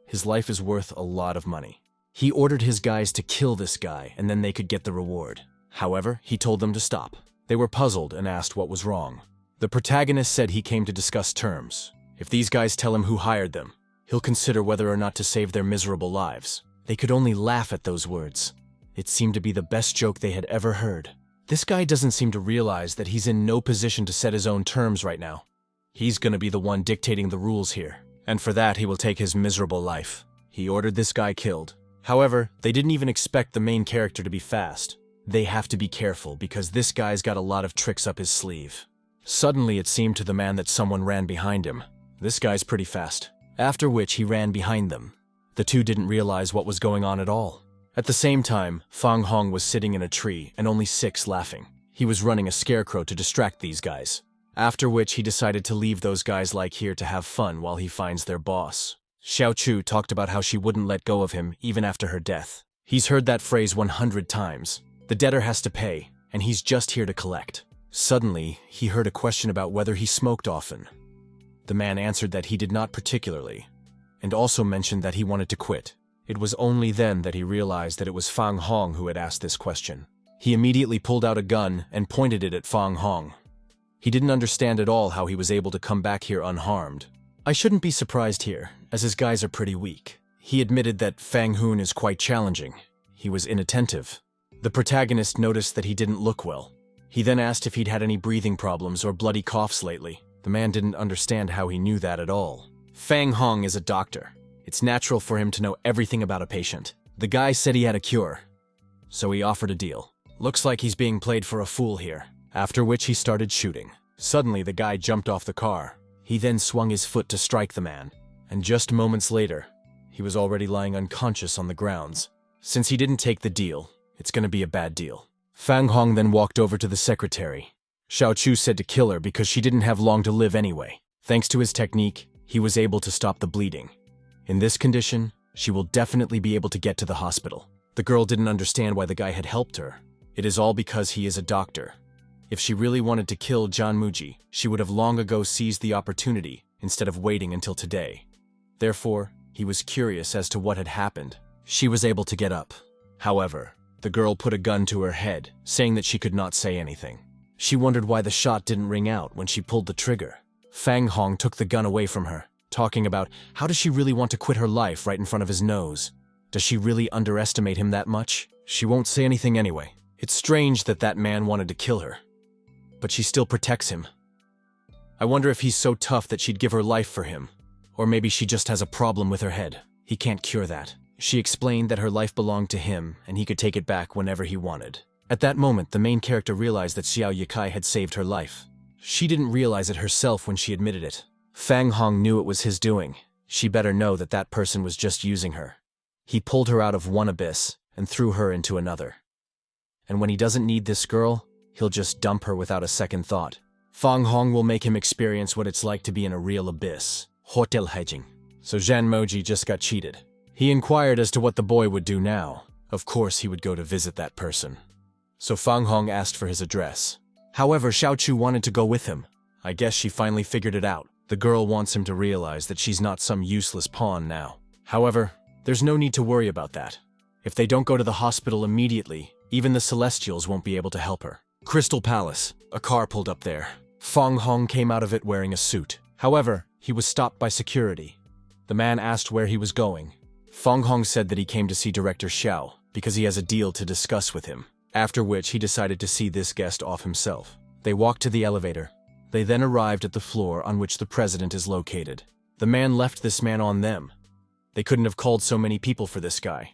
His life is worth a lot of money. He ordered his guys to kill this guy, and then they could get the reward. However, he told them to stop. They were puzzled and asked what was wrong. The protagonist said he came to discuss terms. If these guys tell him who hired them, he'll consider whether or not to save their miserable lives. They could only laugh at those words. It seemed to be the best joke they had ever heard. This guy doesn't seem to realize that he's in no position to set his own terms right now. He's gonna be the one dictating the rules here, and for that he will take his miserable life. He ordered this guy killed. However, they didn't even expect the main character to be fast. They have to be careful because this guy's got a lot of tricks up his sleeve. Suddenly it seemed to the man that someone ran behind him. This guy's pretty fast. After which he ran behind them. The two didn't realize what was going on at all. At the same time, Fang Hong was sitting in a tree and only 6 laughing. He was running a scarecrow to distract these guys. After which he decided to leave those guys like here to have fun while he finds their boss. Xiao Chu talked about how she wouldn't let go of him even after her death. He's heard that phrase 100 times. The debtor has to pay, and he's just here to collect. Suddenly, he heard a question about whether he smoked often. The man answered that he did not particularly, and also mentioned that he wanted to quit. It was only then that he realized that it was Fang Hong who had asked this question. He immediately pulled out a gun and pointed it at Fang Hong. He didn't understand at all how he was able to come back here unharmed. I shouldn't be surprised here, as his guys are pretty weak. He admitted that Fang Hong is quite challenging. He was inattentive. The protagonist noticed that he didn't look well. He then asked if he'd had any breathing problems or bloody coughs lately. The man didn't understand how he knew that at all. Fang Hong is a doctor. It's natural for him to know everything about a patient. The guy said he had a cure, so he offered a deal. Looks like he's being played for a fool here. After which he started shooting. Suddenly the guy jumped off the car. He then swung his foot to strike the man, and just moments later, he was already lying unconscious on the grounds. Since he didn't take the deal, it's gonna be a bad deal. Fang Hong then walked over to the secretary. Xiao Chu said to kill her because she didn't have long to live anyway. Thanks to his technique, he was able to stop the bleeding. In this condition, she will definitely be able to get to the hospital. The girl didn't understand why the guy had helped her. It is all because he is a doctor. If she really wanted to kill John Muji, she would have long ago seized the opportunity instead of waiting until today. Therefore, he was curious as to what had happened. She was able to get up. However, the girl put a gun to her head, saying that she could not say anything. She wondered why the shot didn't ring out when she pulled the trigger. Fang Hong took the gun away from her, talking about how does she really want to quit her life right in front of his nose? Does she really underestimate him that much? She won't say anything anyway. It's strange that that man wanted to kill her, but she still protects him. I wonder if he's so tough that she'd give her life for him. Or maybe she just has a problem with her head. He can't cure that. She explained that her life belonged to him and he could take it back whenever he wanted. At that moment, the main character realized that Xiao Yikai had saved her life. She didn't realize it herself when she admitted it. Fang Hong knew it was his doing. She better know that that person was just using her. He pulled her out of one abyss and threw her into another. And when he doesn't need this girl, he'll just dump her without a second thought. Fang Hong will make him experience what it's like to be in a real abyss. Hotel hedging. So Zhan Moji just got cheated. He inquired as to what the boy would do now. Of course he would go to visit that person. So Fang Hong asked for his address. However, Xiao Chu wanted to go with him. I guess she finally figured it out. The girl wants him to realize that she's not some useless pawn now. However, there's no need to worry about that. If they don't go to the hospital immediately, even the Celestials won't be able to help her. Crystal Palace. A car pulled up there. Fang Hong came out of it wearing a suit. However, he was stopped by security. The man asked where he was going. Fang Hong said that he came to see Director Xiao because he has a deal to discuss with him. After which, he decided to see this guest off himself. They walked to the elevator. They then arrived at the floor on which the president is located. The man left this man on them. They couldn't have called so many people for this guy.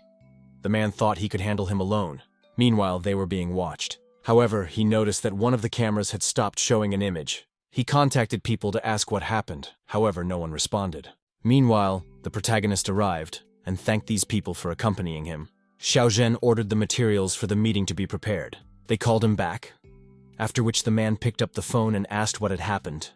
The man thought he could handle him alone. Meanwhile, they were being watched. However, he noticed that one of the cameras had stopped showing an image. He contacted people to ask what happened. However, no one responded. Meanwhile, the protagonist arrived and thanked these people for accompanying him. Xiao Zhen ordered the materials for the meeting to be prepared. They called him back, after which the man picked up the phone and asked what had happened.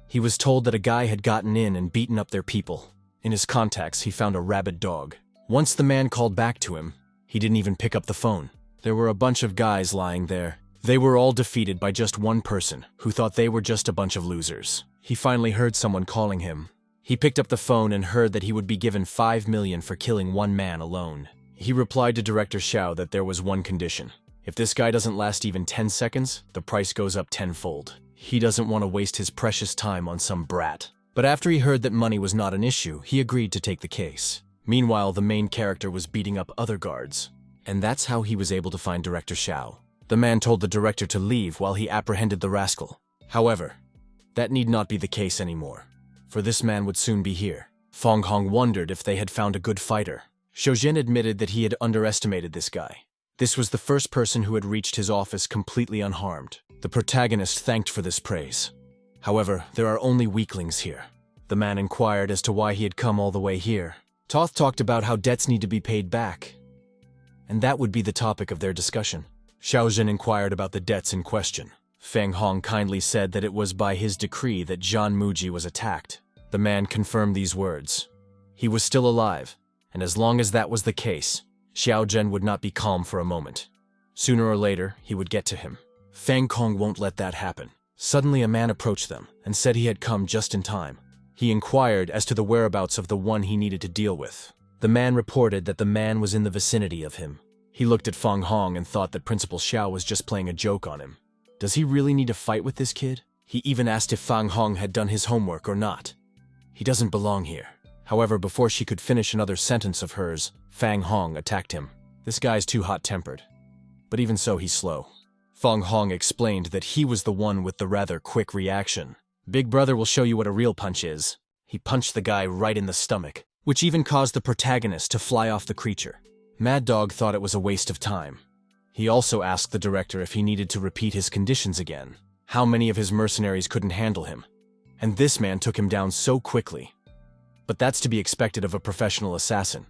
He was told that a guy had gotten in and beaten up their people. In his contacts, he found a rabid dog. Once the man called back to him, he didn't even pick up the phone. There were a bunch of guys lying there. They were all defeated by just one person, who thought they were just a bunch of losers. He finally heard someone calling him. He picked up the phone and heard that he would be given 5 million for killing one man alone. He replied to Director Xiao that there was one condition. If this guy doesn't last even 10 seconds, the price goes up tenfold. He doesn't want to waste his precious time on some brat. But after he heard that money was not an issue, he agreed to take the case. Meanwhile, the main character was beating up other guards. And that's how he was able to find Director Xiao. The man told the director to leave while he apprehended the rascal. However, that need not be the case anymore, for this man would soon be here. Fang Hong wondered if they had found a good fighter. Shojin admitted that he had underestimated this guy. This was the first person who had reached his office completely unharmed. The protagonist thanked for this praise. However, there are only weaklings here. The man inquired as to why he had come all the way here. Toth talked about how debts need to be paid back, and that would be the topic of their discussion. Xiaozhen inquired about the debts in question. Fang Hong kindly said that it was by his decree that Zhan Muji was attacked. The man confirmed these words. He was still alive, and as long as that was the case, Xiaozhen would not be calm for a moment. Sooner or later, he would get to him. Fang Hong won't let that happen. Suddenly a man approached them and said he had come just in time. He inquired as to the whereabouts of the one he needed to deal with. The man reported that the man was in the vicinity of him. He looked at Fang Hong and thought that Principal Xiao was just playing a joke on him. Does he really need to fight with this kid? He even asked if Fang Hong had done his homework or not. He doesn't belong here. However, before she could finish another sentence of hers, Fang Hong attacked him. This guy's too hot-tempered. But even so, he's slow. Fang Hong explained that he was the one with the rather quick reaction. Big brother will show you what a real punch is. He punched the guy right in the stomach, which even caused the protagonist to fly off the creature. Mad Dog thought it was a waste of time. He also asked the director if he needed to repeat his conditions again. How many of his mercenaries couldn't handle him? And this man took him down so quickly. But that's to be expected of a professional assassin.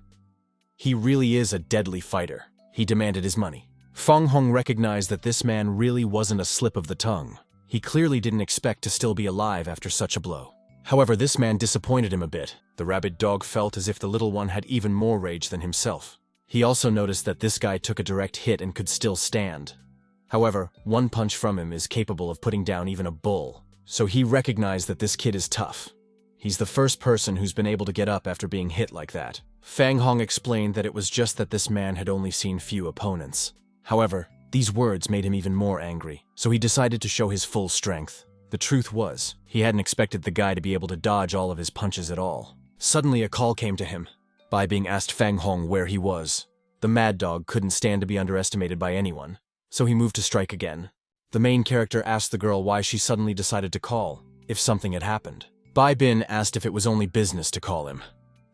He really is a deadly fighter. He demanded his money. Fang Hong recognized that this man really wasn't a slip of the tongue. He clearly didn't expect to still be alive after such a blow. However, this man disappointed him a bit. The rabid dog felt as if the little one had even more rage than himself. He also noticed that this guy took a direct hit and could still stand. However, one punch from him is capable of putting down even a bull. So he recognized that this kid is tough. He's the first person who's been able to get up after being hit like that. Fang Hong explained that it was just that this man had only seen few opponents. However, these words made him even more angry, so he decided to show his full strength. The truth was, he hadn't expected the guy to be able to dodge all of his punches at all. Suddenly a call came to him. Bai Bing asked Fang Hong where he was. The Mad Dog couldn't stand to be underestimated by anyone, so he moved to strike again. The main character asked the girl why she suddenly decided to call, if something had happened. Bai Bin asked if it was only business to call him.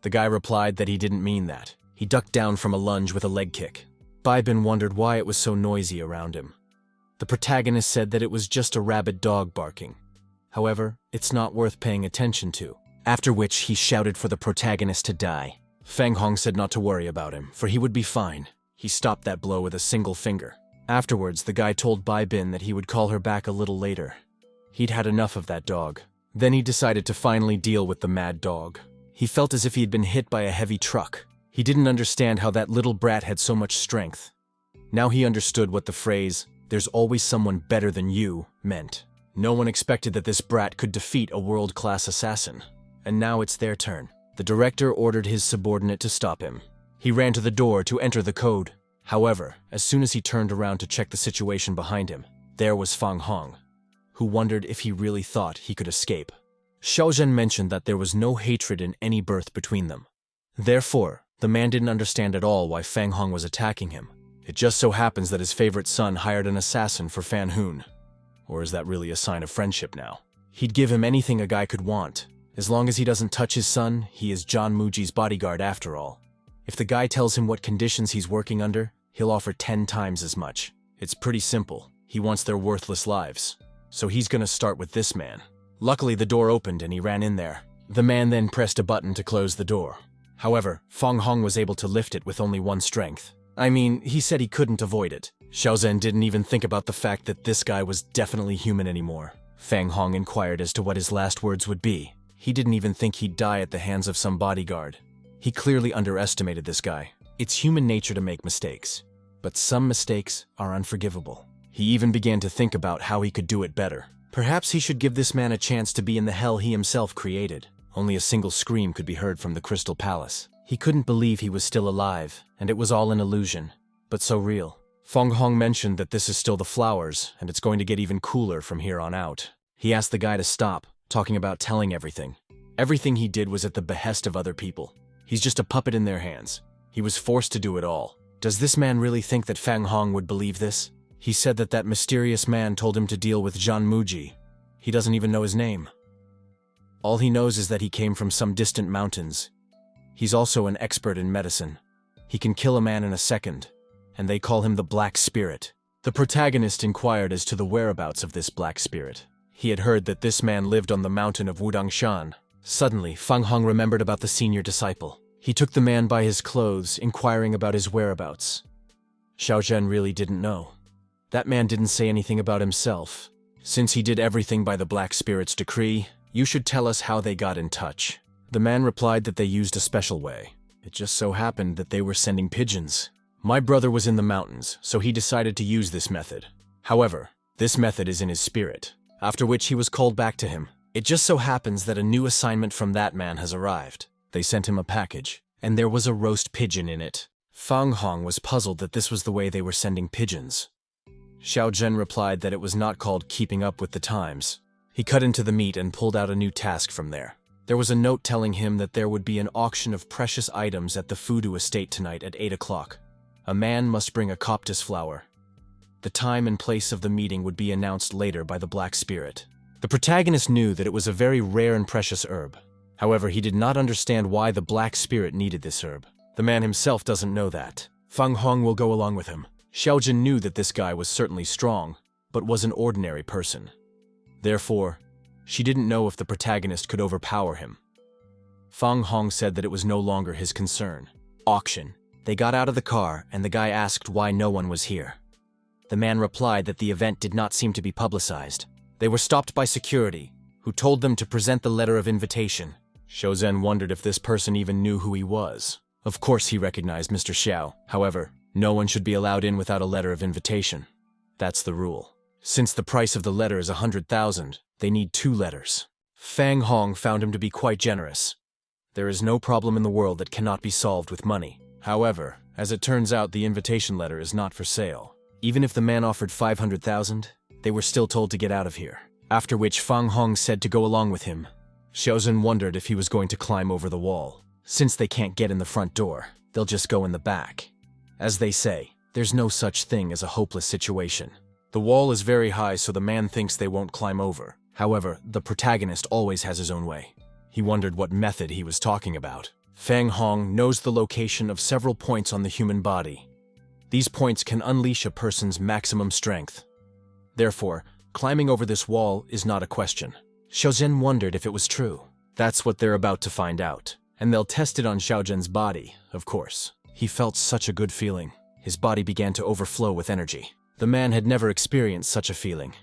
The guy replied that he didn't mean that. He ducked down from a lunge with a leg kick. Bai Bin wondered why it was so noisy around him. The protagonist said that it was just a rabid dog barking. However, it's not worth paying attention to. After which, he shouted for the protagonist to die. Fang Hong said not to worry about him, for he would be fine. He stopped that blow with a single finger. Afterwards, the guy told Bai Bin that he would call her back a little later. He'd had enough of that dog. Then he decided to finally deal with the Mad Dog. He felt as if he had been hit by a heavy truck. He didn't understand how that little brat had so much strength. Now he understood what the phrase, "there's always someone better than you," meant. No one expected that this brat could defeat a world-class assassin. And now it's their turn. The director ordered his subordinate to stop him. He ran to the door to enter the code. However, as soon as he turned around to check the situation behind him, there was Fang Hong, who wondered if he really thought he could escape. Xiaozhen mentioned that there was no hatred in any birth between them. Therefore, the man didn't understand at all why Fang Hong was attacking him. It just so happens that his favorite son hired an assassin for Fan Hoon. Or is that really a sign of friendship now? He'd give him anything a guy could want. As long as he doesn't touch his son, he is John Muji's bodyguard after all. If the guy tells him what conditions he's working under, he'll offer 10 times as much. It's pretty simple. He wants their worthless lives. So he's gonna start with this man. Luckily, the door opened and he ran in there. The man then pressed a button to close the door. However, Fang Hong was able to lift it with only one strength. I mean, he said he couldn't avoid it. Xiaozhen didn't even think about the fact that this guy was definitely human anymore. Fang Hong inquired as to what his last words would be. He didn't even think he'd die at the hands of some bodyguard. He clearly underestimated this guy. It's human nature to make mistakes, but some mistakes are unforgivable. He even began to think about how he could do it better. Perhaps he should give this man a chance to be in the hell he himself created. Only a single scream could be heard from the Crystal Palace. He couldn't believe he was still alive, and it was all an illusion, but so real. Fang Hong mentioned that this is still the flowers, and it's going to get even cooler from here on out. He asked the guy to stop, talking about telling everything. Everything he did was at the behest of other people. He's just a puppet in their hands. He was forced to do it all. Does this man really think that Fang Hong would believe this? He said that that mysterious man told him to deal with Zhan Muji. He doesn't even know his name. All he knows is that he came from some distant mountains. He's also an expert in medicine. He can kill a man in a second, and they call him the Black Spirit. The protagonist inquired as to the whereabouts of this Black Spirit. He had heard that this man lived on the mountain of Wudang Shan. Suddenly, Fang Hong remembered about the senior disciple. He took the man by his clothes, inquiring about his whereabouts. Xiaozhen really didn't know. That man didn't say anything about himself. Since he did everything by the Black Spirit's decree, you should tell us how they got in touch. The man replied that they used a special way. It just so happened that they were sending pigeons. My brother was in the mountains, so he decided to use this method. However, this method is in his spirit, after which he was called back to him. It just so happens that a new assignment from that man has arrived. They sent him a package. and there was a roast pigeon in it. Fang Hong was puzzled that this was the way they were sending pigeons. Xiao Zhen replied that it was not called keeping up with the times. He cut into the meat and pulled out a new task from there. There was a note telling him that there would be an auction of precious items at the Fudu estate tonight at 8 o'clock. A man must bring a coptis flower. The time and place of the meeting would be announced later by the Black Spirit. The protagonist knew that it was a very rare and precious herb. However, he did not understand why the Black Spirit needed this herb. The man himself doesn't know that. Fang Hong will go along with him. Xiao Zhen knew that this guy was certainly strong, but was an ordinary person. Therefore, she didn't know if the protagonist could overpower him. Fang Hong said that it was no longer his concern. Auction. They got out of the car, and the guy asked why no one was here. The man replied that the event did not seem to be publicized. They were stopped by security, who told them to present the letter of invitation. Xiao Zhen wondered if this person even knew who he was. Of course he recognized Mr. Xiao. However, no one should be allowed in without a letter of invitation. That's the rule. Since the price of the letter is 100,000, they need 2 letters. Fang Hong found him to be quite generous. There is no problem in the world that cannot be solved with money. However, as it turns out, the invitation letter is not for sale. Even if the man offered 500,000, they were still told to get out of here. After which Fang Hong said to go along with him. Xiao Zhen wondered if he was going to climb over the wall. Since they can't get in the front door, they'll just go in the back. As they say, there's no such thing as a hopeless situation. The wall is very high, so the man thinks they won't climb over. However, the protagonist always has his own way. He wondered what method he was talking about. Fang Hong knows the location of several points on the human body. These points can unleash a person's maximum strength. Therefore, climbing over this wall is not a question. Xiao Zhen wondered if it was true. That's what they're about to find out. And they'll test it on Xiao Zhen's body, of course. He felt such a good feeling. His body began to overflow with energy. The man had never experienced such a feeling.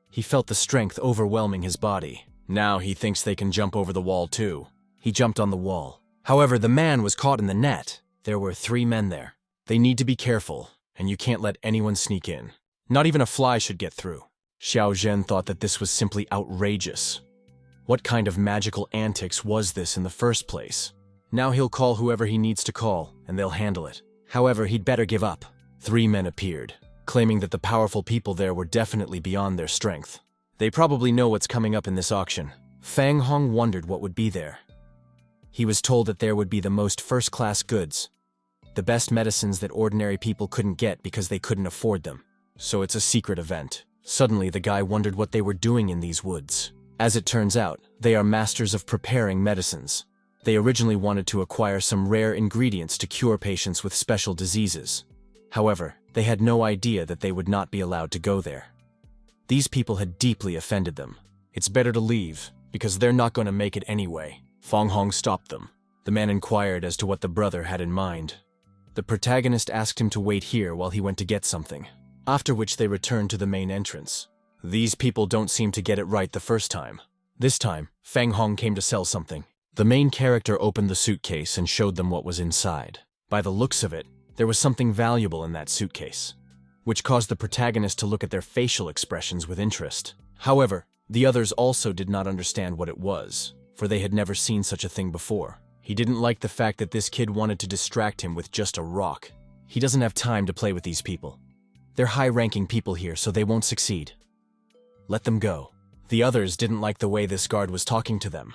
He felt the strength overwhelming his body. Now he thinks they can jump over the wall too. He jumped on the wall. However, the man was caught in the net. There were 3 men there. They need to be careful, and you can't let anyone sneak in. Not even a fly should get through. Xiao Zhen thought that this was simply outrageous. What kind of magical antics was this in the first place? Now he'll call whoever he needs to call, and they'll handle it. However, he'd better give up. 3 men appeared, claiming that the powerful people there were definitely beyond their strength. They probably know what's coming up in this auction. Fang Hong wondered what would be there. He was told that there would be the most first-class goods, the best medicines that ordinary people couldn't get because they couldn't afford them. So it's a secret event. Suddenly, the guy wondered what they were doing in these woods. As it turns out, they are masters of preparing medicines. They originally wanted to acquire some rare ingredients to cure patients with special diseases. However, they had no idea that they would not be allowed to go there. These people had deeply offended them. It's better to leave, because they're not going to make it anyway. Fang Hong stopped them. The man inquired as to what the brother had in mind. The protagonist asked him to wait here while he went to get something, after which they returned to the main entrance. These people don't seem to get it right the first time. This time, Fang Hong came to sell something. The main character opened the suitcase and showed them what was inside. By the looks of it, there was something valuable in that suitcase, which caused the protagonist to look at their facial expressions with interest. However, the others also did not understand what it was, for they had never seen such a thing before. He didn't like the fact that this kid wanted to distract him with just a rock. He doesn't have time to play with these people. They're high-ranking people here, so they won't succeed. Let them go. The others didn't like the way this guard was talking to them.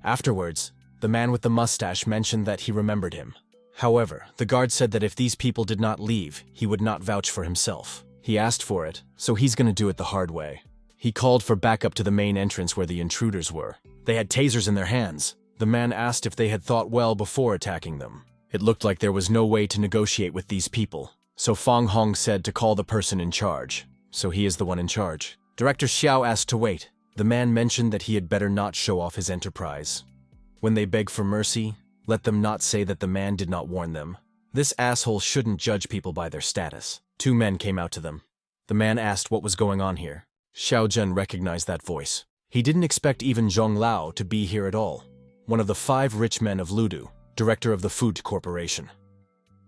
Afterwards, the man with the mustache mentioned that he remembered him. However, the guard said that if these people did not leave, he would not vouch for himself. He asked for it, so he's gonna do it the hard way. He called for backup to the main entrance where the intruders were. They had tasers in their hands. The man asked if they had thought well before attacking them. It looked like there was no way to negotiate with these people, so Fang Hong said to call the person in charge. So he is the one in charge. Director Xiao asked to wait. The man mentioned that he had better not show off his enterprise. When they beg for mercy, let them not say that the man did not warn them. This asshole shouldn't judge people by their status. 2 men came out to them. The man asked what was going on here. Xiao Zhen recognized that voice. He didn't expect even Zhong Lao to be here at all. One of the 5 rich men of Ludu, director of the Food Corporation.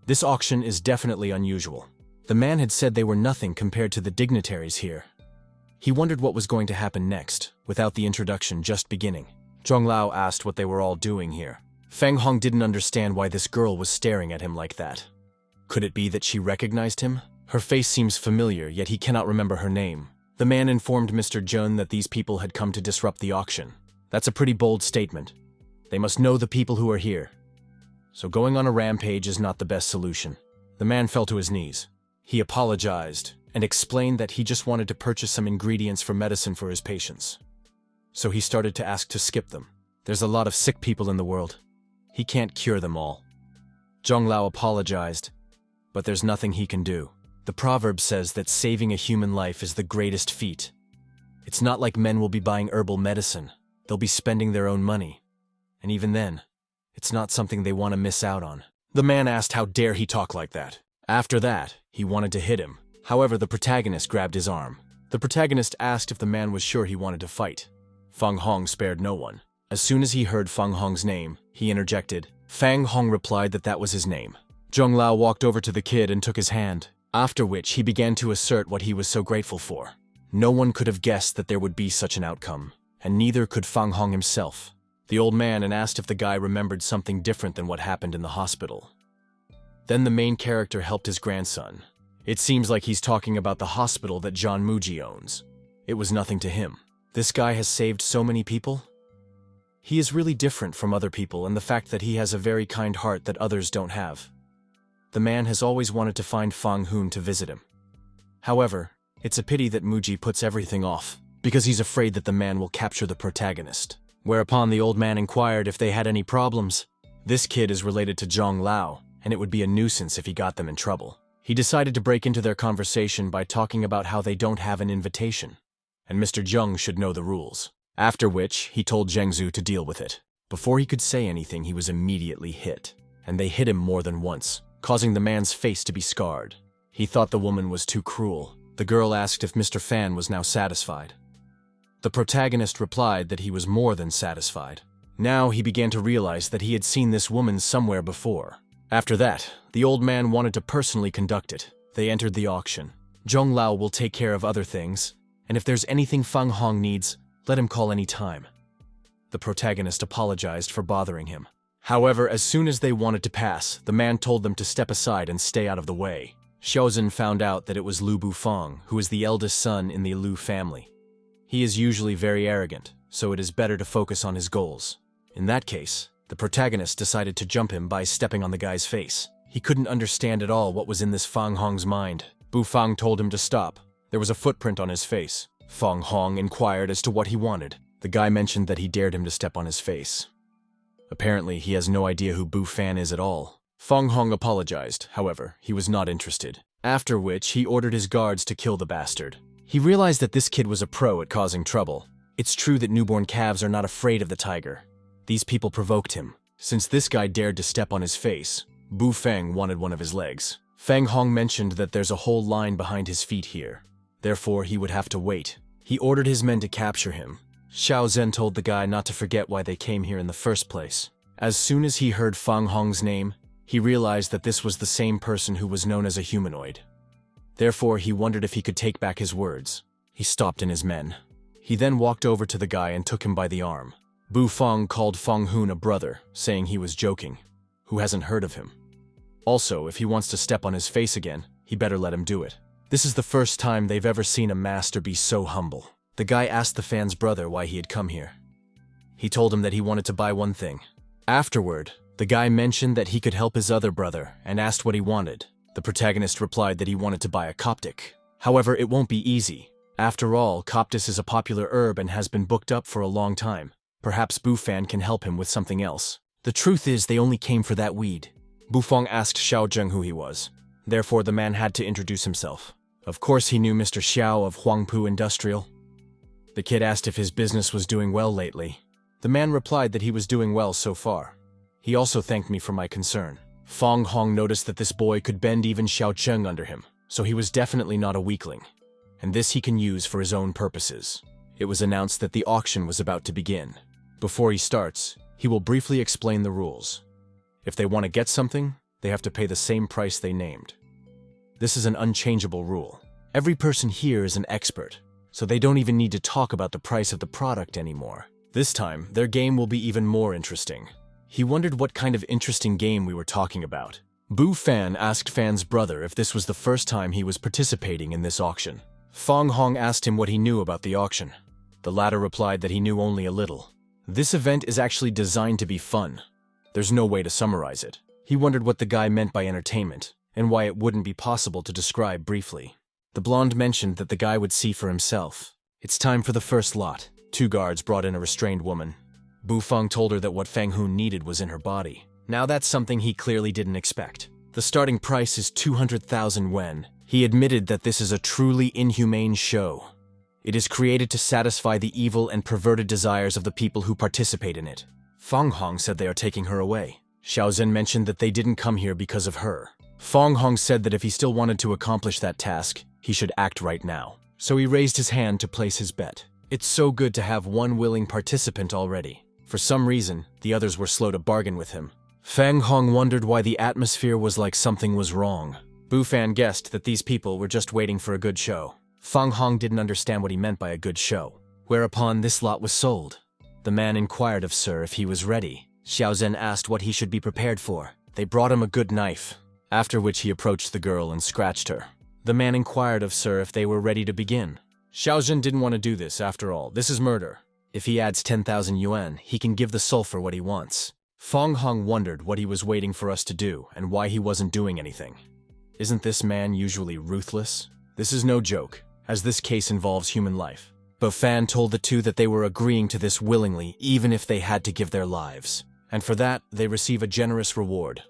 This auction is definitely unusual. The man had said they were nothing compared to the dignitaries here. He wondered what was going to happen next, without the introduction just beginning. Zhong Lao asked what they were all doing here. Fang Hong didn't understand why this girl was staring at him like that. Could it be that she recognized him? Her face seems familiar, yet he cannot remember her name. The man informed Mr. Jun that these people had come to disrupt the auction. That's a pretty bold statement. They must know the people who are here. So going on a rampage is not the best solution. The man fell to his knees. He apologized and explained that he just wanted to purchase some ingredients for medicine for his patients. So he started to ask to skip them. There's a lot of sick people in the world. He can't cure them all. Zhong Lao apologized, but there's nothing he can do. The proverb says that saving a human life is the greatest feat. It's not like men will be buying herbal medicine. They'll be spending their own money. And even then, it's not something they want to miss out on. The man asked how dare he talk like that. After that, he wanted to hit him. However, the protagonist grabbed his arm. The protagonist asked if the man was sure he wanted to fight. Fang Hong spared no one. As soon as he heard Fang Hong's name, he interjected. Fang Hong replied that that was his name. Zhong Lao walked over to the kid and took his hand, after which he began to assert what he was so grateful for. No one could have guessed that there would be such an outcome, and neither could Fang Hong himself. The old man asked if the guy remembered something different than what happened in the hospital. Then the main character helped his grandson. It seems like he's talking about the hospital that John Muji owns. It was nothing to him. This guy has saved so many people. He is really different from other people, and the fact that he has a very kind heart that others don't have. The man has always wanted to find Fang Hong to visit him. However, it's a pity that Muji puts everything off, because he's afraid that the man will capture the protagonist. Whereupon the old man inquired if they had any problems. This kid is related to Zhong Lao, and it would be a nuisance if he got them in trouble. He decided to break into their conversation by talking about how they don't have an invitation, and Mr. Zheng should know the rules. After which, he told Zhengzhu to deal with it. Before he could say anything, he was immediately hit, and they hit him more than once, causing the man's face to be scarred. He thought the woman was too cruel. The girl asked if Mr. Fan was now satisfied. The protagonist replied that he was more than satisfied. Now he began to realize that he had seen this woman somewhere before. After that, the old man wanted to personally conduct it. They entered the auction. Zhong Lao will take care of other things, and if there's anything Fang Hong needs, let him call any time. The protagonist apologized for bothering him. However, as soon as they wanted to pass, the man told them to step aside and stay out of the way. Xiaozhen found out that it was Lu Bufang, who is the eldest son in the Lu family. He is usually very arrogant, so it is better to focus on his goals. In that case, the protagonist decided to jump him by stepping on the guy's face. He couldn't understand at all what was in this Fang Hong's mind. Bufang told him to stop. There was a footprint on his face. Fang Hong inquired as to what he wanted. The guy mentioned that he dared him to step on his face. Apparently, he has no idea who Bu Fan is at all. Fang Hong apologized, however, he was not interested. After which, he ordered his guards to kill the bastard. He realized that this kid was a pro at causing trouble. It's true that newborn calves are not afraid of the tiger. These people provoked him. Since this guy dared to step on his face, Bu Feng wanted one of his legs. Fang Hong mentioned that there's a whole line behind his feet here. Therefore, he would have to wait. He ordered his men to capture him. Xiao Zhen told the guy not to forget why they came here in the first place. As soon as he heard Fang Hong's name, he realized that this was the same person who was known as a humanoid. Therefore, he wondered if he could take back his words. He stopped in his men. He then walked over to the guy and took him by the arm. Bu Fang called Fang Hong a brother, saying he was joking. Who hasn't heard of him? Also, if he wants to step on his face again, he better let him do it. This is the first time they've ever seen a master be so humble. The guy asked the fan's brother why he had come here. He told him that he wanted to buy one thing. Afterward, the guy mentioned that he could help his other brother and asked what he wanted. The protagonist replied that he wanted to buy a Coptic. However, it won't be easy. After all, Coptis is a popular herb and has been booked up for a long time. Perhaps Bufan can help him with something else. The truth is they only came for that weed. Bufang asked Xiao Zheng who he was. Therefore, the man had to introduce himself. Of course, he knew Mr. Xiao of Huangpu Industrial. The kid asked if his business was doing well lately. The man replied that he was doing well so far. He also thanked me for my concern. Fang Hong noticed that this boy could bend even Xiao Cheng under him, so he was definitely not a weakling. And this he can use for his own purposes. It was announced that the auction was about to begin. Before he starts, he will briefly explain the rules. If they want to get something, they have to pay the same price they named. This is an unchangeable rule. Every person here is an expert, so they don't even need to talk about the price of the product anymore. This time, their game will be even more interesting. He wondered what kind of interesting game we were talking about. Bu Fan asked Fan's brother if this was the first time he was participating in this auction. Fang Hong asked him what he knew about the auction. The latter replied that he knew only a little. This event is actually designed to be fun. There's no way to summarize it. He wondered what the guy meant by entertainment, and why it wouldn't be possible to describe briefly. The blonde mentioned that the guy would see for himself. It's time for the first lot. 2 guards brought in a restrained woman. Bu Feng told her that what Fang Hong needed was in her body. Now that's something he clearly didn't expect. The starting price is 200,000 yuan. He admitted that this is a truly inhumane show. It is created to satisfy the evil and perverted desires of the people who participate in it. Fang Hong said they are taking her away. Xiao Zhen mentioned that they didn't come here because of her. Fang Hong said that if he still wanted to accomplish that task, he should act right now. So he raised his hand to place his bet. It's so good to have one willing participant already. For some reason, the others were slow to bargain with him. Fang Hong wondered why the atmosphere was like something was wrong. Bu Fan guessed that these people were just waiting for a good show. Fang Hong didn't understand what he meant by a good show. Whereupon this lot was sold. The man inquired of Sir if he was ready. Xiao Zhen asked what he should be prepared for. They brought him a good knife, after which he approached the girl and scratched her. The man inquired of Sir if they were ready to begin. Xiao Zhen didn't want to do this, after all. This is murder. If he adds 10,000 yuan, he can give the sulfur what he wants. Fang Hong wondered what he was waiting for us to do and why he wasn't doing anything. Isn't this man usually ruthless? This is no joke, as this case involves human life. Bu Fan told the two that they were agreeing to this willingly, even if they had to give their lives. And for that, they receive a generous reward.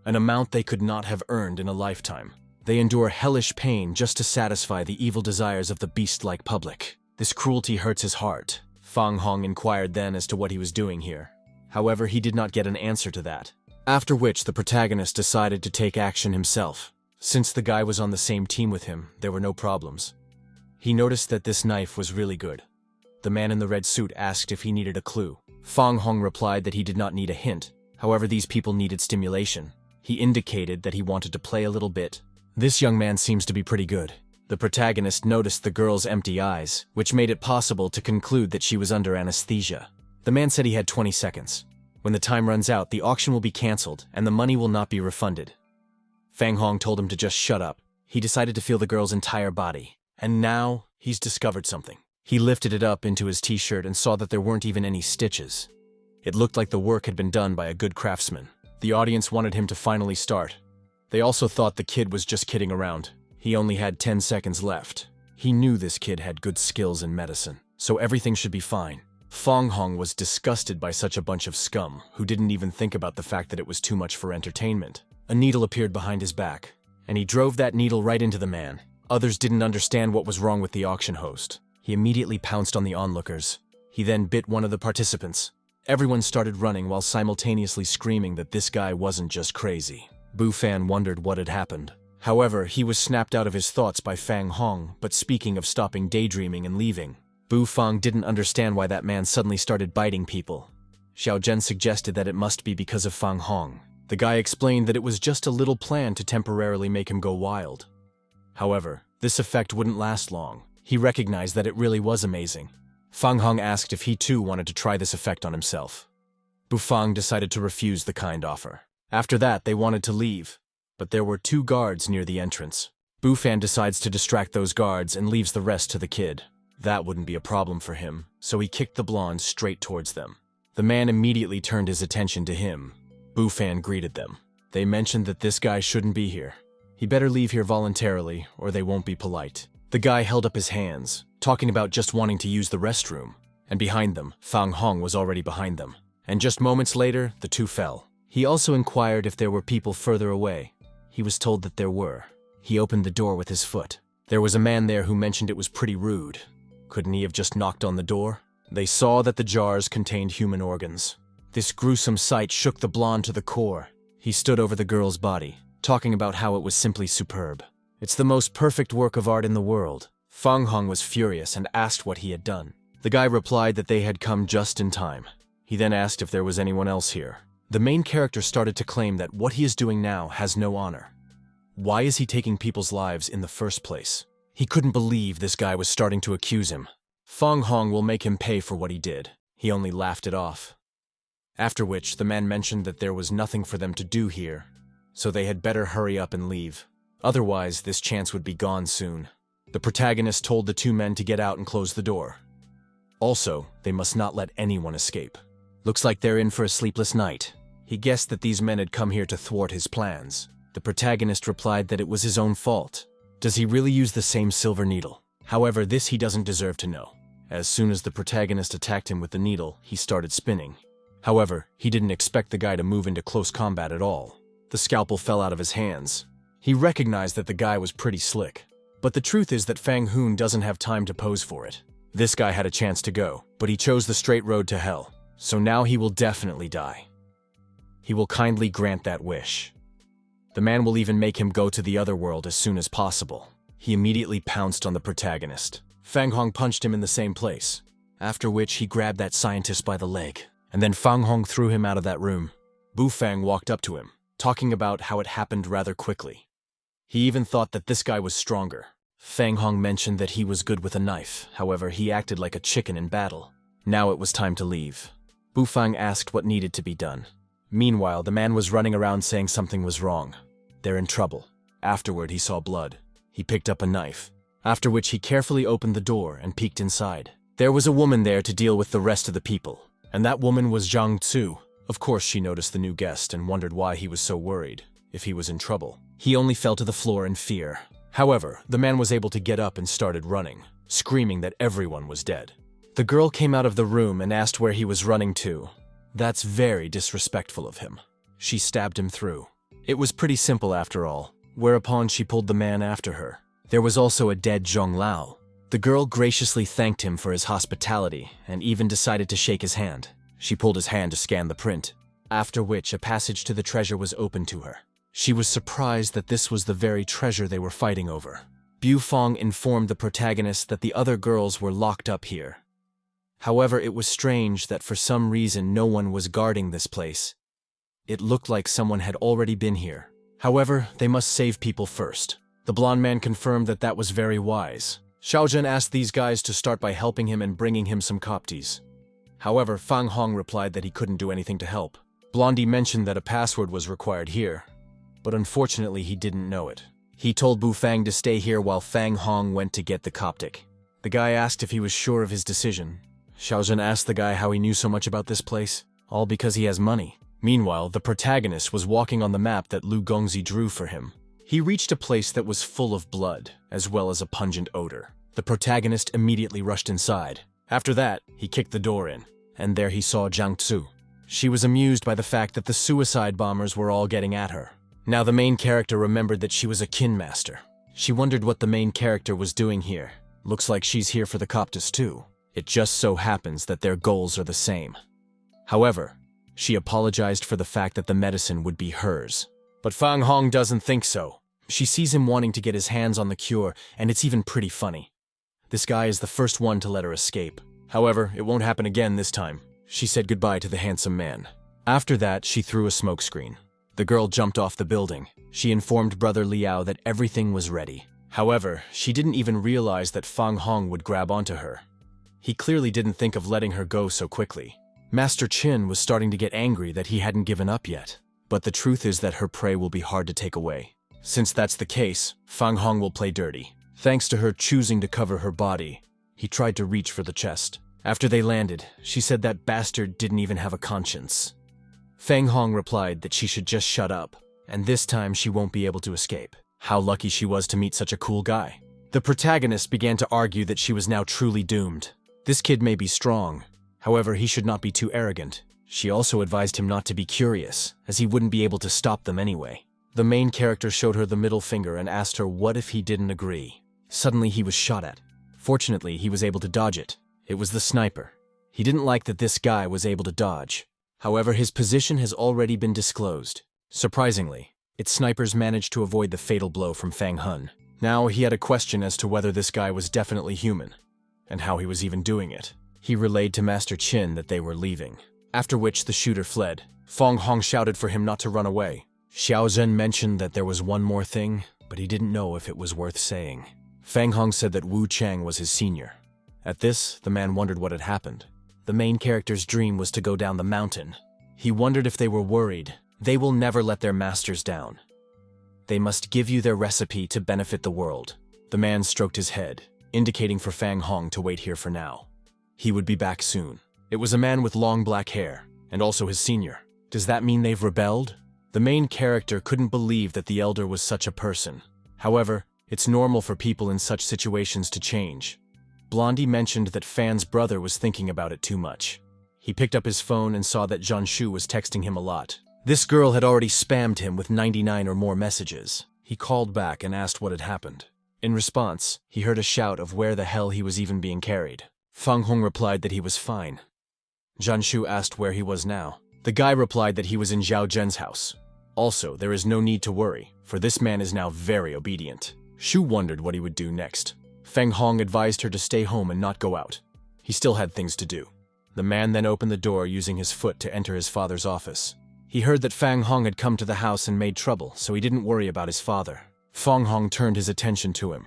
An amount they could not have earned in a lifetime. They endure hellish pain just to satisfy the evil desires of the beast-like public. This cruelty hurts his heart. Fang Hong inquired then as to what he was doing here. However, he did not get an answer to that. After which, the protagonist decided to take action himself. Since the guy was on the same team with him, there were no problems. He noticed that this knife was really good. The man in the red suit asked if he needed a clue. Fang Hong replied that he did not need a hint. However, these people needed stimulation. He indicated that he wanted to play a little bit. This young man seems to be pretty good. The protagonist noticed the girl's empty eyes, which made it possible to conclude that she was under anesthesia. The man said he had 20 seconds. When the time runs out, the auction will be cancelled, and the money will not be refunded. Fang Hong told him to just shut up. He decided to feel the girl's entire body. And now, he's discovered something. He lifted it up into his t-shirt and saw that there weren't even any stitches. It looked like the work had been done by a good craftsman. The audience wanted him to finally start. They also thought the kid was just kidding around. He only had 10 seconds left. He knew this kid had good skills in medicine, so everything should be fine. Fang Hong was disgusted by such a bunch of scum who didn't even think about the fact that it was too much for entertainment. A needle appeared behind his back, and he drove that needle right into the man. Others didn't understand what was wrong with the auction host. He immediately pounced on the onlookers. He then bit one of the participants. Everyone started running while simultaneously screaming that this guy wasn't just crazy. Bu Fan wondered what had happened. However, he was snapped out of his thoughts by Fang Hong, but speaking of stopping daydreaming and leaving. Bu Fang didn't understand why that man suddenly started biting people. Xiao Zhen suggested that it must be because of Fang Hong. The guy explained that it was just a little plan to temporarily make him go wild. However, this effect wouldn't last long. He recognized that it really was amazing. Fang Hong asked if he too wanted to try this effect on himself. Bu Fang decided to refuse the kind offer. After that, they wanted to leave, but there were 2 guards near the entrance. Bu Fan decides to distract those guards and leaves the rest to the kid. That wouldn't be a problem for him, so he kicked the blonde straight towards them. The man immediately turned his attention to him. Bu Fan greeted them. They mentioned that this guy shouldn't be here. He better leave here voluntarily, or they won't be polite. The guy held up his hands, talking about just wanting to use the restroom. And behind them, Fang Hong was already behind them. And just moments later, the 2 fell. He also inquired if there were people further away. He was told that there were. He opened the door with his foot. There was a man there who mentioned it was pretty rude. Couldn't he have just knocked on the door? They saw that the jars contained human organs. This gruesome sight shook the blonde to the core. He stood over the girl's body, talking about how it was simply superb. It's the most perfect work of art in the world. Fang Hong was furious and asked what he had done. The guy replied that they had come just in time. He then asked if there was anyone else here. The main character started to claim that what he is doing now has no honor. Why is he taking people's lives in the first place? He couldn't believe this guy was starting to accuse him. Fang Hong will make him pay for what he did. He only laughed it off. After which, the man mentioned that there was nothing for them to do here, so they had better hurry up and leave. Otherwise, this chance would be gone soon. The protagonist told the two men to get out and close the door. Also, they must not let anyone escape. Looks like they're in for a sleepless night. He guessed that these men had come here to thwart his plans. The protagonist replied that it was his own fault. Does he really use the same silver needle? However, this he doesn't deserve to know. As soon as the protagonist attacked him with the needle, he started spinning. However, he didn't expect the guy to move into close combat at all. The scalpel fell out of his hands. He recognized that the guy was pretty slick. But the truth is that Fang Hong doesn't have time to pose for it. This guy had a chance to go, but he chose the straight road to hell. So now he will definitely die. He will kindly grant that wish. The man will even make him go to the other world as soon as possible. He immediately pounced on the protagonist. Fang Hong punched him in the same place, after which he grabbed that scientist by the leg, and then Fang Hong threw him out of that room. Bu Fang walked up to him, talking about how it happened rather quickly. He even thought that this guy was stronger. Fang Hong mentioned that he was good with a knife, however, he acted like a chicken in battle. Now it was time to leave. Bu Fang asked what needed to be done. Meanwhile, the man was running around saying something was wrong. They're in trouble. Afterward, he saw blood. He picked up a knife, after which he carefully opened the door and peeked inside. There was a woman there to deal with the rest of the people, and that woman was Zhang Tzu. Of course, she noticed the new guest and wondered why he was so worried, if he was in trouble. He only fell to the floor in fear. However, the man was able to get up and started running, screaming that everyone was dead. The girl came out of the room and asked where he was running to. That's very disrespectful of him. She stabbed him through. It was pretty simple after all, whereupon she pulled the man after her. There was also a dead Zhong Lao. The girl graciously thanked him for his hospitality and even decided to shake his hand. She pulled his hand to scan the print, after which a passage to the treasure was opened to her. She was surprised that this was the very treasure they were fighting over. Bu Fang informed the protagonist that the other girls were locked up here. However, it was strange that for some reason no one was guarding this place. It looked like someone had already been here. However, they must save people first. The blonde man confirmed that that was very wise. Xiaozhen asked these guys to start by helping him and bringing him some copties. However, Fang Hong replied that he couldn't do anything to help. Blondie mentioned that a password was required here, but unfortunately he didn't know it. He told Bu Fang to stay here while Fang Hong went to get the Coptic. The guy asked if he was sure of his decision. Xiaozhen asked the guy how he knew so much about this place, all because he has money. Meanwhile, the protagonist was walking on the map that Lu Gongzi drew for him. He reached a place that was full of blood, as well as a pungent odor. The protagonist immediately rushed inside. After that, he kicked the door in, and there he saw Zhang Tzu. She was amused by the fact that the suicide bombers were all getting at her. Now the main character remembered that she was a kin master. She wondered what the main character was doing here. Looks like she's here for the Coptus too. It just so happens that their goals are the same. However, she apologized for the fact that the medicine would be hers. But Fang Hong doesn't think so. She sees him wanting to get his hands on the cure, and it's even pretty funny. This guy is the first one to let her escape. However, it won't happen again this time. She said goodbye to the handsome man. After that, she threw a smokescreen. The girl jumped off the building. She informed Brother Liao that everything was ready. However, she didn't even realize that Fang Hong would grab onto her. He clearly didn't think of letting her go so quickly. Master Qin was starting to get angry that he hadn't given up yet. But the truth is that her prey will be hard to take away. Since that's the case, Fang Hong will play dirty. Thanks to her choosing to cover her body, he tried to reach for the chest. After they landed, she said that bastard didn't even have a conscience. Fang Hong replied that she should just shut up, and this time she won't be able to escape. How lucky she was to meet such a cool guy. The protagonist began to argue that she was now truly doomed. This kid may be strong, however, he should not be too arrogant. She also advised him not to be curious, as he wouldn't be able to stop them anyway. The main character showed her the middle finger and asked her what if he didn't agree. Suddenly he was shot at. Fortunately, he was able to dodge it. It was the sniper. He didn't like that this guy was able to dodge. However, his position has already been disclosed. Surprisingly, its snipers managed to avoid the fatal blow from Fang Hun. Now he had a question as to whether this guy was definitely human, and how he was even doing it. He relayed to Master Qin that they were leaving. After which the shooter fled. Fang Hong shouted for him not to run away. Xiaozhen mentioned that there was one more thing, but he didn't know if it was worth saying. Fang Hong said that Wu Chang was his senior. At this, the man wondered what had happened. The main character's dream was to go down the mountain, He wondered if they were worried. They will never let their masters down. They must give you their recipe to benefit the world. The man stroked his head, indicating for Fang Hong to wait here for now. He would be back soon. It was a man with long black hair, and also his senior. Does that mean they've rebelled? The main character couldn't believe that the elder was such a person. However, it's normal for people in such situations to change. Blondie mentioned that Fan's brother was thinking about it too much. He picked up his phone and saw that Jianshu was texting him a lot. This girl had already spammed him with 99 or more messages. He called back and asked what had happened. In response, he heard a shout of where the hell he was even being carried. Fang Hong replied that he was fine. Jianshu asked where he was now. The guy replied that he was in Zhao Zhen's house. Also, there is no need to worry, for this man is now very obedient. Shu wondered what he would do next. Fang Hong advised her to stay home and not go out. He still had things to do. The man then opened the door using his foot to enter his father's office. He heard that Fang Hong had come to the house and made trouble, so he didn't worry about his father. Fang Hong turned his attention to him.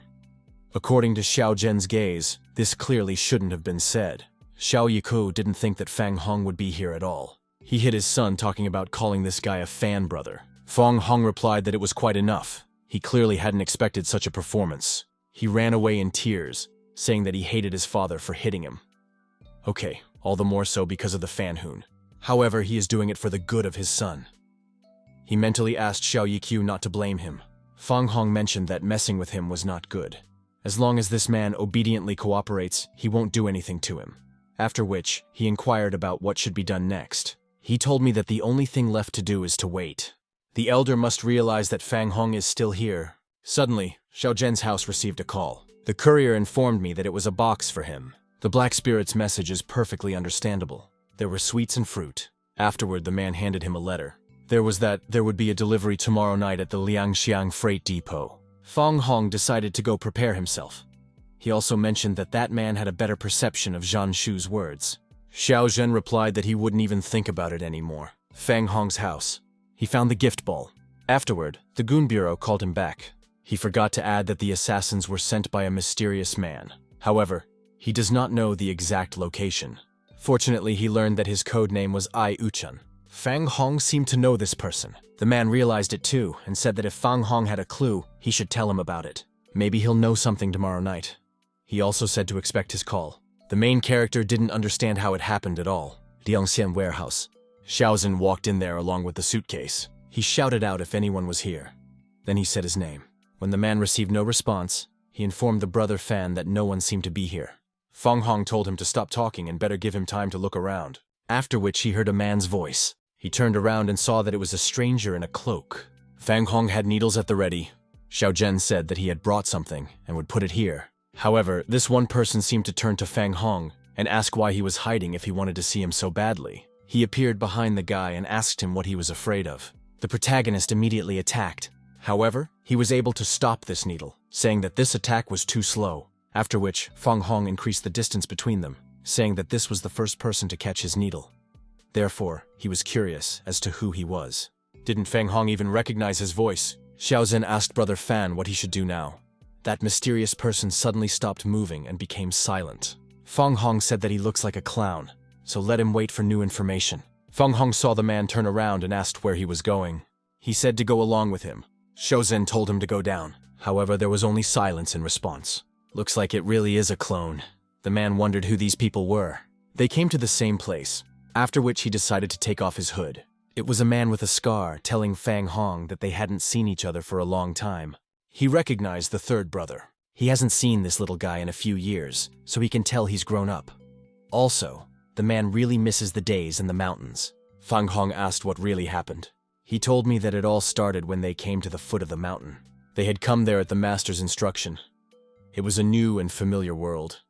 According to Xiao Zhen's gaze, this clearly shouldn't have been said. Xiao Yiku didn't think that Fang Hong would be here at all. He hit his son talking about calling this guy a fan brother. Fang Hong replied that it was quite enough. He clearly hadn't expected such a performance. He ran away in tears, saying that he hated his father for hitting him. Okay, all the more so because of the fan hoon. However, he is doing it for the good of his son. He mentally asked Xiao Yiku not to blame him. Fang Hong mentioned that messing with him was not good. As long as this man obediently cooperates, he won't do anything to him. After which, he inquired about what should be done next. He told me that the only thing left to do is to wait. The elder must realize that Fang Hong is still here. Suddenly, Xiao Zhen's house received a call. The courier informed me that it was a box for him. The Black Spirit's message is perfectly understandable. There were sweets and fruit. Afterward, the man handed him a letter. There was that there would be a delivery tomorrow night at the Liangxiang freight depot. Fang Hong decided to go prepare himself. He also mentioned that that man had a better perception of Jianshu's words. Xiao Zhen replied that he wouldn't even think about it anymore. Fang Hong's house. He found the gift ball. Afterward, the Goon Bureau called him back. He forgot to add that the assassins were sent by a mysterious man. However, he does not know the exact location. Fortunately, he learned that his code name was Ai Uchan. Fang Hong seemed to know this person. The man realized it too, and said that if Fang Hong had a clue, he should tell him about it. Maybe he'll know something tomorrow night. He also said to expect his call. The main character didn't understand how it happened at all. Liangxian warehouse. Xiao Zhen walked in there along with the suitcase. He shouted out if anyone was here. Then he said his name. When the man received no response, he informed the brother Fan that no one seemed to be here. Fang Hong told him to stop talking and better give him time to look around. After which he heard a man's voice. He turned around and saw that it was a stranger in a cloak. Fang Hong had needles at the ready. Xiao Zhen said that he had brought something and would put it here. However, this one person seemed to turn to Fang Hong and ask why he was hiding if he wanted to see him so badly. He appeared behind the guy and asked him what he was afraid of. The protagonist immediately attacked. However, he was able to stop this needle, saying that this attack was too slow. After which, Fang Hong increased the distance between them, saying that this was the first person to catch his needle. Therefore, he was curious as to who he was. Didn't Fang Hong even recognize his voice? Xiao Zhen asked Brother Fan what he should do now. That mysterious person suddenly stopped moving and became silent. Fang Hong said that he looks like a clown, so let him wait for new information. Fang Hong saw the man turn around and asked where he was going. He said to go along with him. Xiao Zhen told him to go down. However, there was only silence in response. Looks like it really is a clone. The man wondered who these people were. They came to the same place, after which he decided to take off his hood. It was a man with a scar telling Fang Hong that they hadn't seen each other for a long time. He recognized the third brother. He hasn't seen this little guy in a few years, so he can tell he's grown up. Also, the man really misses the days in the mountains. Fang Hong asked what really happened. He told me that it all started when they came to the foot of the mountain. They had come there at the master's instruction. It was a new and familiar world,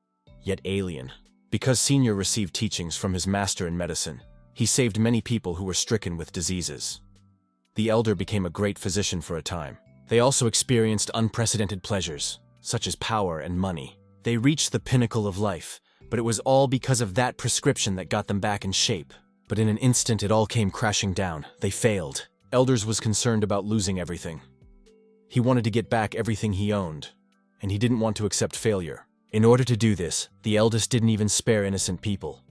yet alien. Because Senior received teachings from his master in medicine, he saved many people who were stricken with diseases. The elder became a great physician for a time. They also experienced unprecedented pleasures, such as power and money. They reached the pinnacle of life, but it was all because of that prescription that got them back in shape. But in an instant it all came crashing down. They failed. Elders was concerned about losing everything. He wanted to get back everything he owned, and he didn't want to accept failure. In order to do this, the eldest didn't even spare innocent people.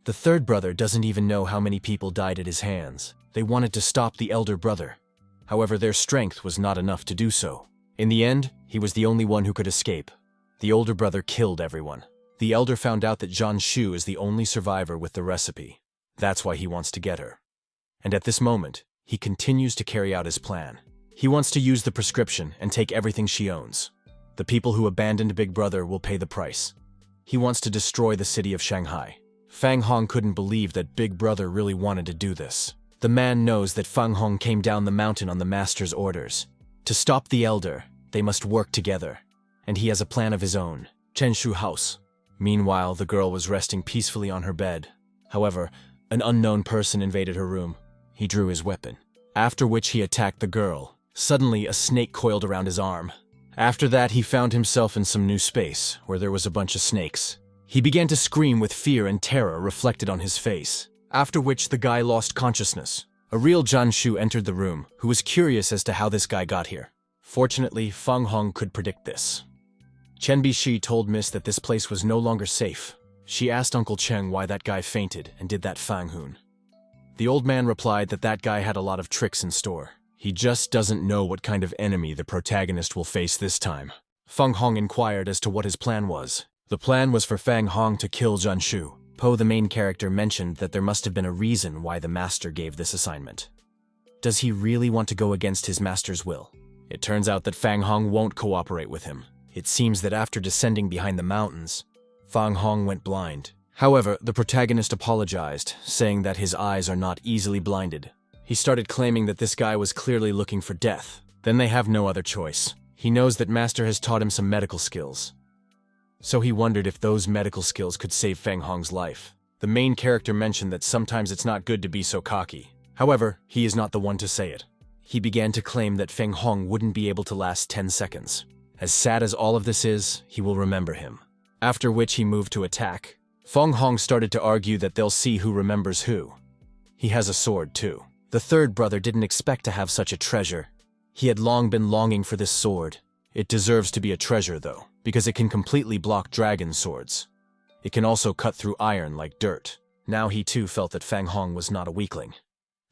The third brother doesn't even know how many people died at his hands. They wanted to stop the elder brother. However, their strength was not enough to do so. In the end, he was the only one who could escape. The older brother killed everyone. The elder found out that Zhan Shu is the only survivor with the recipe. That's why he wants to get her. And at this moment, he continues to carry out his plan. He wants to use the prescription and take everything she owns. The people who abandoned Big Brother will pay the price. He wants to destroy the city of Shanghai. Fang Hong couldn't believe that Big Brother really wanted to do this. The man knows that Fang Hong came down the mountain on the master's orders. To stop the elder, they must work together. And he has a plan of his own. Chenshu House. Meanwhile, the girl was resting peacefully on her bed. However, an unknown person invaded her room. He drew his weapon. After which he attacked the girl. Suddenly, a snake coiled around his arm. After that, he found himself in some new space, where there was a bunch of snakes. He began to scream with fear and terror reflected on his face. After which, the guy lost consciousness. A real Zhan Shu entered the room, who was curious as to how this guy got here. Fortunately, Fang Hong could predict this. Chen Bishi told Miss that this place was no longer safe. She asked Uncle Cheng why that guy fainted and did that Fang Hoon. The old man replied that that guy had a lot of tricks in store. He just doesn't know what kind of enemy the protagonist will face this time. Fang Hong inquired as to what his plan was. The plan was for Fang Hong to kill Zhan Shu. Po, the main character, mentioned that there must have been a reason why the master gave this assignment. Does he really want to go against his master's will? It turns out that Fang Hong won't cooperate with him. It seems that after descending behind the mountains, Fang Hong went blind. However, the protagonist apologized, saying that his eyes are not easily blinded. He started claiming that this guy was clearly looking for death. Then they have no other choice. He knows that Master has taught him some medical skills. So he wondered if those medical skills could save Fang Hong's life. The main character mentioned that sometimes it's not good to be so cocky. However, he is not the one to say it. He began to claim that Fang Hong wouldn't be able to last 10 seconds. As sad as all of this is, he will remember him. After which he moved to attack. Fang Hong started to argue that they'll see who remembers who. He has a sword too. The third brother didn't expect to have such a treasure. He had long been longing for this sword. It deserves to be a treasure though, because it can completely block dragon swords. It can also cut through iron like dirt. Now he too felt that Fang Hong was not a weakling.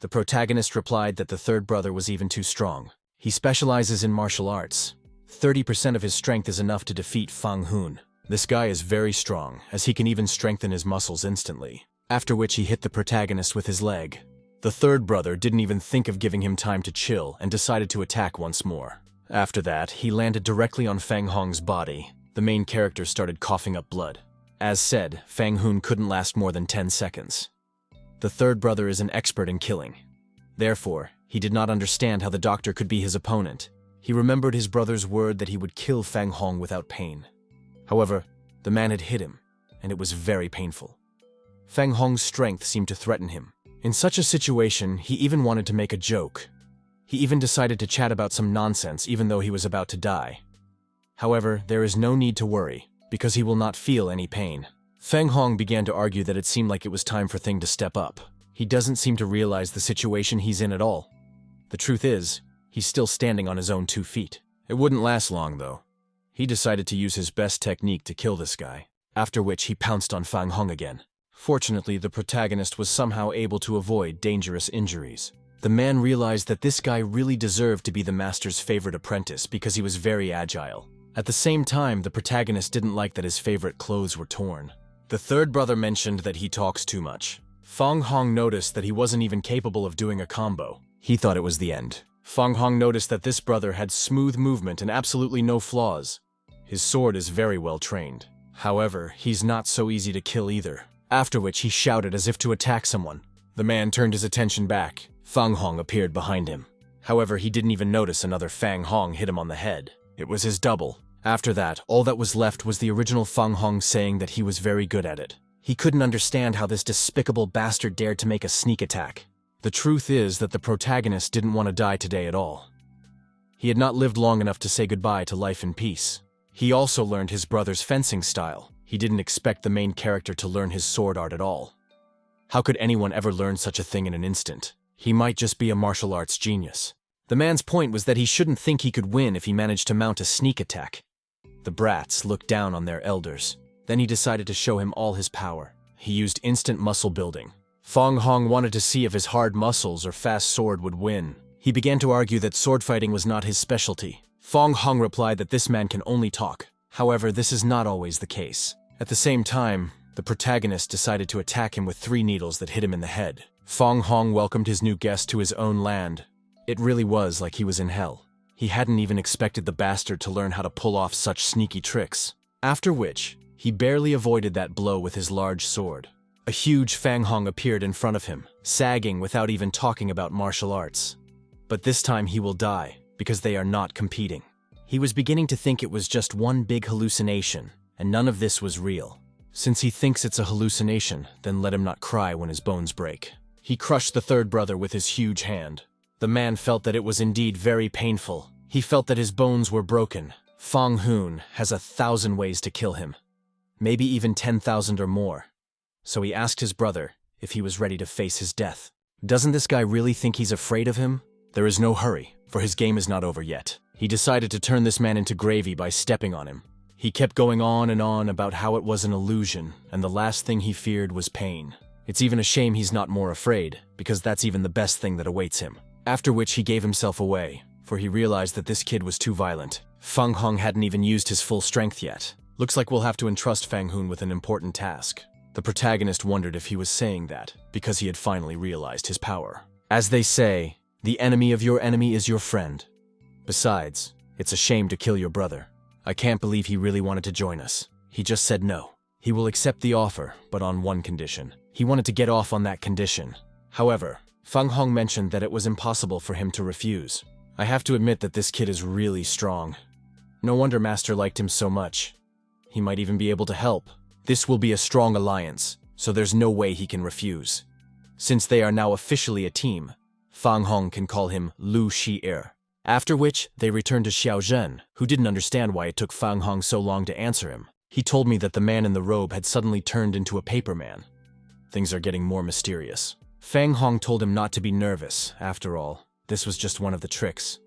The protagonist replied that the third brother was even too strong. He specializes in martial arts. 30% of his strength is enough to defeat Fang Hoon. This guy is very strong, as he can even strengthen his muscles instantly. After which he hit the protagonist with his leg. The third brother didn't even think of giving him time to chill and decided to attack once more. After that, he landed directly on Fang Hong's body. The main character started coughing up blood. As said, Fang Hoon couldn't last more than 10 seconds. The third brother is an expert in killing. Therefore, he did not understand how the doctor could be his opponent. He remembered his brother's word that he would kill Fang Hong without pain. However, the man had hit him, and it was very painful. Fang Hong's strength seemed to threaten him. In such a situation, he even wanted to make a joke. He even decided to chat about some nonsense even though he was about to die. However, there is no need to worry, because he will not feel any pain. Fang Hong began to argue that it seemed like it was time for Thing to step up. He doesn't seem to realize the situation he's in at all. The truth is, he's still standing on his own 2 feet. It wouldn't last long though. He decided to use his best technique to kill this guy, after which he pounced on Fang Hong again. Fortunately, the protagonist was somehow able to avoid dangerous injuries. The man realized that this guy really deserved to be the master's favorite apprentice because he was very agile. At the same time, the protagonist didn't like that his favorite clothes were torn. The third brother mentioned that he talks too much. Fang Hong noticed that he wasn't even capable of doing a combo. He thought it was the end. Fang Hong noticed that this brother had smooth movement and absolutely no flaws. His sword is very well trained. However, he's not so easy to kill either. After which he shouted as if to attack someone. The man turned his attention back. Fang Hong appeared behind him. However, he didn't even notice another Fang Hong hit him on the head. It was his double. After that, all that was left was the original Fang Hong saying that he was very good at it. He couldn't understand how this despicable bastard dared to make a sneak attack. The truth is that the protagonist didn't want to die today at all. He had not lived long enough to say goodbye to life in peace. He also learned his brother's fencing style. He didn't expect the main character to learn his sword art at all. How could anyone ever learn such a thing in an instant? He might just be a martial arts genius. The man's point was that he shouldn't think he could win if he managed to mount a sneak attack. The brats looked down on their elders. Then he decided to show him all his power. he used instant muscle building. Fang Hong wanted to see if his hard muscles or fast sword would win. He began to argue that sword fighting was not his specialty. Fang Hong replied that this man can only talk. However, this is not always the case. At the same time, the protagonist decided to attack him with 3 needles that hit him in the head. Fang Hong welcomed his new guest to his own land. It really was like he was in hell. He hadn't even expected the bastard to learn how to pull off such sneaky tricks. After which, he barely avoided that blow with his large sword. A huge Fang Hong appeared in front of him, sagging without even talking about martial arts. But this time he will die, because they are not competing. He was beginning to think it was just one big hallucination, and none of this was real. Since he thinks it's a hallucination, then let him not cry when his bones break. He crushed the third brother with his huge hand. The man felt that it was indeed very painful. He felt that his bones were broken. Fang Hong has 1,000 ways to kill him. Maybe even 10,000 or more. So he asked his brother if he was ready to face his death. Doesn't this guy really think he's afraid of him? There is no hurry, for his game is not over yet. He decided to turn this man into gravy by stepping on him. He kept going on and on about how it was an illusion, and the last thing he feared was pain. It's even a shame he's not more afraid, because that's even the best thing that awaits him. After which he gave himself away, for he realized that this kid was too violent. Fang Hong hadn't even used his full strength yet. Looks like we'll have to entrust Fang Hong with an important task. The protagonist wondered if he was saying that, because he had finally realized his power. As they say, the enemy of your enemy is your friend. Besides, it's a shame to kill your brother. I can't believe he really wanted to join us. He just said no. He will accept the offer, but on one condition. He wanted to get off on that condition. However, Fang Hong mentioned that it was impossible for him to refuse. I have to admit that this kid is really strong. No wonder Master liked him so much. He might even be able to help. This will be a strong alliance, so there's no way he can refuse. Since they are now officially a team, Fang Hong can call him Lu Shi-er. After which, they returned to Xiaozhen, who didn't understand why it took Fang Hong so long to answer him. He told me that the man in the robe had suddenly turned into a paper man. Things are getting more mysterious. Fang Hong told him not to be nervous. After all, this was just one of the tricks.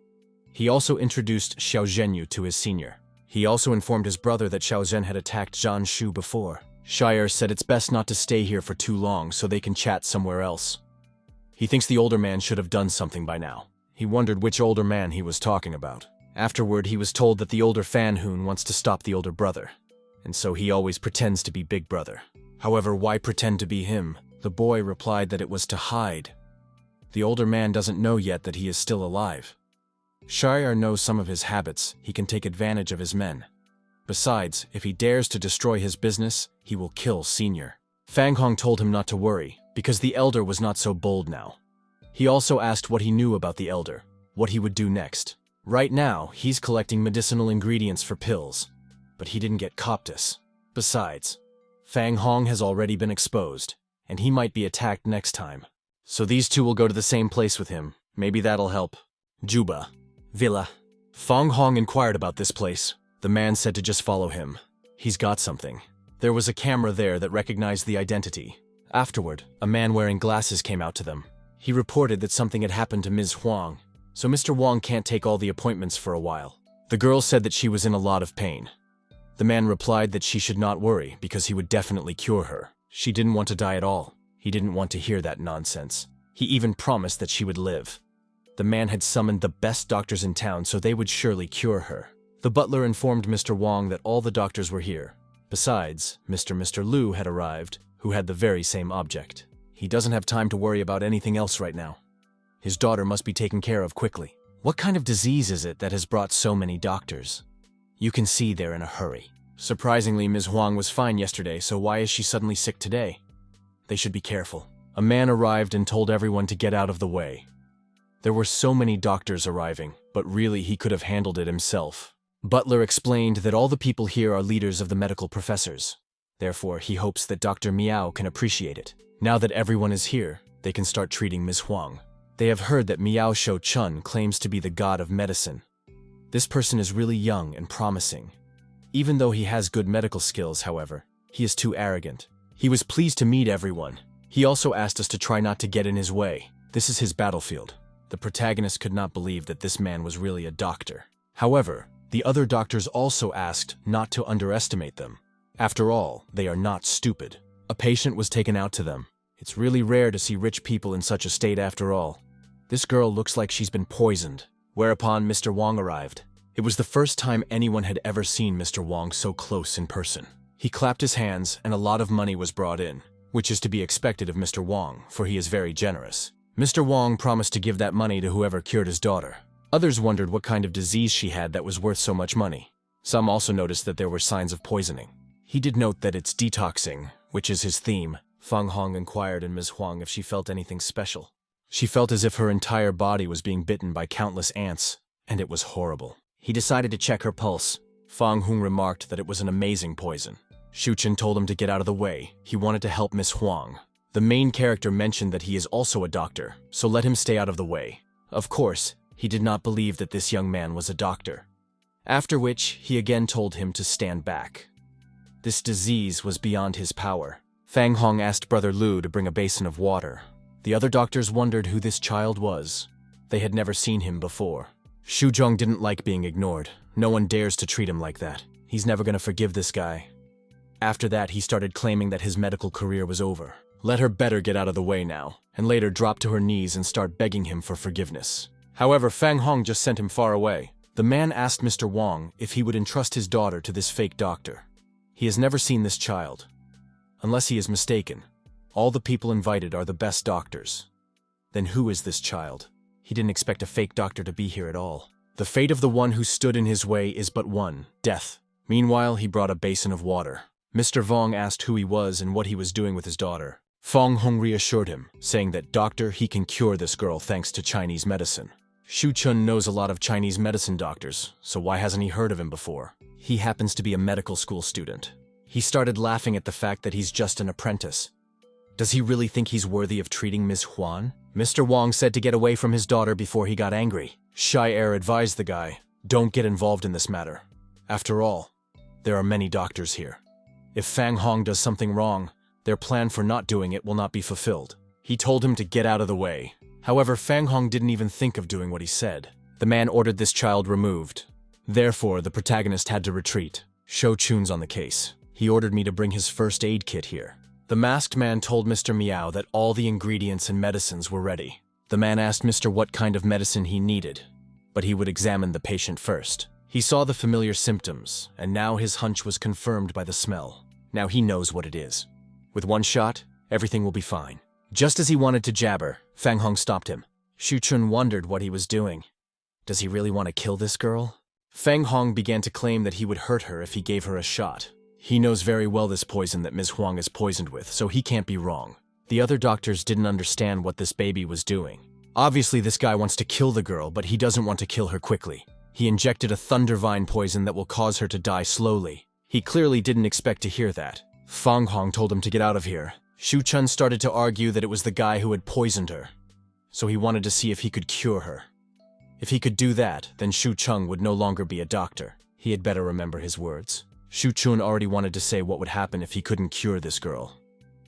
He also introduced Xiao Zhenyu to his senior. He also informed his brother that Xiao Zhen had attacked Zhan Shu before. Shire said it's best not to stay here for too long so they can chat somewhere else. He thinks the older man should have done something by now. He wondered which older man he was talking about. Afterward, he was told that the older Fan Hong wants to stop the older brother, and so he always pretends to be Big Brother. However, why pretend to be him? The boy replied that it was to hide. The older man doesn't know yet that he is still alive. Shire knows some of his habits. He can take advantage of his men. Besides, if he dares to destroy his business, he will kill Senior. Fang Hong told him not to worry, because the elder was not so bold now. He also asked what he knew about the elder, what he would do next. Right now, he's collecting medicinal ingredients for pills, but he didn't get Coptus. Besides, Fang Hong has already been exposed, and he might be attacked next time. So these two will go to the same place with him. Maybe that'll help. Juba. Villa. Fang Hong inquired about this place. The man said to just follow him. He's got something. There was a camera there that recognized the identity. Afterward, a man wearing glasses came out to them. He reported that something had happened to Ms. Huang, so Mr. Wang can't take all the appointments for a while. The girl said that she was in a lot of pain. The man replied that she should not worry because he would definitely cure her. She didn't want to die at all. He didn't want to hear that nonsense. He even promised that she would live. The man had summoned the best doctors in town, so they would surely cure her. The butler informed Mr. Wang that all the doctors were here. Besides, Mr. Lu had arrived, who had the very same object. He doesn't have time to worry about anything else right now. His daughter must be taken care of quickly. What kind of disease is it that has brought so many doctors? You can see they're in a hurry. Surprisingly, Ms. Huang was fine yesterday, so why is she suddenly sick today? They should be careful. A man arrived and told everyone to get out of the way. There were so many doctors arriving, but really he could have handled it himself. Butler explained that all the people here are leaders of the medical professors. Therefore, he hopes that Dr. Miao can appreciate it. Now that everyone is here, they can start treating Ms. Huang. They have heard that Miao Shou Chun claims to be the god of medicine. This person is really young and promising. Even though he has good medical skills, however, he is too arrogant. He was pleased to meet everyone. He also asked us to try not to get in his way. This is his battlefield. The protagonist could not believe that this man was really a doctor. However, the other doctors also asked not to underestimate them. After all, they are not stupid. A patient was taken out to them. It's really rare to see rich people in such a state after all. This girl looks like she's been poisoned. Whereupon Mr. Wong arrived. It was the first time anyone had ever seen Mr. Wong so close in person. He clapped his hands and a lot of money was brought in, which is to be expected of Mr. Wong, for he is very generous. Mr. Wong promised to give that money to whoever cured his daughter. Others wondered what kind of disease she had that was worth so much money. Some also noticed that there were signs of poisoning. He did note that it's detoxing, which is his theme. Fang Hong inquired in Ms. Huang if she felt anything special. She felt as if her entire body was being bitten by countless ants, and it was horrible. He decided to check her pulse. Fang Hong remarked that it was an amazing poison. Shu Chen told him to get out of the way. He wanted to help Miss Huang. The main character mentioned that he is also a doctor, so let him stay out of the way. Of course, he did not believe that this young man was a doctor. After which, he again told him to stand back. This disease was beyond his power. Fang Hong asked Brother Lu to bring a basin of water. The other doctors wondered who this child was. They had never seen him before. Shu Zhong didn't like being ignored. No one dares to treat him like that. He's never gonna forgive this guy. After that, he started claiming that his medical career was over. Let her better get out of the way now, and later drop to her knees and start begging him for forgiveness. However, Fang Hong just sent him far away. The man asked Mr. Wong if he would entrust his daughter to this fake doctor. He has never seen this child. Unless he is mistaken, all the people invited are the best doctors. Then who is this child? He didn't expect a fake doctor to be here at all. The fate of the one who stood in his way is but one, death. Meanwhile, he brought a basin of water. Mr. Vong asked who he was and what he was doing with his daughter. Fang Hong reassured him, saying that, "Doctor, he can cure this girl thanks to Chinese medicine." Shu Chun knows a lot of Chinese medicine doctors, so why hasn't he heard of him before? He happens to be a medical school student. He started laughing at the fact that he's just an apprentice. Does he really think he's worthy of treating Ms. Huan? Mr. Wong said to get away from his daughter before he got angry. Shy Air advised the guy, "Don't get involved in this matter. After all, there are many doctors here. If Fang Hong does something wrong, their plan for not doing it will not be fulfilled." He told him to get out of the way. However, Fang Hong didn't even think of doing what he said. The man ordered this child removed. Therefore, the protagonist had to retreat. Shou Chun's on the case. He ordered me to bring his first aid kit here. The masked man told Mr. Miao that all the ingredients and medicines were ready. The man asked Mr. what kind of medicine he needed, but he would examine the patient first. He saw the familiar symptoms, and now his hunch was confirmed by the smell. Now he knows what it is. With one shot, everything will be fine. Just as he wanted to jabber, Fang Hong stopped him. Shu Chun wondered what he was doing. Does he really want to kill this girl? Fang Hong began to claim that he would hurt her if he gave her a shot. He knows very well this poison that Ms. Huang is poisoned with, so he can't be wrong. The other doctors didn't understand what this baby was doing. Obviously, this guy wants to kill the girl, but he doesn't want to kill her quickly. He injected a thundervine poison that will cause her to die slowly. He clearly didn't expect to hear that. Fang Hong told him to get out of here. Shu Chun started to argue that it was the guy who had poisoned her, so he wanted to see if he could cure her. If he could do that, then Shu Chun would no longer be a doctor. He had better remember his words. Shu Chun already wanted to say what would happen if he couldn't cure this girl.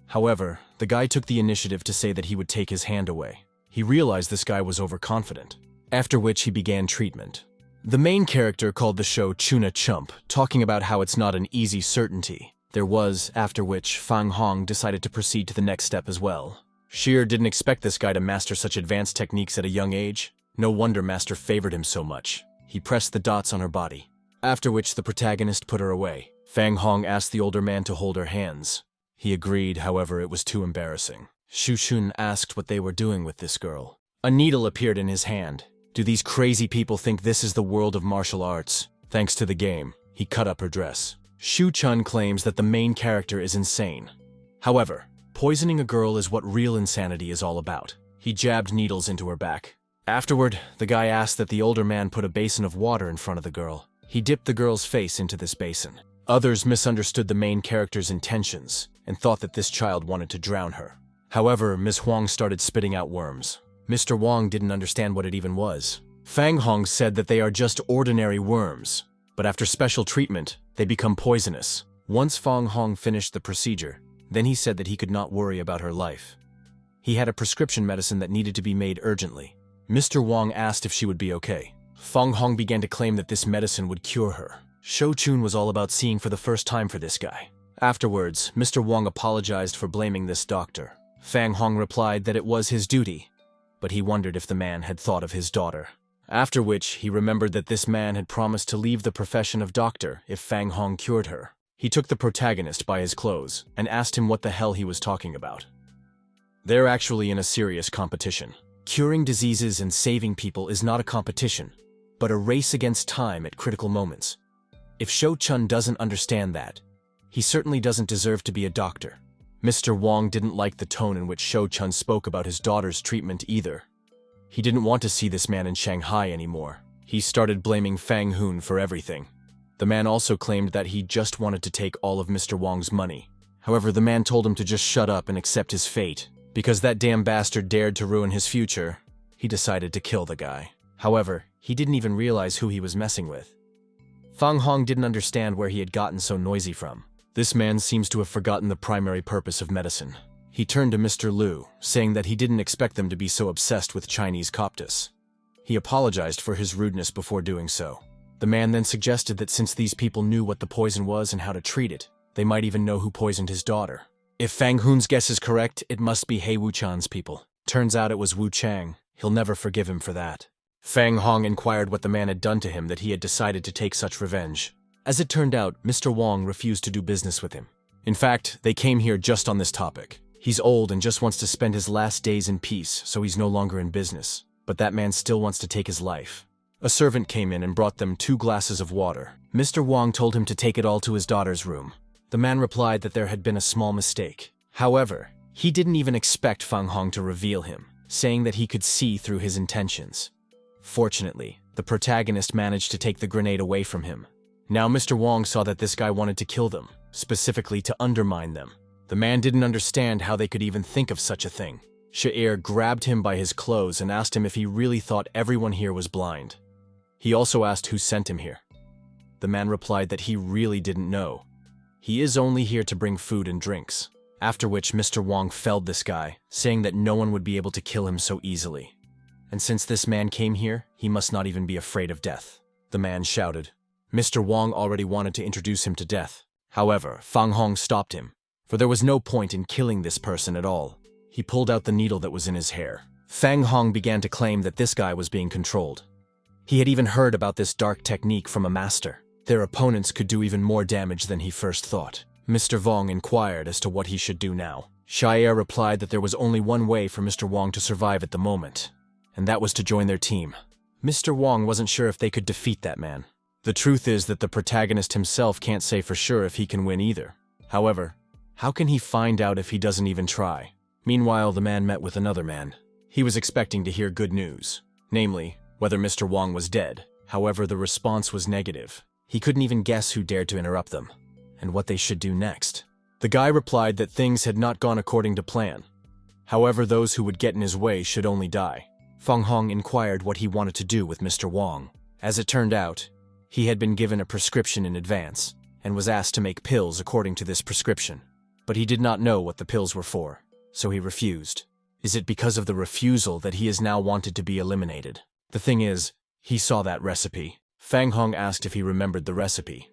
However, the guy took the initiative to say that he would take his hand away. He realized this guy was overconfident, after which he began treatment. The main character called the show Chuna Chump, talking about how it's not an easy certainty. There was, after which Fang Hong decided to proceed to the next step as well. Sheer didn't expect this guy to master such advanced techniques at a young age. No wonder Master favored him so much. He pressed the dots on her body, after which the protagonist put her away. Fang Hong asked the older man to hold her hands. He agreed, however, it was too embarrassing. Shu Chun asked what they were doing with this girl. A needle appeared in his hand. Do these crazy people think this is the world of martial arts? Thanks to the game, he cut up her dress. Shu Chun claims that the main character is insane. However, poisoning a girl is what real insanity is all about. He jabbed needles into her back. Afterward, the guy asked that the older man put a basin of water in front of the girl. He dipped the girl's face into this basin. Others misunderstood the main character's intentions and thought that this child wanted to drown her. However, Ms. Huang started spitting out worms. Mr. Wong didn't understand what it even was. Fang Hong said that they are just ordinary worms, but after special treatment, they become poisonous. Once Fang Hong finished the procedure, then he said that he could not worry about her life. He had a prescription medicine that needed to be made urgently. Mr. Wong asked if she would be okay. Fang Hong began to claim that this medicine would cure her. Shou Chun was all about seeing for the first time for this guy. Afterwards, Mr. Wong apologized for blaming this doctor. Fang Hong replied that it was his duty, but he wondered if the man had thought of his daughter. After which, he remembered that this man had promised to leave the profession of doctor if Fang Hong cured her. He took the protagonist by his clothes and asked him what the hell he was talking about. They're actually in a serious competition. Curing diseases and saving people is not a competition, but a race against time at critical moments. If Shou Chun doesn't understand that, he certainly doesn't deserve to be a doctor. Mr. Wong didn't like the tone in which Shou Chun spoke about his daughter's treatment either. He didn't want to see this man in Shanghai anymore. He started blaming Fang Hong for everything. The man also claimed that he just wanted to take all of Mr. Wong's money. However, the man told him to just shut up and accept his fate. Because that damn bastard dared to ruin his future, he decided to kill the guy. However, he didn't even realize who he was messing with. Fang Hong didn't understand where he had gotten so noisy from. This man seems to have forgotten the primary purpose of medicine. He turned to Mr. Liu, saying that he didn't expect them to be so obsessed with Chinese Coptus. He apologized for his rudeness before doing so. The man then suggested that since these people knew what the poison was and how to treat it, they might even know who poisoned his daughter. If Fang Hong's guess is correct, it must be He Wuchan's people. Turns out it was Wu Chang. He'll never forgive him for that. Fang Hong inquired what the man had done to him that he had decided to take such revenge. As it turned out, Mr. Wong refused to do business with him. In fact, they came here just on this topic. He's old and just wants to spend his last days in peace, so he's no longer in business. But that man still wants to take his life. A servant came in and brought them 2 glasses of water. Mr. Wong told him to take it all to his daughter's room. The man replied that there had been a small mistake. However, he didn't even expect Fang Hong to reveal him, saying that he could see through his intentions. Fortunately, the protagonist managed to take the grenade away from him. Now Mr. Wong saw that this guy wanted to kill them, specifically to undermine them. The man didn't understand how they could even think of such a thing. Sha'ir grabbed him by his clothes and asked him if he really thought everyone here was blind. He also asked who sent him here. The man replied that he really didn't know. He is only here to bring food and drinks. After which Mr. Wong felled this guy, saying that no one would be able to kill him so easily. And since this man came here, he must not even be afraid of death. The man shouted. Mr. Wong already wanted to introduce him to death. However, Fang Hong stopped him, for there was no point in killing this person at all. He pulled out the needle that was in his hair. Fang Hong began to claim that this guy was being controlled. He had even heard about this dark technique from a master. Their opponents could do even more damage than he first thought. Mr. Wong inquired as to what he should do now. Sha'ir replied that there was only one way for Mr. Wong to survive at the moment, and that was to join their team. Mr. Wong wasn't sure if they could defeat that man. The truth is that the protagonist himself can't say for sure if he can win either. However, how can he find out if he doesn't even try? Meanwhile, the man met with another man. He was expecting to hear good news, namely, whether Mr. Wong was dead. However, the response was negative. He couldn't even guess who dared to interrupt them, and what they should do next. The guy replied that things had not gone according to plan. However, those who would get in his way should only die. Fang Hong inquired what he wanted to do with Mr. Wong. As it turned out, he had been given a prescription in advance, and was asked to make pills according to this prescription. But he did not know what the pills were for, so he refused. Is it because of the refusal that he is now wanted to be eliminated? The thing is, he saw that recipe. Fang Hong asked if he remembered the recipe.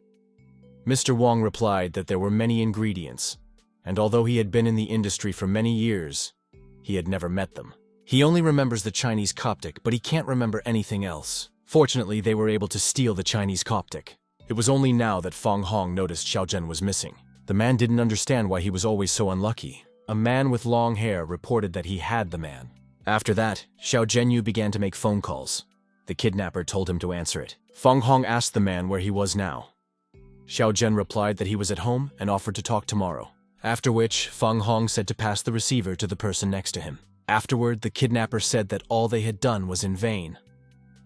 Mr. Wong replied that there were many ingredients, and although he had been in the industry for many years, he had never met them. He only remembers the Chinese Coptic, but he can't remember anything else. Fortunately, they were able to steal the Chinese Coptic. It was only now that Fang Hong noticed Xiao Zhen was missing. The man didn't understand why he was always so unlucky. A man with long hair reported that he had the man. After that, Xiao Zhenyu began to make phone calls. The kidnapper told him to answer it. Fang Hong asked the man where he was now. Xiao Zhen replied that he was at home and offered to talk tomorrow. After which, Fang Hong said to pass the receiver to the person next to him. Afterward, the kidnapper said that all they had done was in vain.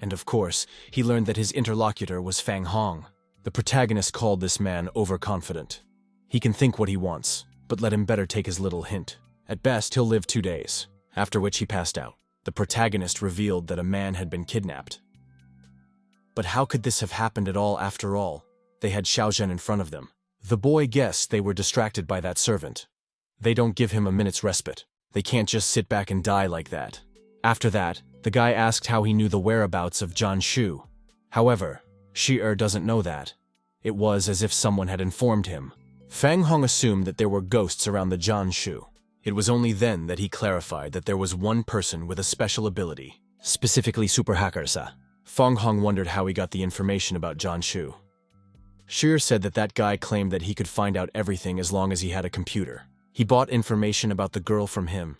And of course, he learned that his interlocutor was Fang Hong. The protagonist called this man overconfident. He can think what he wants, but let him better take his little hint. At best, he'll live 2 days, after which he passed out. The protagonist revealed that a man had been kidnapped. But how could this have happened at all after all? They had Xiao Zhen in front of them. The boy guessed they were distracted by that servant. They don't give him a minute's respite. They can't just sit back and die like that. After that, the guy asked how he knew the whereabouts of Zhan Shu. However, Sha'ir doesn't know that. It was as if someone had informed him. Fang Hong assumed that there were ghosts around the Jianshu. It was only then that he clarified that there was one person with a special ability, specifically super hackers. Fang Hong wondered how he got the information about Jianshu. Shi said that guy claimed that he could find out everything as long as he had a computer. He bought information about the girl from him,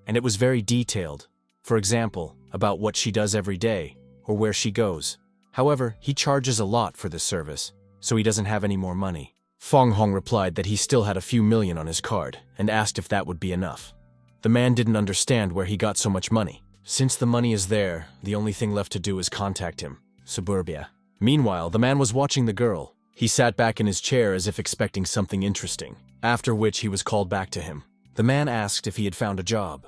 and it was very detailed. For example, about what she does every day, or where she goes. However, he charges a lot for this service, so he doesn't have any more money. Fang Hong replied that he still had a few million on his card, and asked if that would be enough. The man didn't understand where he got so much money. Since the money is there, the only thing left to do is contact him. Suburbia. Meanwhile, the man was watching the girl. He sat back in his chair as if expecting something interesting, after which he was called back to him. The man asked if he had found a job.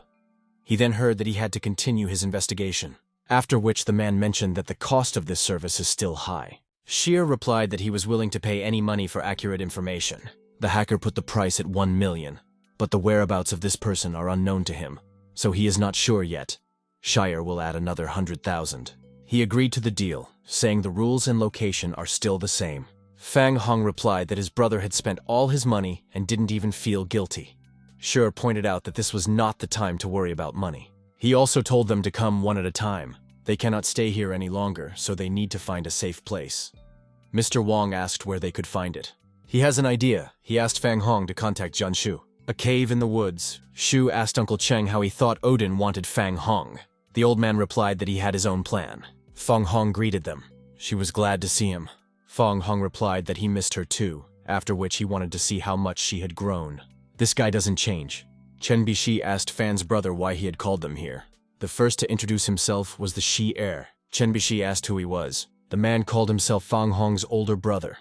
He then heard that he had to continue his investigation, after which the man mentioned that the cost of this service is still high. Shi replied that he was willing to pay any money for accurate information. The hacker put the price at 1 million, but the whereabouts of this person are unknown to him, so he is not sure yet. Shire will add another 100,000. He agreed to the deal, saying the rules and location are still the same. Fang Hong replied that his brother had spent all his money and didn't even feel guilty. Shi pointed out that this was not the time to worry about money. He also told them to come one at a time. They cannot stay here any longer, so they need to find a safe place. Mr. Wong asked where they could find it. He has an idea. He asked Fang Hong to contact Jianshu. A cave in the woods. Shu asked Uncle Cheng how he thought Odin wanted Fang Hong. The old man replied that he had his own plan. Fang Hong greeted them. She was glad to see him. Fang Hong replied that he missed her too, after which he wanted to see how much she had grown. This guy doesn't change. Chen Bishi asked Fan's brother why he had called them here. The first to introduce himself was the Shi heir. Chen Bishi asked who he was. The man called himself Fang Hong's older brother,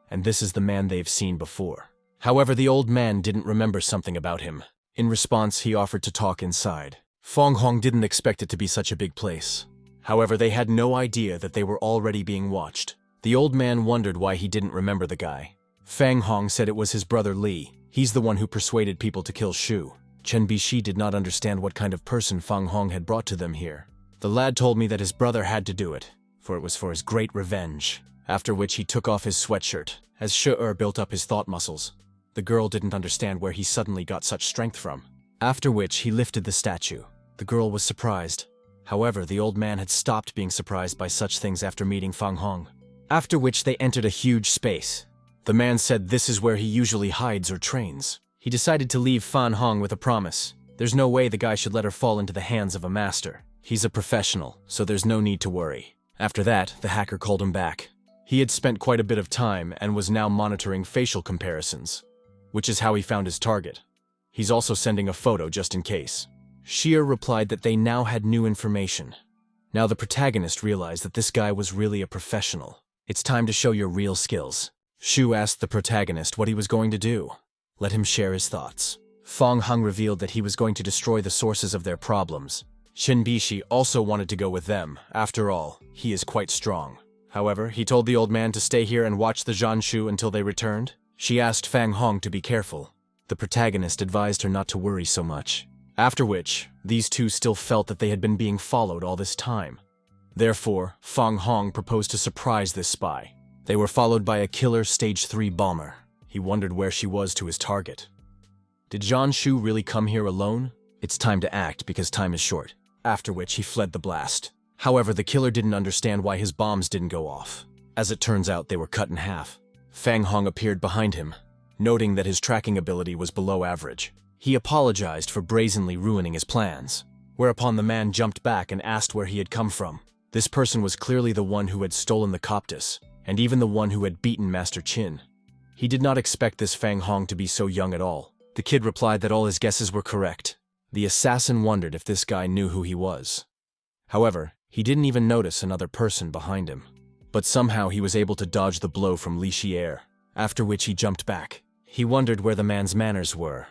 and this is the man they've seen before. However, the old man didn't remember something about him. In response, he offered to talk inside. Fang Hong didn't expect it to be such a big place. However, they had no idea that they were already being watched. The old man wondered why he didn't remember the guy. Fang Hong said it was his brother Li. He's the one who persuaded people to kill Shu. Chen Bishi did not understand what kind of person Fang Hong had brought to them here. The lad told me that his brother had to do it, for it was for his great revenge. After which he took off his sweatshirt, as Shi built up his thought muscles. The girl didn't understand where he suddenly got such strength from. After which he lifted the statue. The girl was surprised. However, the old man had stopped being surprised by such things after meeting Fang Hong. After which they entered a huge space. The man said this is where he usually hides or trains. He decided to leave Fang Hong with a promise. There's no way the guy should let her fall into the hands of a master. He's a professional, so there's no need to worry. After that, the hacker called him back. He had spent quite a bit of time and was now monitoring facial comparisons, which is how he found his target. He's also sending a photo just in case. Shi replied that they now had new information. Now the protagonist realized that this guy was really a professional. It's time to show your real skills. Shu asked the protagonist what he was going to do. Let him share his thoughts. Fang Hong revealed that he was going to destroy the sources of their problems. Chen Bishi also wanted to go with them. After all, he is quite strong. However, he told the old man to stay here and watch the Jianshu until they returned. She asked Fang Hong to be careful. The protagonist advised her not to worry so much. After which, these two still felt that they had been being followed all this time. Therefore, Fang Hong proposed to surprise this spy. They were followed by a killer Stage 3 bomber. He wondered where she was to his target. Did Jianshu really come here alone? It's time to act because time is short. After which he fled the blast. However, the killer didn't understand why his bombs didn't go off. As it turns out, they were cut in half. Fang Hong appeared behind him, noting that his tracking ability was below average. He apologized for brazenly ruining his plans, whereupon the man jumped back and asked where he had come from. This person was clearly the one who had stolen the Coptus, and even the one who had beaten Master Qin. He did not expect this Fang Hong to be so young at all. The kid replied that all his guesses were correct. The assassin wondered if this guy knew who he was. However, he didn't even notice another person behind him. But somehow he was able to dodge the blow from Li Xier, after which he jumped back. He wondered where the man's manners were.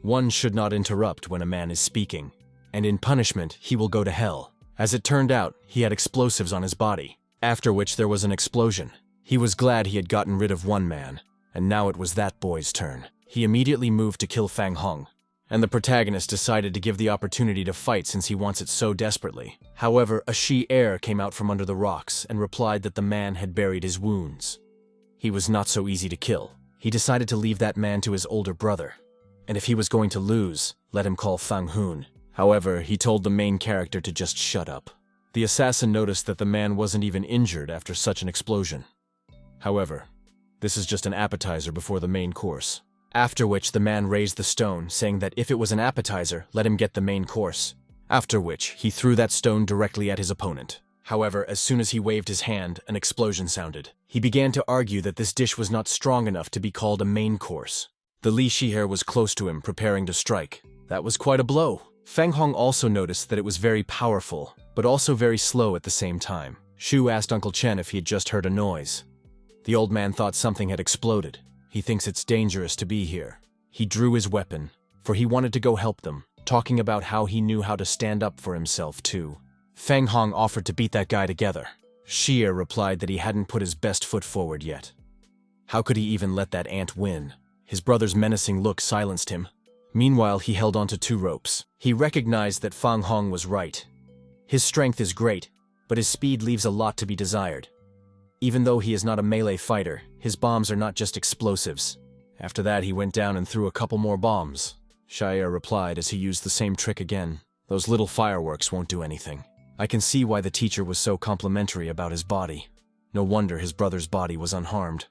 One should not interrupt when a man is speaking, and in punishment he will go to hell. As it turned out, he had explosives on his body, after which there was an explosion. He was glad he had gotten rid of one man, and now it was that boy's turn. He immediately moved to kill Fang Hong, and the protagonist decided to give the opportunity to fight since he wants it so desperately. However, a Shi heir came out from under the rocks and replied that the man had buried his wounds. He was not so easy to kill. He decided to leave that man to his older brother. And if he was going to lose, let him call Fang Hong. However, he told the main character to just shut up. The assassin noticed that the man wasn't even injured after such an explosion. However, this is just an appetizer before the main course. After which the man raised the stone, saying that if it was an appetizer, let him get the main course. After which, he threw that stone directly at his opponent. However, as soon as he waved his hand, an explosion sounded. He began to argue that this dish was not strong enough to be called a main course. The Li Shihe was close to him, preparing to strike. That was quite a blow. Fang Hong also noticed that it was very powerful, but also very slow at the same time. Shu asked Uncle Chen if he had just heard a noise. The old man thought something had exploded. He thinks it's dangerous to be here. He drew his weapon, for he wanted to go help them, talking about how he knew how to stand up for himself too. Fang Hong offered to beat that guy together. Xie replied that he hadn't put his best foot forward yet. How could he even let that ant win? His brother's menacing look silenced him. Meanwhile, he held onto 2 ropes. He recognized that Fang Hong was right. His strength is great, but his speed leaves a lot to be desired. Even though he is not a melee fighter, his bombs are not just explosives. After that, he went down and threw a couple more bombs. Xie replied as he used the same trick again. Those little fireworks won't do anything. I can see why the teacher was so complimentary about his body. No wonder his brother's body was unharmed.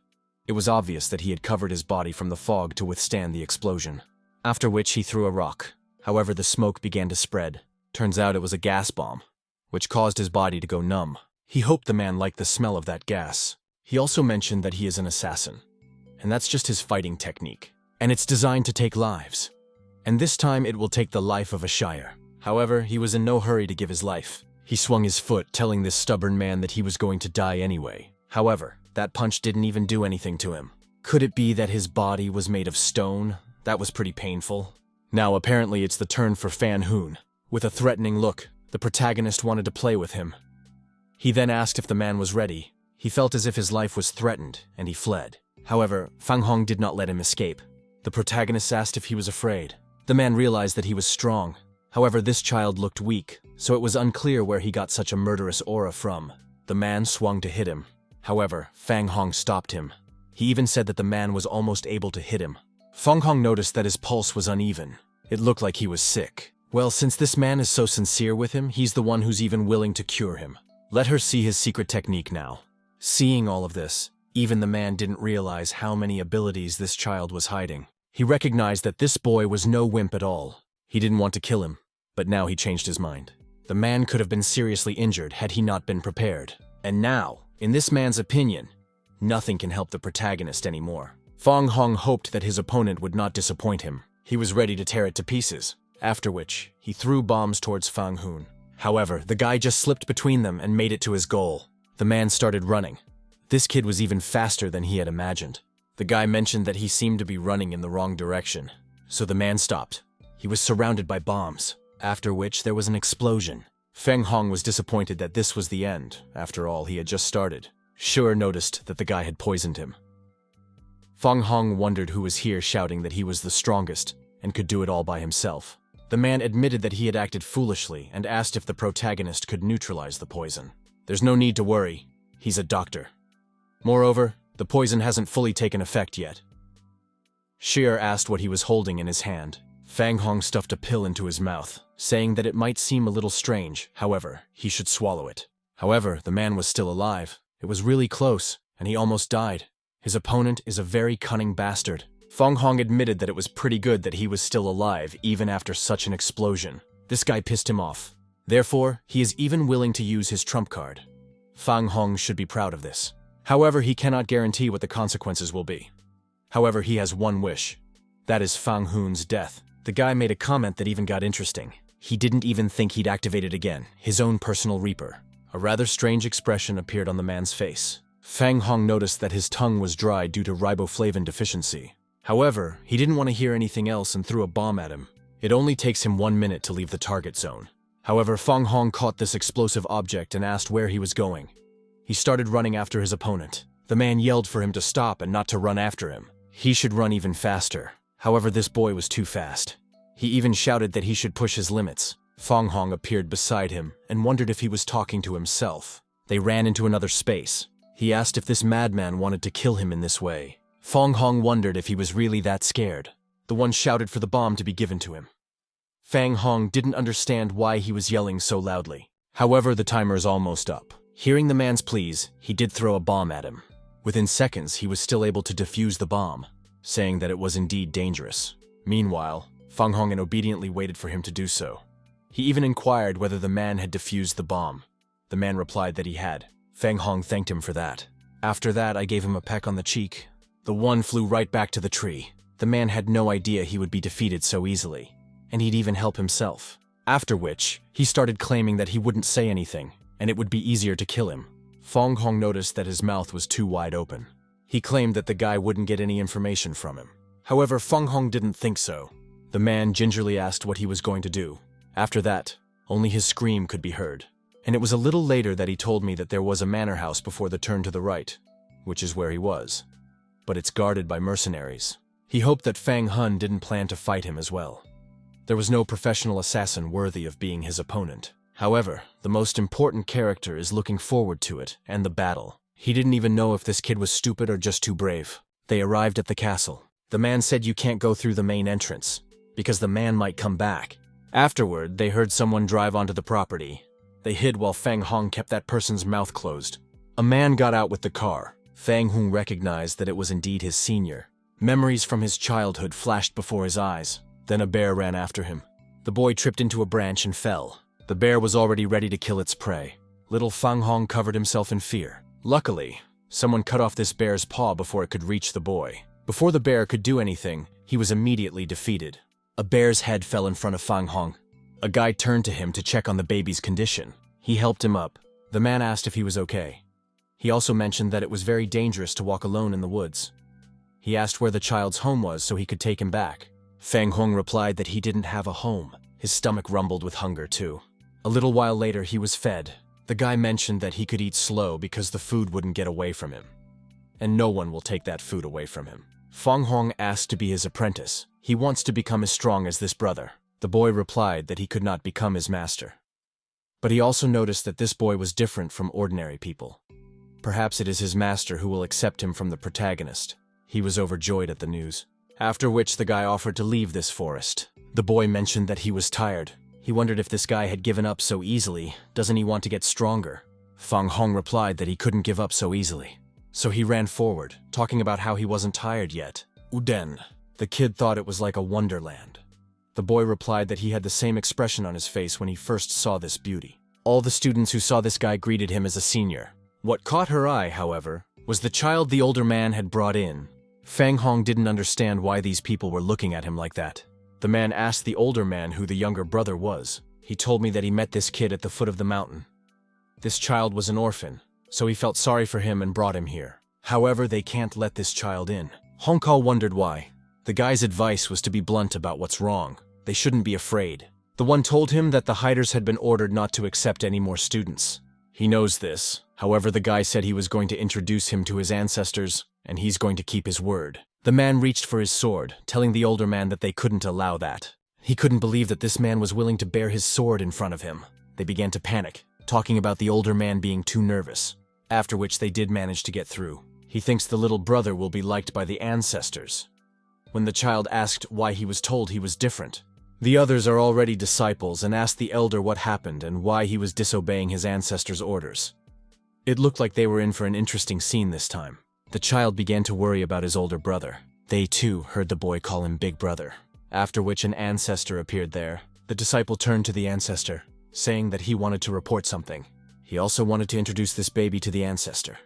It was obvious that he had covered his body from the fog to withstand the explosion. After which he threw a rock. However, the smoke began to spread. Turns out it was a gas bomb, which caused his body to go numb. He hoped the man liked the smell of that gas. He also mentioned that he is an assassin. And that's just his fighting technique. And it's designed to take lives. And this time it will take the life of a shire. However, he was in no hurry to give his life. He swung his foot, telling this stubborn man that he was going to die anyway. However, that punch didn't even do anything to him. Could it be that his body was made of stone? That was pretty painful. Now apparently it's the turn for Fan Hong. With a threatening look, the protagonist wanted to play with him. He then asked if the man was ready. He felt as if his life was threatened, and he fled. However, Fang Hong did not let him escape. The protagonist asked if he was afraid. The man realized that he was strong. However, this child looked weak, so it was unclear where he got such a murderous aura from. The man swung to hit him. However, Fang Hong stopped him. He even said that the man was almost able to hit him. Fang Hong noticed that his pulse was uneven. It looked like he was sick. Well, since this man is so sincere with him, he's the one who's even willing to cure him. Let her see his secret technique now. Seeing all of this, even the man didn't realize how many abilities this child was hiding. He recognized that this boy was no wimp at all. He didn't want to kill him, but now he changed his mind. The man could have been seriously injured had he not been prepared. And now, in this man's opinion, nothing can help the protagonist anymore. Fang Hong hoped that his opponent would not disappoint him. He was ready to tear it to pieces, after which he threw bombs towards Fang Hong. However, the guy just slipped between them and made it to his goal. The man started running. This kid was even faster than he had imagined. The guy mentioned that he seemed to be running in the wrong direction, so the man stopped. He was surrounded by bombs, after which there was an explosion. Fang Hong was disappointed that this was the end. After all, he had just started. Sure noticed that the guy had poisoned him. Fang Hong wondered who was here shouting that he was the strongest and could do it all by himself. The man admitted that he had acted foolishly and asked if the protagonist could neutralize the poison. There's no need to worry. He's a doctor. Moreover, the poison hasn't fully taken effect yet. Shir asked what he was holding in his hand. Fang Hong stuffed a pill into his mouth, saying that it might seem a little strange, however, he should swallow it. However, the man was still alive. It was really close, and he almost died. His opponent is a very cunning bastard. Fang Hong admitted that it was pretty good that he was still alive even after such an explosion. This guy pissed him off. Therefore, he is even willing to use his trump card. Fang Hong should be proud of this. However, he cannot guarantee what the consequences will be. However, he has one wish. That is Fang Hong's death. The guy made a comment that even got interesting. He didn't even think he'd activate it again, his own personal reaper. A rather strange expression appeared on the man's face. Fang Hong noticed that his tongue was dry due to riboflavin deficiency. However, he didn't want to hear anything else and threw a bomb at him. It only takes him 1 minute to leave the target zone. However, Fang Hong caught this explosive object and asked where he was going. He started running after his opponent. The man yelled for him to stop and not to run after him. He should run even faster. However, this boy was too fast. He even shouted that he should push his limits. Fang Hong appeared beside him and wondered if he was talking to himself. They ran into another space. He asked if this madman wanted to kill him in this way. Fang Hong wondered if he was really that scared. The one shouted for the bomb to be given to him. Fang Hong didn't understand why he was yelling so loudly. However, the timer is almost up. Hearing the man's pleas, he did throw a bomb at him. Within seconds, he was still able to defuse the bomb, saying that it was indeed dangerous. Meanwhile, Fang Hong obediently waited for him to do so. He even inquired whether the man had defused the bomb. The man replied that he had. Fang Hong thanked him for that. After that, I gave him a peck on the cheek. The one flew right back to the tree. The man had no idea he would be defeated so easily, and he'd even help himself. After which, he started claiming that he wouldn't say anything, and it would be easier to kill him. Fang Hong noticed that his mouth was too wide open. He claimed that the guy wouldn't get any information from him. However, Fang Hong didn't think so. The man gingerly asked what he was going to do. After that, only his scream could be heard. And it was a little later that he told me that there was a manor house before the turn to the right, which is where he was. But it's guarded by mercenaries. He hoped that Fang Hun didn't plan to fight him as well. There was no professional assassin worthy of being his opponent. However, the most important character is looking forward to it and the battle. He didn't even know if this kid was stupid or just too brave. They arrived at the castle. The man said you can't go through the main entrance, because the man might come back. Afterward, they heard someone drive onto the property. They hid while Fang Hong kept that person's mouth closed. A man got out with the car. Fang Hong recognized that it was indeed his senior. Memories from his childhood flashed before his eyes. Then a bear ran after him. The boy tripped into a branch and fell. The bear was already ready to kill its prey. Little Fang Hong covered himself in fear. Luckily, someone cut off this bear's paw before it could reach the boy. Before the bear could do anything, he was immediately defeated. A bear's head fell in front of Fang Hong. A guy turned to him to check on the baby's condition. He helped him up. The man asked if he was okay. He also mentioned that it was very dangerous to walk alone in the woods. He asked where the child's home was so he could take him back. Fang Hong replied that he didn't have a home. His stomach rumbled with hunger too. A little while later, he was fed. The guy mentioned that he could eat slow because the food wouldn't get away from him. And no one will take that food away from him. Fang Hong asked to be his apprentice. He wants to become as strong as this brother. The boy replied that he could not become his master. But he also noticed that this boy was different from ordinary people. Perhaps it is his master who will accept him from the protagonist. He was overjoyed at the news. After which the guy offered to leave this forest. The boy mentioned that he was tired. He wondered if this guy had given up so easily. Doesn't he want to get stronger? Fang Hong replied that he couldn't give up so easily. So he ran forward, talking about how he wasn't tired yet. Wudang. The kid thought it was like a wonderland. The boy replied that he had the same expression on his face when he first saw this beauty. All the students who saw this guy greeted him as a senior. What caught her eye, however, was the child the older man had brought in. Fang Hong didn't understand why these people were looking at him like that. The man asked the older man who the younger brother was. He told me that he met this kid at the foot of the mountain. This child was an orphan, so he felt sorry for him and brought him here. However, they can't let this child in. Hong Kao wondered why. The guy's advice was to be blunt about what's wrong. They shouldn't be afraid. The one told him that the hiders had been ordered not to accept any more students. He knows this. However, the guy said he was going to introduce him to his ancestors, and he's going to keep his word. The man reached for his sword, telling the older man that they couldn't allow that. He couldn't believe that this man was willing to bare his sword in front of him. They began to panic, talking about the older man being too nervous. After which they did manage to get through. He thinks the little brother will be liked by the ancestors. When the child asked why he was told he was different, the others are already disciples and asked the elder what happened and why he was disobeying his ancestors' orders. It looked like they were in for an interesting scene this time. The child began to worry about his older brother. They too heard the boy call him Big Brother. After which an ancestor appeared there. The disciple turned to the ancestor, saying that he wanted to report something. He also wanted to introduce this baby to the ancestor.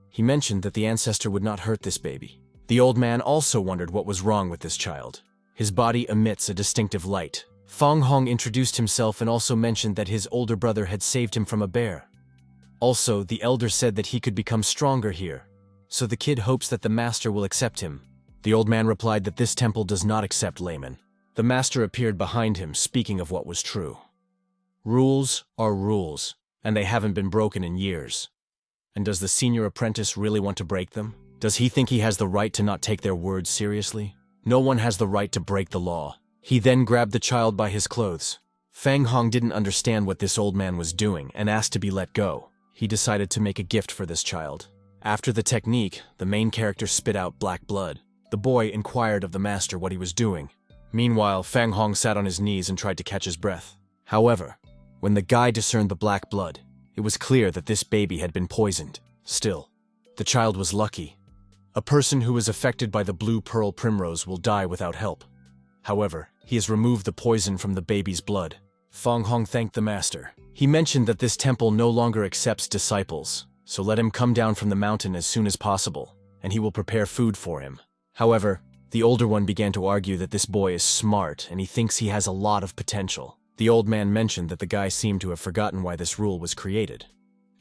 He mentioned that the ancestor would not hurt this baby. The old man also wondered what was wrong with this child. His body emits a distinctive light. Fang Hong introduced himself and also mentioned that his older brother had saved him from a bear. Also, the elder said that he could become stronger here, so the kid hopes that the master will accept him. The old man replied that this temple does not accept laymen. The master appeared behind him, speaking of what was true. Rules are rules, and they haven't been broken in years. And does the senior apprentice really want to break them? Does he think he has the right to not take their words seriously? No one has the right to break the law. He then grabbed the child by his clothes. Fang Hong didn't understand what this old man was doing and asked to be let go. He decided to make a gift for this child. After the technique, the main character spit out black blood. The boy inquired of the master what he was doing. Meanwhile, Fang Hong sat on his knees and tried to catch his breath. However, when the guy discerned the black blood, it was clear that this baby had been poisoned. Still, the child was lucky. A person who is affected by the blue pearl primrose will die without help. However, he has removed the poison from the baby's blood. Fang Hong thanked the master. He mentioned that this temple no longer accepts disciples, so let him come down from the mountain as soon as possible, and he will prepare food for him. However, the older one began to argue that this boy is smart and he thinks he has a lot of potential. The old man mentioned that the guy seemed to have forgotten why this rule was created.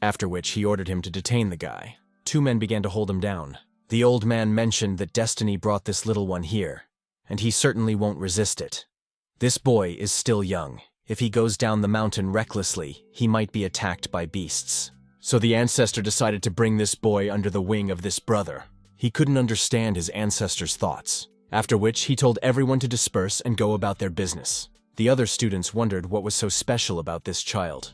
After which, he ordered him to detain the guy. 2 men began to hold him down. The old man mentioned that destiny brought this little one here, and he certainly won't resist it. This boy is still young. If he goes down the mountain recklessly, he might be attacked by beasts. So the ancestor decided to bring this boy under the wing of this brother. He couldn't understand his ancestor's thoughts. After which, he told everyone to disperse and go about their business. The other students wondered what was so special about this child.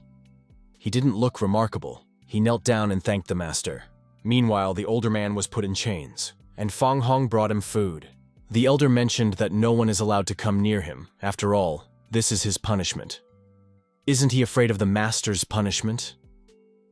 He didn't look remarkable. He knelt down and thanked the master. Meanwhile, the older man was put in chains, and Fang Hong brought him food. The elder mentioned that no one is allowed to come near him. After all, this is his punishment. Isn't he afraid of the master's punishment?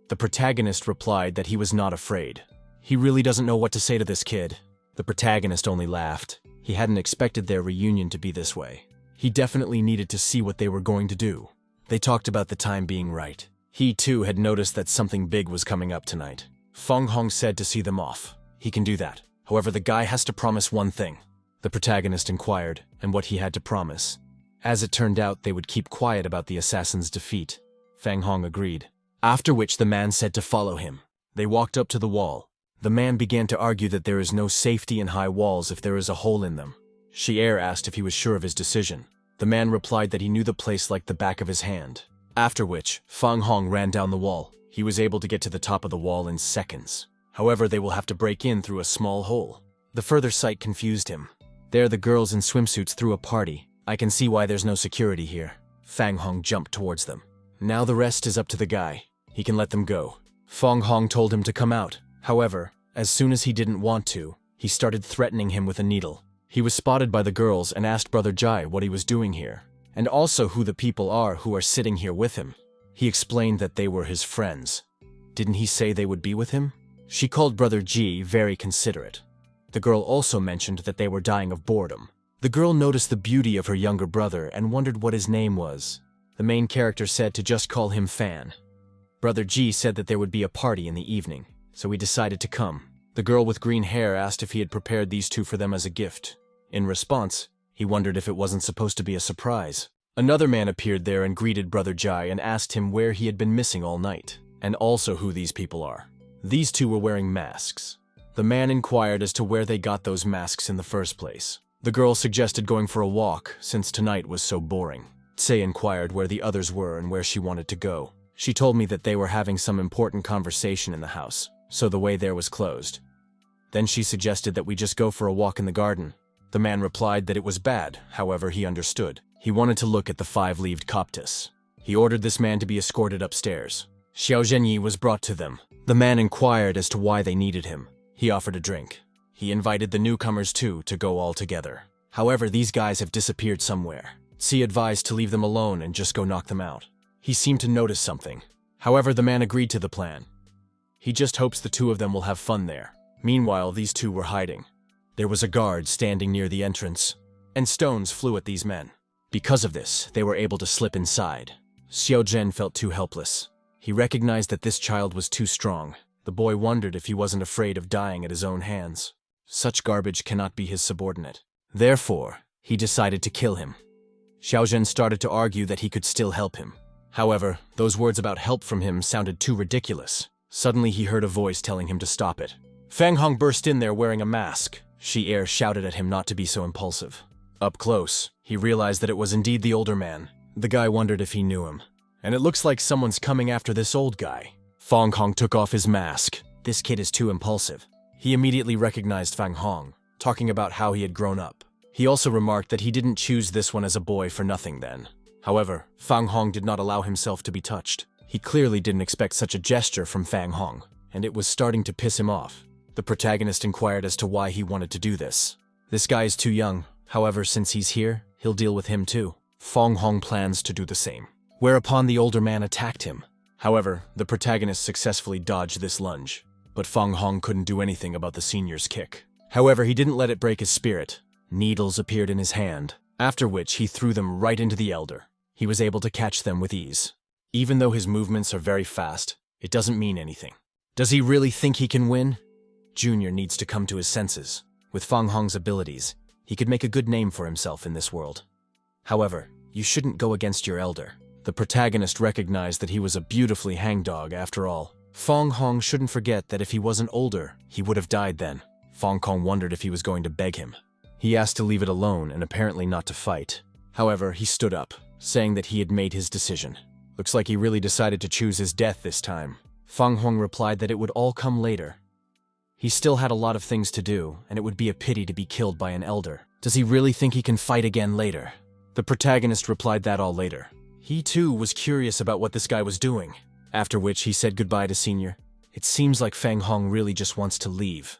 The protagonist replied that he was not afraid. He really doesn't know what to say to this kid. The protagonist only laughed. He hadn't expected their reunion to be this way. He definitely needed to see what they were going to do. They talked about the time being right. He too had noticed that something big was coming up tonight. Fang Hong said to see them off. He can do that. However, the guy has to promise one thing. The protagonist inquired, and what he had to promise. As it turned out, they would keep quiet about the assassin's defeat. Fang Hong agreed. After which, the man said to follow him. They walked up to the wall. The man began to argue that there is no safety in high walls if there is a hole in them. Shi'er asked if he was sure of his decision. The man replied that he knew the place like the back of his hand. After which, Fang Hong ran down the wall. He was able to get to the top of the wall in seconds. However, they will have to break in through a small hole. The further sight confused him. There the girls in swimsuits threw a party. I can see why there's no security here. Fang Hong jumped towards them. Now the rest is up to the guy. He can let them go. Fang Hong told him to come out. However, as soon as he didn't want to, he started threatening him with a needle. He was spotted by the girls and asked Brother Jai what he was doing here, and also who the people are who are sitting here with him. He explained that they were his friends. Didn't he say they would be with him? She called Brother Ji very considerate. The girl also mentioned that they were dying of boredom. The girl noticed the beauty of her younger brother and wondered what his name was. The main character said to just call him Fan. Brother Ji said that there would be a party in the evening, so he decided to come. The girl with green hair asked if he had prepared these two for them as a gift. In response, he wondered if it wasn't supposed to be a surprise. Another man appeared there and greeted Brother Jai and asked him where he had been missing all night, and also who these people are. These two were wearing masks. The man inquired as to where they got those masks in the first place. The girl suggested going for a walk, since tonight was so boring. Tse inquired where the others were and where she wanted to go. She told me that they were having some important conversation in the house, so the way there was closed. Then she suggested that we just go for a walk in the garden. The man replied that it was bad, however he understood. He wanted to look at the 5-leaved coptis. He ordered this man to be escorted upstairs. Xiao Zhenyi was brought to them. The man inquired as to why they needed him. He offered a drink. He invited the newcomers too to go all together. However, these guys have disappeared somewhere. Tse advised to leave them alone and just go knock them out. He seemed to notice something. However, the man agreed to the plan. He just hopes the two of them will have fun there. Meanwhile, these two were hiding. There was a guard standing near the entrance, and stones flew at these men. Because of this, they were able to slip inside. Xiao Zhen felt too helpless. He recognized that this child was too strong. The boy wondered if he wasn't afraid of dying at his own hands. Such garbage cannot be his subordinate. Therefore, he decided to kill him. Xiao Zhen started to argue that he could still help him. However, those words about help from him sounded too ridiculous. Suddenly he heard a voice telling him to stop it. Fang Hong burst in there wearing a mask. Shi'er shouted at him not to be so impulsive. Up close, he realized that it was indeed the older man. The guy wondered if he knew him. And it looks like someone's coming after this old guy. Fang Hong took off his mask. This kid is too impulsive. He immediately recognized Fang Hong, talking about how he had grown up. He also remarked that he didn't choose this one as a boy for nothing then. However, Fang Hong did not allow himself to be touched. He clearly didn't expect such a gesture from Fang Hong. and it was starting to piss him off. The protagonist inquired as to why he wanted to do this. This guy is too young, however, since he's here, he'll deal with him too. Fang Hong plans to do the same. Whereupon the older man attacked him. However, the protagonist successfully dodged this lunge, but Fang Hong couldn't do anything about the senior's kick. However, he didn't let it break his spirit. Needles appeared in his hand, after which he threw them right into the elder. He was able to catch them with ease. Even though his movements are very fast, it doesn't mean anything. Does he really think he can win? Junior needs to come to his senses. With Fang Hong's abilities, he could make a good name for himself in this world. However, you shouldn't go against your elder. The protagonist recognized that he was a beautifully hangdog after all. Fang Hong shouldn't forget that if he wasn't older, he would have died then. Fang Hong wondered if he was going to beg him. He asked to leave it alone and apparently not to fight. However, he stood up, saying that he had made his decision. Looks like he really decided to choose his death this time. Fang Hong replied that it would all come later. He still had a lot of things to do, and it would be a pity to be killed by an elder. Does he really think he can fight again later? The protagonist replied that all later. He too was curious about what this guy was doing. After which he said goodbye to Senior. It seems like Fang Hong really just wants to leave.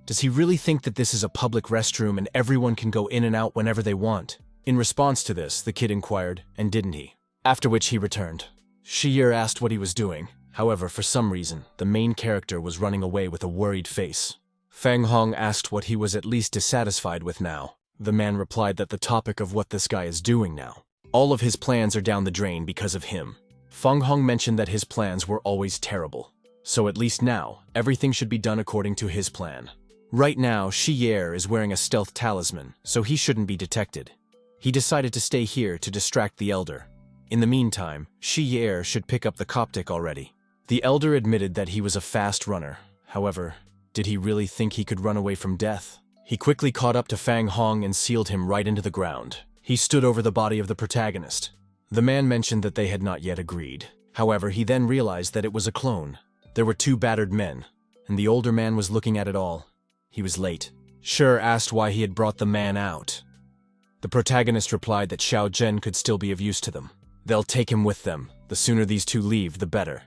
Does he really think that this is a public restroom and everyone can go in and out whenever they want? In response to this, the kid inquired, and didn't he? After which he returned. Shier asked what he was doing. However, for some reason, the main character was running away with a worried face. Fang Hong asked what he was at least dissatisfied with now. The man replied that the topic of what this guy is doing now. All of his plans are down the drain because of him. Fang Hong mentioned that his plans were always terrible. So at least now, everything should be done according to his plan. Right now, Shier is wearing a stealth talisman, so he shouldn't be detected. He decided to stay here to distract the elder. In the meantime, Shier should pick up the Coptic already. The elder admitted that he was a fast runner. However, did he really think he could run away from death? He quickly caught up to Fang Hong and sealed him right into the ground. He stood over the body of the protagonist. The man mentioned that they had not yet agreed. However, he then realized that it was a clone. There were two battered men, and the older man was looking at it all. He was late. Shi asked why he had brought the man out. The protagonist replied that Xiao Zhen could still be of use to them. They'll take him with them. The sooner these two leave, the better.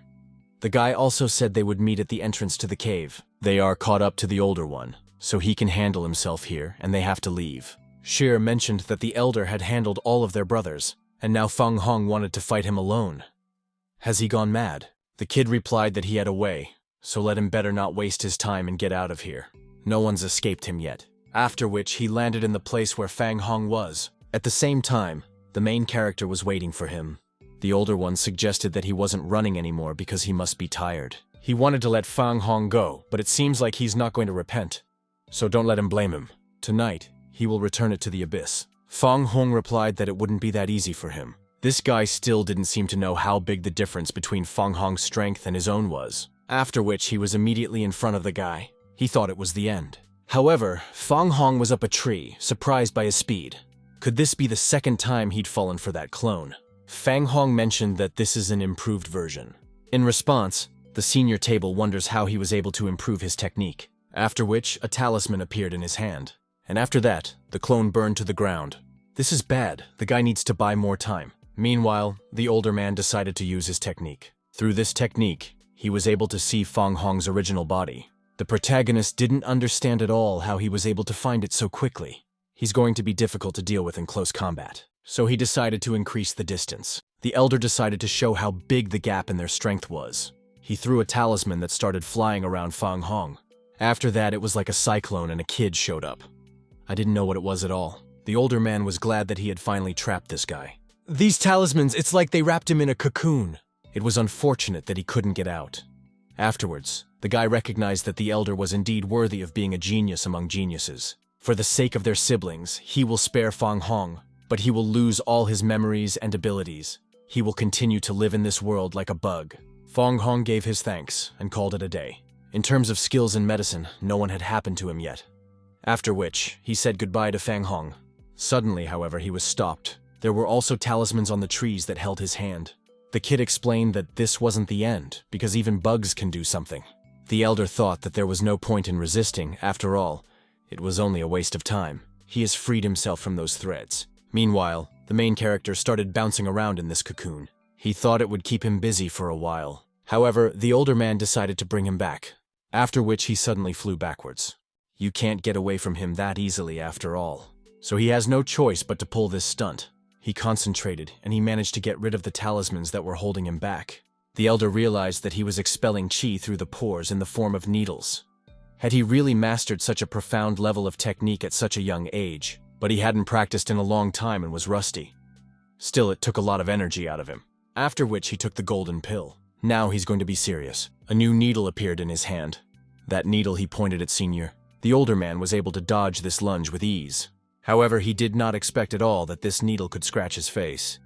The guy also said they would meet at the entrance to the cave. They are caught up to the older one, so he can handle himself here, and they have to leave. Shi mentioned that the elder had handled all of their brothers, and now Fang Hong wanted to fight him alone. Has he gone mad? The kid replied that he had a way, so let him better not waste his time and get out of here. No one's escaped him yet. After which he landed in the place where Fang Hong was. At the same time, the main character was waiting for him. The older one suggested that he wasn't running anymore because he must be tired. He wanted to let Fang Hong go, but it seems like he's not going to repent. So don't let him blame him. Tonight, he will return it to the abyss. Fang Hong replied that it wouldn't be that easy for him. This guy still didn't seem to know how big the difference between Fang Hong's strength and his own was. After which he was immediately in front of the guy. He thought it was the end. However, Fang Hong was up a tree, surprised by his speed. Could this be the second time he'd fallen for that clone? Fang Hong mentioned that this is an improved version. In response, the senior table wonders how he was able to improve his technique. After which, a talisman appeared in his hand. And after that, the clone burned to the ground. This is bad. The guy needs to buy more time. Meanwhile, the older man decided to use his technique. Through this technique, he was able to see Fang Hong's original body. The protagonist didn't understand at all how he was able to find it so quickly. He's going to be difficult to deal with in close combat. So he decided to increase the distance. The elder decided to show how big the gap in their strength was. He threw a talisman that started flying around Fang Hong. After that, it was like a cyclone and a kid showed up. I didn't know what it was at all. The older man was glad that he had finally trapped this guy. These talismans, it's like they wrapped him in a cocoon. It was unfortunate that he couldn't get out. Afterwards, the guy recognized that the elder was indeed worthy of being a genius among geniuses. For the sake of their siblings, he will spare Fang Hong, but he will lose all his memories and abilities. He will continue to live in this world like a bug. Fang Hong gave his thanks and called it a day. In terms of skills in medicine, no one had happened to him yet. After which, he said goodbye to Fang Hong. Suddenly, however, he was stopped. There were also talismans on the trees that held his hand. The kid explained that this wasn't the end, because even bugs can do something. The elder thought that there was no point in resisting. After all, it was only a waste of time. He has freed himself from those threads. Meanwhile, the main character started bouncing around in this cocoon. He thought it would keep him busy for a while. However, the older man decided to bring him back, after which he suddenly flew backwards. You can't get away from him that easily after all. So he has no choice but to pull this stunt. He concentrated, and he managed to get rid of the talismans that were holding him back. The elder realized that he was expelling chi through the pores in the form of needles. Had he really mastered such a profound level of technique at such a young age? But he hadn't practiced in a long time and was rusty. Still, it took a lot of energy out of him. After which he took the golden pill. Now he's going to be serious. A new needle appeared in his hand. That needle he pointed at Senior. The older man was able to dodge this lunge with ease. However, he did not expect at all that this needle could scratch his face.